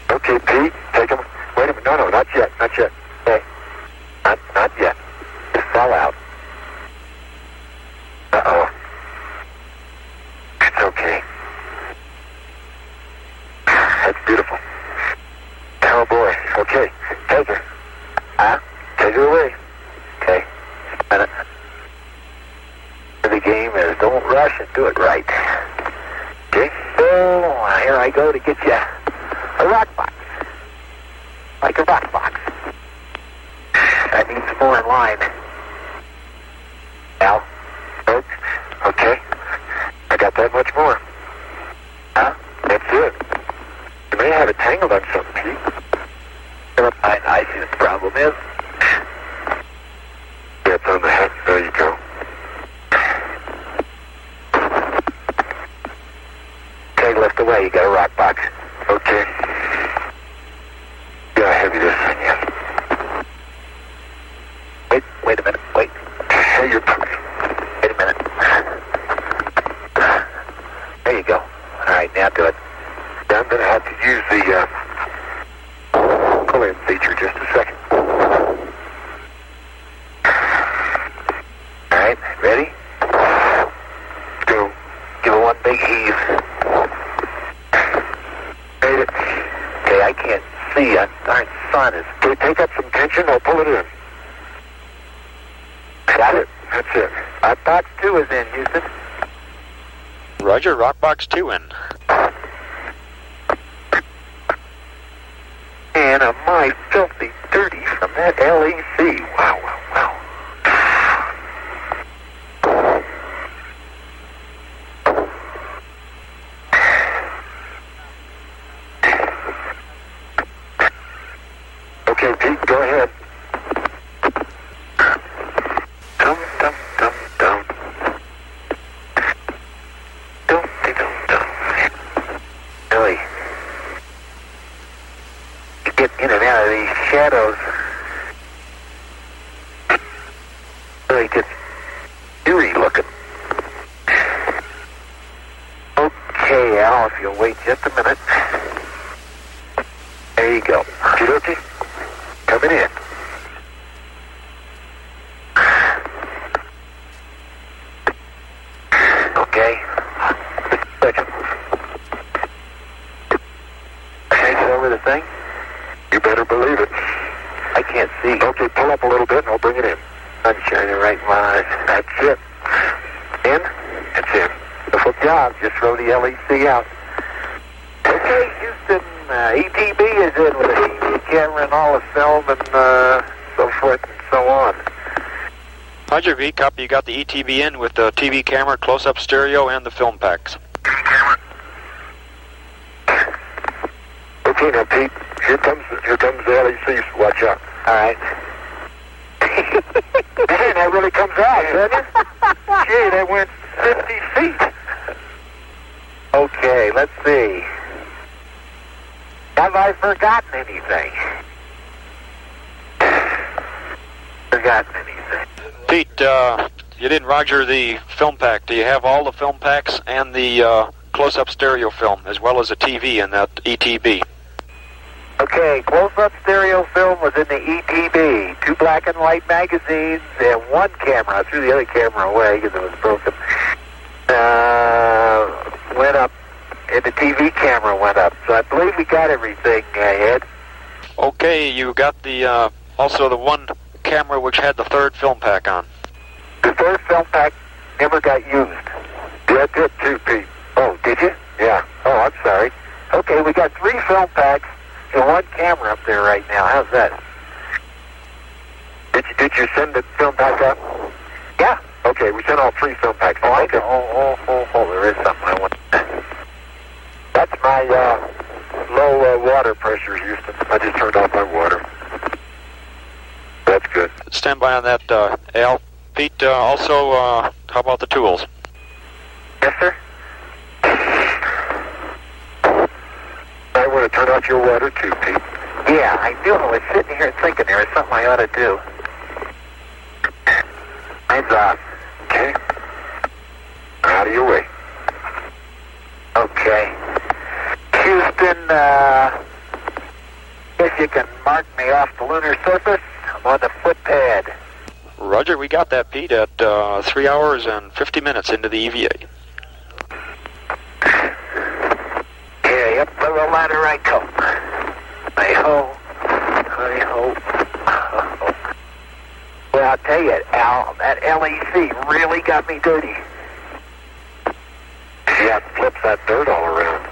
Okay, Pete, take him. Wait a minute. No, not yet. Not yet. Okay. Not yet. Just fall out. Uh-oh. It's okay. That's beautiful. Oh, boy. Okay. Take her. Take her away. Okay. Just a minute. The game is don't rush and do it right. Okay. So, here I go to get you a rock box. Like a rock box. That needs more in line. Al? Okay. I got that much more. That's it. You may have it tangled on something, Pete. I see what the problem is. Yeah, it's on the head. There you go. Okay, lift away. You got a rock box. Okay. Yeah, heavy this thing, yes. Wait a minute. Wait. Hey, you're... Wait a minute. There you go. All right, now do it. Yeah, I'm going to have to use the pull-in feature just a second. All right, ready? Let's go. Give it one big heave. Made it. Okay, I can't see. Darn sun is... Okay, take up some tension. I'll pull it in. Got it. That's it. Box 2 is in, Houston. Roger, rock box 2 in. And my filthy dirty from that LEC. Wow, wow, wow. Okay, Pete, go ahead. Dum, dum, dum, dum. Dum, dum, dum. Really? You get in and out of these shadows. Really just eerie looking. Okay, Al, if you'll wait just a minute. There you go. Okay, coming in. Okay. Second. Change it over the thing? You better believe it. I can't see. Okay, pull up a little bit and I'll bring it in. I'm shining right in my eyes. That's it. In? It's in. Beautiful job. Just throw the LEC out. Okay, Houston, ETB is in with the TV camera and all the film and so forth and so on. Roger, V. Copy. You got the ETB in with the TV camera, close-up stereo, and the film packs. Okay, now, Pete, here comes the LEC. Watch out. All right. Man, that really comes out, doesn't it? Gee, that went 50 feet. Okay, let's see. Have I forgotten anything? Forgotten anything? Pete, you didn't roger the film pack. Do you have all the film packs and the close-up stereo film, as well as a TV in that ETB? Okay, close-up stereo film was in the ETB. 2 black and white magazines and 1 camera. I threw the other camera away because it was broken. Went up, and the TV camera went up. So I believe we got everything, Ed. Okay, you got the also the 1 camera which had the 3rd film pack on. The 3rd film pack never got used. Yeah, I did too, Pete. Oh, did you? Yeah. Oh, I'm sorry. Okay, we got 3 film packs and 1 camera up there right now. How's that? Did you send the film pack up? Yeah. Okay, we sent all 3 film packs. Oh, okay. There is something I want. That's my low water pressure, Houston. I just turned off my water. That's good. Stand by on that, Al. Pete, also, how about the tools? Yes, sir. I want to turn off your water too, Pete. Yeah, I knew. I was sitting here thinking there was something I ought to do. Mine's off. Okay. if you can mark me off the lunar surface, I'm on the footpad. Roger, we got that, Pete, at 3 hours and 50 minutes into the EVA. Yeah, yep, for the ladder I come. I hope. Well, I'll tell you, Al, that LEC really got me dirty. Yeah, it flips that dirt all around.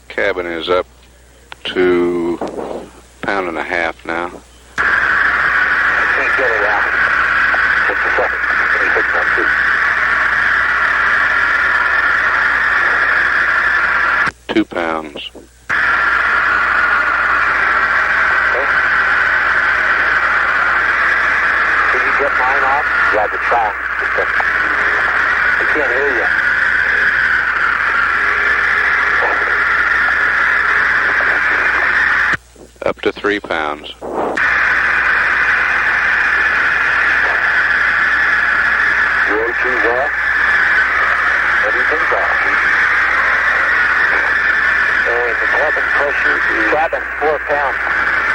Cabin is up to 1.5 pounds now. I can't get it out. Just a second. Let me fix that too. 2 pounds. Okay. Can you get mine off? Yeah, the try. I can't hear you. Up to 3 pounds. Your O2's off. Everything's off. And the cabin pressure is... Cabin, 4 pounds.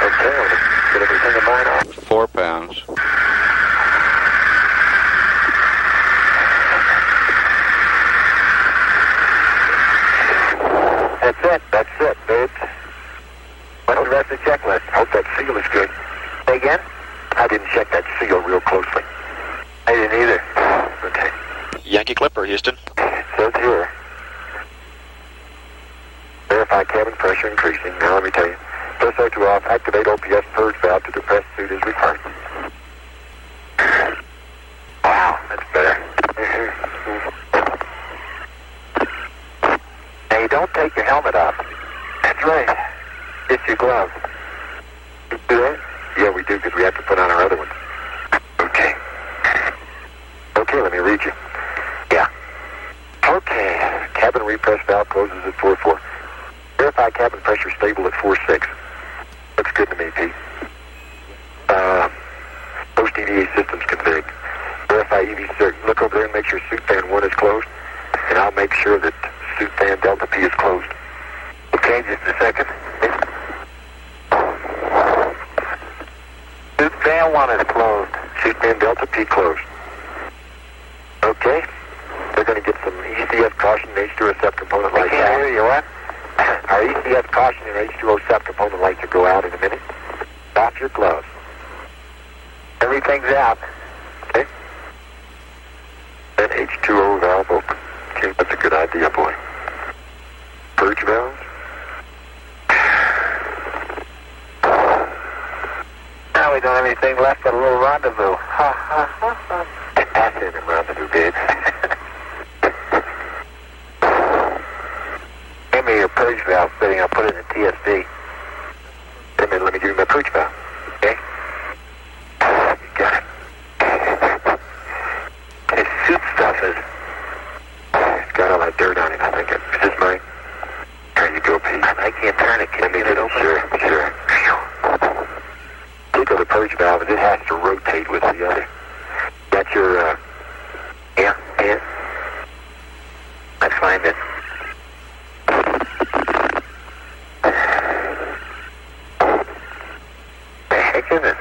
Okay, I'll get everything of mine off. 4 pounds. That's it, babes. What's the rest of the checklist? Hope that seal is good. Say again? I didn't check that seal real closely. I didn't either. Okay. Yankee Clipper, Houston. It says here. Verify cabin pressure increasing. Now let me tell you. Press O2 off. Activate OPS purge valve to depress suit as required. Wow, that's better. Now you don't take your helmet off. That's right. It's your glove. You do that? Yeah, we do, because we have to put on our other ones. Okay. Okay, let me read you. Yeah. Okay. Cabin repress valve closes at 4-4. Verify cabin pressure stable at 4.6. Looks good to me, Pete. Post-EVA systems config. Verify EV cert. Look over there and make sure suit fan 1 is closed, and I'll make sure that suit fan Delta P is closed. Okay, just a second. Suit fan 1 is closed. Suit fan Delta P closed. Okay. They're going to get some ECS caution and H2O subcomponent lights out. I can't hear you, what? Our ECS caution and H2O subcomponent lights will go out in a minute. Off your gloves. Everything's out. Okay. Then H2O valve open. Okay, that's a good idea, boy. Purge valves. Now we don't have anything left but a little rendezvous. Ha ha ha ha. That's in a rendezvous, babe. Give me your purge valve fitting. I'll put it in the TSD. Wait a minute, let me give you my purge valve. Okay? You got it. This suit stuff it's got all that dirt on it, I think. Is this mine? There you go, Pete. I can't turn it. Can you get it open? Sure. Take the purge valve, and it has to rotate with the other. Got your, yeah. Let's find it. The heck is it?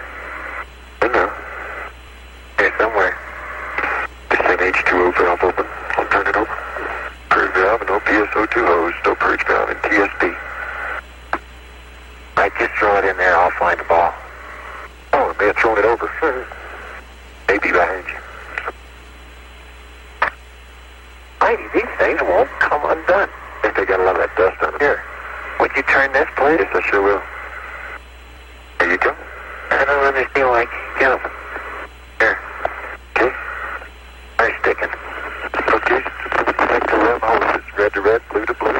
I know. Here somewhere. Just an H2O valve open. I'll turn it over. Purge valve, no PSO2 hose, no purge valve, and TSD. Right, just throw it in there. I'll find the ball. Oh, I may have thrown it over. Maybe behind you. Mighty, these things won't come undone. I think they got a lot of that dust on them. Here. Would you turn this, please? Yes, I sure will. There you go. I don't understand why I can't get them. Here. Okay. They're sticking. Okay. Connect to red hoses. Red to red, blue to blue.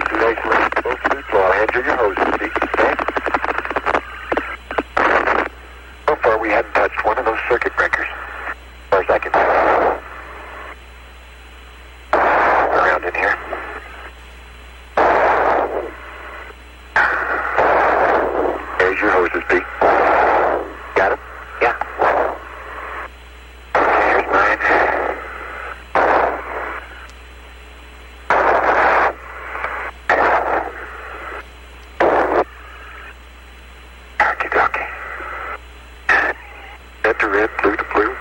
Two nice links to both suits. I'll hand you your hoses, see? Okay? So far, we hadn't touched one of those circuit breakers. As far as I can tell. Around in here. There's your hoses, Pete. Got them? Yeah. Here's mine. Okie-dokie. Red to red, blue to blue.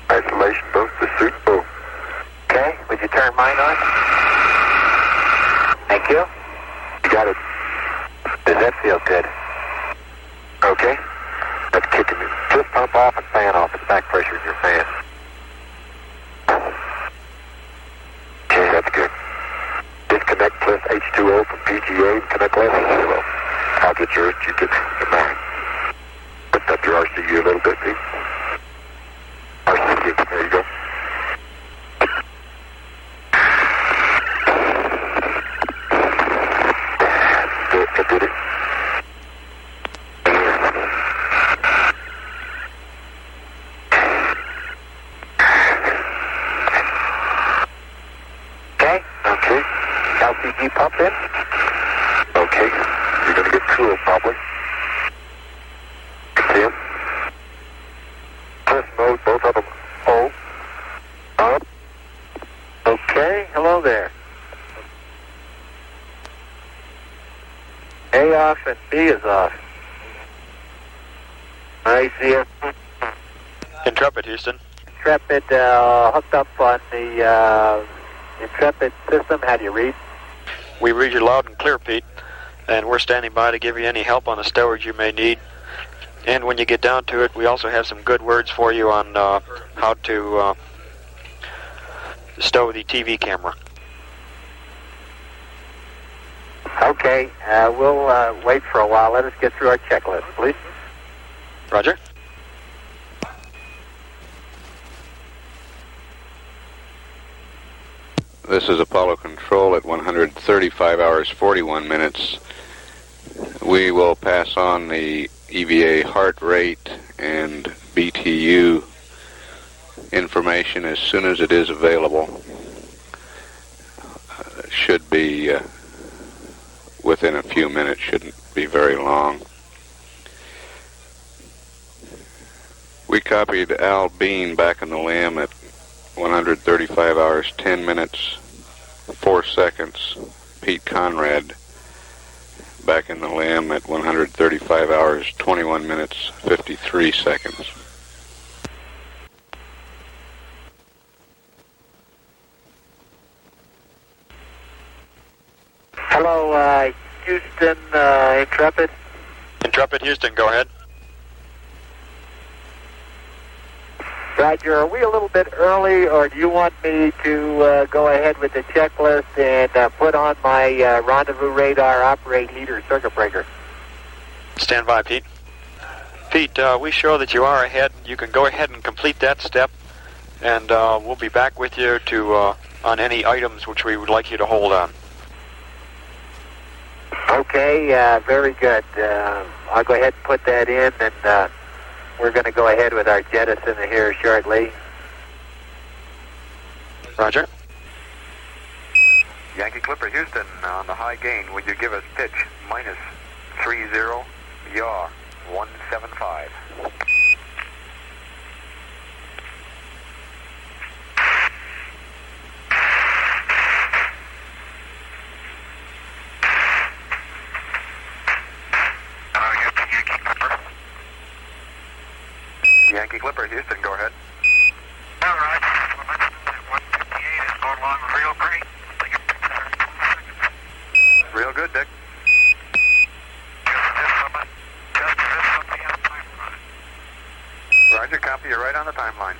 Isolation, both the suit, both. Okay, would you turn mine on? Thank you. You got it. Does that feel good? Okay. Let's kick it. Just pump off and fan off. It's back pressure in your fan. Okay, that's good. Disconnect plus H2O from PGA and connect less H2O. I'll get yours, you get mine. Lift up your RCU a little bit, Pete. RCU, there you go. I did it. Okay. LCG pump in. Okay. You're going to get cool probably. See him? First mode, both of them. O. Up. Okay. Hello there. A off and B is off. I see it. Intrepid, Houston. Intrepid hooked up on the Intrepid system. How do you read? We read you loud and clear, Pete, and we're standing by to give you any help on the stowage you may need. And when you get down to it, we also have some good words for you on how to stow the TV camera. Okay, we'll wait for a while. Let us get through our checklist, please. Roger. This is Apollo Control at 135 hours 41 minutes. We will pass on the EVA heart rate and BTU information as soon as it is available. Should be within a few minutes, shouldn't be very long. We copied Al Bean back in the limb at 135 hours, 10 minutes, 4 seconds. Pete Conrad back in the limb at 135 hours, 21 minutes, 53 seconds. Hello, Houston, Intrepid. Intrepid, Houston, go ahead. Roger, are we a little bit early, or do you want me to go ahead with the checklist and put on my rendezvous radar, operate heater, circuit breaker? Stand by, Pete. Pete, we show that you are ahead. You can go ahead and complete that step, and we'll be back with you to on any items which we would like you to hold on. Okay, very good. I'll go ahead and put that in, and we're going to go ahead with our jettison here shortly. Roger. Yankee Clipper Houston on the high gain. Would you give us pitch minus 30, yaw 175. Yankee Clipper, Houston, go ahead. All right. 158 is going along real great. Real good, Dick. Roger, copy. You're right on the timeline.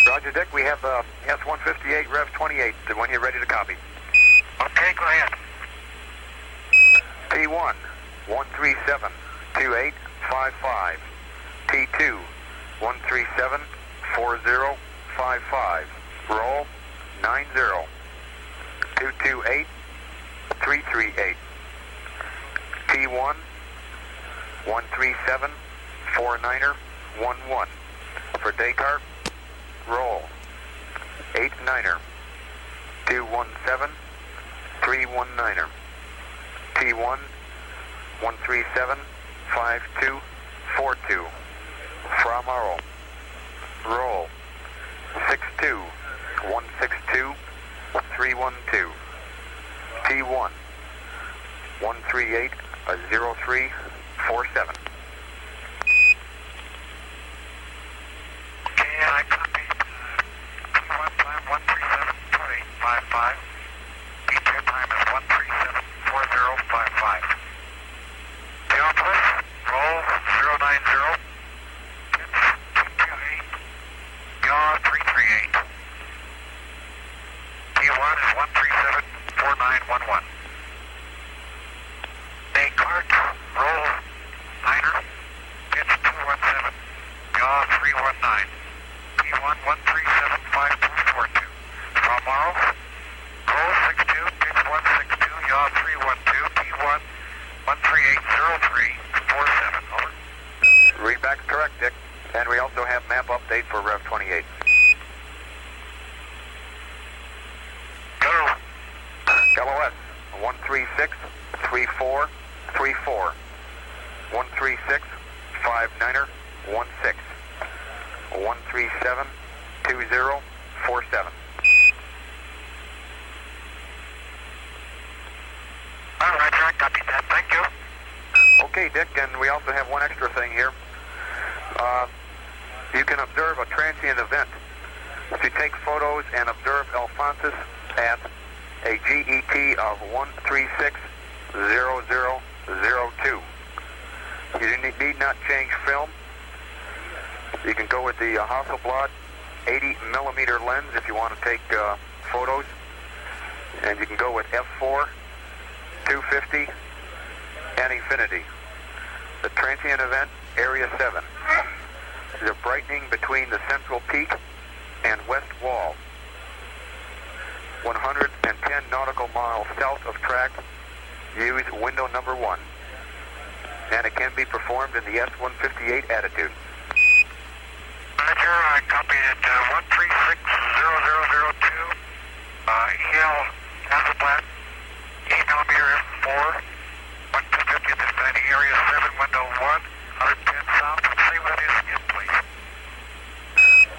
Roger, Dick. We have S-158, Rev 28, when you're ready to copy. Okay, go ahead. T1, 137, 2855. T2, 137, 4055. Roll, 90. 228, 338. T1, 137, 49er, 11. For Descartes, roll, 89er, 217, 319er. T1, 137, 5242. From Arrow. Roll, 62, 162, 312. T1, 138, 0347. Okay, I copied T1 time 137, 2855. T2 time is 137, 4055. Delta, roll 090, pitch 228, yaw 338. T1 is 137, 4911. Descartes, roll 9er, pitch 217, yaw 319. T1 137, 5242. Tomorrow, roll 62, pitch 162, yaw 312. T1 1380347. Over. Read back correct, Dick. And we also have map update for Rev 28. Go. LOS 136-3434. 136-59er 16. 137-2047. All right, Roger, I copied that. Thank you. Okay, Dick, and we also have one extra thing here. You can observe a transient event. If you take photos and observe Alphonsus at a GET of 1360002. You need not change film. You can go with the Hasselblad 80 millimeter lens if you want to take photos. And you can go with f4, 250, and infinity. The transient event, area 7. The brightening between the central peak and west wall. 110 nautical miles south of track. Use window number 1. And it can be performed in the S-158 attitude. Roger, I copy at 1360002, EL Hasselblad, 8 millimeter F4, 1250th is standing area 7, window 1, 110 south. Let's see what it is again, please.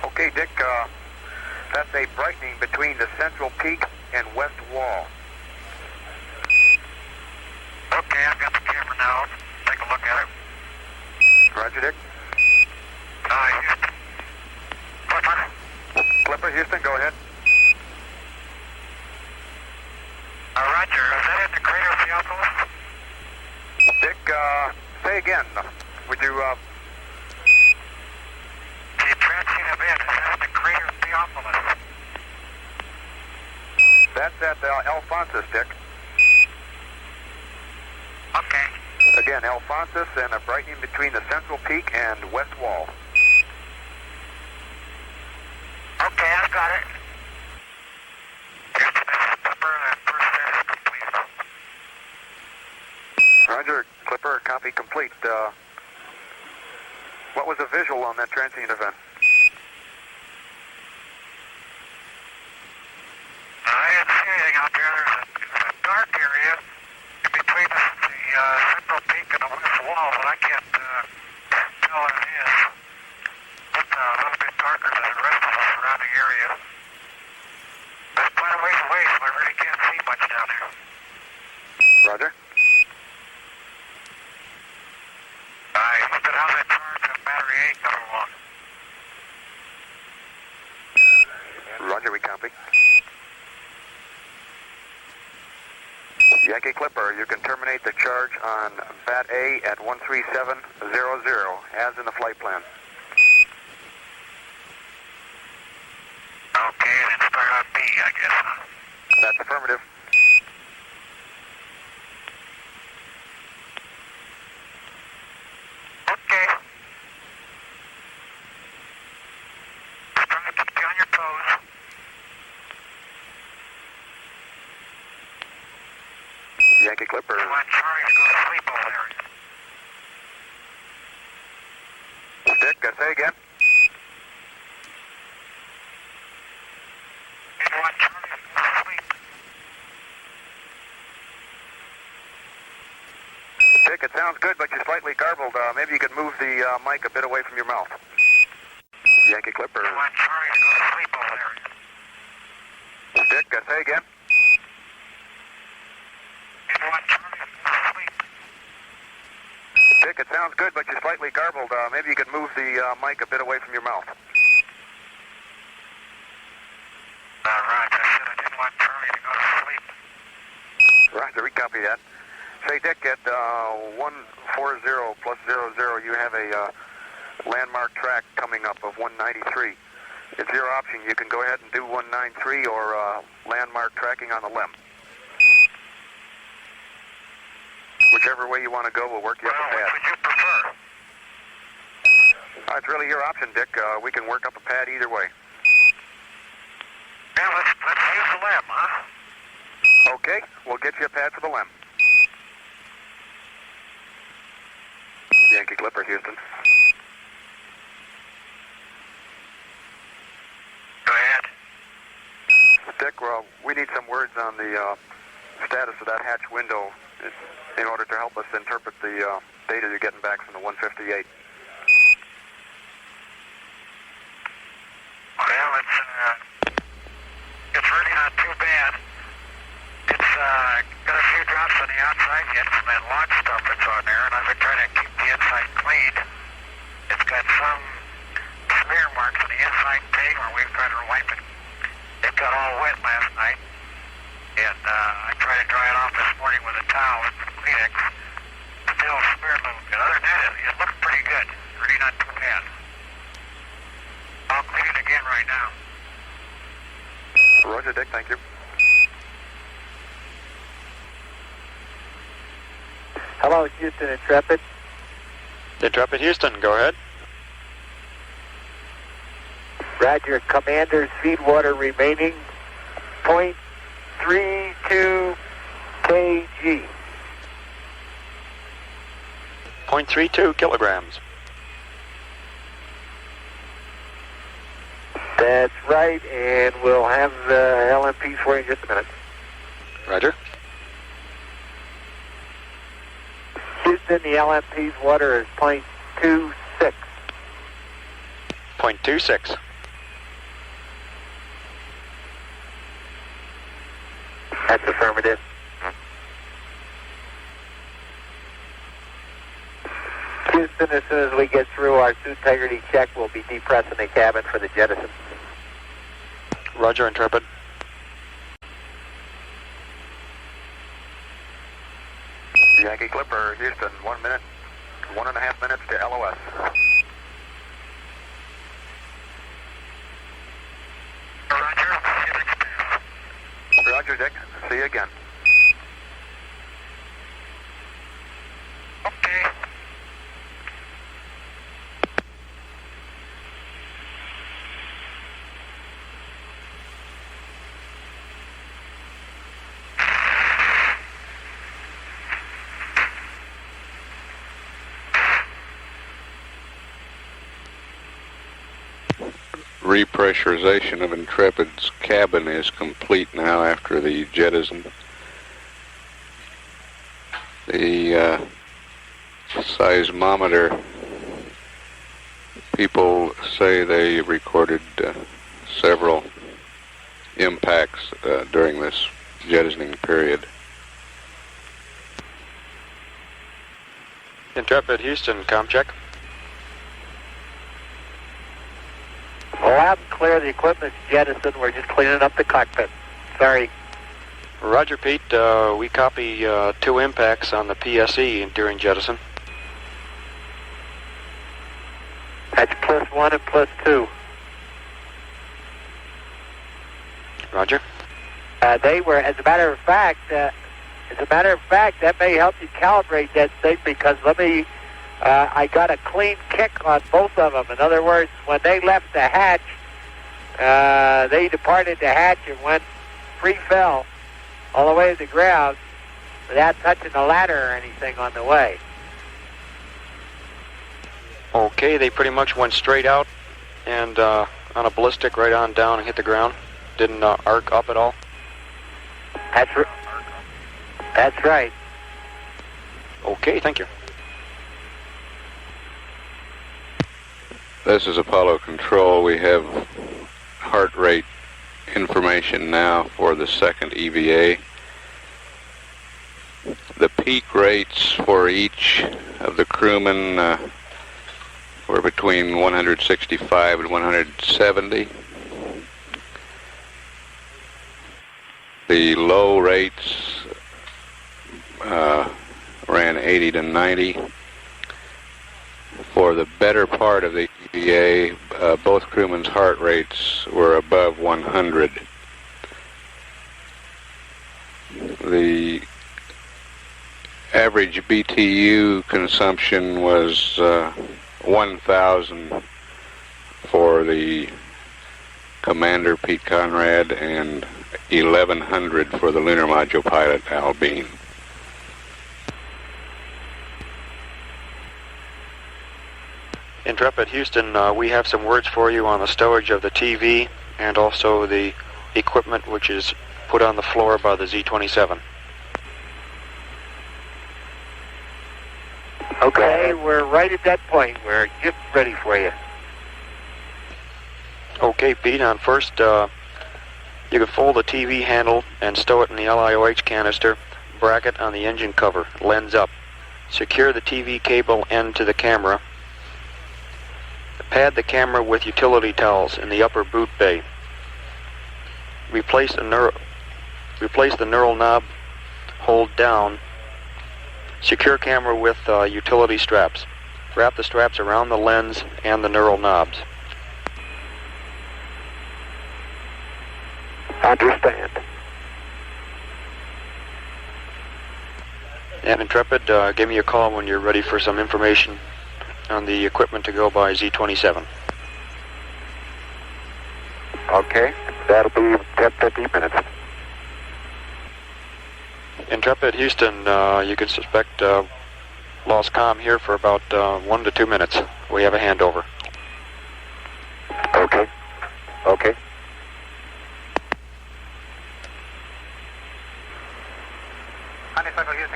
Okay, Dick, that's a brightening between the central peak and west wall. Okay, I've got the camera now. Take a look at it. Roger, Dick. Houston. Clipper, Houston, go ahead. Roger, is that in the crater of Theophilus? Dick, say again. Would you, the transient event, is that in the crater of Theophilus? That's at Alphonsus, Dick. Okay. Again, Alphonsus and a brightening between the central peak and west wall. Okay, I've got it. Houston, this is Clipper, and first status complete. Roger, Clipper, copy complete. What was the visual on that transient event? I didn't see anything out there. There's a dark area in between the central peak and the west wall, but I can't tell what it is. It's a little bit darker than the rest of the surrounding area. It's quite a ways away, so I really can't see much down there. Roger. Houston, how's that charge on battery 8 coming along? Roger, we copy. Yankee Clipper, you can terminate the charge on Bat A at 13700, as in the flight plan. Okay, then start on B, I guess. That's affirmative. Okay. Just trying to keep you on your toes. Yankee Clipper. I want Charlie to go to sleep over there. Dick, say again. I want Charlie to go to sleep. Dick, it sounds good, but you're slightly garbled. Maybe you could move the mic a bit away from your mouth. Yankee Clipper. I want Charlie to go to sleep over there. Dick, say again. Dick, it sounds good, but you're slightly garbled. Maybe you could move the mic a bit away from your mouth. Roger, I said I didn't want Charlie to go to sleep. Roger, we copy that. Say, Dick, at 140 plus 00, you have a landmark track coming up of 193. It's your option. You can go ahead and do 193 or landmark tracking on the limb. Whichever way you want to go will work you up a pad. Which would you prefer? It's really your option, Dick. We can work up a pad either way. Yeah, let's use the limb, huh? Okay, we'll get you a pad for the limb. Yankee Clipper, Houston. Go ahead. Dick, well, we need some words on the status of that hatch window in order to help us interpret the data you're getting back from the 158. Well, it's really not too bad. It's got a few drops on the outside yet from that launch stuff that's on there, and I've been trying to keep the inside clean. It's got some smear marks on the inside peg where we've tried to wipe it. It got all wet last night. And I tried to dry it off this morning with a towel and some Kleenex. Still smeared a little bit. Other than that, it looks pretty good. Really not too bad. I'll clean it again right now. Roger, Dick. Thank you. Hello, Houston Intrepid. Intrepid Houston, go ahead. Roger, Commander's feed water remaining 0.32 kg. 0.32 kilograms. That's right, and we'll have the LMPs for you in just a minute. Roger. Houston, the LMP's water is .26. 0.26. That's affirmative. Houston, as soon as we get through our suit integrity check, we'll be depressing the cabin for the jettison. Roger, Intrepid. Yankee Clipper, Houston, 1 minute, 1.5 minutes to LOS. Roger, Dick. See you again. Okay. Repressurization of Intrepid's cabin is complete now after the jettison. The seismometer people say they recorded several impacts during this jettisoning period. Intrepid, Houston, com check. Loud and clear, the equipment's jettisoned. We're just cleaning up the cockpit. Sorry. Roger, Pete. We copy 2 impacts on the PSE during jettison. That's +1 and +2. Roger. They were, as a matter of fact, that may help you calibrate that thing because I got a clean kick on both of them. In other words, when they left the hatch, they departed the hatch and went free-fell all the way to the ground without touching the ladder or anything on the way. Okay, they pretty much went straight out and on a ballistic right on down and hit the ground. Didn't arc up at all? That's right. Okay, thank you. This is Apollo Control. We have heart rate information now for the second EVA. The peak rates for each of the crewmen were between 165 and 170. The low rates ran 80 to 90. For the better part of the EVA, both crewmen's heart rates were above 100. The average BTU consumption was 1,000 for the commander, Pete Conrad, and 1,100 for the lunar module pilot, Al Bean. Intrepid, Houston, we have some words for you on the stowage of the TV and also the equipment which is put on the floor by the Z-27. Okay, we're right at that point. We're just ready for you. Okay, Pete, on first, you can fold the TV handle and stow it in the LIOH canister, bracket on the engine cover, lens up. Secure the TV cable end to the camera. Pad the camera with utility towels in the upper boot bay. Replace the knurl knob, hold down. Secure camera with utility straps. Wrap the straps around the lens and the knurl knobs. Understand. And Intrepid, give me a call when you're ready for some information on the equipment to go by Z-27. Okay, that'll be 10-15 minutes. Intrepid, Houston, you can suspect lost comm here for about 1 to 2 minutes. We have a handover. Okay.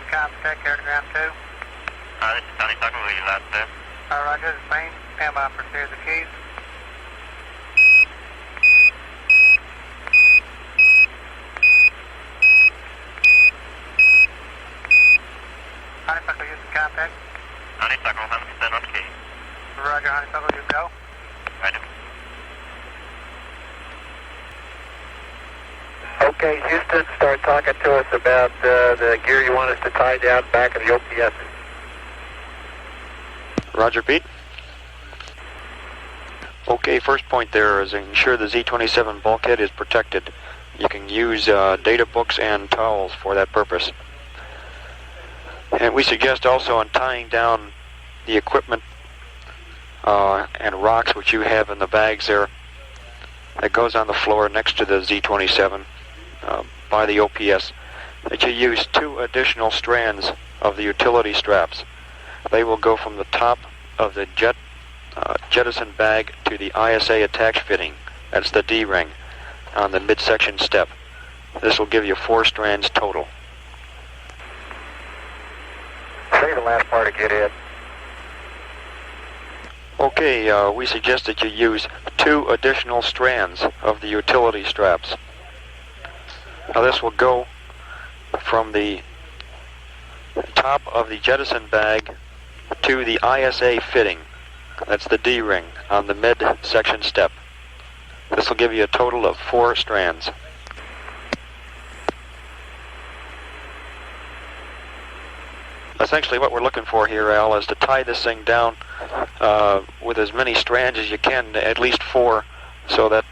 contact aircraft 2. This is Tony Tucker, will you last there? Roger, the same. Stand by for clear the keys. Honeysuckle, Houston contact. Honeysuckle, 100% on key. Roger, Honeysuckle, you go. Roger. Okay, Houston, start talking to us about the gear you want us to tie down back of the OPS. Roger, Pete. Okay, first point there is ensure the Z27 bulkhead is protected. You can use data books and towels for that purpose. And we suggest also on tying down the equipment and rocks which you have in the bags there that goes on the floor next to the Z27 by the OPS, that you use 2 additional strands of the utility straps. They will go from the top of the jettison bag to the ISA attach fitting. That's the D-ring on the midsection step. This will give you 4 strands total. Say the last part again, Ed. Okay, we suggest that you use 2 additional strands of the utility straps. Now this will go from the top of the jettison bag to the ISA fitting. That's the D-ring on the mid-section step. This will give you a total of 4 strands. Essentially what we're looking for here, Al, is to tie this thing down with as many strands as you can, at least 4, so that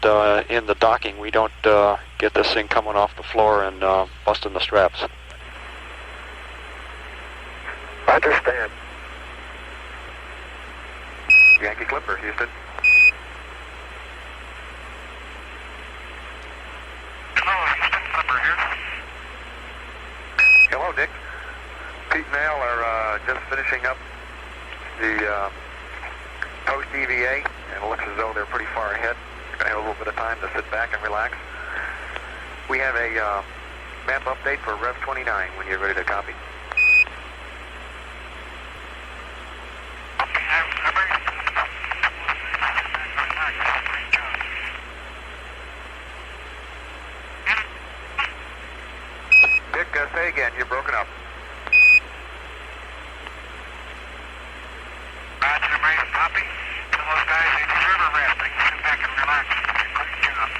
in the docking we don't get this thing coming off the floor and busting the straps. Understand. Yankee Clipper, Houston. Hello, Dick. Pete and Al are just finishing up the Post-EVA, and it looks as though they're pretty far ahead. They're going to have a little bit of time to sit back and relax. We have a map update for Rev 29 when you're ready to copy. Dick, say again, you're broken up. Roger, Brian, copy. Tell those guys they deserve a rest. They can sit back and relax. Great job.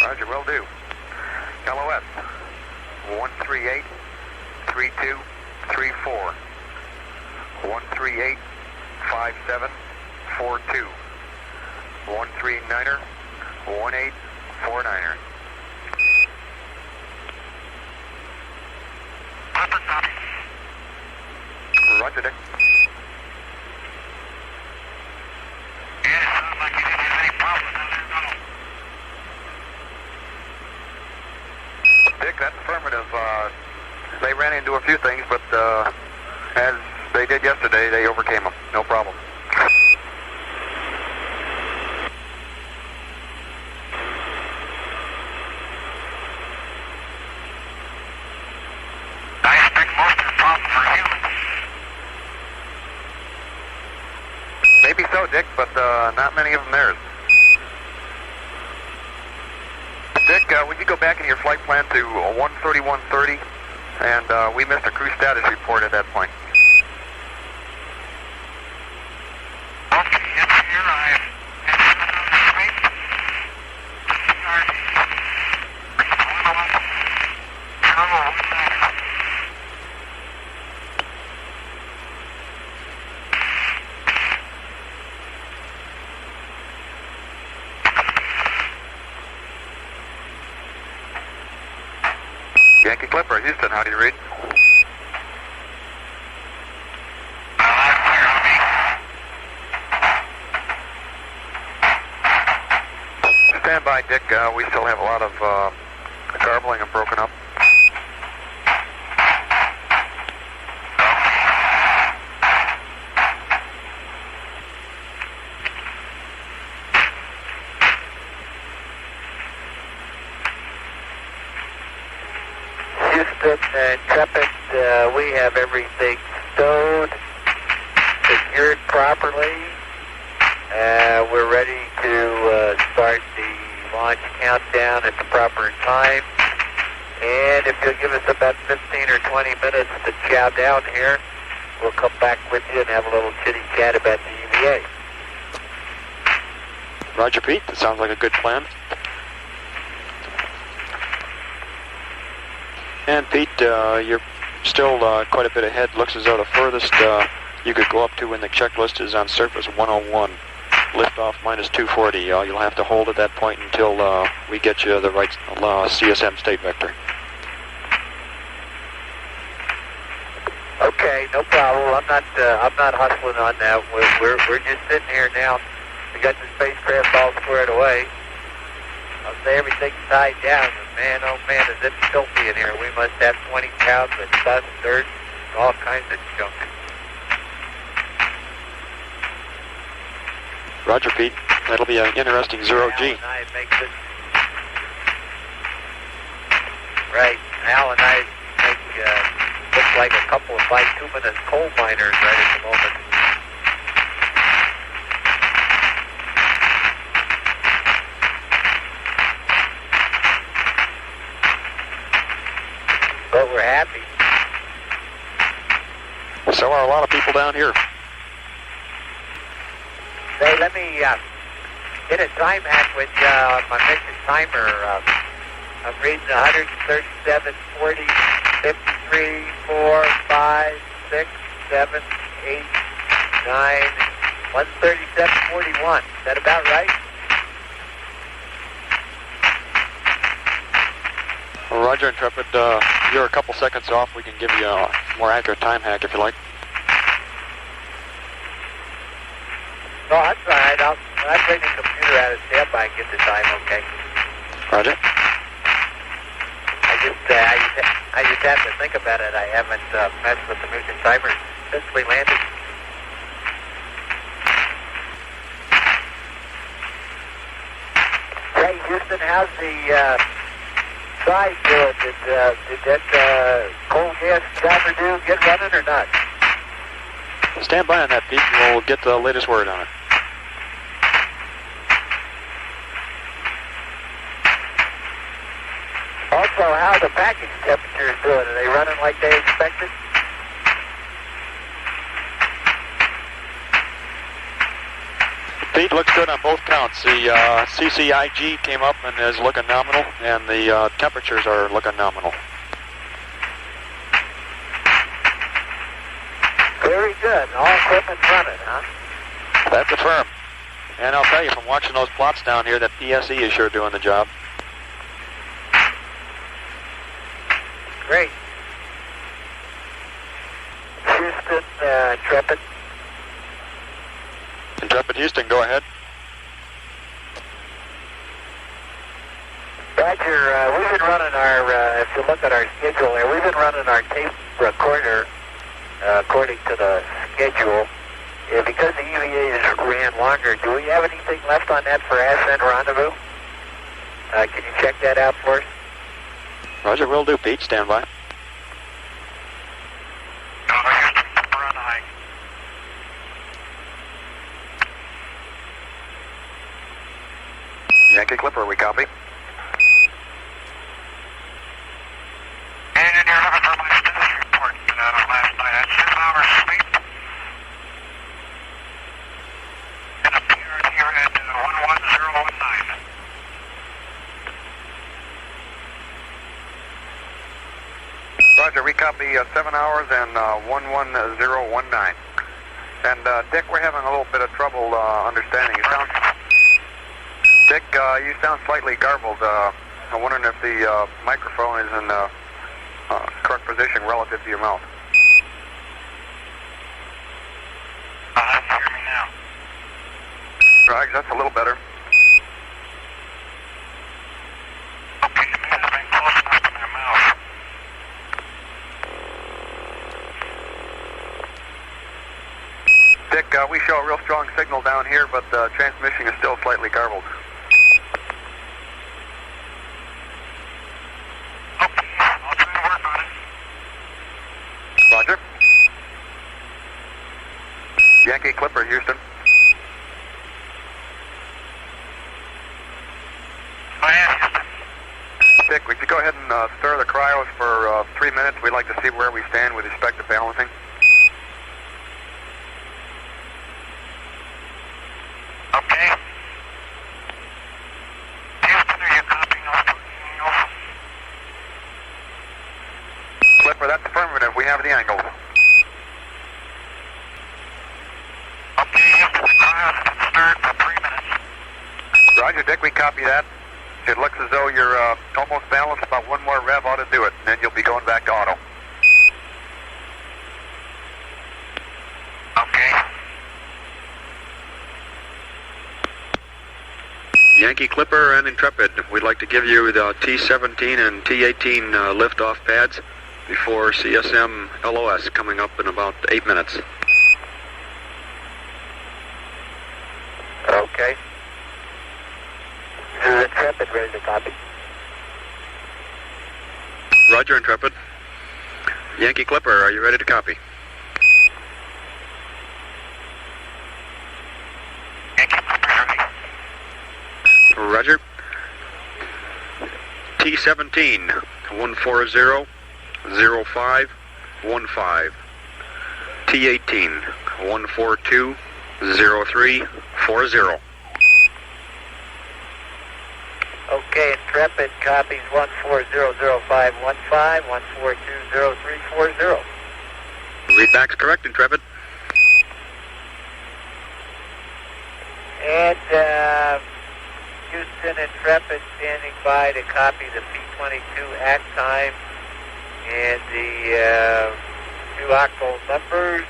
Roger, will do. LOS 138 3234 138 5742 139er 1849er. Roger, Dick. Dick, that's affirmative. They ran into a few things, but as they did yesterday, they overcame them. No problem. I expect most of the problems are humans. Maybe so, Dick, but not many of them theirs. Dick, would you go back in your flight plan to 13130? And we missed a crew status report at that point. Okay, it's here. I Yankee Clipper, Houston, how do you read? Stand by, Dick. We still have a lot of garbling and broken up. Houston and Intrepid, we have everything stowed, secured properly. We're ready to start the launch countdown at the proper time. And if you'll give us about 15 or 20 minutes to chow down here, we'll come back with you and have a little chitty chat about the EVA. Roger, Pete. That sounds like a good plan. And Pete, you're still quite a bit ahead. Looks as though the furthest you could go up to in the checklist is on surface 101. Liftoff minus 240. You'll have to hold at that point until we get you the right CSM state vector. Okay, no problem. I'm not hustling on that. We're just sitting here now. We got the spacecraft all squared away. I'll say everything's tied down. But man, oh man, is it filthy in here. We must have 20 pounds of dust, dirt, all kinds of junk. Roger, Pete. That'll be an interesting zero-G. Right. Al and I look like a couple of bituminous coal miners right at the moment. But we're happy. So are a lot of people down here. Hey, let me get a time hack with my mission timer. I'm reading 137, 40, 53, 4, 5, 6, 7, 8, 9, 137, 41. Is that about right? Well, Roger, Intrepid. You're a couple seconds off. We can give you a more accurate time hack if you like. No, that's all right. I'll bring the computer out of standby and get the time, okay? Roger. I just have to think about it. I haven't messed with the mission timer since we landed. Hey, Houston, how's the side doing? Did that coal gas driver do get running or not? Stand by on that, Pete, and we'll get the latest word on it. Also, how are the package temperatures doing? Are they running like they expected? Pete, looks good on both counts. The CCIG came up and is looking nominal, and the temperatures are looking nominal. Very good. All equipment's running, huh? That's a firm. And I'll tell you, from watching those plots down here, that PSE is sure doing the job. Great. Houston, Intrepid. Intrepid, Houston, go ahead. Roger, we've been running our, if you look at our schedule there, we've been running our tape recorder according to the schedule. Because the EVA ran longer, do we have anything left on that for ascent rendezvous? Can you check that out for us? Roger, will do, Pete. Stand by. Yankee Clipper, we copy. And you're looking for my status report last night. I had 7 hours sleep. And appeared here at 11019. Roger, we copy 7 hours and 11019. And Dick, we're having a little bit of trouble understanding you. Dick, you sound slightly garbled. I'm wondering if the microphone is in the correct position relative to your mouth. Can you hear me now? Right, that's a little better. Okay, you may have been close enough to my mouth. Dick, we show a real strong signal down here, but the transmission is still slightly garbled. Okay, I'll try to work on it. Yankee Clipper, Houston. Go ahead, Houston. Dick, would you go ahead and stir the cryos for 3 minutes? We'd like to see where we stand with respect to balancing. Okay. Houston, are you copying those angles? Clipper, that's affirmative. We have the angles. Okay, Houston, the cryos have been stirred for 3 minutes. Roger, Dick, we copy that. It looks as though you're almost balanced. About one more rev ought to do it, and then you'll be going back to auto. Okay. Yankee Clipper and Intrepid, we'd like to give you the T-17 and T-18 liftoff pads before CSM LOS coming up in about 8 minutes. Okay. Intrepid, ready to copy. Roger, Intrepid. Yankee Clipper, are you ready to copy? Yankee Clipper, ready. Roger. T-17, 140-0515. T-18, 142-0340. Okay, Intrepid copies 1400515, 1420340. Readback's correct, Intrepid. And Houston, Intrepid standing by to copy the P-22 act time and the 2 octal numbers.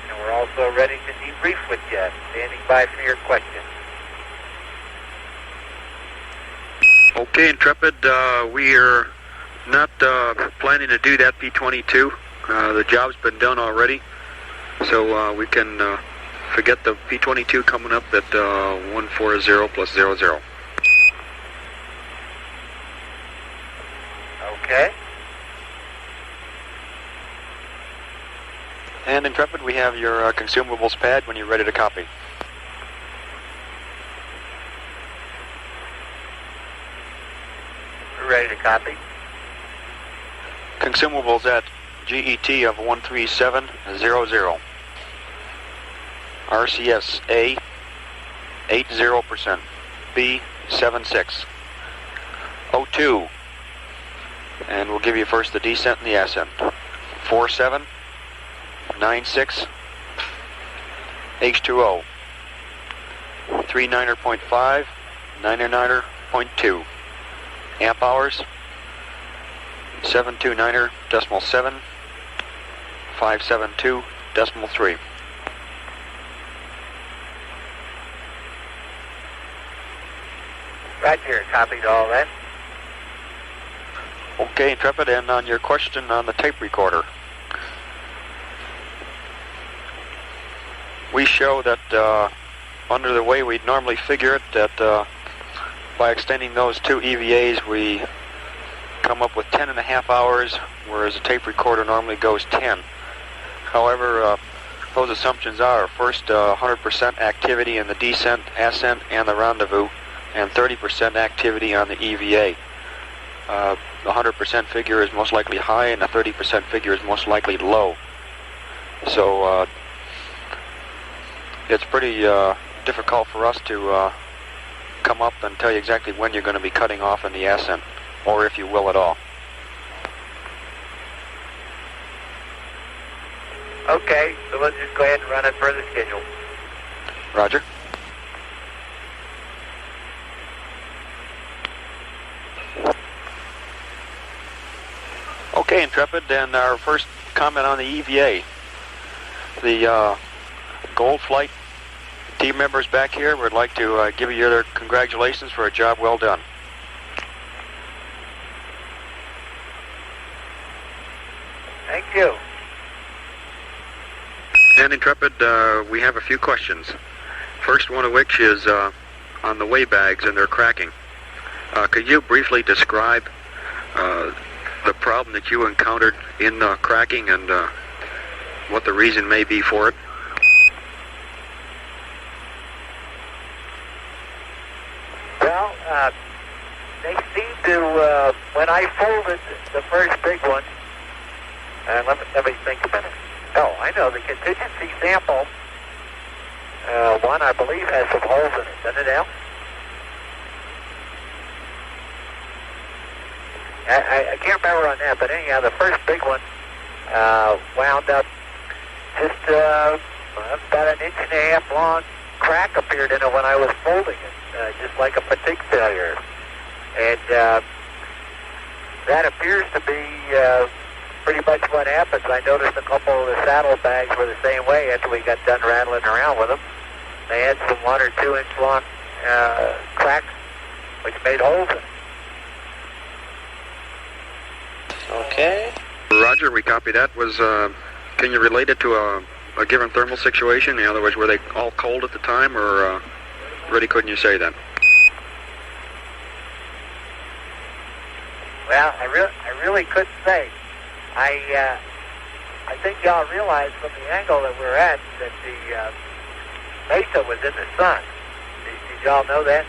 And we're also ready to debrief with you. Standing by for your questions. Okay, Intrepid, we are not planning to do that P-22. The job's been done already, so we can forget the P-22 coming up at 140 plus 00. Okay. And Intrepid, we have your consumables pad when you're ready to copy. Ready to copy. Consumables at GET of 13700. RCS A 80%. B 76. O2. And we'll give you first the descent and the ascent. 4796 H2O. 39.5 99.2. Amp hours 729.7 572.3. Roger, copied all that. Okay, Intrepid, and on your question on the tape recorder, we show that under the way we'd normally figure it, that by extending those 2 EVAs, we come up with 10.5 hours, whereas a tape recorder normally goes 10. However, those assumptions are first 100% activity in the descent, ascent, and the rendezvous, and 30% activity on the EVA. The 100% figure is most likely high, and the 30% figure is most likely low. So it's pretty difficult for us to come up and tell you exactly when you're going to be cutting off in the ascent, or if you will at all. Okay, so let's just go ahead and run it per the schedule. Roger. Okay, Intrepid, and our first comment on the EVA. The Gold Flight team members back here would like to give you their congratulations for a job well done. Thank you. And Intrepid, we have a few questions. First one of which is on the way bags and their cracking. Could you briefly describe the problem that you encountered in cracking and what the reason may be for it? they seem to, when I folded the first big one, let me think a minute. Oh, I know, the contingency sample, one I believe has some holes in it, doesn't it, Al? I can't remember on that, but anyhow, the first big one wound up just about an inch and a half long crack appeared in it when I was folding it, just like a fatigue failure. And that appears to be pretty much what happens. I noticed a couple of the saddlebags were the same way after we got done rattling around with them. They had some 1 or 2 inch long cracks which made holes in it. Okay. Roger, we copy that. Can you relate it to a given thermal situation? In other words, were they all cold at the time, or really couldn't you say that? Well, I really couldn't say. I think y'all realize from the angle that we're at that the mesa was in the sun. Did y'all know that?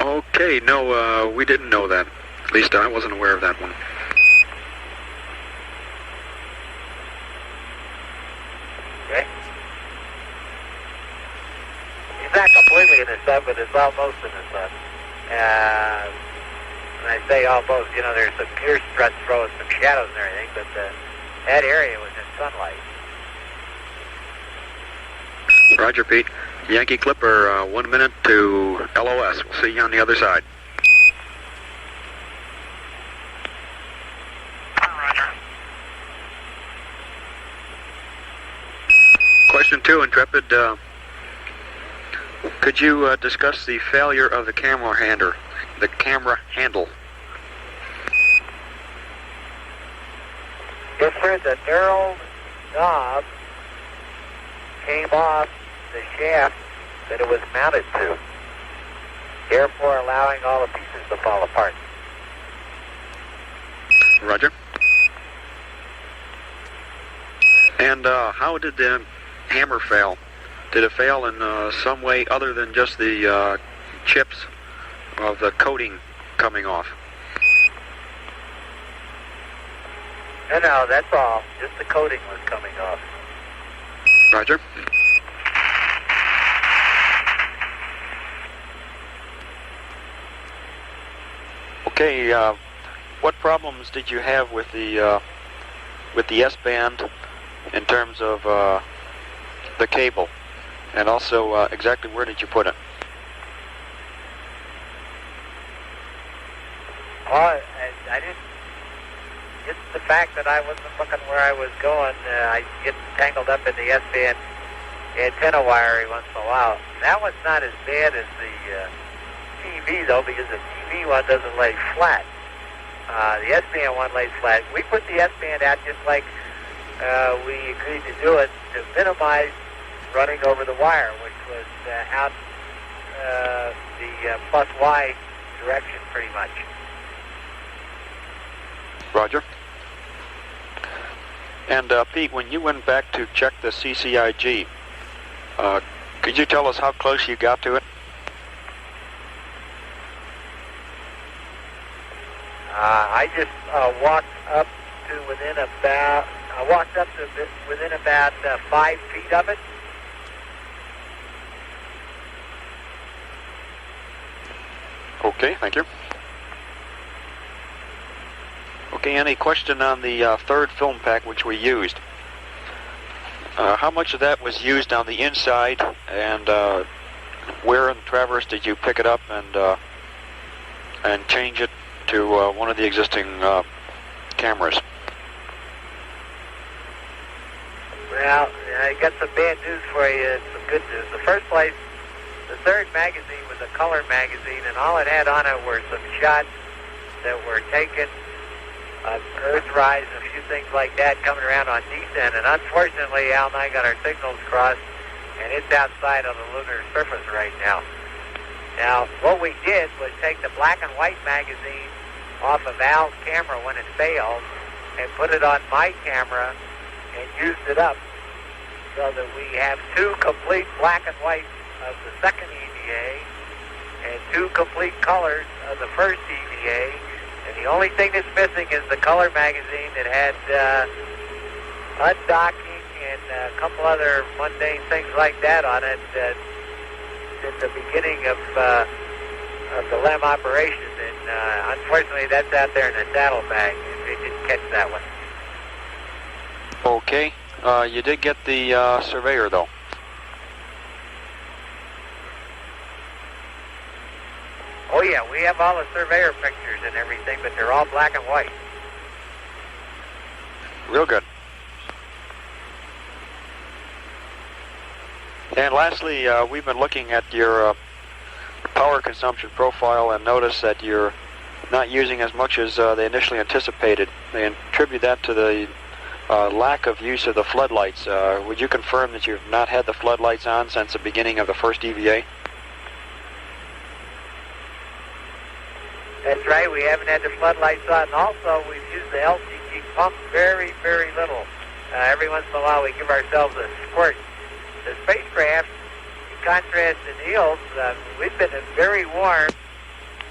Okay, no, we didn't know that. At least I wasn't aware of that one. Okay. It's not completely in the sun, but it's almost in the sun. When I say almost, you know, there's some gear struts throwing some shadows and everything, but that area was in sunlight. Roger, Pete. Yankee Clipper, 1 minute to LOS. We'll see you on the other side. Roger. Question 2, Intrepid. Could you discuss the failure of the camera handle? Yes, sir. The knurled knob came off the shaft that it was mounted to, therefore allowing all the pieces to fall apart. Roger. And how did the hammer fail? Did it fail in some way other than just the chips of the coating coming off? No, that's all. Just the coating was coming off. Roger. Okay, what problems did you have with the S-band in terms of the cable, and also exactly where did you put it? Well, I didn't. Just the fact that I wasn't looking where I was going, I get tangled up in the S-band antenna wire every once in a while. That one's not as bad as the TV, though, because the TV one doesn't lay flat. The S-band one lays flat. We put the S-band out just like we agreed to do it to minimize running over the wire, which was out the plus Y direction pretty much. Roger. And Pete, when you went back to check the CCIG, could you tell us how close you got to it? I just walked up to within about. I walked up to within about 5 feet of it. Okay, thank you. Okay, any question on the third film pack which we used? How much of that was used on the inside, and where in Traverse did you pick it up and change it to one of the existing cameras? Well, I got some bad news for you and some good news. The first place, the third magazine was a color magazine, and all it had on it were some shots that were taken, Earthrise, a few things like that coming around on descent. And unfortunately, Al and I got our signals crossed, and it's outside on the lunar surface right now. Now, what we did was take the black and white magazine off of Al's camera when it failed and put it on my camera and used it up. so that we have 2 complete black and white of the second EVA and 2 complete colors of the first EVA. And the only thing that's missing is the color magazine that had undocking and a couple other mundane things like that on it at the beginning of the LEM operation. And unfortunately, that's out there in the saddlebag. They didn't catch that one. Okay. You did get the Surveyor, though. Oh, yeah, we have all the Surveyor pictures and everything, but they're all black and white. Real good. And lastly, we've been looking at your power consumption profile and notice that you're not using as much as they initially anticipated. They attribute that to the lack of use of the floodlights. Would you confirm that you've not had the floodlights on since the beginning of the first EVA? That's right, we haven't had the floodlights on. And also, we've used the LCG pump very, very little. Every once in a while, we give ourselves a squirt. The spacecraft, in contrast to Neil's, we've been very warm,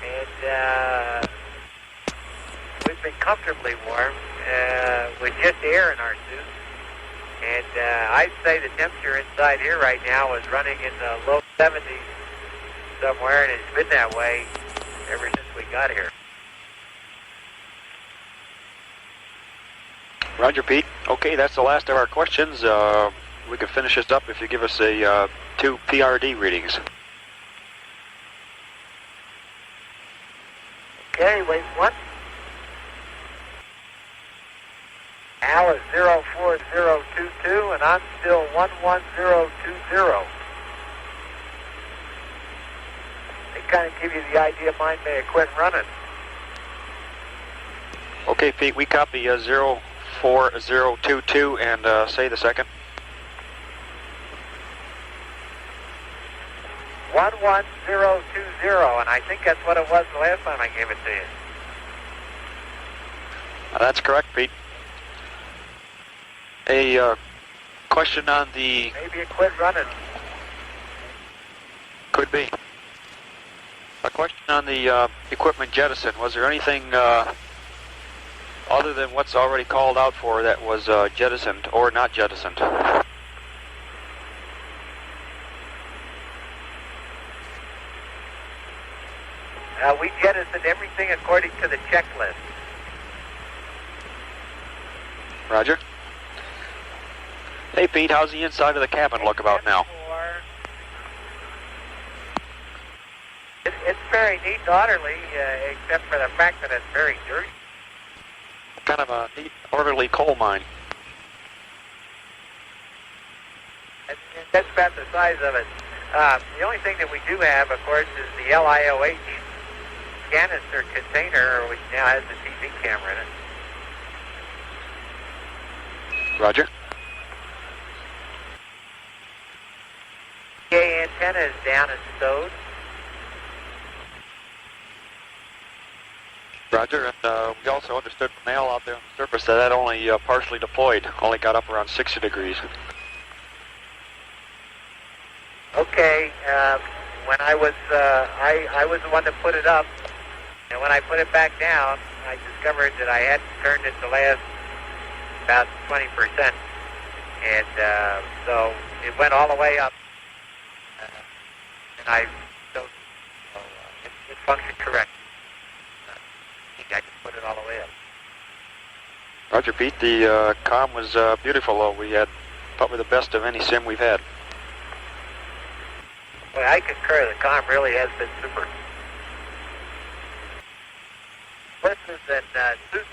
and we've been comfortably warm with just air in our suits. And I'd say the temperature inside here right now is running in the low 70s somewhere, and it's been that way ever since we got here. Roger, Pete. Okay, that's the last of our questions. We can finish this up if you give us a 2 PRD readings. Okay, wait, what? Al is 04022, and I'm still 11020. They kind of give you the idea mine may have quit running. Okay, Pete, we copy 04022 and say the second. 11020, and I think that's what it was the last time I gave it to you. That's correct, Pete. A question on the... Maybe it quit running. Could be. A question on the equipment jettison. Was there anything other than what's already called out for that was jettisoned or not jettisoned? We jettisoned everything according to the checklist. Roger. Hey, Pete, how's the inside of the cabin look about now? It's very neat and orderly, except for the fact that it's very dirty. Kind of a neat, orderly coal mine. That's about the size of it. The only thing that we do have, of course, is the LIOH canister container, which now has the TV camera in it. Roger. The antenna is down and stowed. Roger, and we also understood from Al out there on the surface that only partially deployed, only got up around 60 degrees. Okay, when I was the one that put it up, and when I put it back down, I discovered that I hadn't turned it to last about 20%, and so it went all the way up, and it functioned correct. I just put it all the way up. Roger, Pete. The comm was beautiful, though. We had probably the best of any sim we've had. Well, I concur. The comm really has been super. Listeners and suits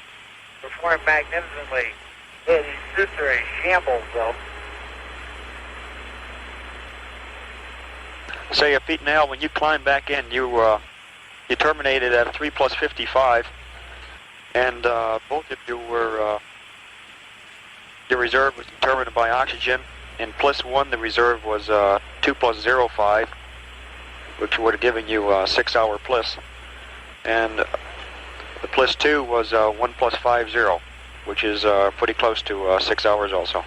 perform magnificently. Yeah, these suits are in shambles, though. Say, Pete and Al, when you climbed back in, you terminated at 3 plus 55. And both of you were, your reserve was determined by oxygen. In plus 1, the reserve was 2 plus 05, which would have given you a 6-hour plus. And the plus 2 was 1 plus 50, which is pretty close to 6 hours also.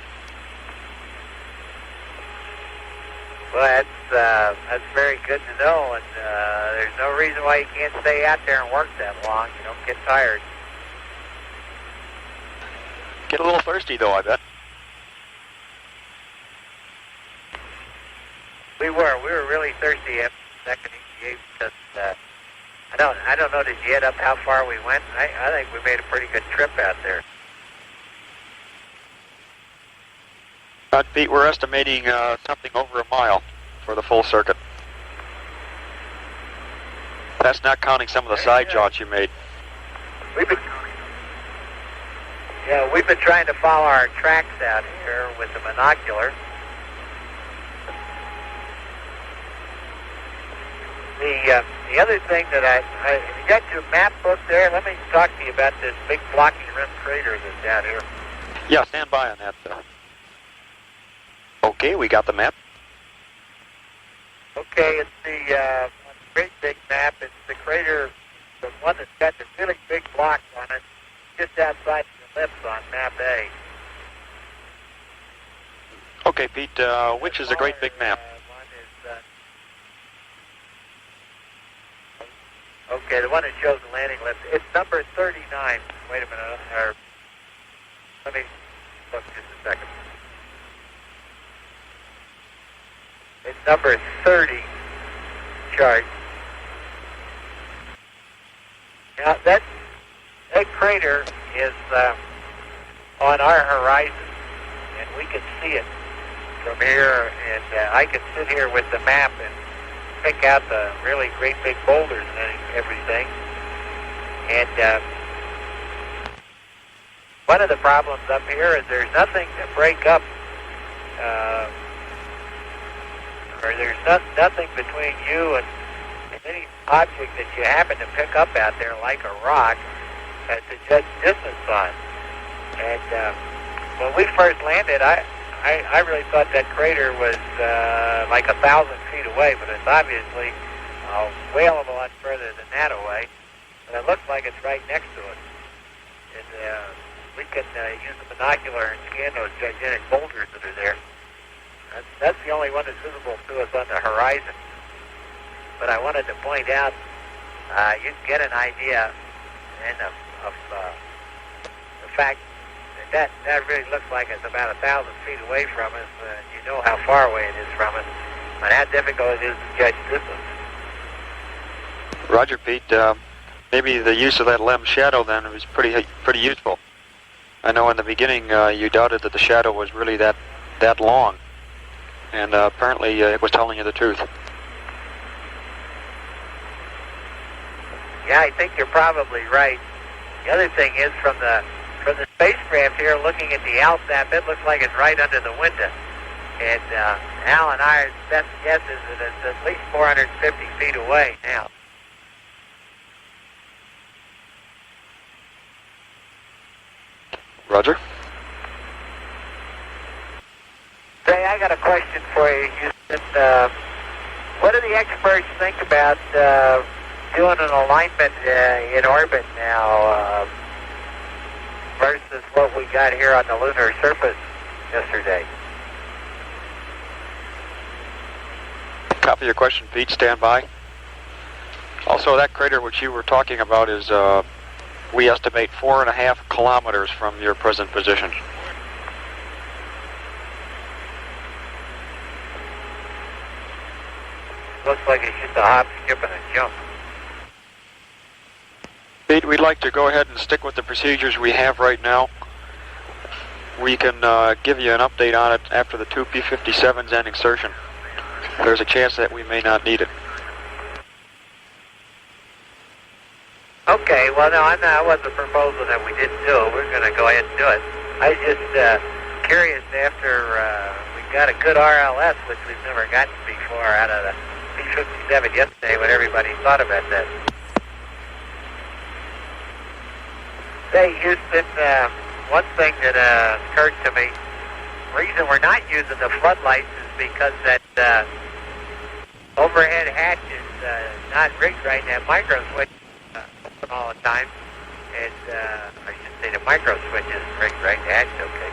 Well, that's very good to know, and there's no reason why you can't stay out there and work that long. You don't get tired. Get a little thirsty, though, I bet. We were really thirsty after the second EVA because I don't know, did you add up how far we went? I think we made a pretty good trip out there. Pete, we're estimating something over a mile for the full circuit. That's not counting some of the side jaunts you made. We've been trying to follow our tracks out here with the binocular. The other thing that you got your map book there? Let me talk to you about this big blocky rim crater that's down here. Yeah, stand by on that. Okay, we got the map. Okay, it's the great big map. It's the crater, the one that's got the really big blocks on it, just outside the ellipse on map A. Okay, Pete, which is the great big map? Okay, the one that shows the landing lift. It's number 39. Wait a minute. Let me look just a second. It's number 30 chart. Now, that crater is on our horizon, and we can see it from here, and I can sit here with the map and pick out the really great big boulders and everything. And one of the problems up here is there's nothing to break up, or there's nothing between you and any object that you happen to pick up out there, like a rock, to judge distance on. And when we first landed, I really thought that crater was like 1,000 feet away, but it's obviously a whale of a lot further than that away. But it looks like it's right next to us. And we can use the binocular and scan those gigantic boulders that are there. That's the only one that's visible to us on the horizon. But I wanted to point out, you can get an idea of the fact that really looks like it's about 1,000 feet away from us. You know how far away it is from us, and how difficult it is to judge distance. Roger, Pete. Maybe the use of that lem shadow then was pretty useful. I know in the beginning you doubted that the shadow was really that long, and apparently it was telling you the truth. Yeah, I think you're probably right. The other thing is from the spacecraft here, looking at the LSAP, it looks like it's right under the window. And Al and our best guess is that it's at least 450 feet away now. Roger. Say, I got a question for you, Houston. What do the experts think about doing an alignment in orbit now versus what we got here on the lunar surface yesterday? Copy your question, Pete. Stand by. Also, that crater which you were talking about is, we estimate 4.5 kilometers from your present position. Looks like it's just a hop, skip, and a jump. Pete, we'd like to go ahead and stick with the procedures we have right now. We can give you an update on it after the two P-57s end insertion. There's a chance that we may not need it. Okay, well, no, I wasn't proposing that we didn't do it. We're going to go ahead and do it. I was just curious after we got a good RLS, which we've never gotten before, out of the P-57 yesterday, what everybody thought about that. Say, Houston, one thing that occurred to me, the reason we're not using the floodlights is because that overhead hatch is not rigged right now. Micro switch open all the time, and I should say the micro switch isn't rigged right. The hatch, okay.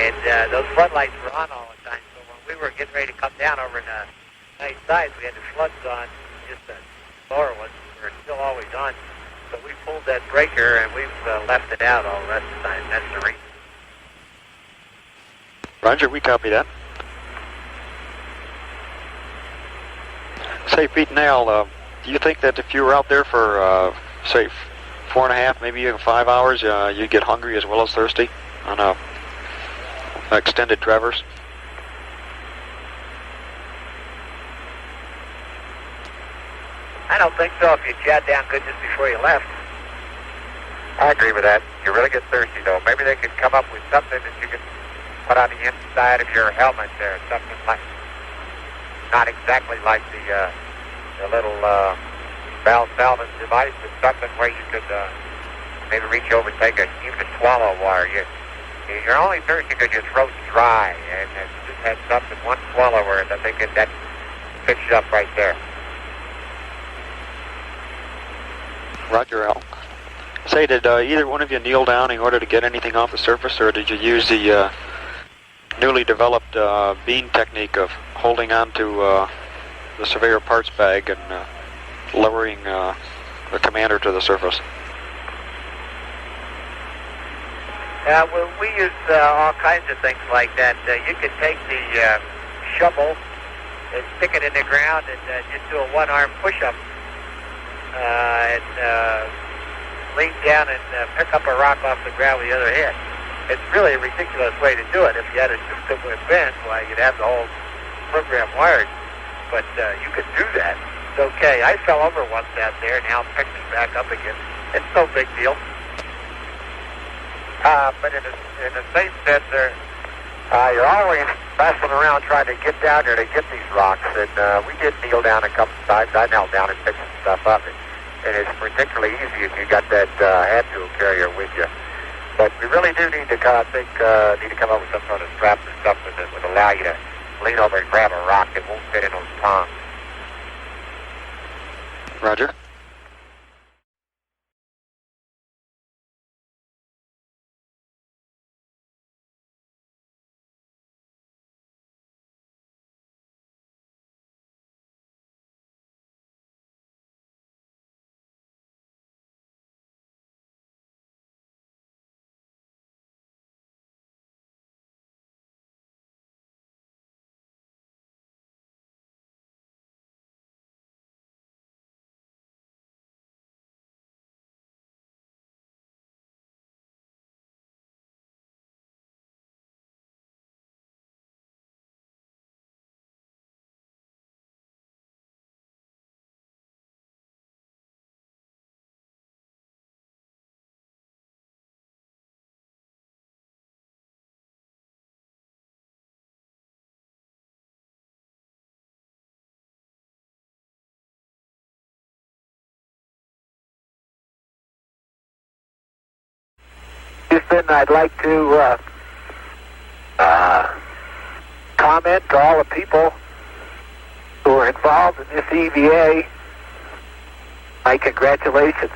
And those floodlights were on all the time, so when we we were getting ready to come down over in the nice sides, we had the floods on, just the lower ones were still always on. So we pulled that breaker and we've left it out all the rest of the time. That's the reason. Roger, we copy that. Say, Pete and Al, do you think that if you were out there for, say, 4.5, maybe even 5 hours, you'd get hungry as well as thirsty on a extended traverse? I don't think so if you chat down good just before you left. I agree with that. You really get thirsty, though. Maybe they could come up with something that you can put on the inside of your helmet there. Something like, not exactly like the little valve salvage device, but something where you could maybe reach over and take even a swallow water. You're only thirsty because your throat's dry, and just have something, one swallow where I think that fits you up right there. Roger, Al. Say, did either one of you kneel down in order to get anything off the surface, or did you use the newly developed bean technique of holding on to the Surveyor parts bag and lowering the commander to the surface? Well, we use all kinds of things like that. You could take the shovel and stick it in the ground and just do a one-arm push-up and lean down and pick up a rock off the ground with the other hand. It's really a ridiculous way to do it. If you had a system with bends, well, you'd have the whole program wired. But you could do that. It's okay. I fell over once out there, and Al picked me back up again. It's no big deal. But in the same sense, you're always messing around trying to get down there to get these rocks. And we did kneel down a couple times. I knelt down and picked some stuff up. And it's particularly easy if you got that hand tool carrier with you. But we really do need to, I think, need to come up with some sort of strap or something that would allow you to lean over and grab a rock that won't fit in those tongs. Roger. Houston, I'd like to comment to all the people who are involved in this EVA. My congratulations.